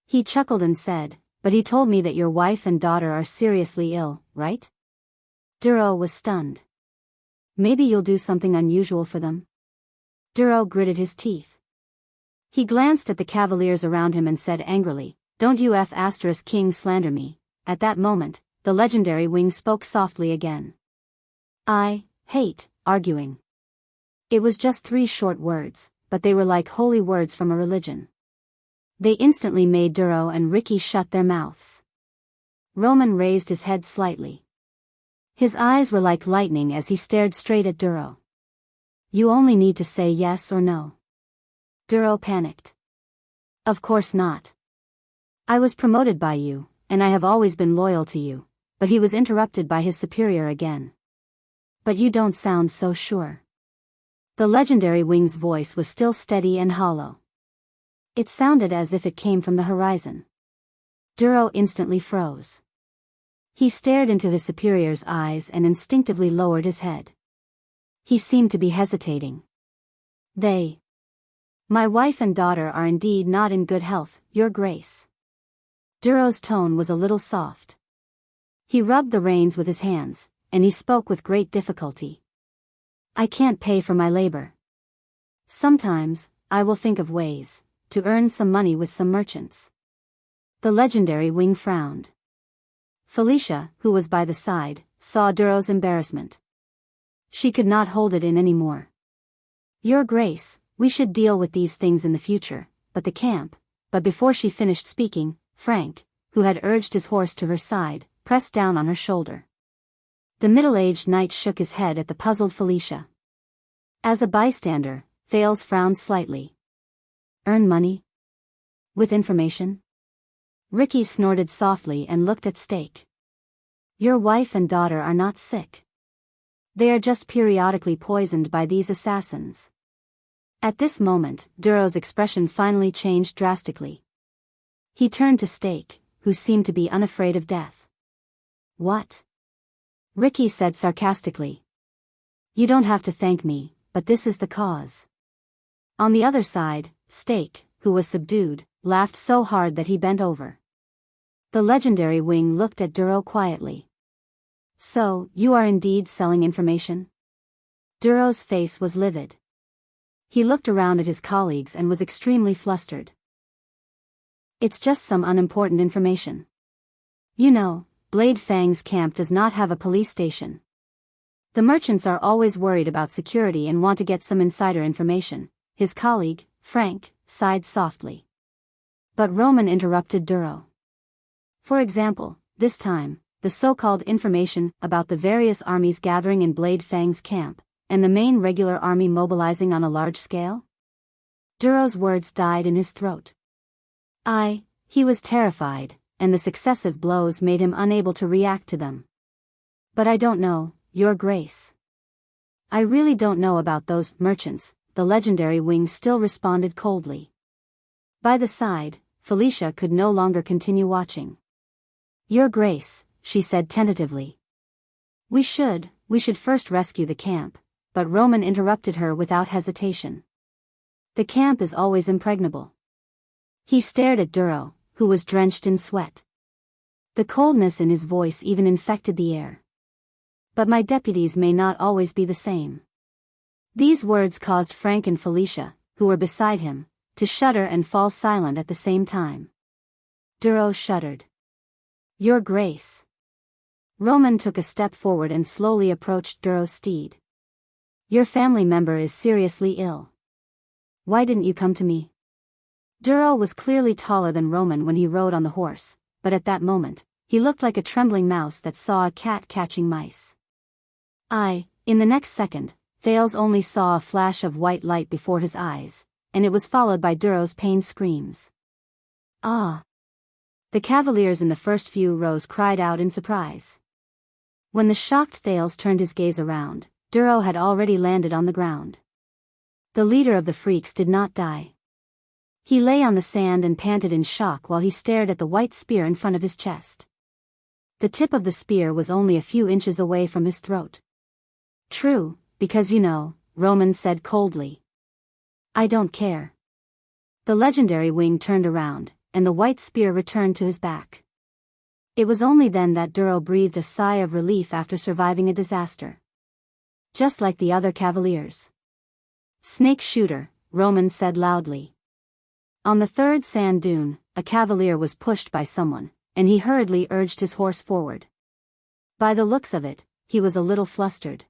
He chuckled and said, but he told me that your wife and daughter are seriously ill, right? Duro was stunned. Maybe you'll do something unusual for them? Duro gritted his teeth. He glanced at the cavaliers around him and said angrily, don't you F***king slander me. At that moment, the legendary Wing spoke softly again. I hate arguing. It was just 3 short words, but they were like holy words from a religion. They instantly made Duro and Ricky shut their mouths. Roman raised his head slightly. His eyes were like lightning as he stared straight at Duro. You only need to say yes or no. Duro panicked. Of course not. I was promoted by you, and I have always been loyal to you, but he was interrupted by his superior again. But you don't sound so sure. The legendary Wing's voice was still steady and hollow. It sounded as if it came from the horizon. Duro instantly froze. He stared into his superior's eyes and instinctively lowered his head. He seemed to be hesitating. My wife and daughter are indeed not in good health, Your Grace. Duro's tone was a little soft. He rubbed the reins with his hands, and he spoke with great difficulty. I can't pay for my labor. Sometimes, I will think of ways to earn some money with some merchants. The legendary Wing frowned. Felicia, who was by the side, saw Duro's embarrassment. She could not hold it in anymore. Your Grace, we should deal with these things in the future, but the camp. But before she finished speaking, Frank, who had urged his horse to her side, pressed down on her shoulder. The middle-aged knight shook his head at the puzzled Felicia. As a bystander, Thales frowned slightly. Earn money? With information? Ricky snorted softly and looked at Stake. Your wife and daughter are not sick. They are just periodically poisoned by these assassins. At this moment, Duro's expression finally changed drastically. He turned to Stake, who seemed to be unafraid of death. What? Ricky said sarcastically. You don't have to thank me, but this is the cause. On the other side, Stake, who was subdued, laughed so hard that he bent over. The legendary wing looked at Duro quietly. So, you are indeed selling information? Duro's face was livid. He looked around at his colleagues and was extremely flustered. It's just some unimportant information. You know, Blade Fang's camp does not have a police station. The merchants are always worried about security and want to get some insider information. His colleague, Frank, sighed softly. But Roman interrupted Duro. For example, this time, the so-called information about the various armies gathering in Blade Fang's camp, and the main regular army mobilizing on a large scale? Duro's words died in his throat. He was terrified, and the successive blows made him unable to react to them. But I don't know, Your Grace. I really don't know about those merchants, the legendary wing still responded coldly. By the side, Felicia could no longer continue watching. Your Grace, she said tentatively. We should first rescue the camp, but Roman interrupted her without hesitation. The camp is always impregnable. He stared at Duro, who was drenched in sweat. The coldness in his voice even infected the air. But my deputies may not always be the same. These words caused Frank and Felicia, who were beside him, to shudder and fall silent at the same time. Duro shuddered. Your Grace. Roman took a step forward and slowly approached Duro's steed. Your family member is seriously ill. Why didn't you come to me? Duro was clearly taller than Roman when he rode on the horse, but at that moment, he looked like a trembling mouse that saw a cat catching mice. In the next second, Thales only saw a flash of white light before his eyes, and it was followed by Duro's pained screams. Ah! The cavaliers in the first few rows cried out in surprise. When the shocked Thales turned his gaze around, Duro had already landed on the ground. The leader of the freaks did not die. He lay on the sand and panted in shock while he stared at the white spear in front of his chest. The tip of the spear was only a few inches away from his throat. True, because you know, Roman said coldly. I don't care. The legendary wing turned around, and the white spear returned to his back. It was only then that Duro breathed a sigh of relief after surviving a disaster. Just like the other cavaliers. Snake shooter, Roman said loudly. On the third sand dune, a cavalier was pushed by someone, and he hurriedly urged his horse forward. By the looks of it, he was a little flustered.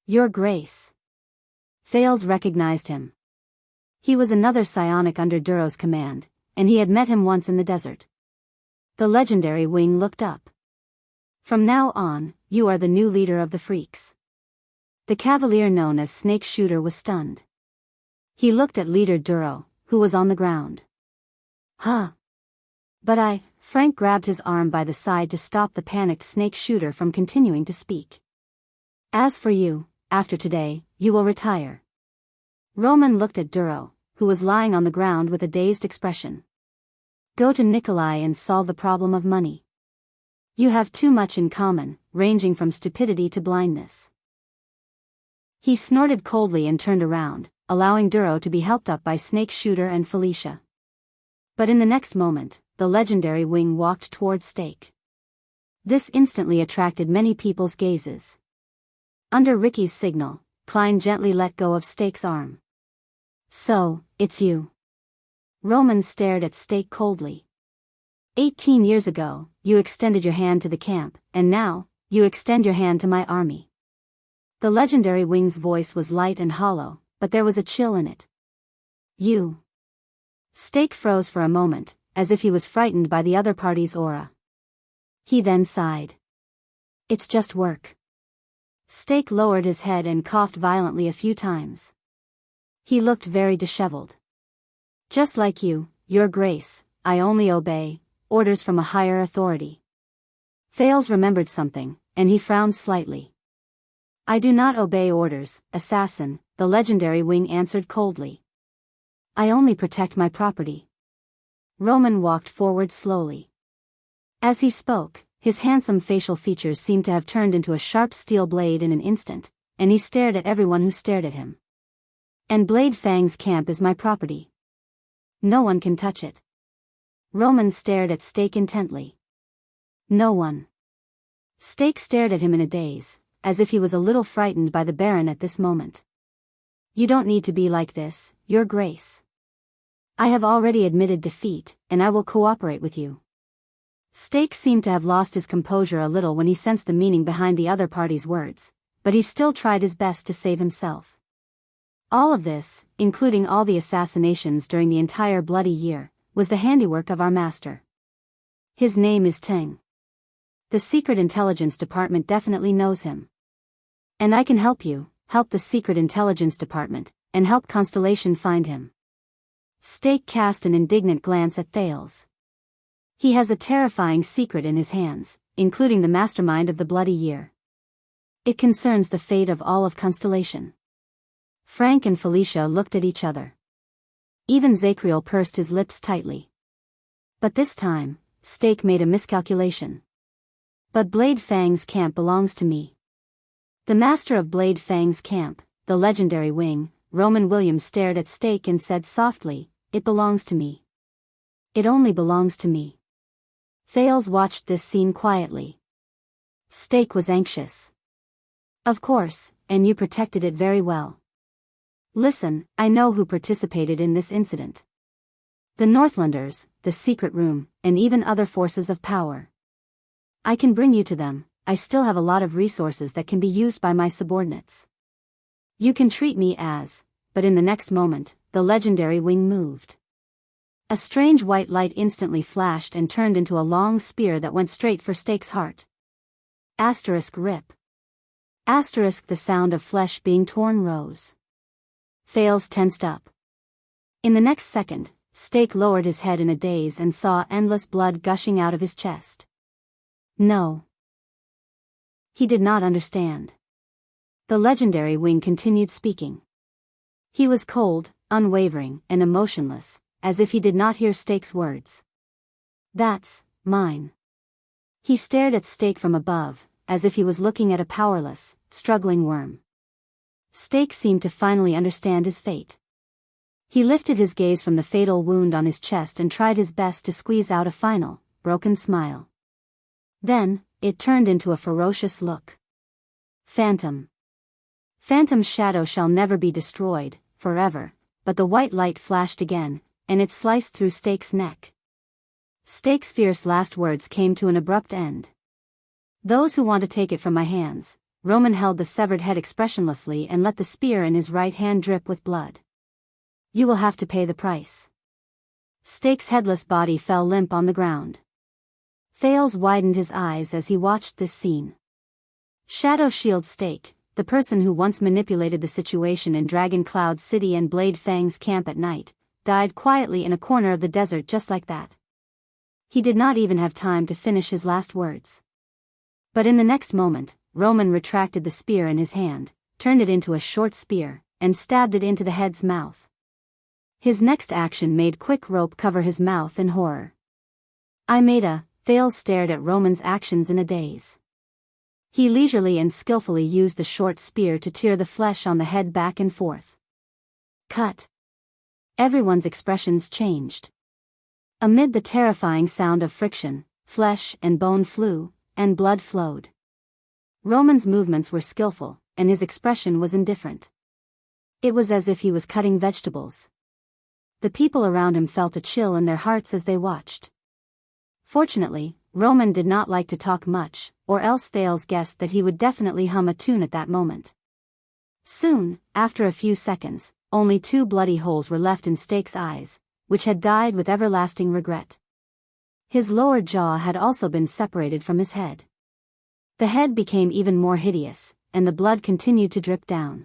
Your Grace. Thales recognized him. He was another psionic under Duro's command, and he had met him once in the desert. The legendary wing looked up. From now on, you are the new leader of the freaks. The cavalier known as Snake Shooter was stunned. He looked at leader Duro, who was on the ground. Huh? But Frank grabbed his arm by the side to stop the panicked Snake Shooter from continuing to speak. As for you, after today, you will retire. Roman looked at Duro, who was lying on the ground with a dazed expression. Go to Nikolai and solve the problem of money. You have too much in common, ranging from stupidity to blindness. He snorted coldly and turned around, allowing Duro to be helped up by Snake Shooter and Felicia. But in the next moment, the legendary wing walked toward Stake. This instantly attracted many people's gazes. Under Ricky's signal, Klein gently let go of Stake's arm. So, it's you. Roman stared at Stake coldly. 18 years ago, you extended your hand to the camp, and now, you extend your hand to my army. The legendary Wing's voice was light and hollow, but there was a chill in it. You. Steak froze for a moment, as if he was frightened by the other party's aura. He then sighed. It's just work. Steak lowered his head and coughed violently a few times. He looked very disheveled. Just like you, Your Grace, I only obey orders from a higher authority. Thales remembered something, and he frowned slightly. I do not obey orders, assassin, the legendary Wing answered coldly. I only protect my property. Roman walked forward slowly. As he spoke, his handsome facial features seemed to have turned into a sharp steel blade in an instant, and he stared at everyone who stared at him. And Blade Fang's camp is my property. No one can touch it. Roman stared at Steak intently. No one. Steak stared at him in a daze, as if he was a little frightened by the Baron at this moment. You don't need to be like this, Your Grace. I have already admitted defeat, and I will cooperate with you. Steak seemed to have lost his composure a little when he sensed the meaning behind the other party's words, but he still tried his best to save himself. All of this, including all the assassinations during the entire bloody year, was the handiwork of our master. His name is Teng. The Secret Intelligence Department definitely knows him. And I can help you, help the Secret Intelligence Department, and help Constellation find him. Steak cast an indignant glance at Thales. He has a terrifying secret in his hands, including the mastermind of the bloody year. It concerns the fate of all of Constellation. Frank and Felicia looked at each other. Even Zacriel pursed his lips tightly. But this time, Steak made a miscalculation. But Blade Fang's camp belongs to me. The master of Blade Fang's camp, the legendary Wing, Roman Williams stared at Steak and said softly, It belongs to me. It only belongs to me. Thales watched this scene quietly. Steak was anxious. Of course, and you protected it very well. Listen, I know who participated in this incident. The Northlanders, the Secret Room, and even other forces of power. I can bring you to them. I still have a lot of resources that can be used by my subordinates. You can treat me as, but in the next moment, the legendary Wing moved. A strange white light instantly flashed and turned into a long spear that went straight for Steak's heart. Asterisk rip. Asterisk the sound of flesh being torn rose. Thales tensed up. In the next second, Steak lowered his head in a daze and saw endless blood gushing out of his chest. No. He did not understand. The legendary Wing continued speaking. He was cold, unwavering, and emotionless, as if he did not hear Steak's words. That's mine. He stared at Steak from above, as if he was looking at a powerless, struggling worm. Steak seemed to finally understand his fate. He lifted his gaze from the fatal wound on his chest and tried his best to squeeze out a final, broken smile. Then, it turned into a ferocious look. Phantom. Phantom's shadow shall never be destroyed, forever, but the white light flashed again, and it sliced through Steak's neck. Steak's fierce last words came to an abrupt end. Those who want to take it from my hands. Roman held the severed head expressionlessly and let the spear in his right hand drip with blood. You will have to pay the price. Steak's headless body fell limp on the ground. Thales widened his eyes as he watched this scene. Shadow Shield Steak, the person who once manipulated the situation in Dragon Cloud City and Blade Fang's camp at night, died quietly in a corner of the desert just like that. He did not even have time to finish his last words. But in the next moment, Roman retracted the spear in his hand, turned it into a short spear, and stabbed it into the head's mouth. His next action made quick rope cover his mouth in horror. Thales stared at Roman's actions in a daze. He leisurely and skillfully used the short spear to tear the flesh on the head back and forth. Cut. Everyone's expressions changed. Amid the terrifying sound of friction, flesh and bone flew, and blood flowed. Roman's movements were skillful, and his expression was indifferent. It was as if he was cutting vegetables. The people around him felt a chill in their hearts as they watched. Fortunately, Roman did not like to talk much, or else Thales guessed that he would definitely hum a tune at that moment. Soon, after a few seconds, only 2 bloody holes were left in Steak's eyes, which had died with everlasting regret. His lower jaw had also been separated from his head. The head became even more hideous, and the blood continued to drip down.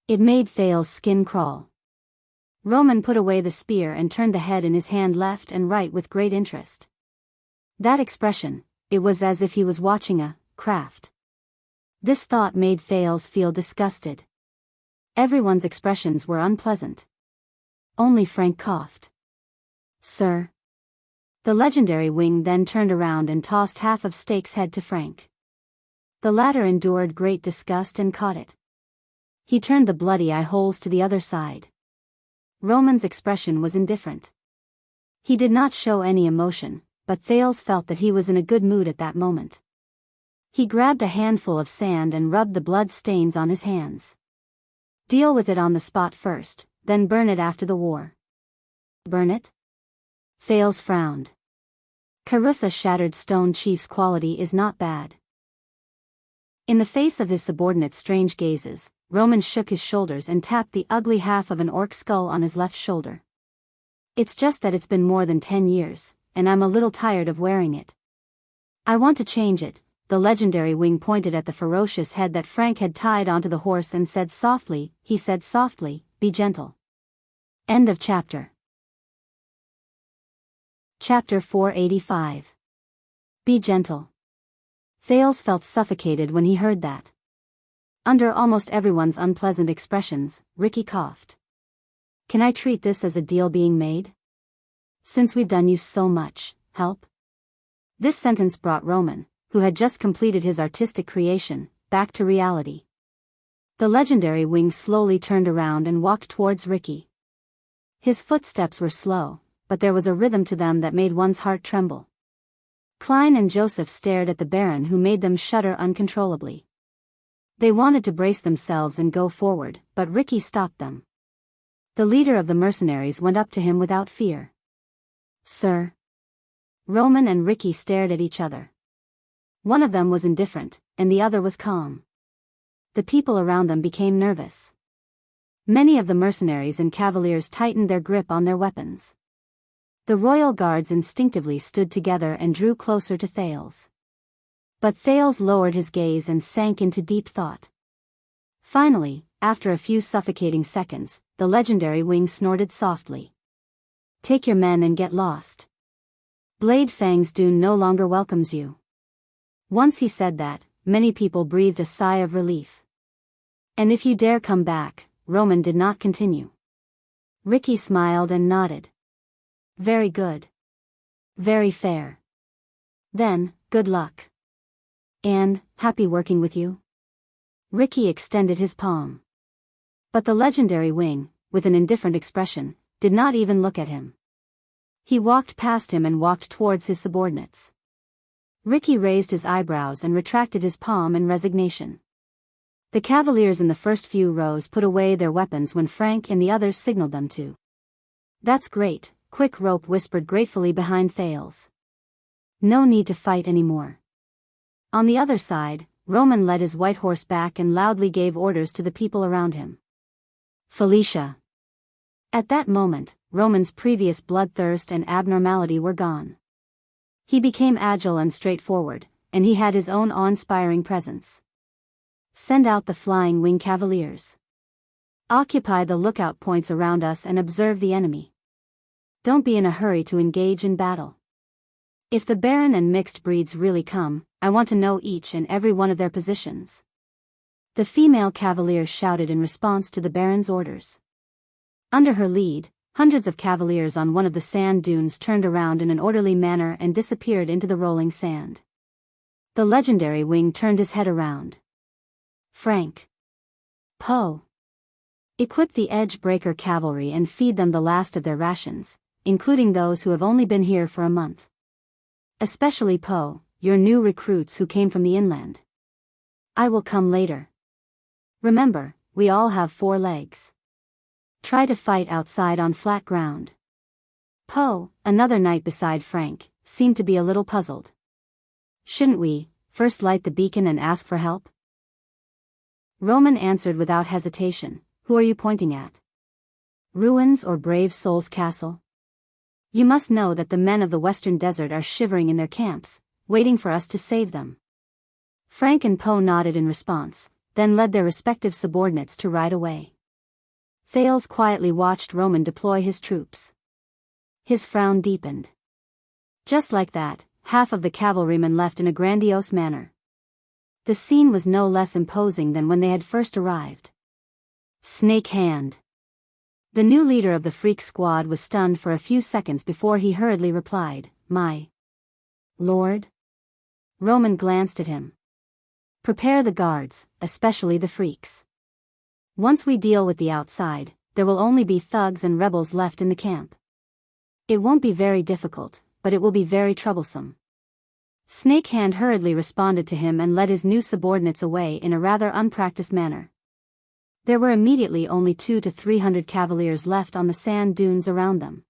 It made Thales' skin crawl. Roman put away the spear and turned the head in his hand left and right with great interest. That expression, it was as if he was watching a craft. This thought made Thales feel disgusted. Everyone's expressions were unpleasant. Only Frank coughed. "Sir." The legendary wing then turned around and tossed half of Steak's head to Frank. The latter endured great disgust and caught it. He turned the bloody eye holes to the other side. Roman's expression was indifferent. He did not show any emotion, but Thales felt that he was in a good mood at that moment. He grabbed a handful of sand and rubbed the blood stains on his hands. "Deal with it on the spot first, then burn it after the war." "Burn it?" Thales frowned. Carussa's shattered stone chief's quality is not bad. In the face of his subordinate's strange gazes, Roman shook his shoulders and tapped the ugly half of an orc skull on his left shoulder. "It's just that it's been more than 10 years, and I'm a little tired of wearing it. I want to change it." The legendary wing pointed at the ferocious head that Frank had tied onto the horse and said softly, "Be gentle." End of chapter. Chapter 485. Be gentle. Thales felt suffocated when he heard that. Under almost everyone's unpleasant expressions, Ricky coughed. "Can I treat this as a deal being made? Since we've done you so much, help?" This sentence brought Roman, who had just completed his artistic creation, back to reality. The legendary wing slowly turned around and walked towards Ricky. His footsteps were slow, but there was a rhythm to them that made one's heart tremble. Klein and Joseph stared at the Baron, who made them shudder uncontrollably. They wanted to brace themselves and go forward, but Ricky stopped them. The leader of the mercenaries went up to him without fear. "Sir." Roman and Ricky stared at each other. One of them was indifferent, and the other was calm. The people around them became nervous. Many of the mercenaries and cavaliers tightened their grip on their weapons. The royal guards instinctively stood together and drew closer to Thales. But Thales lowered his gaze and sank into deep thought. Finally, after a few suffocating seconds, the legendary wing snorted softly. "Take your men and get lost. Blade Fang's Dune no longer welcomes you." Once he said that, many people breathed a sigh of relief. "And if you dare come back," Roman did not continue. Ricky smiled and nodded. "Very good. Very fair. Then, good luck. And, happy working with you." Ricky extended his palm. But the legendary wing, with an indifferent expression, did not even look at him. He walked past him and walked towards his subordinates. Ricky raised his eyebrows and retracted his palm in resignation. The cavaliers in the first few rows put away their weapons when Frank and the others signaled them to. "That's great," Quick Rope whispered gratefully behind Thales. "No need to fight anymore." On the other side, Roman led his white horse back and loudly gave orders to the people around him. "Felicia." At that moment, Roman's previous bloodthirst and abnormality were gone. He became agile and straightforward, and he had his own awe-inspiring presence. "Send out the flying wing cavaliers. Occupy the lookout points around us and observe the enemy. Don't be in a hurry to engage in battle. If the Baron and mixed breeds really come, I want to know each and every one of their positions." The female cavalier shouted in response to the Baron's orders. Under her lead, hundreds of cavaliers on one of the sand dunes turned around in an orderly manner and disappeared into the rolling sand. The legendary wing turned his head around. "Frank. Poe. Equip the Edge-breaker cavalry and feed them the last of their rations, including those who have only been here for a month. Especially Poe, your new recruits who came from the inland. I will come later. Remember, we all have 4 legs. Try to fight outside on flat ground." Poe, another knight beside Frank, seemed to be a little puzzled. Shouldn't we first light the beacon and ask for help? Roman answered without hesitation. Who are you pointing at? Ruins or Brave Soul's castle? You must know that the men of the western desert are shivering in their camps, waiting for us to save them. Frank and Poe nodded in response, then led their respective subordinates to ride away. Thales quietly watched Roman deploy his troops. His frown deepened. Just like that, half of the cavalrymen left in a grandiose manner. The scene was no less imposing than when they had first arrived. Snake Hand. The new leader of the freak squad was stunned for a few seconds before he hurriedly replied, "My lord?" Roman glanced at him. "Prepare the guards, especially the freaks. Once we deal with the outside, there will only be thugs and rebels left in the camp. It won't be very difficult, but it will be very troublesome." Snake Hand hurriedly responded to him and led his new subordinates away in a rather unpracticed manner. There were immediately only 200 to 300 cavaliers left on the sand dunes around them.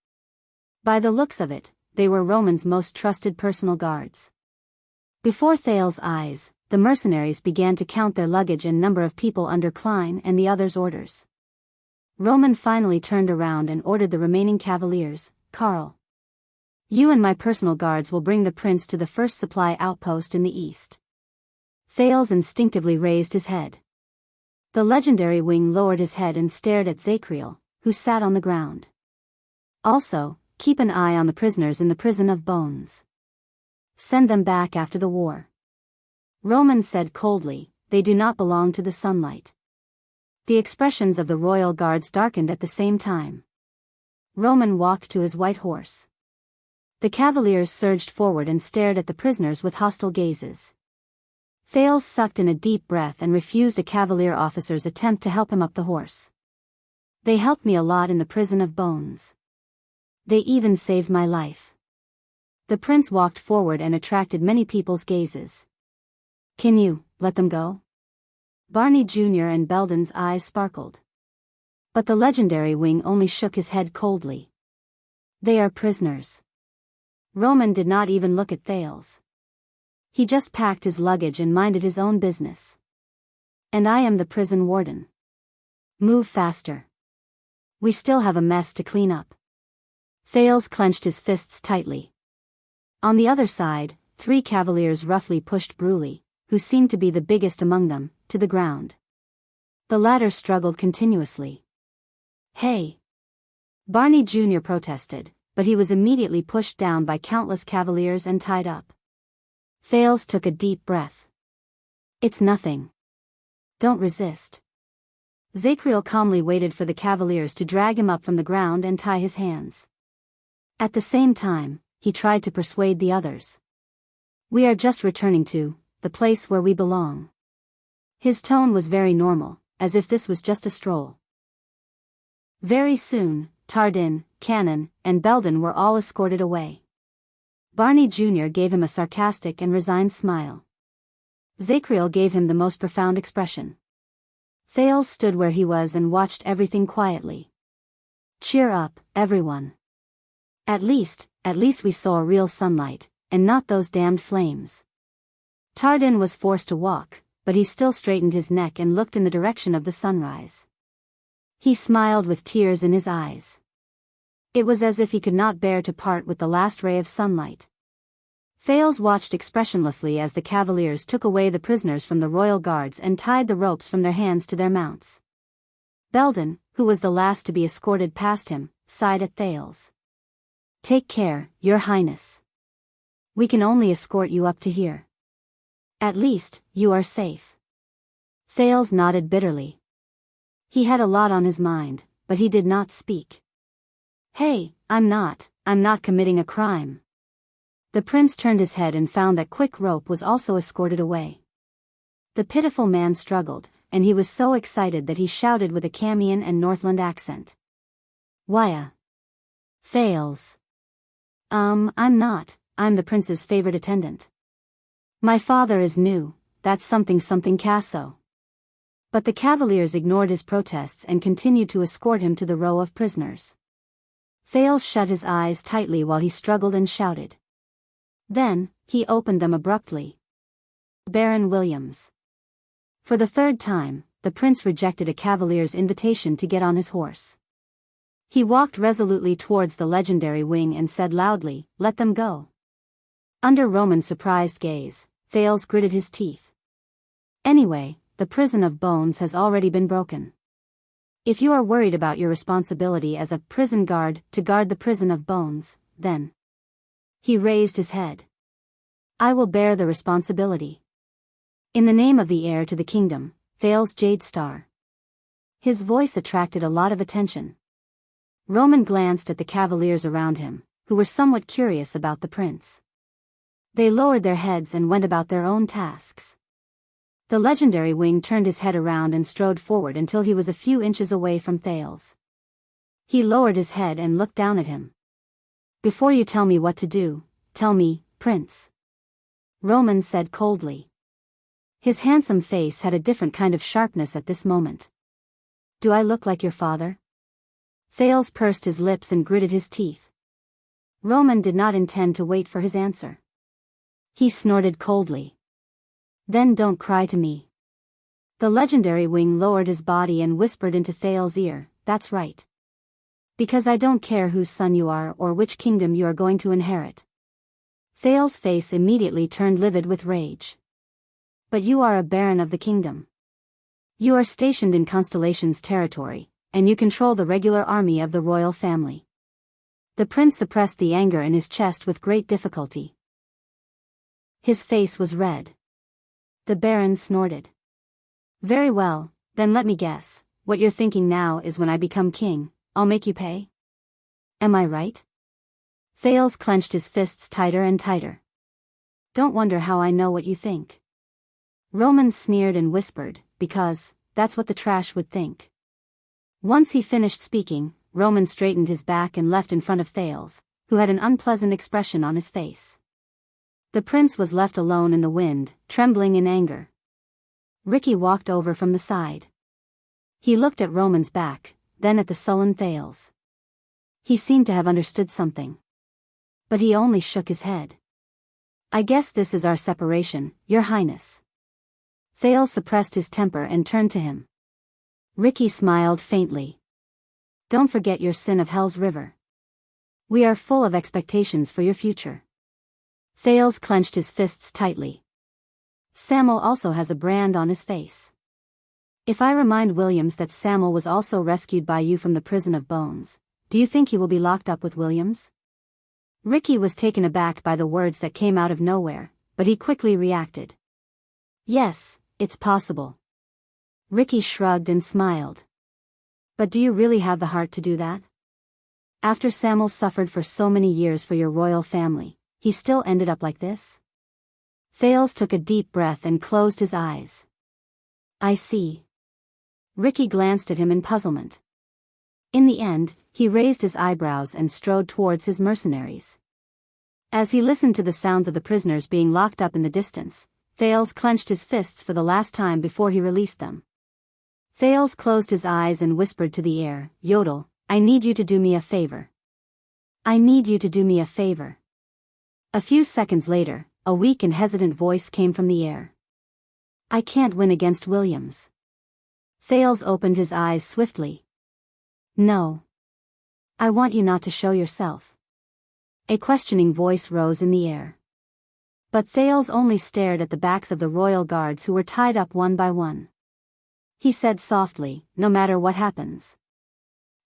By the looks of it, they were Roman's most trusted personal guards. Before Thales' eyes, the mercenaries began to count their luggage and number of people under Klein and the others' orders. Roman finally turned around and ordered the remaining cavaliers, "Carl, you and my personal guards will bring the prince to the first supply outpost in the east." Thales instinctively raised his head. The legendary wing lowered his head and stared at Zacriel, who sat on the ground. "Also, keep an eye on the prisoners in the prison of bones. Send them back after the war." Roman said coldly, "They do not belong to the sunlight." The expressions of the royal guards darkened at the same time. Roman walked to his white horse. The cavaliers surged forward and stared at the prisoners with hostile gazes. Thales sucked in a deep breath and refused a cavalier officer's attempt to help him up the horse. "They helped me a lot in the prison of bones. They even saved my life." The prince walked forward and attracted many people's gazes. "Can you let them go?" Barney Jr. and Belden's eyes sparkled. But the legendary wing only shook his head coldly. "They are prisoners." Roman did not even look at Thales. He just packed his luggage and minded his own business. "And I am the prison warden. Move faster. We still have a mess to clean up." Thales clenched his fists tightly. On the other side, 3 cavaliers roughly pushed Bruley, who seemed to be the biggest among them, to the ground. The latter struggled continuously. "Hey!" Barney Jr. protested, but he was immediately pushed down by countless cavaliers and tied up. Thales took a deep breath. "It's nothing. Don't resist." Zacriel calmly waited for the cavaliers to drag him up from the ground and tie his hands. At the same time, he tried to persuade the others. "We are just returning to the place where we belong." His tone was very normal, as if this was just a stroll. Very soon, Tardin, Cannon, and Belden were all escorted away. Barney Jr. gave him a sarcastic and resigned smile. Zacriel gave him the most profound expression. Thales stood where he was and watched everything quietly. "Cheer up, everyone. At least we saw real sunlight, and not those damned flames." Tardin was forced to walk, but he still straightened his neck and looked in the direction of the sunrise. He smiled with tears in his eyes. It was as if he could not bear to part with the last ray of sunlight. Thales watched expressionlessly as the cavaliers took away the prisoners from the royal guards and tied the ropes from their hands to their mounts. Belden, who was the last to be escorted past him, sighed at Thales. "Take care, Your Highness. We can only escort you up to here. At least, you are safe." Thales nodded bitterly. He had a lot on his mind, but he did not speak. "Hey, I'm not committing a crime." The prince turned his head and found that Quick Rope was also escorted away. The pitiful man struggled, and he was so excited that he shouted with a Camian and Northland accent. "Why, Thales. I'm the prince's favorite attendant. My father is new, that's something Casso." But the cavaliers ignored his protests and continued to escort him to the row of prisoners. Thales shut his eyes tightly while he struggled and shouted. Then, he opened them abruptly. Baron Williams. For the third time, the prince rejected a cavalier's invitation to get on his horse. He walked resolutely towards the legendary wing and said loudly, "Let them go." Under Roman's surprised gaze, Thales gritted his teeth. "Anyway, the prison of bones has already been broken. If you are worried about your responsibility as a prison guard to guard the prison of bones, then..." He raised his head. "I will bear the responsibility. In the name of the heir to the kingdom, Thales Jade Star." His voice attracted a lot of attention. Roman glanced at the cavaliers around him, who were somewhat curious about the prince. They lowered their heads and went about their own tasks. The legendary wing turned his head around and strode forward until he was a few inches away from Thales. He lowered his head and looked down at him. "Before you tell me what to do, tell me, Prince," Roman said coldly. His handsome face had a different kind of sharpness at this moment. "Do I look like your father?" Thales pursed his lips and gritted his teeth. Roman did not intend to wait for his answer. He snorted coldly. "Then don't cry to me." The legendary wing lowered his body and whispered into Thales' ear, "That's right. Because I don't care whose son you are or which kingdom you are going to inherit." Thales' face immediately turned livid with rage. "But you are a baron of the kingdom. You are stationed in Constellation's territory, and you control the regular army of the royal family." The prince suppressed the anger in his chest with great difficulty. His face was red. The baron snorted. "Very well, then let me guess, what you're thinking now is when I become king, I'll make you pay? Am I right?" Thales clenched his fists tighter and tighter. "Don't wonder how I know what you think." Roman sneered and whispered, "Because, that's what the trash would think." Once he finished speaking, Roman straightened his back and left in front of Thales, who had an unpleasant expression on his face. The prince was left alone in the wind, trembling in anger. Ricky walked over from the side. He looked at Roman's back, then at the sullen Thales. He seemed to have understood something. But he only shook his head. "I guess this is our separation, Your Highness." Thales suppressed his temper and turned to him. Ricky smiled faintly. "Don't forget your sin of Hell's River. We are full of expectations for your future." Thales clenched his fists tightly. "Samuel also has a brand on his face. If I remind Williams that Samuel was also rescued by you from the prison of bones, do you think he will be locked up with Williams?" Ricky was taken aback by the words that came out of nowhere, but he quickly reacted. "Yes, it's possible." Ricky shrugged and smiled. "But do you really have the heart to do that? After Samuel suffered for so many years for your royal family, he still ended up like this?" Thales took a deep breath and closed his eyes. "I see." Ricky glanced at him in puzzlement. In the end, he raised his eyebrows and strode towards his mercenaries. As he listened to the sounds of the prisoners being locked up in the distance, Thales clenched his fists for the last time before he released them. Thales closed his eyes and whispered to the air, "Yodel, I need you to do me a favor. I need you to do me a favor." A few seconds later, a weak and hesitant voice came from the air. "I can't win against Williams." Thales opened his eyes swiftly. "No. I want you not to show yourself." A questioning voice rose in the air. But Thales only stared at the backs of the royal guards who were tied up one by one. He said softly, "No matter what happens."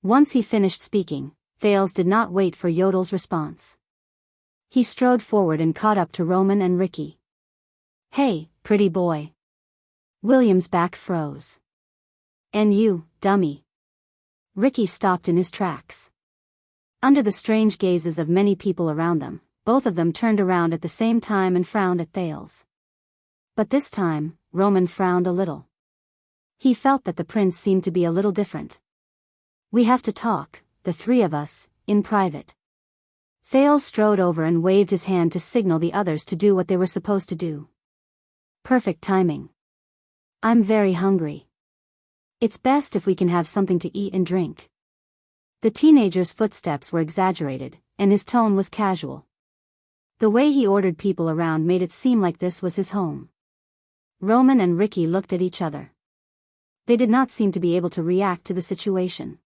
Once he finished speaking, Thales did not wait for Yodel's response. He strode forward and caught up to Roman and Ricky. "Hey, pretty boy." William's back froze. "And you, dummy." Ricky stopped in his tracks. Under the strange gazes of many people around them, both of them turned around at the same time and frowned at Thales. But this time, Roman frowned a little. He felt that the prince seemed to be a little different. "We have to talk, the three of us, in private." Thales strode over and waved his hand to signal the others to do what they were supposed to do. Perfect timing. "I'm very hungry. It's best if we can have something to eat and drink." The teenager's footsteps were exaggerated, and his tone was casual. The way he ordered people around made it seem like this was his home. Roman and Ricky looked at each other. They did not seem to be able to react to the situation.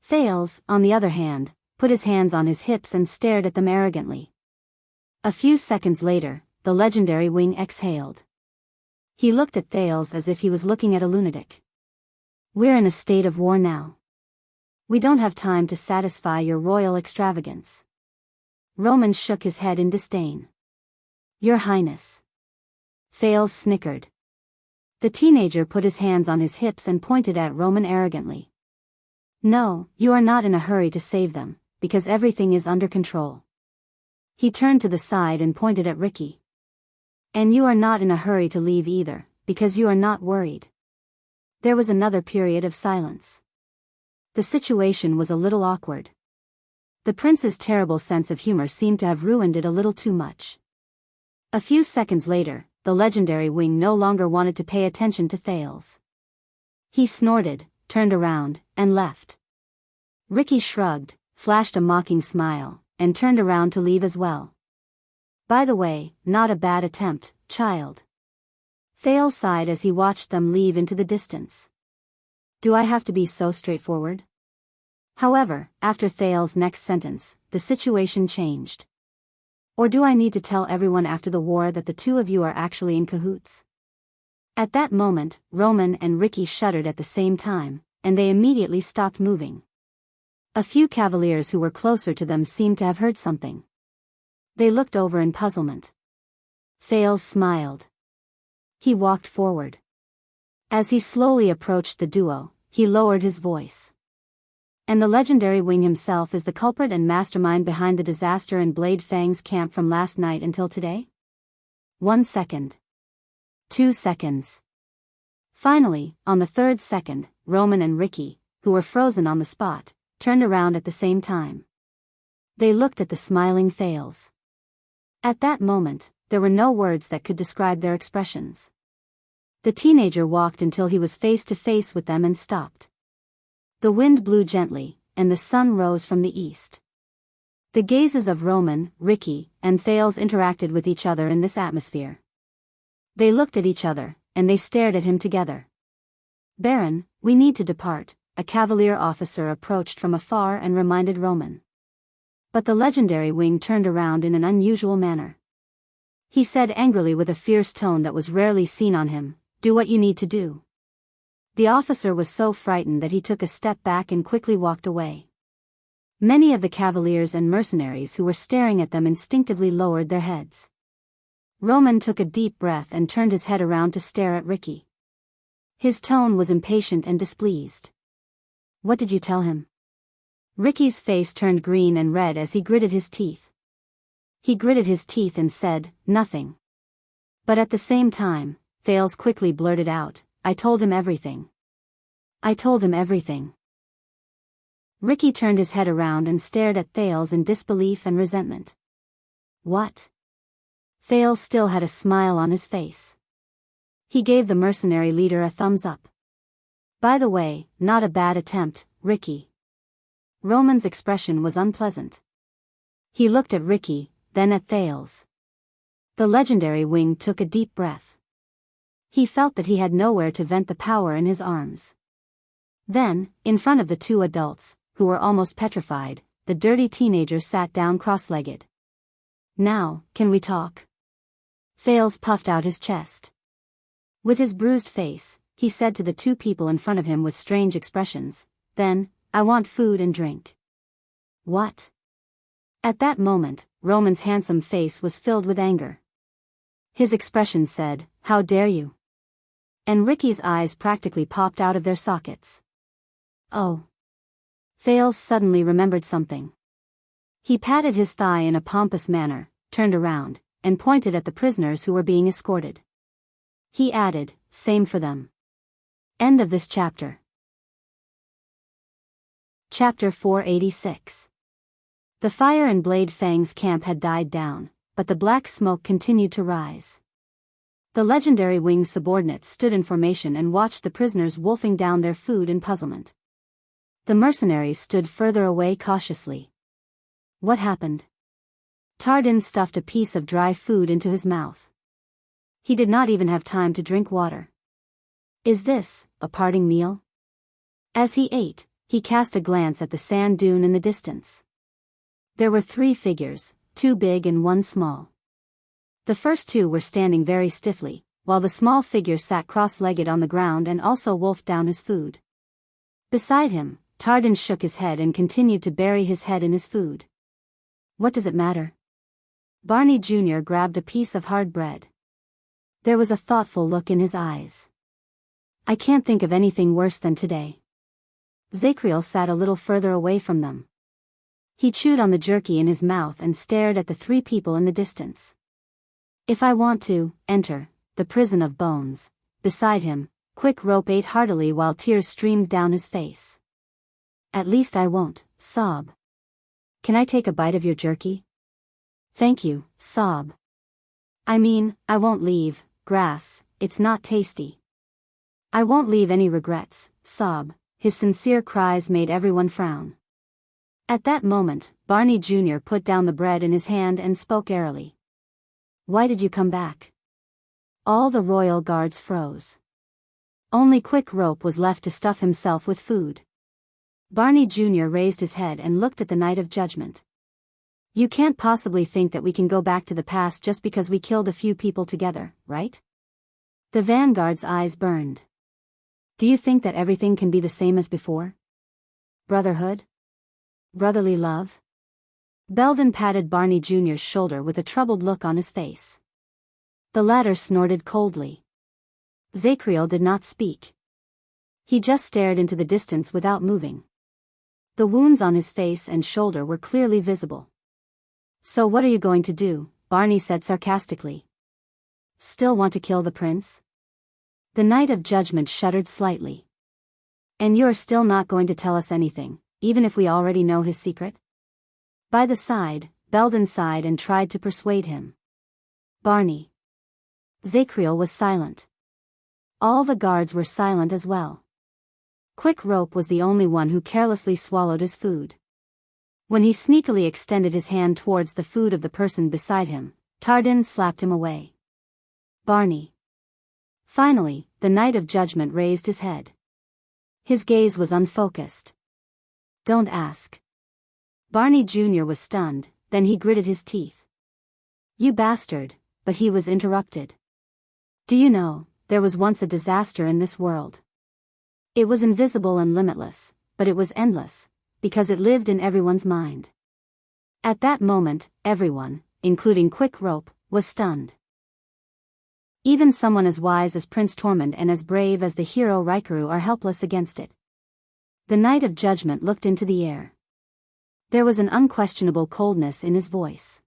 Thales, on the other hand, put his hands on his hips and stared at them arrogantly. A few seconds later, the legendary wing exhaled. He looked at Thales as if he was looking at a lunatic. We're in a state of war now. We don't have time to satisfy your royal extravagance. Roman shook his head in disdain. Your Highness. Thales snickered. The teenager put his hands on his hips and pointed at Roman arrogantly. No, you are not in a hurry to save them, because everything is under control. He turned to the side and pointed at Ricky. And you are not in a hurry to leave either, because you are not worried. There was another period of silence. The situation was a little awkward. The prince's terrible sense of humor seemed to have ruined it a little too much. A few seconds later, the legendary wing no longer wanted to pay attention to Thales. He snorted, turned around, and left. Ricky shrugged, flashed a mocking smile, and turned around to leave as well. By the way, not a bad attempt, child. Thales sighed as he watched them leave into the distance. Do I have to be so straightforward? However, after Thales' next sentence, the situation changed. Or do I need to tell everyone after the war that the two of you are actually in cahoots? At that moment, Roman and Ricky shuddered at the same time, and they immediately stopped moving. A few cavaliers who were closer to them seemed to have heard something. They looked over in puzzlement. Thales smiled. He walked forward. As he slowly approached the duo, he lowered his voice. And the legendary wing himself is the culprit and mastermind behind the disaster in Blade Fang's camp from last night until today? 1 second. 2 seconds. Finally, on the 3rd second, Roman and Ricky, who were frozen on the spot, turned around at the same time. They looked at the smiling Thales. At that moment, there were no words that could describe their expressions. The teenager walked until he was face to face with them and stopped. The wind blew gently, and the sun rose from the east. The gazes of Roman, Ricky, and Thales interacted with each other in this atmosphere. They looked at each other, and they stared at him together. Baron, we need to depart, a cavalier officer approached from afar and reminded Roman. But the legendary wing turned around in an unusual manner. He said angrily with a fierce tone that was rarely seen on him, do what you need to do. The officer was so frightened that he took a step back and quickly walked away. Many of the cavaliers and mercenaries who were staring at them instinctively lowered their heads. Roman took a deep breath and turned his head around to stare at Ricky. His tone was impatient and displeased. What did you tell him? Ricky's face turned green and red as he gritted his teeth. He gritted his teeth and said, nothing. But at the same time, Thales quickly blurted out, I told him everything. I told him everything. Ricky turned his head around and stared at Thales in disbelief and resentment. What? Thales still had a smile on his face. He gave the mercenary leader a thumbs up. By the way, not a bad attempt, Ricky. Roman's expression was unpleasant. He looked at Ricky, then at Thales. The legendary wing took a deep breath. He felt that he had nowhere to vent the power in his arms. Then, in front of the two adults, who were almost petrified, the dirty teenager sat down cross-legged. Now, can we talk? Thales puffed out his chest. With his bruised face, he said to the two people in front of him with strange expressions, then, I want food and drink. What? At that moment, Roman's handsome face was filled with anger. His expression said, how dare you? And Ricky's eyes practically popped out of their sockets. Oh. Thales suddenly remembered something. He patted his thigh in a pompous manner, turned around, and pointed at the prisoners who were being escorted. He added, same for them. End of this chapter. Chapter 486. The fire in Blade Fang's camp had died down, but the black smoke continued to rise. The legendary wing's subordinates stood in formation and watched the prisoners wolfing down their food in puzzlement. The mercenaries stood further away cautiously. What happened? Tardin stuffed a piece of dry food into his mouth. He did not even have time to drink water. Is this a parting meal? As he ate, he cast a glance at the sand dune in the distance. There were 3 figures, 2 big and 1 small. The first 2 were standing very stiffly, while the small figure sat cross-legged on the ground and also wolfed down his food. Beside him, Tardin shook his head and continued to bury his head in his food. What does it matter? Barney Jr. grabbed a piece of hard bread. There was a thoughtful look in his eyes. I can't think of anything worse than today. Zacriel sat a little further away from them. He chewed on the jerky in his mouth and stared at the 3 people in the distance. If I want to enter the prison of bones. Beside him, Quick Rope ate heartily while tears streamed down his face. At least I won't sob. Can I take a bite of your jerky? Thank you, sob. I mean, I won't leave, grass, it's not tasty. I won't leave any regrets, sob. His sincere cries made everyone frown. At that moment, Barney Jr. put down the bread in his hand and spoke airily. Why did you come back? All the royal guards froze. Only Quick Rope was left to stuff himself with food. Barney Jr. raised his head and looked at the Knight of Judgment. You can't possibly think that we can go back to the past just because we killed a few people together, right? The Vanguard's eyes burned. Do you think that everything can be the same as before? Brotherhood? Brotherly love? Belden patted Barney Jr.'s shoulder with a troubled look on his face. The latter snorted coldly. Zacriel did not speak. He just stared into the distance without moving. The wounds on his face and shoulder were clearly visible. So what are you going to do? Barney said sarcastically. Still want to kill the prince? The Knight of Judgment shuddered slightly. And you're still not going to tell us anything, even if we already know his secret? By the side, Belden sighed and tried to persuade him. Barney. Zacriel was silent. All the guards were silent as well. Quick Rope was the only one who carelessly swallowed his food. When he sneakily extended his hand towards the food of the person beside him, Tardin slapped him away. Barney. Finally, the Knight of Judgment raised his head. His gaze was unfocused. Don't ask. Barney Jr. was stunned, then he gritted his teeth. You bastard, but he was interrupted. Do you know, there was once a disaster in this world. It was invisible and limitless, but it was endless, because it lived in everyone's mind. At that moment, everyone, including Quick Rope, was stunned. Even someone as wise as Prince Tormund and as brave as the hero Rikaru are helpless against it. The Knight of Judgment looked into the air. There was an unquestionable coldness in his voice.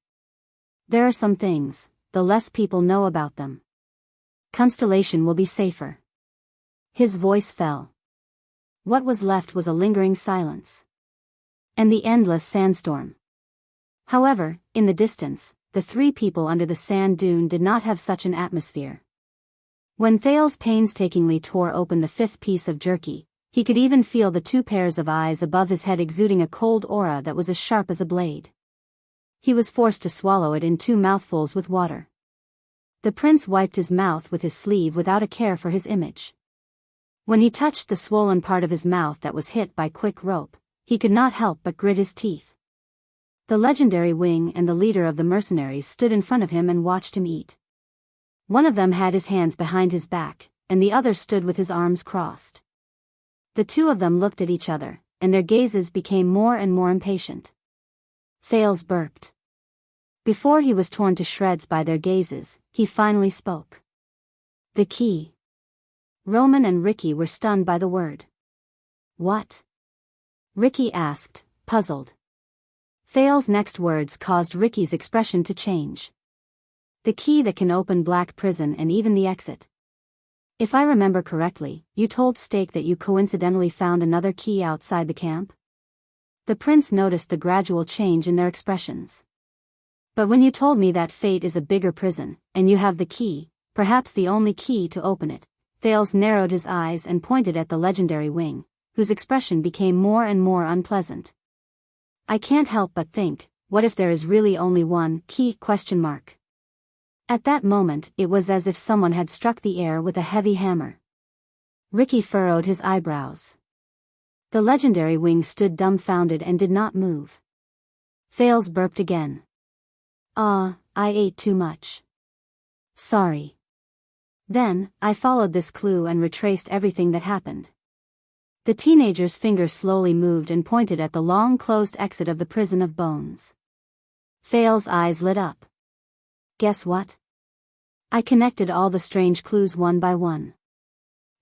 There are some things, the less people know about them. Constellation will be safer. His voice fell. What was left was a lingering silence. And the endless sandstorm. However, in the distance, the 3 people under the sand dune did not have such an atmosphere. When Thales painstakingly tore open the 5th piece of jerky, he could even feel the 2 pairs of eyes above his head exuding a cold aura that was as sharp as a blade. He was forced to swallow it in 2 mouthfuls with water. The prince wiped his mouth with his sleeve without a care for his image. When he touched the swollen part of his mouth that was hit by Quick Rope, he could not help but grit his teeth. The legendary Wing and the leader of the mercenaries stood in front of him and watched him eat. One of them had his hands behind his back, and the other stood with his arms crossed. The 2 of them looked at each other, and their gazes became more and more impatient. Thales burped. Before he was torn to shreds by their gazes, he finally spoke. The key. Roman and Ricky were stunned by the word. What? Ricky asked, puzzled. Thales' next words caused Ricky's expression to change. The key that can open Black Prison and even the exit. If I remember correctly, you told Stake that you coincidentally found another key outside the camp? The prince noticed the gradual change in their expressions. But when you told me that Fate is a bigger prison, and you have the key, perhaps the only key to open it, Thales narrowed his eyes and pointed at the legendary Wing, whose expression became more and more unpleasant. I can't help but think, what if there is really only one key? At that moment, it was as if someone had struck the air with a heavy hammer. Ricky furrowed his eyebrows. The legendary wing stood dumbfounded and did not move. Thales burped again. I ate too much. Sorry. Then, I followed this clue and retraced everything that happened. The teenager's fingers slowly moved and pointed at the long-closed exit of the prison of bones. Thales' eyes lit up. Guess what? I connected all the strange clues one by one.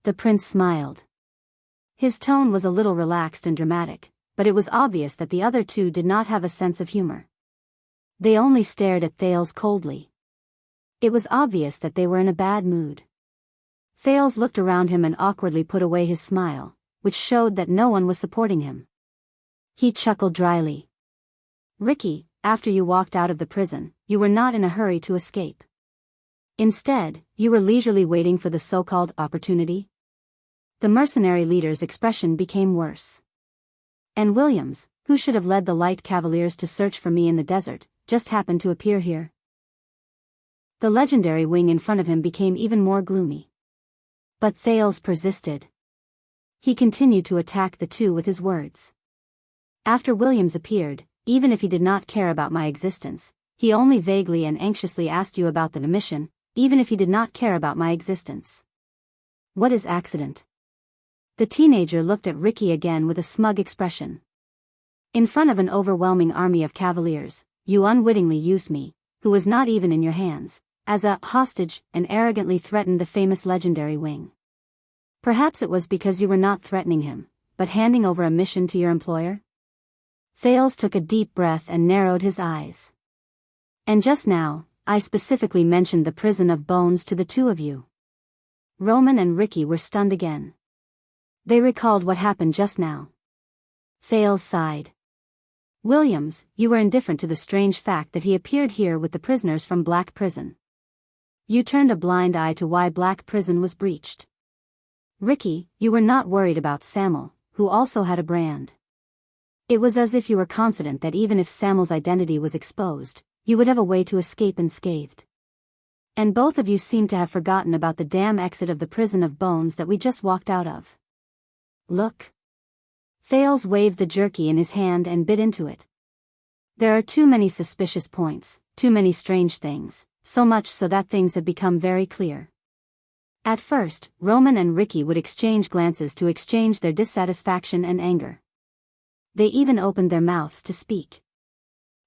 The prince smiled. His tone was a little relaxed and dramatic, but it was obvious that the other two did not have a sense of humor. They only stared at Thales coldly. It was obvious that they were in a bad mood. Thales looked around him and awkwardly put away his smile, which showed that no one was supporting him. He chuckled dryly. Ricky, after you walked out of the prison, you were not in a hurry to escape. Instead, you were leisurely waiting for the so-called opportunity. The mercenary leader's expression became worse. And Williams, who should have led the light cavaliers to search for me in the desert, just happened to appear here. The legendary wing in front of him became even more gloomy. But Thales persisted. He continued to attack the two with his words. After Williams appeared, even if he did not care about my existence, he only vaguely and anxiously asked you about the mission, even if he did not care about my existence. What is accident? The teenager looked at Ricky again with a smug expression. In front of an overwhelming army of cavaliers, you unwittingly used me, who was not even in your hands, as a hostage and arrogantly threatened the famous legendary wing. Perhaps it was because you were not threatening him, but handing over a mission to your employer? Thales took a deep breath and narrowed his eyes. And just now, I specifically mentioned the prison of bones to the two of you. Roman and Ricky were stunned again. They recalled what happened just now. Thales sighed. Williams, you were indifferent to the strange fact that he appeared here with the prisoners from Black Prison. You turned a blind eye to why Black Prison was breached. Ricky, you were not worried about Samuel, who also had a brand. It was as if you were confident that even if Samuel's identity was exposed, you would have a way to escape unscathed. And both of you seem to have forgotten about the damn exit of the prison of bones that we just walked out of. Look. Thales waved the jerky in his hand and bit into it. There are too many suspicious points, too many strange things, so much so that things have become very clear. At first, Roman and Ricky would exchange glances to exchange their dissatisfaction and anger. They even opened their mouths to speak.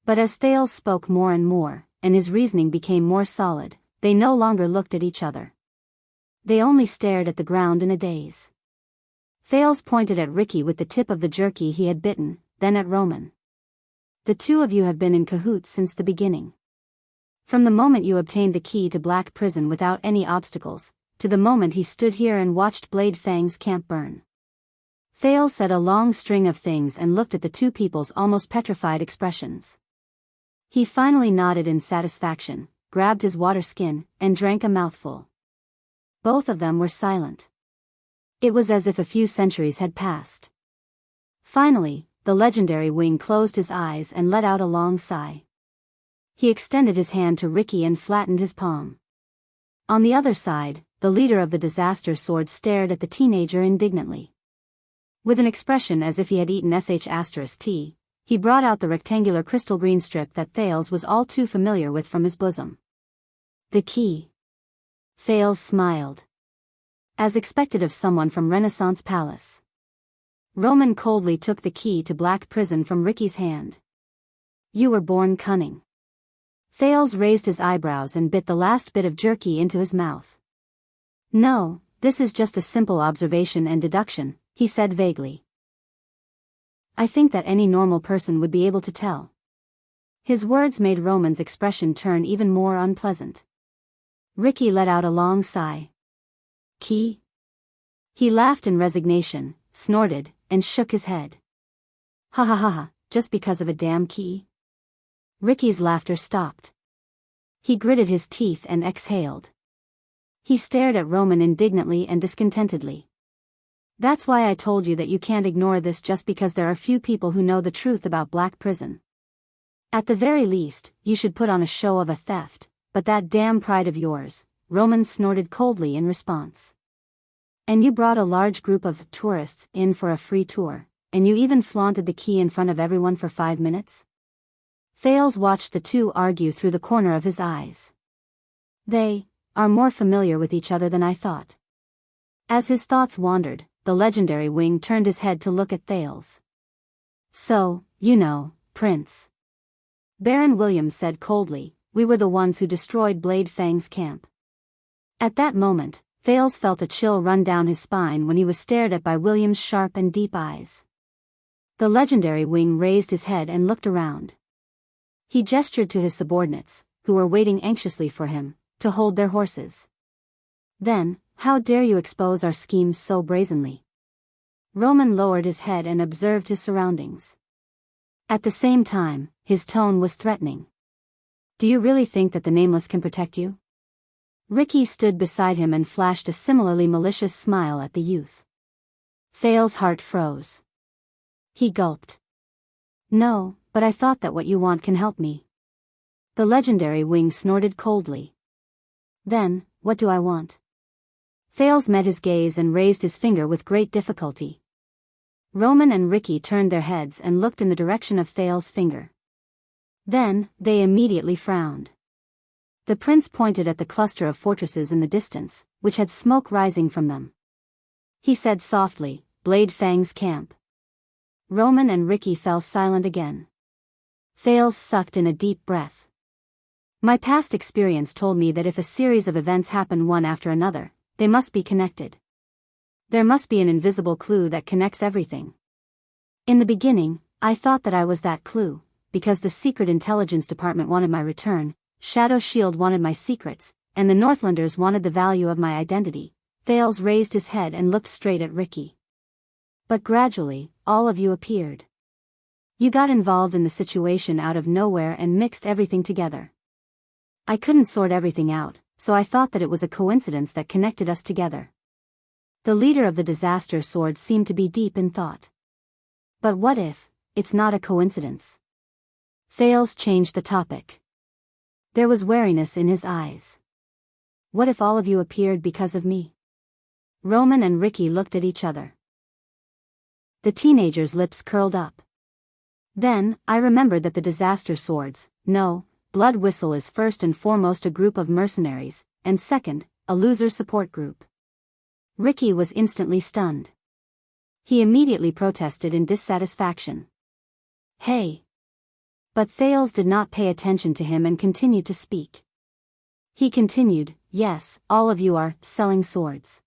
But as Thales spoke more and more, and his reasoning became more solid, they no longer looked at each other. They only stared at the ground in a daze. Thales pointed at Ricky with the tip of the jerky he had bitten, then at Roman. The two of you have been in cahoots since the beginning. From the moment you obtained the key to Black Prison without any obstacles, to the moment he stood here and watched Blade Fang's camp burn. Thales said a long string of things and looked at the two people's almost petrified expressions. He finally nodded in satisfaction, grabbed his water skin, and drank a mouthful. Both of them were silent. It was as if a few centuries had passed. Finally, the legendary wing closed his eyes and let out a long sigh. He extended his hand to Ricky and flattened his palm. On the other side, the leader of the disaster sword stared at the teenager indignantly. With an expression as if he had eaten sh*t, he brought out the rectangular crystal green strip that Thales was all too familiar with from his bosom. The key. Thales smiled. As expected of someone from Renaissance Palace. Roman coldly took the key to Black Prison from Ricky's hand. You were born cunning. Thales raised his eyebrows and bit the last bit of jerky into his mouth. No, this is just a simple observation and deduction, he said vaguely. I think that any normal person would be able to tell. His words made Roman's expression turn even more unpleasant. Ricky let out a long sigh. Key? He laughed in resignation, snorted, and shook his head. Ha ha ha ha, just because of a damn key? Ricky's laughter stopped. He gritted his teeth and exhaled. He stared at Roman indignantly and discontentedly. That's why I told you that you can't ignore this just because there are few people who know the truth about Black Prison. At the very least, you should put on a show of a theft, but that damn pride of yours, Roman snorted coldly in response. And you brought a large group of tourists in for a free tour, and you even flaunted the key in front of everyone for 5 minutes? Thales watched the two argue through the corner of his eyes. They are more familiar with each other than I thought. As his thoughts wandered, the legendary Wing turned his head to look at Thales. So, you know, Prince. Baron Williams said coldly, we were the ones who destroyed Blade Fang's camp. At that moment, Thales felt a chill run down his spine when he was stared at by William's sharp and deep eyes. The legendary Wing raised his head and looked around. He gestured to his subordinates, who were waiting anxiously for him, to hold their horses. Then, how dare you expose our schemes so brazenly? Roman lowered his head and observed his surroundings. At the same time, his tone was threatening. Do you really think that the Nameless can protect you? Ricky stood beside him and flashed a similarly malicious smile at the youth. Thales' heart froze. He gulped. No, but I thought that what you want can help me. The legendary Wing snorted coldly. Then, what do I want? Thales met his gaze and raised his finger with great difficulty. Roman and Ricky turned their heads and looked in the direction of Thales' finger. Then, they immediately frowned. The prince pointed at the cluster of fortresses in the distance, which had smoke rising from them. He said softly, Blade Fang's camp. Roman and Ricky fell silent again. Thales sucked in a deep breath. My past experience told me that if a series of events happen one after another, they must be connected. There must be an invisible clue that connects everything. In the beginning, I thought that I was that clue, because the Secret Intelligence Department wanted my return, Shadow Shield wanted my secrets, and the Northlanders wanted the value of my identity. Thales raised his head and looked straight at Ricky. But gradually, all of you appeared. You got involved in the situation out of nowhere and mixed everything together. I couldn't sort everything out, so I thought that it was a coincidence that connected us together. The leader of the disaster sword seemed to be deep in thought. But what if it's not a coincidence? Thales changed the topic. There was wariness in his eyes. What if all of you appeared because of me? Roman and Ricky looked at each other. The teenager's lips curled up. Then, I remembered that the disaster swords, no, Blood Whistle is first and foremost a group of mercenaries, and second, a loser support group. Ricky was instantly stunned. He immediately protested in dissatisfaction. Hey! But Thales did not pay attention to him and continued to speak. He continued, yes, all of you are selling swords.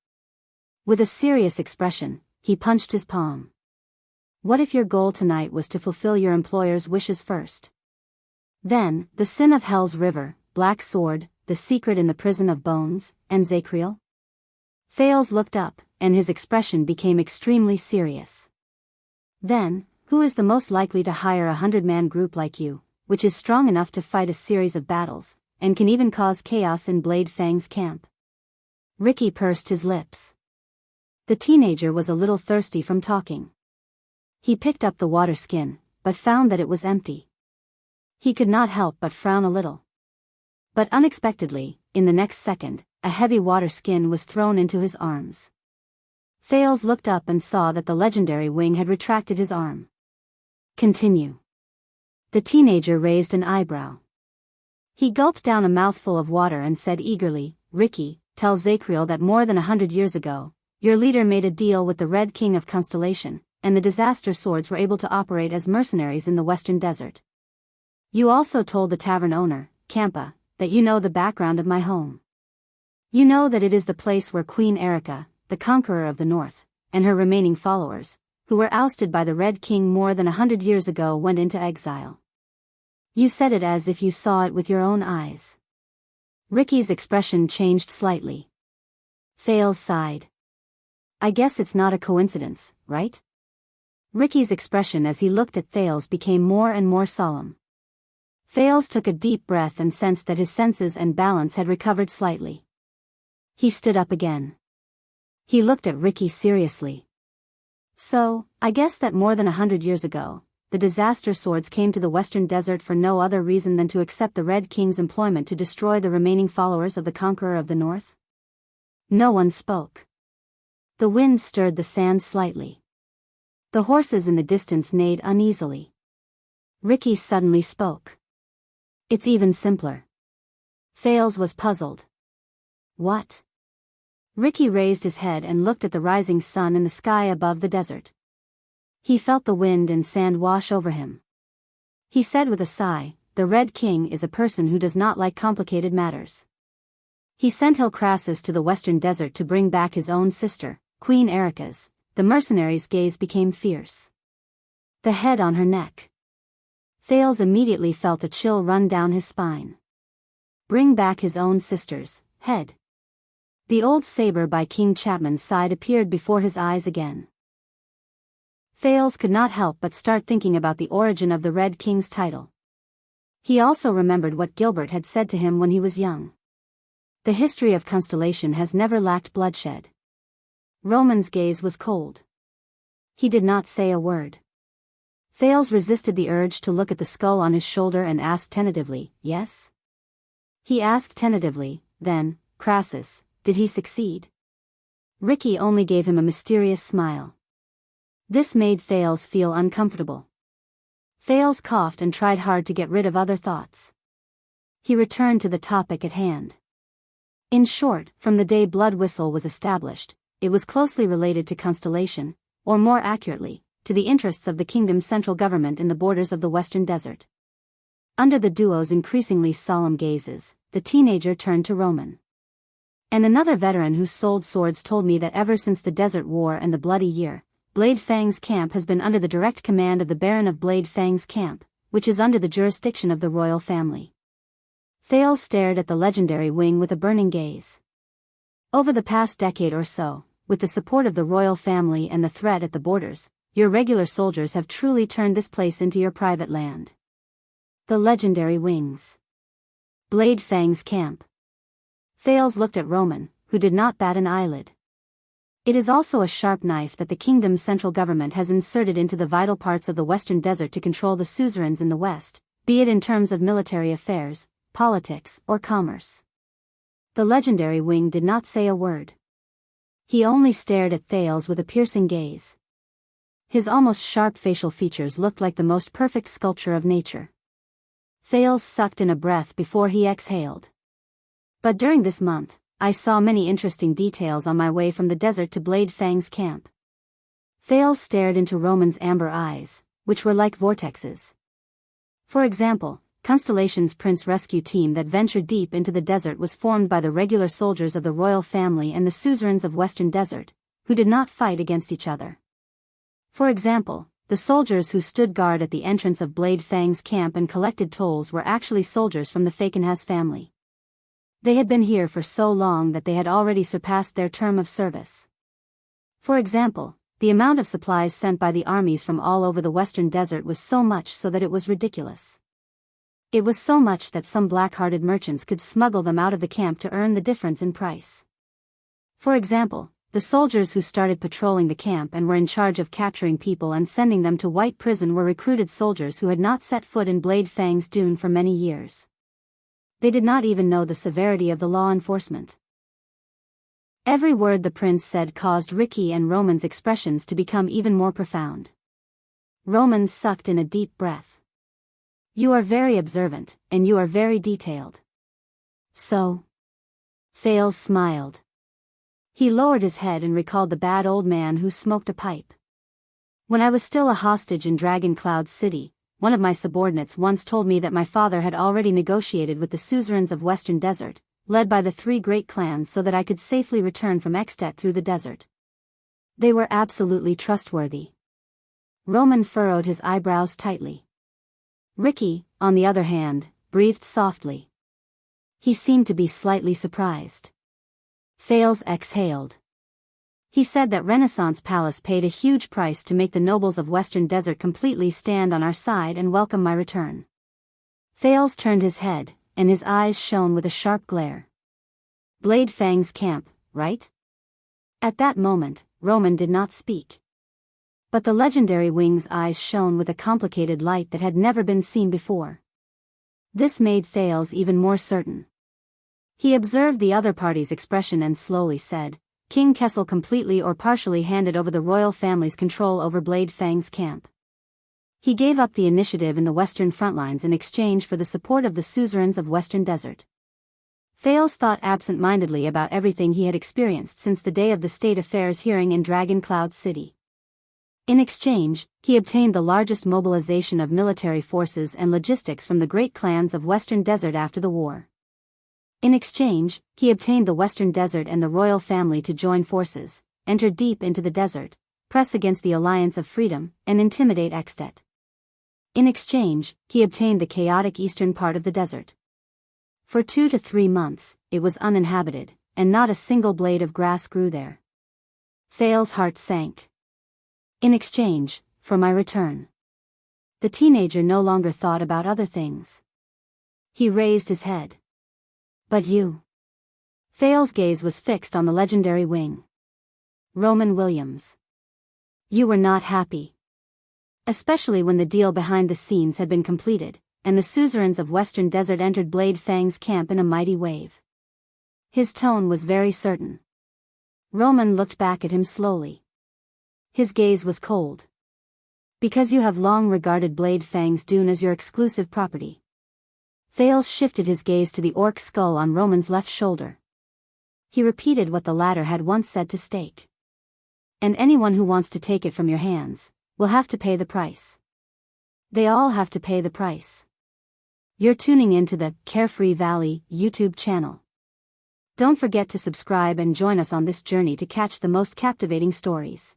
With a serious expression, he punched his palm. What if your goal tonight was to fulfill your employer's wishes first? Then, the sin of Hell's River, Black Sword, the secret in the prison of bones, and Zacriel? Thales looked up, and his expression became extremely serious. Then, who is the most likely to hire a 100-man group like you, which is strong enough to fight a series of battles, and can even cause chaos in Blade Fang's camp? Ricky pursed his lips. The teenager was a little thirsty from talking. He picked up the water skin, but found that it was empty. He could not help but frown a little. But unexpectedly, in the next second, a heavy water skin was thrown into his arms. Thales looked up and saw that the legendary Wing had retracted his arm. Continue. The teenager raised an eyebrow. He gulped down a mouthful of water and said eagerly, Ricky, tell Zacriel that more than 100 years ago, your leader made a deal with the Red King of Constellation, and the disaster swords were able to operate as mercenaries in the Western Desert. You also told the tavern owner, Campa, that you know the background of my home. You know that it is the place where Queen Erica, the conqueror of the North, and her remaining followers, who were ousted by the Red King more than 100 years ago, went into exile. You said it as if you saw it with your own eyes. Ricky's expression changed slightly. Thales sighed. I guess it's not a coincidence, right? Ricky's expression as he looked at Thales became more and more solemn. Thales took a deep breath and sensed that his senses and balance had recovered slightly. He stood up again. He looked at Ricky seriously. So, I guess that more than 100 years ago, the disaster swords came to the Western Desert for no other reason than to accept the Red King's employment to destroy the remaining followers of the conqueror of the north? No one spoke. The wind stirred the sand slightly. The horses in the distance neighed uneasily. Ricky suddenly spoke. It's even simpler. Thales was puzzled. What? Ricky raised his head and looked at the rising sun in the sky above the desert. He felt the wind and sand wash over him. He said with a sigh, the Red King is a person who does not like complicated matters. He sent Crassus to the Western Desert to bring back his own sister, Queen Erica's. The mercenary's gaze became fierce. The head on her neck. Thales immediately felt a chill run down his spine. Bring back his own sister's head. The old saber by King Chapman's side appeared before his eyes again. Thales could not help but start thinking about the origin of the Red King's title. He also remembered what Gilbert had said to him when he was young. The history of Constellation has never lacked bloodshed. Roman's gaze was cold. He did not say a word. Thales resisted the urge to look at the skull on his shoulder and asked tentatively, yes? He asked tentatively, then, Crassus, did he succeed? Ricky only gave him a mysterious smile. This made Thales feel uncomfortable. Thales coughed and tried hard to get rid of other thoughts. He returned to the topic at hand. In short, from the day Blood Whistle was established, it was closely related to Constellation, or more accurately, to the interests of the kingdom's central government in the borders of the Western Desert. Under the duo's increasingly solemn gazes, the teenager turned to Roman. And another veteran who sold swords told me that ever since the Desert War and the Bloody Year, Blade Fang's camp has been under the direct command of the Baron of Blade Fang's camp, which is under the jurisdiction of the royal family. Thales stared at the legendary wing with a burning gaze. Over the past decade or so, with the support of the royal family and the threat at the borders, your regular soldiers have truly turned this place into your private land. The legendary wings. Blade Fang's camp. Thales looked at Roman, who did not bat an eyelid. It is also a sharp knife that the kingdom's central government has inserted into the vital parts of the Western Desert to control the suzerains in the West, be it in terms of military affairs, politics, or commerce. The legendary wing did not say a word. He only stared at Thales with a piercing gaze. His almost sharp facial features looked like the most perfect sculpture of nature. Thales sucked in a breath before he exhaled. But during this month, I saw many interesting details on my way from the desert to Blade Fang's camp. Thales stared into Roman's amber eyes, which were like vortexes. For example, Constellation's Prince Rescue team that ventured deep into the desert was formed by the regular soldiers of the royal family and the suzerains of Western Desert, who did not fight against each other. For example, the soldiers who stood guard at the entrance of Blade Fang's camp and collected tolls were actually soldiers from the Fakenhas family. They had been here for so long that they had already surpassed their term of service. For example, the amount of supplies sent by the armies from all over the Western Desert was so much so that it was ridiculous. It was so much that some black-hearted merchants could smuggle them out of the camp to earn the difference in price. For example, the soldiers who started patrolling the camp and were in charge of capturing people and sending them to White Prison were recruited soldiers who had not set foot in Blade Fang's dune for many years. They did not even know the severity of the law enforcement. Every word the prince said caused Ricky and Roman's expressions to become even more profound. Roman sucked in a deep breath. You are very observant, and you are very detailed. So? Thales smiled. He lowered his head and recalled the bad old man who smoked a pipe. When I was still a hostage in Dragon Cloud City, one of my subordinates once told me that my father had already negotiated with the suzerains of Western Desert, led by the three great clans, so that I could safely return from Extet through the desert. They were absolutely trustworthy. Roman furrowed his eyebrows tightly. Ricky, on the other hand, breathed softly. He seemed to be slightly surprised. Thales exhaled. He said that Renaissance Palace paid a huge price to make the nobles of Western Desert completely stand on our side and welcome my return. Thales turned his head, and his eyes shone with a sharp glare. Blade Fang's camp, right? At that moment, Roman did not speak. But the legendary wing's eyes shone with a complicated light that had never been seen before. This made Thales even more certain. He observed the other party's expression and slowly said, King Kessel completely or partially handed over the royal family's control over Blade Fang's camp. He gave up the initiative in the western frontlines in exchange for the support of the suzerains of Western Desert. Thales thought absent-mindedly about everything he had experienced since the day of the state affairs hearing in Dragon Cloud City. In exchange, he obtained the largest mobilization of military forces and logistics from the great clans of Western Desert after the war. In exchange, he obtained the Western Desert and the royal family to join forces, enter deep into the desert, press against the Alliance of Freedom, and intimidate Extet. In exchange, he obtained the chaotic eastern part of the desert. For 2 to 3 months, it was uninhabited, and not a single blade of grass grew there. Thales' heart sank. In exchange, for my return. The teenager no longer thought about other things. He raised his head. But you. Thales' gaze was fixed on the legendary wing. Roman Williams. You were not happy. Especially when the deal behind the scenes had been completed, and the suzerains of Western Desert entered Blade Fang's camp in a mighty wave. His tone was very certain. Roman looked back at him slowly. His gaze was cold. Because you have long regarded Blade Fang's dune as your exclusive property. Thales shifted his gaze to the orc skull on Roman's left shoulder. He repeated what the latter had once said to Stake. And anyone who wants to take it from your hands will have to pay the price. They all have to pay the price. You're tuning in to the Carefree Valley YouTube channel. Don't forget to subscribe and join us on this journey to catch the most captivating stories.